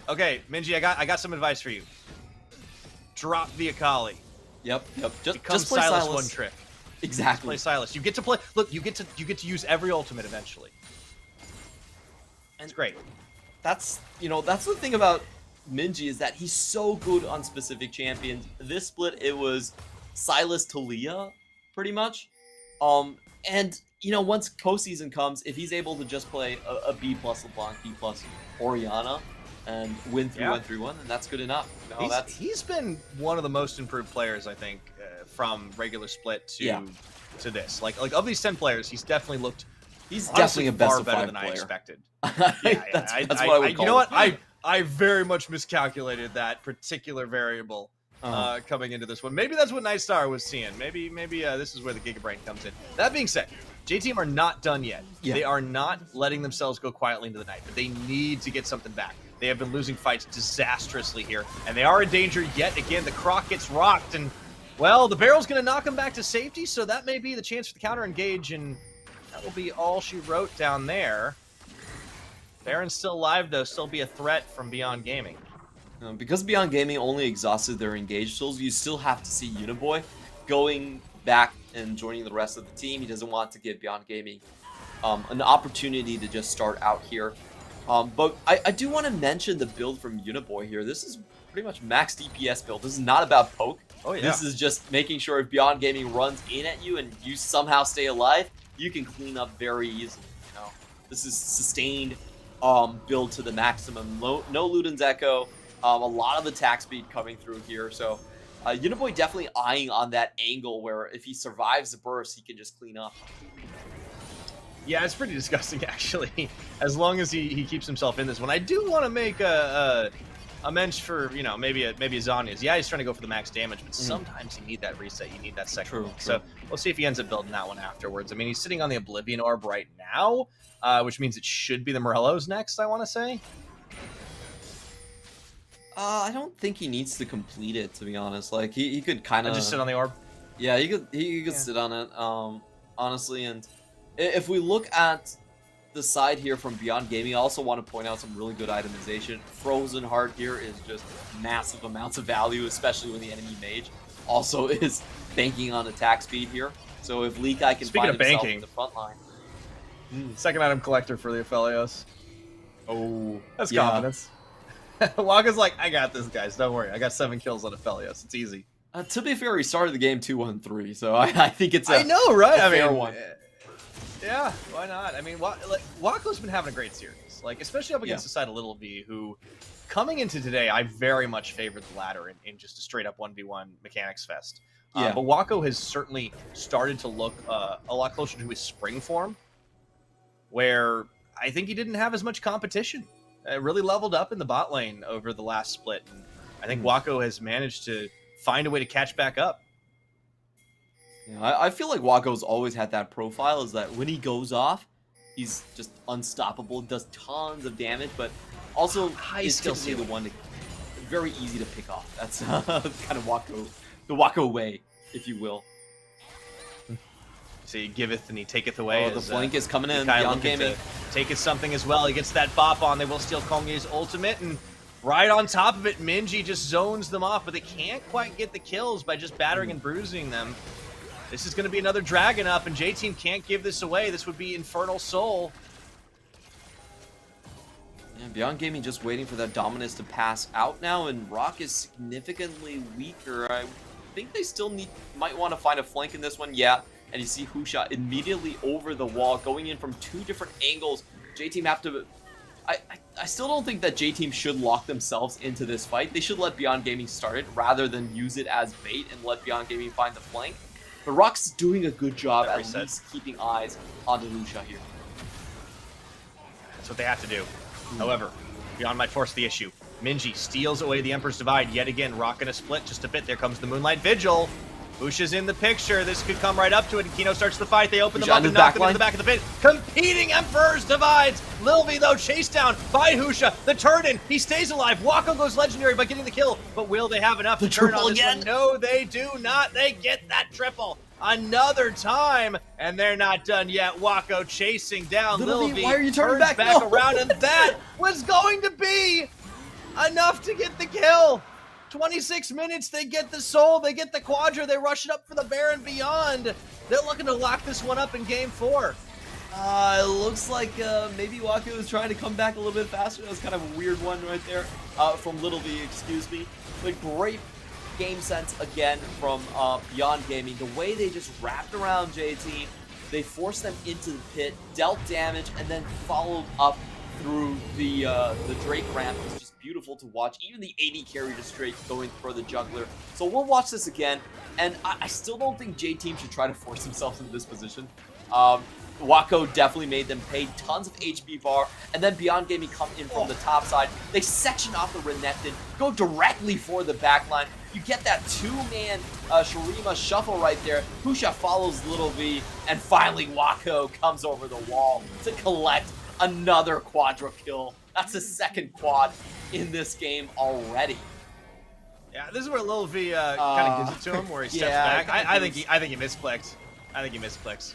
Okay, Minji, I got some advice for you. Drop the Akali. Yep. Just play Silas one trick. Exactly. Play Silas. You get to play. Look, you get to use every ultimate eventually. And it's great. That's the thing about Minji, is that he's so good on specific champions. This split, it was Silas to Leah, pretty much. And once postseason comes, if he's able to just play a B plus LeBlanc, B plus Orianna, and win 3-1-3-1, then that's good enough. He's been one of the most improved players, I think, from regular split to this. Like of these 10 players, he's definitely looked. He's definitely a best far of better 5 than player. I expected. That's what I would call You know it. what? I very much miscalculated that particular variable coming into this one. Maybe that's what Nightstar was seeing. Maybe this is where the Gigabrain comes in. That being said, J-Team are not done yet. Yeah. They are not letting themselves go quietly into the night, but they need to get something back. They have been losing fights disastrously here, and they are in danger yet again. The Croc gets rocked, and, well, the barrel's going to knock him back to safety, so that may be the chance for the counter-engage, and that will be all she wrote down there. Baron's still alive, though, still be a threat from Beyond Gaming. Because Beyond Gaming only exhausted their engage tools, you still have to see Uniboy going back and joining the rest of the team. He doesn't want to give Beyond Gaming an opportunity to just start out here. But I do want to mention the build from Uniboy here. This is pretty much max DPS build. This is not about poke. Oh, yeah. This is just making sure if Beyond Gaming runs in at you and you somehow stay alive, you can clean up very easily. This is sustained build to the maximum. No Luden's Echo. A lot of attack speed coming through here. So Uniboy definitely eyeing on that angle where if he survives the burst, he can just clean up. Yeah, it's pretty disgusting, actually, as long as he keeps himself in this one. I do want to make a mensch for, maybe a Zhonya's. Yeah, he's trying to go for the max damage, but sometimes you need that reset. You need that second True. one. So we'll see if he ends up building that one afterwards. I mean, he's sitting on the Oblivion Orb right now, which means it should be the Morello's next, I want to say. I don't think he needs to complete it, to be honest. Like, he could kind of just sit on the orb. Yeah, he could sit on it, honestly. And if we look at the side here from Beyond Gaming, I also want to point out some really good itemization. Frozen Heart here is just massive amounts of value, especially when the enemy mage also is banking on attack speed here. So if Leakai can find himself in the front line. Second item collector for the Aphelios. Oh, that's confidence. Waka's like, I got this, guys. Don't worry. I got 7 kills on Aphelios. It's easy. To be fair, he started the game 2-1-3, so I think it's a I know, right? a fair one. Yeah, why not? I mean, Waka's been having a great series, especially up against the side of Little V, who, coming into today, I very much favored the latter in just a straight-up 1v1 mechanics fest. But Wako has certainly started to look a lot closer to his spring form, where I think he didn't have as much competition. Really leveled up in the bot lane over the last split, and I think Wako has managed to find a way to catch back up. Yeah, I feel like Wako's always had that profile, is that when he goes off, he's just unstoppable, does tons of damage, but also is typically the one very easy to pick off. That's kind of the Wako way, if you will. So he giveth and he taketh away. The flank is coming in. Beyond Gaming taketh something as well. He gets that bop on. They will steal Kongi's ultimate, and right on top of it, Minji just zones them off, but they can't quite get the kills by just battering and bruising them. This is going to be another dragon up, and J-Team can't give this away. This would be Infernal Soul. Yeah, Beyond Gaming just waiting for that Dominus to pass out now, and Rock is significantly weaker. I think they still might want to find a flank in this one. Yeah, and you see Husha immediately over the wall, going in from 2 different angles. J-Team have to... I still don't think that J-Team should lock themselves into this fight. They should let Beyond Gaming start it rather than use it as bait and let Beyond Gaming find the flank. But Rox is doing a good job at least keeping eyes on the Husha here. That's what they have to do. However, Beyond might force the issue. Minji steals away the Emperor's Divide yet again, rocking a split just a bit. There comes the Moonlight Vigil. Husha's in the picture. This could come right up to it. And Kino starts the fight. They open them up and knock them into the back of the pit. Competing Emperor's Divides. Lil V, though, chased down by Husha. The turn-in. He stays alive. Wako goes legendary by getting the kill. But will they have enough to turn on this one? No, they do not. They get that triple another time. And they're not done yet. Wako chasing down Lil V. Why are you turning back? Around. And that was going to be enough to get the kill. 26 minutes, they get the soul, they get the quadra, they rush it up for the Baron Beyond. They're looking to lock this one up in game 4. It looks like maybe Wako was trying to come back a little bit faster. That was kind of a weird one right there from Little V, excuse me. But great game sense again from Beyond Gaming. The way they just wrapped around J-Team, they forced them into the pit, dealt damage, and then followed up through the Drake ramp. It's just beautiful to watch. Even the AD carry just straight going for the juggler. So we'll watch this again, and I still don't think J-Team should try to force themselves into this position. Wako definitely made them pay tons of HP bar, and then Beyond Gaming come in from the top side. They section off the Renekton, go directly for the backline. You get that 2-man Shurima shuffle right there. Husha follows Little V, and finally Wako comes over the wall to collect another quadra kill. That's the second quad in this game already. Yeah, this is where Lil V kind of gives it to him, where he steps back. I think he misclicked. I think he misclicks.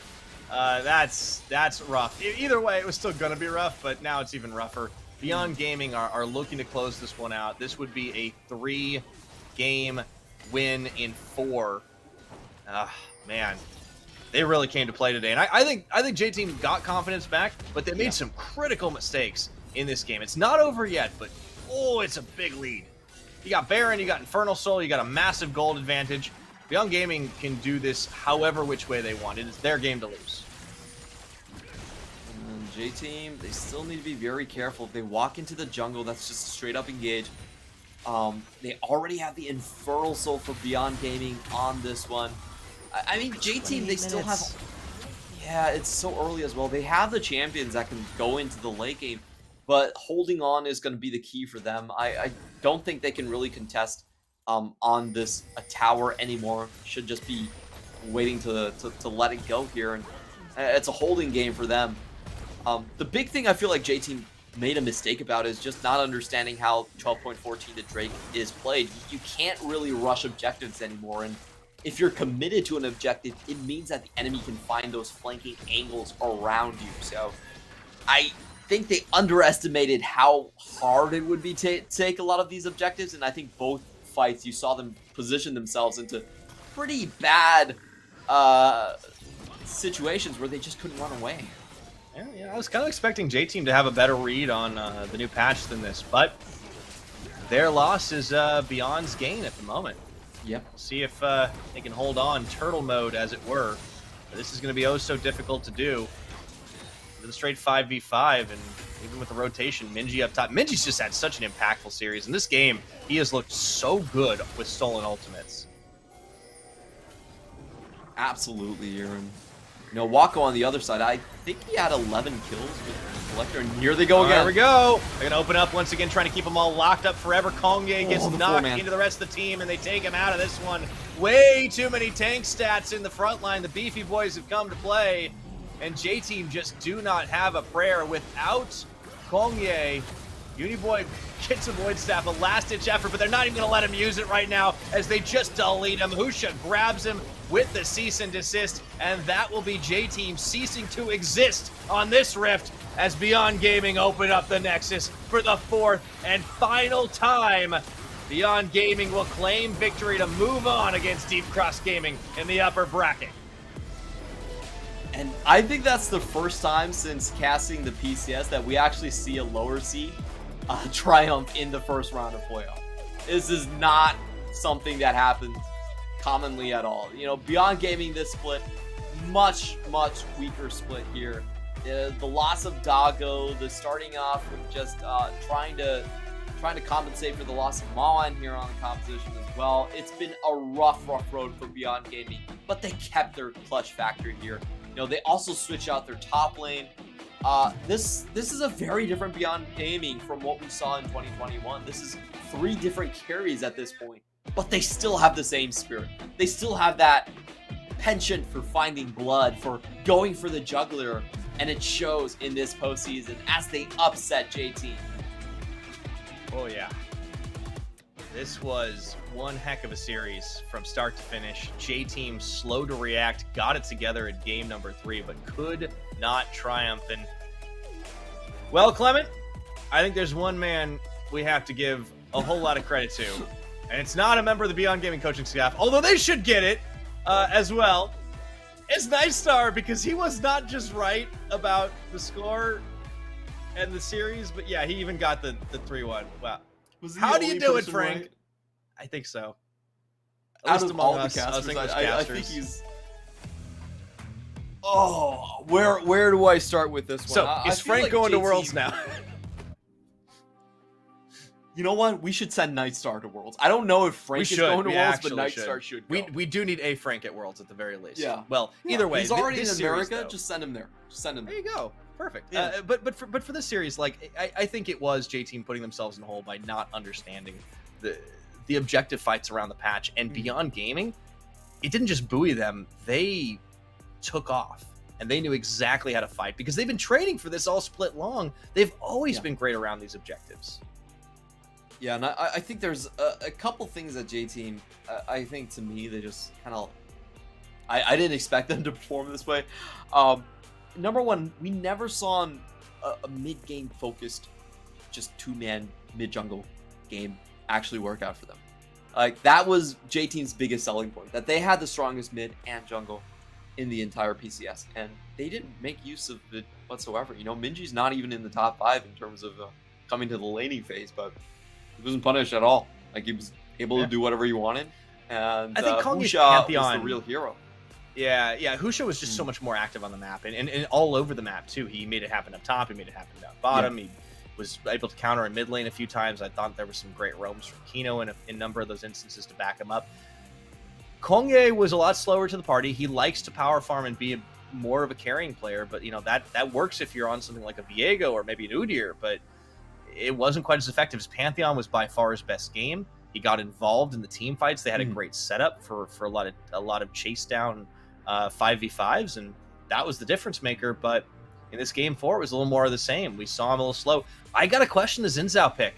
That's rough. Either way, it was still gonna be rough, but now it's even rougher. Beyond Gaming are looking to close this one out. This would be a 3-game win in 4. Man. They really came to play today, and I think J-Team got confidence back, but they made some critical mistakes in this game. It's not over yet, but it's a big lead. You got Baron, you got Infernal Soul, you got a massive gold advantage. Beyond Gaming can do this however which way they want. It is their game to lose. And J-Team, they still need to be very careful. If they walk into the jungle, that's just a straight up engage. They already have the Infernal Soul for Beyond Gaming on this one. I mean, J-Team, they still have... Yeah, it's so early as well. They have the champions that can go into the late game, but holding on is going to be the key for them. I don't think they can really contest on this tower anymore. Should just be waiting to let it go here, and it's a holding game for them. The big thing I feel like J-Team made a mistake about is just not understanding how 12.14 to Drake is played. You can't really rush objectives anymore, and if you're committed to an objective, it means that the enemy can find those flanking angles around you. So I think they underestimated how hard it would be to take a lot of these objectives, and I think both fights you saw them position themselves into pretty bad situations where they just couldn't run away. Yeah, I was kind of expecting J-Team to have a better read on the new patch than this, but their loss is Beyond's gain at the moment. Yep. See if they can hold on, turtle mode as it were. This is going to be oh so difficult to do. With a straight 5v5, and even with the rotation, Minji up top. Minji's just had such an impactful series. In this game, he has looked so good with stolen ultimates. Absolutely, Aaron. You know, Wako on the other side, I think he had 11 kills with the Collector, and here they go again. There we go. They're going to open up once again, trying to keep them all locked up forever. Kongye gets knocked into the rest of the team, and they take him out of this one. Way too many tank stats in the front line. The beefy boys have come to play, and J-Team just do not have a prayer without Kongye. Uniboy gets a Void Staff, a last-ditch effort, but they're not even going to let him use it right now as they just delete him. Husha grabs him with the cease and desist, and that will be J-Team ceasing to exist on this rift as Beyond Gaming open up the Nexus for the 4th and final time. Beyond Gaming will claim victory to move on against Deep Cross Gaming in the upper bracket. And I think that's the first time since casting the PCS that we actually see a lower seed triumph in the first round of playoff. This is not something that happens commonly at all. You know, Beyond Gaming this split, much weaker split here. The loss of Dago, the starting off with just trying to compensate for the loss of Mawan here on the composition as well. It's been a rough road for Beyond Gaming, but they kept their clutch factor here. You know, they also switch out their top lane. This is a very different Beyond Gaming from what we saw in 2021. This is 3 different carries at this point, but they still have the same spirit. They still have that penchant for finding blood, for going for the juggler, and it shows in this postseason as they upset JT. Oh yeah. This was one heck of a series from start to finish. J-Team slow to react, got it together in game number 3, but could not triumph. And well, Clement, I think there's one man we have to give a whole lot of credit to, and it's not a member of the Beyond Gaming coaching staff, although they should get it as well. It's Nightstar, because he was not just right about the score and the series, but yeah, he even got the 3-1. Wow. How do you do it, Frank? Right? I think so. Out of all the casters, I think he's... Oh, where do I start with this one? So, is Frank like going to Worlds now? You know what? We should send Nightstar to Worlds. I don't know if Frank is going to Worlds, but Nightstar should go. We do need a Frank at Worlds at the very least. Yeah. Well, either way. He's already in America. Series, just send him there. Just send him there. There you go. Perfect. Yeah. But for this series, like I think it was J-Team putting themselves in a hole by not understanding the objective fights around the patch, and Beyond Gaming, it didn't just buoy them. They took off. And they knew exactly how to fight because they've been training for this all split long. They've always been great around these objectives. Yeah, and I think there's a couple things that J-Team, I think to me, they just kind of... I didn't expect them to perform this way. Number one, we never saw a mid-game focused, just 2-man mid-jungle game actually work out for them. Like, that was J-Team's biggest selling point, that they had the strongest mid and jungle in the entire PCS, and they didn't make use of it whatsoever. You know, Minji's not even in the top 5 in terms of coming to the laning phase, but he wasn't punished at all. Like, he was able to do whatever he wanted, and I think Husha is the real hero. Yeah, Husha was just so much more active on the map, and all over the map too. He made it happen up top, he made it happen down bottom, he was able to counter in mid lane a few times. I thought there were some great roams from Kino in a number of those instances to back him up. Kongye was a lot slower to the party. He likes to power farm and be more of a carrying player, but you know that works if you're on something like a Viego or maybe an Udyr, but it wasn't quite as effective. His Pantheon was by far his best game. He got involved in the team fights. They had a great setup for a lot of chase down 5v5s, and that was the difference maker. But in this game 4, it was a little more of the same. We saw him a little slow. I got to question the Xin Zhao pick.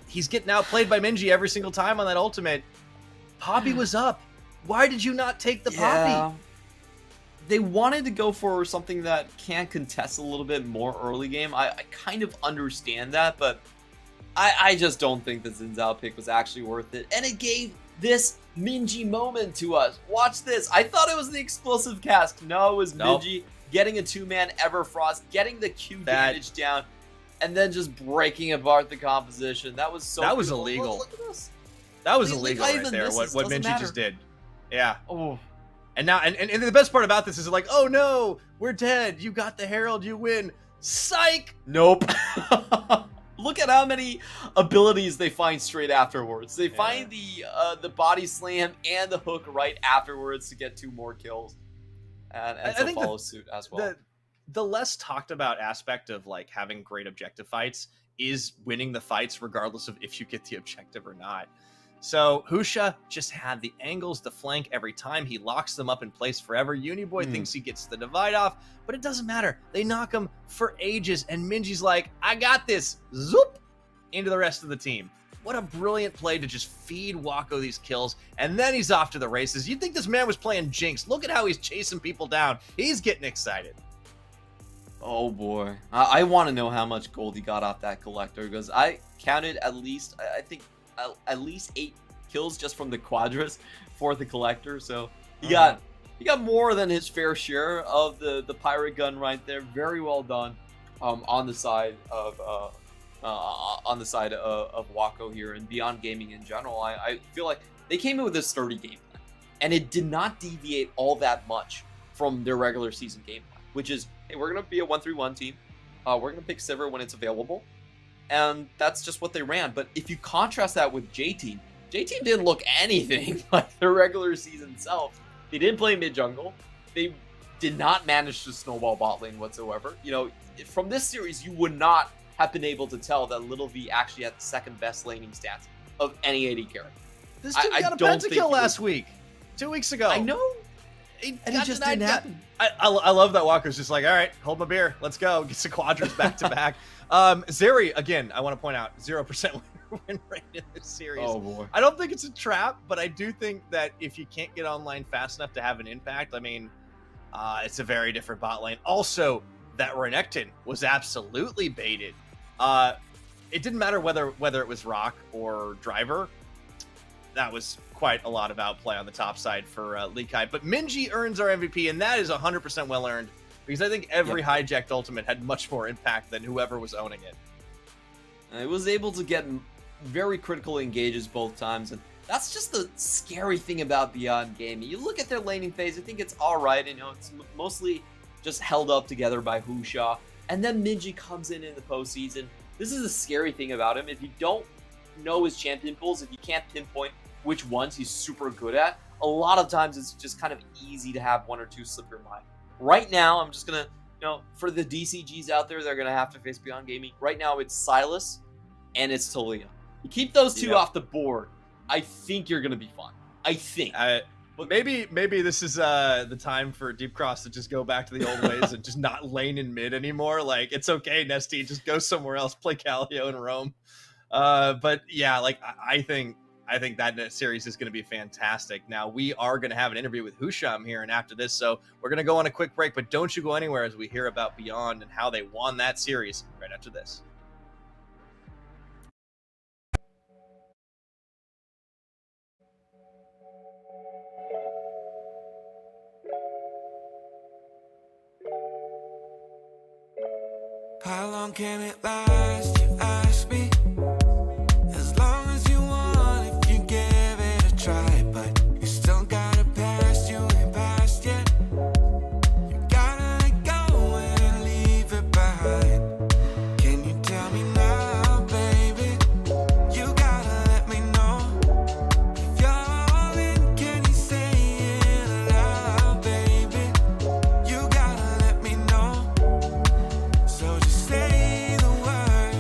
He's getting outplayed by Minji every single time on that ultimate. Poppy was up. Why did you not take the Poppy? They wanted to go for something that can contest a little bit more early game. I kind of understand that, but I just don't think the Xin Zhao pick was actually worth it. And it gave this Minji moment to us. Watch this. I thought it was the explosive cast. No, it was Minji getting a 2-man Everfrost, getting the Q damage down, and then just breaking apart the composition. That was so That was beautiful. illegal. Look at this. That was illegal right there, what Minji matter. just did. Yeah. Oh. And now, and the best part about this is like, oh no, we're dead. You got the Herald, you win. Psych! Nope. Look at how many abilities they find straight afterwards. They find the body slam and the hook right afterwards to get 2 more kills. And to follow suit as well. The less talked about aspect of like having great objective fights is winning the fights regardless of if you get the objective or not. So Husha just had the angles to flank every time. He locks them up in place forever. Uniboy thinks he gets the divide off, but it doesn't matter. They knock him for ages, and Minji's like, I got this. Zoop! Into the rest of the team. What a brilliant play to just feed Wako these kills, and then he's off to the races. You'd think this man was playing Jinx. Look at how he's chasing people down. He's getting excited. Oh boy. I want to know how much gold he got off that collector, because I counted at least, I think, at least 8 kills just from the Quadras for the collector. So he got more than his fair share of the pirate gun right there. Very well done on the side of Wako here, and Beyond Gaming in general. I feel like they came in with this sturdy game plan. and it did not deviate all that much from their regular season game plan, which is, hey, we're going to be a 1-3-1 team. We're going to pick Sivir when it's available. And that's just what they ran. But if you contrast that with J-Team didn't look anything like their regular season self. They didn't play mid-jungle. They did not manage to snowball bot lane whatsoever. You know, from this series, you would not have been able to tell that Little V actually had the second best laning stats of any AD character. This dude got a pentakill last week. 2 weeks ago. I know. It just didn't happen. I love that Walker's just like, all right, hold my beer. Let's go. Get some quadrants back to back. Zeri, again, I want to point out, 0% win rate in this series. Oh, boy. I don't think it's a trap, but I do think that if you can't get online fast enough to have an impact, I mean, it's a very different bot lane. Also, that Renekton was absolutely baited. It didn't matter whether it was Rock or Driver. That was quite a lot of outplay on the top side for Lee Kai. But Minji earns our MVP, and that is 100% well earned, because I think every hijacked ultimate had much more impact than whoever was owning it. It was able to get very critical engages both times, and that's just the scary thing about Beyond Gaming. You look at their laning phase, I think it's all right. You know, it's mostly just held up together by Husha, and then Minji comes in the postseason. This is the scary thing about him. If you don't know his champion pools, if you can't pinpoint which ones he's super good at, a lot of times it's just kind of easy to have one or two slip your mind. Right now, I'm just gonna, you know, for the DCGs out there, they're gonna have to face Beyond Gaming. Right now, it's Silas and it's Talia. You keep those two off the board, I think you're gonna be fine. I think. But maybe this is the time for Deep Cross to just go back to the old ways and just not lane in mid anymore. Like, it's okay, Nesty, just go somewhere else, play Calio and Rome. But yeah, like I think that series is going to be fantastic. Now, we are going to have an interview with Husham here and after this, so we're going to go on a quick break, but don't you go anywhere as we hear about Beyond and how they won that series right after this. How long can it last, you ask me? As long as you want, if you give it a try. But you still got a past, you ain't past yet. You gotta let go and leave it behind. Can you tell me now, baby? You gotta let me know. If you're all in, can you say it aloud, baby? You gotta let me know. So just say the words.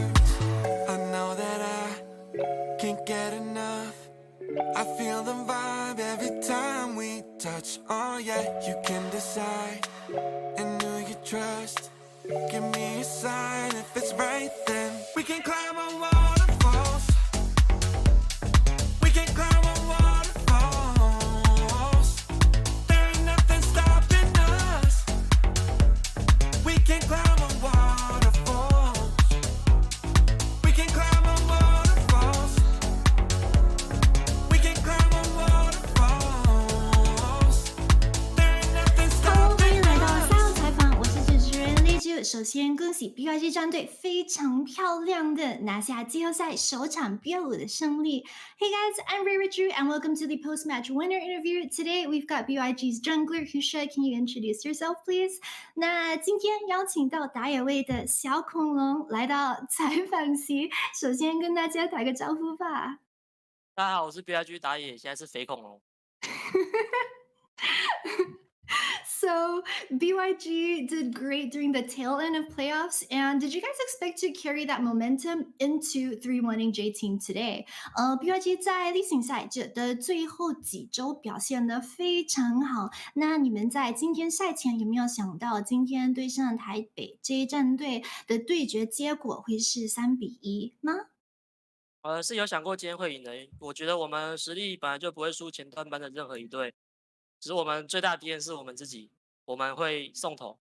I know that I can't get enough. I feel the vibe every time we touch. Oh yeah, you can decide. And who you trust. Give me a sign if it's right, then we can climb on waterfalls. We can climb on waterfalls. There ain't nothing stopping us. We can climb on waterfalls. We can climb on waterfalls. We can climb on waterfalls. There ain't nothing Hello，欢迎 stopping 来到赛后 us. 采访，我是主持人丽珠。首先恭喜 BYG 战队非常漂亮的拿下季后赛首场BO5的胜利。Hey guys, I'm Ray Drew and welcome to the post-match winner interview. Today we've got BYG's jungler Husha. Can you introduce yourself, please? 那今天邀请到打野位的小恐龙来到采访席，首先跟大家打个招呼吧。大家好，我是 BYG 打野，现在是肥恐龙。So BYG did great during the tail end of playoffs, and did you guys expect to carry that momentum into 3-1ing J Team today? BYG 在例行赛的最后几周表现得非常好。那你们在今天赛前有没有想到，今天对上台北 J 战队的对决结果会是3-1吗？是有想过今天会赢的。我觉得我们实力本来就不会输前段班的任何一队，只是我们最大的敌人是我们自己，我们会送头。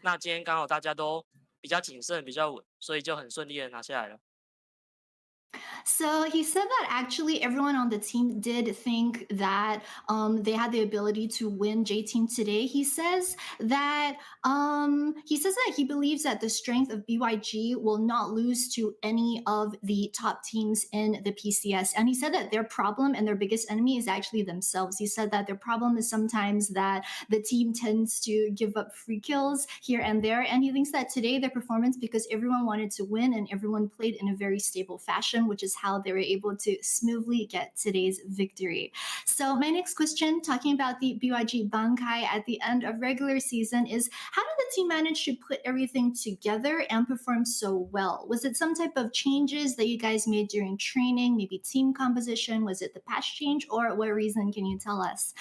那今天刚好大家都比较谨慎、比较稳，所以就很顺利的拿下来了。So he said that actually everyone on the team did think that they had the ability to win J Team today. He says that he believes that the strength of BYG will not lose to any of the top teams in the PCS. And he said that their problem and their biggest enemy is actually themselves. He said that their problem is sometimes that the team tends to give up free kills here and there. And he thinks that today their performance, because everyone wanted to win and everyone played in a very stable fashion, which is how they were able to smoothly get today's victory. So my next question, talking about the BYG Bankai at the end of regular season, is how did the team manage to put everything together and perform so well? Was it some type of changes that you guys made during training, maybe team composition? Was it the patch change, or what reason can you tell us?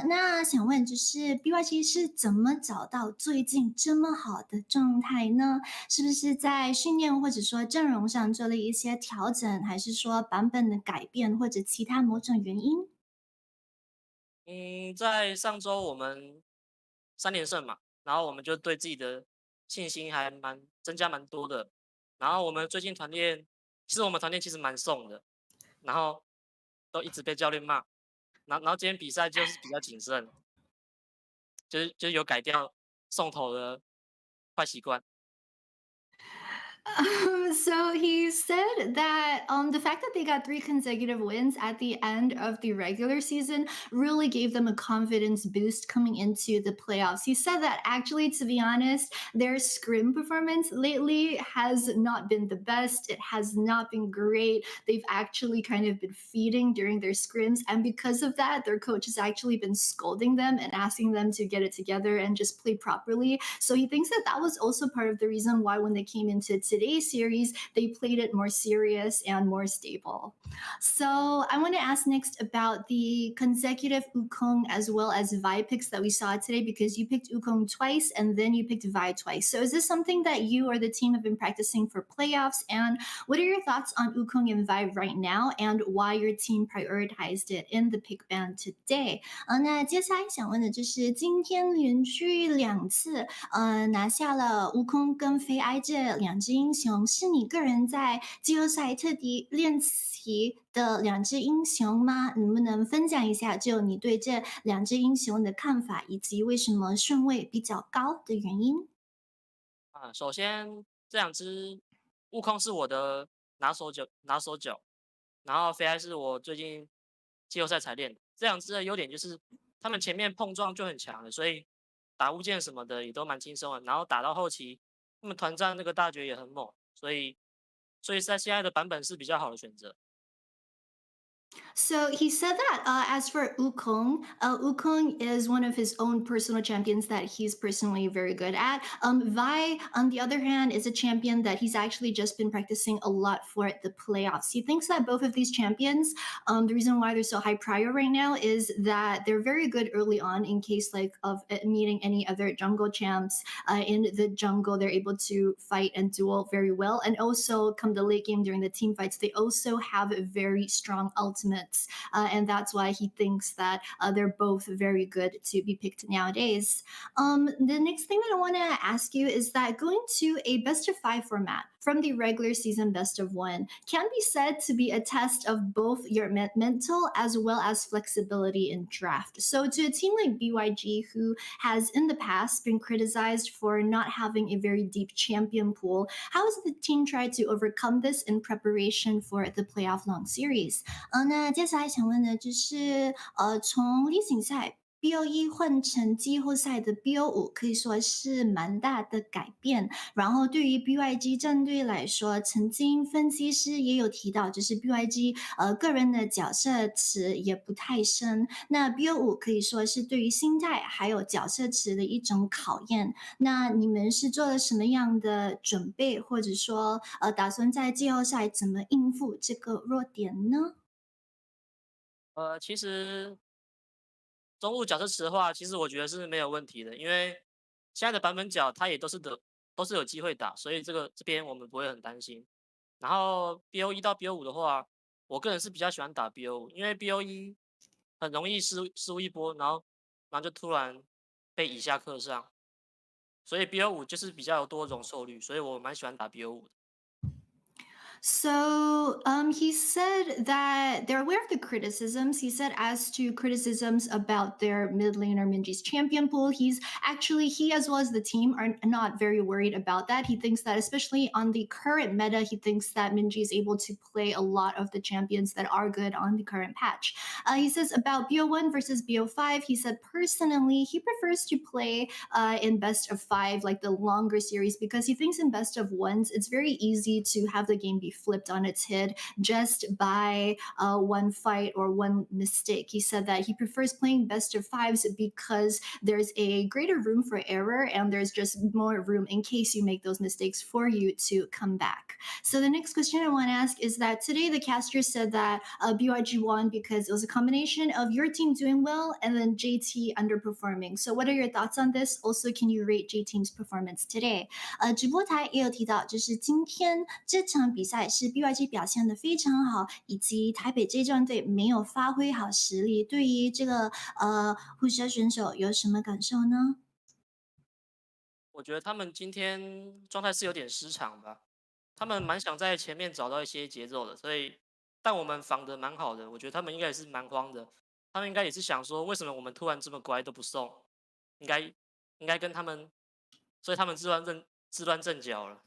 那想问就是 BYG 是怎么找到最近这么好的状态呢？是不是在训练或者说阵容上做了一些调整，还是说版本的改变，或者其他某种原因？在上周我们3连胜嘛，然后我们就对自己的信心还增加蛮多的。然后我们最近团练，其实我们团练其实蛮送的，然后都一直被教练骂。然后今天比赛就是比较谨慎，就是有改掉送头的坏习惯。So he said that the fact that they got 3 consecutive wins at the end of the regular season really gave them a confidence boost coming into the playoffs. He said that actually, to be honest, their scrim performance lately has not been the best. It has not been great. They've actually kind of been feeding during their scrims. And because of that, their coach has actually been scolding them and asking them to get it together and just play properly. So he thinks that that was also part of the reason why when they came into today's series, they played it more serious and more stable. So I want to ask next about the consecutive Wukong as well as Vi picks that we saw today, because you picked Wukong twice and then you picked Vi twice. So is this something that you or the team have been practicing for playoffs? And what are your thoughts on Wukong and Vi right now, and why your team prioritized it in the pick ban today? 那接下来想问的就是今天连续2次拿下了悟空跟飞埃这2只英雄，是你个人在季后赛特地练习的2只英雄吗？能不能分享一下就你对这2只英雄的看法，以及为什么顺位比较高的原因？首先这2只悟空是我的拿手脚，然后飞埃是我最近季后赛才练的。这2只的优点就是他们前面碰撞就很强了，所以打物件什么的也都蛮轻松的。然后打到后期，他们团战那个大绝也很猛，所以在现在的版本是比较好的选择。So he said that as for Wukong, Wukong is one of his own personal champions that he's personally very good at. Vi, on the other hand, is a champion that he's actually just been practicing a lot for the playoffs. He thinks that both of these champions, the reason why they're so high prior right now is that they're very good early on in case like of meeting any other jungle champs in the jungle. They're able to fight and duel very well. And also come the late game during the team fights, they also have a very strong ultimates. And that's why he thinks that they're both very good to be picked nowadays. The next thing that I want to ask you is that going to a best of 5 format from the regular season best of 1 can be said to be a test of both your mental as well as flexibility in draft. So to a team like BYG, who has in the past been criticized for not having a very deep champion pool, how has the team tried to overcome this in preparation for the playoff long series? 那接下来想问的就是，从例行赛 BO1 换成季后赛的 BO5，可以说是蛮大的改变。然后对于 BYG 战队来说，曾经分析师也有提到，就是 BYG 个人的角色池也不太深。那 BO5 可以说是对于心态还有角色池的一种考验。那你们是做了什么样的准备，或者说打算在季后赛怎么应付这个弱点呢？其实中路角色池的话，其实我觉得是没有问题的，因为现在的版本角它也都是有机会打，所以这边我们不会很担心。然后 BO1 到 BO5 的话，我个人是比较喜欢打 BO5，因为 BO1 很容易失误一波，然后就突然被以下克上，所以 BO5 就是比较有多种受率，所以我蛮喜欢打 BO5 的。So he said that they're aware of the criticisms. He said as to criticisms about their mid laner Minji's champion pool, he as well as the team are not very worried about that. He thinks that especially on the current meta, he thinks that Minji is able to play a lot of the champions that are good on the current patch. He says about BO1 versus BO5, he said personally he prefers to play in best of five, like the longer series, because he thinks in best of ones, it's very easy to have the game be flipped on its head just by one fight or one mistake. He said that he prefers playing best of fives because there's a greater room for error and there's just more room in case you make those mistakes for you to come back. So the next question I want to ask is that today the caster said that BYG won because it was a combination of your team doing well and then JT underperforming. So what are your thoughts on this? Also, can you rate J Team's performance today? 直播台也有提到，就是今天这场比赛是 BYG 表现的非常好，以及台北 J 战队没有发挥好实力。对于这个护蛇选手有什么感受呢？我觉得他们今天状态是有点失常吧，他们蛮想在前面找到一些节奏的，所以但我们防得蛮好的，我觉得他们应该也是蛮慌的，他们应该也是想说，为什么我们突然这么乖都不送，应该跟他们，所以他们自乱阵脚了。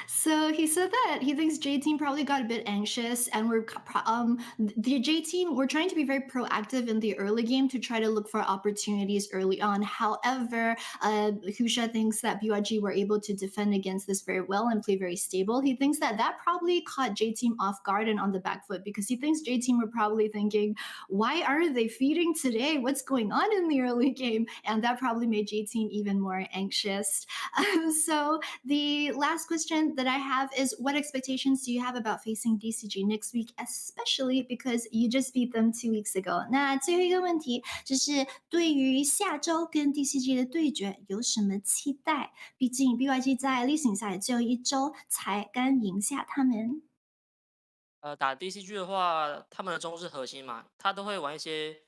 So he said that he thinks J Team probably got a bit anxious, and the J Team we're trying to be very proactive in the early game to try to look for opportunities early on. However, Husha thinks that BYG were able to defend against this very well and play very stable. He thinks that that probably caught J Team off guard and on the back foot because he thinks J Team were probably thinking, why are they feeding today? What's going on in the early game? And that probably made J Team even more anxious. So the last question that I have is what expectations do you have about facing DCG next week, especially because you just beat them 2 weeks ago? 那最后一个问题就是对于下周跟 DCG 的对决有什么期待？毕竟 BYG 在例行赛只有1周才刚赢下他们。打 DCG 的话，他们的中是核心嘛，他都会玩一些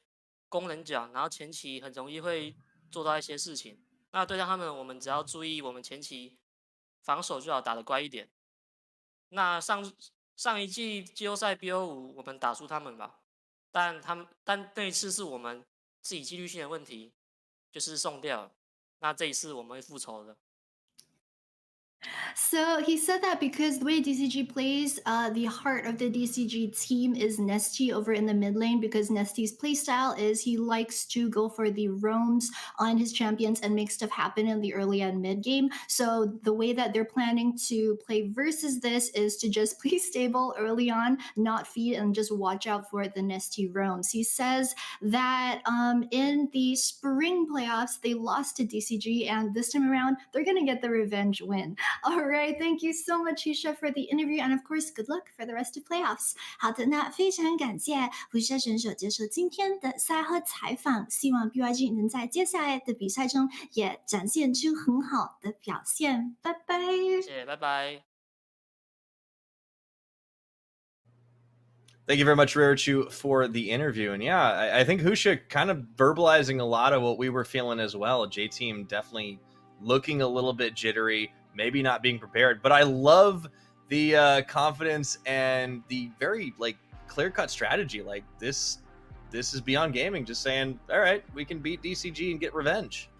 功能角，然后前期很容易会做到一些事情。那对他们，我们只要注意我们前期防守就好，打得乖一点。那上一季季后赛 BO5 我们打输他们吧，但那一次是我们自己纪律性的问题，就是送掉了。那这一次我们会复仇的。So he said that because the way DCG plays, the heart of the DCG team is Nesty over in the mid lane because Nesty's playstyle is he likes to go for the roams on his champions and make stuff happen in the early and mid game. So the way that they're planning to play versus this is to just play stable early on, not feed, and just watch out for the Nesty roams. He says that in the spring playoffs, they lost to DCG, and this time around, they're going to get the revenge win. All right, thank you so much, Husha, for the interview, and of course, good luck for the rest of playoffs. 好的，那非常感谢 Husha 选手接受今天的赛后采访，希望 BYG 能在接下来的比赛中也展现出很好的表现。拜拜。谢谢，拜拜。Thank you very much, Rarichu, for the interview. And yeah, I think Husha kind of verbalizing a lot of what we were feeling as well. J-Team definitely looking a little bit jittery, maybe not being prepared. But I love the confidence and the very clear-cut strategy. Like this is Beyond Gaming just saying, all right, we can beat DCG and get revenge.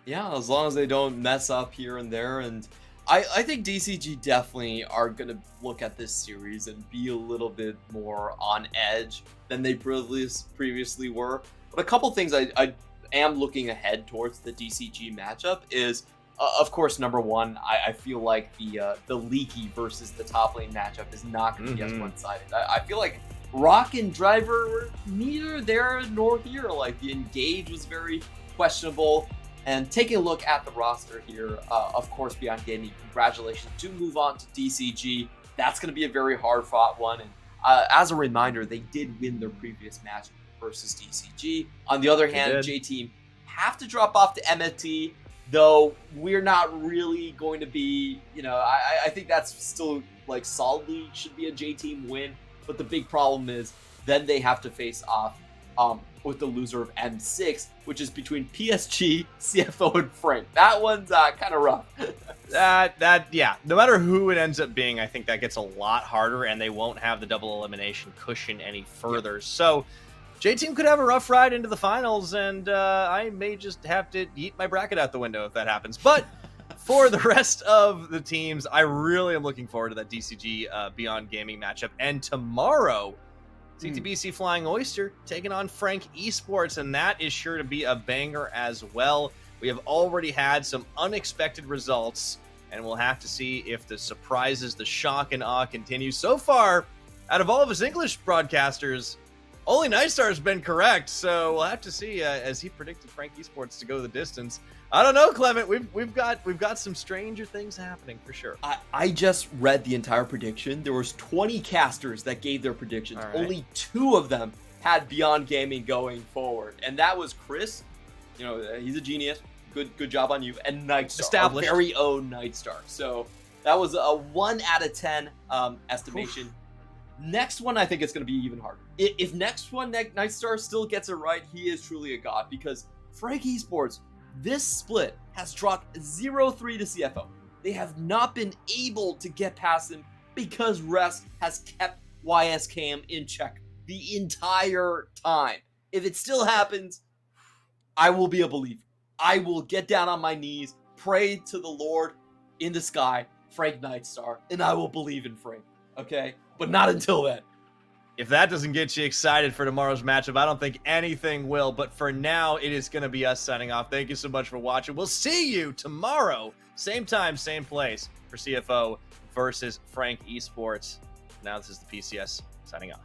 Yeah, as long as they don't mess up here and there. And I think DCG definitely are going to look at this series and be a little bit more on edge than they previously were. But a couple things I am looking ahead towards the DCG matchup is, of course, number one, I feel like the Leaky versus the top lane matchup is not going to be as one-sided. I feel like Rock and Driver were neither there nor here. Like, the engage was very questionable. And taking a look at the roster here, of course, Beyond Gaming, congratulations to move on to DCG. That's going to be a very hard-fought one. And as a reminder, they did win their previous match versus DCG. On the other hand, J-Team have to drop off to MFT, though we're not really going to be, I think that's still solidly should be a J-Team win. But the big problem is then they have to face off with the loser of M6, which is between PSG, CFO, and Frank. That one's kind of rough. Yeah, no matter who it ends up being, I think that gets a lot harder, and they won't have the double elimination cushion any further. Yep. So J-Team could have a rough ride into the finals, and I may just have to eat my bracket out the window if that happens. But for the rest of the teams, I really am looking forward to that DCG Beyond Gaming matchup. And tomorrow, CTBC Flying Oyster taking on Frank Esports, and that is sure to be a banger as well. We have already had some unexpected results, and we'll have to see if the surprises, the shock and awe continue. So far, out of all of us English broadcasters, only Nightstar has been correct, so we'll have to see as he predicted Frank Esports to go the distance. I don't know, Clement. We've got some stranger things happening for sure. I just read the entire prediction. There was 20 casters that gave their predictions. Right. Only 2 of them had Beyond Gaming going forward, and that was Chris. You know, he's a genius. Good job on you. And Nightstar, Established. our very own Nightstar. So that was a 1 out of 10 estimation. Oof. Next one, I think it's going to be even harder. If next one, Nightstar still gets it right, he is truly a god, because Frank Esports, this split has dropped 0-3 to CFO. They have not been able to get past him because Rest has kept YSKM in check the entire time. If it still happens, I will be a believer. I will get down on my knees, pray to the Lord in the sky, Frank Nightstar, and I will believe in Frank, okay? But not until then. If that doesn't get you excited for tomorrow's matchup, I don't think anything will. But for now, it is going to be us signing off. Thank you so much for watching. We'll see you tomorrow, same time, same place, for CFO versus Frank Esports. Now this is the PCS signing off.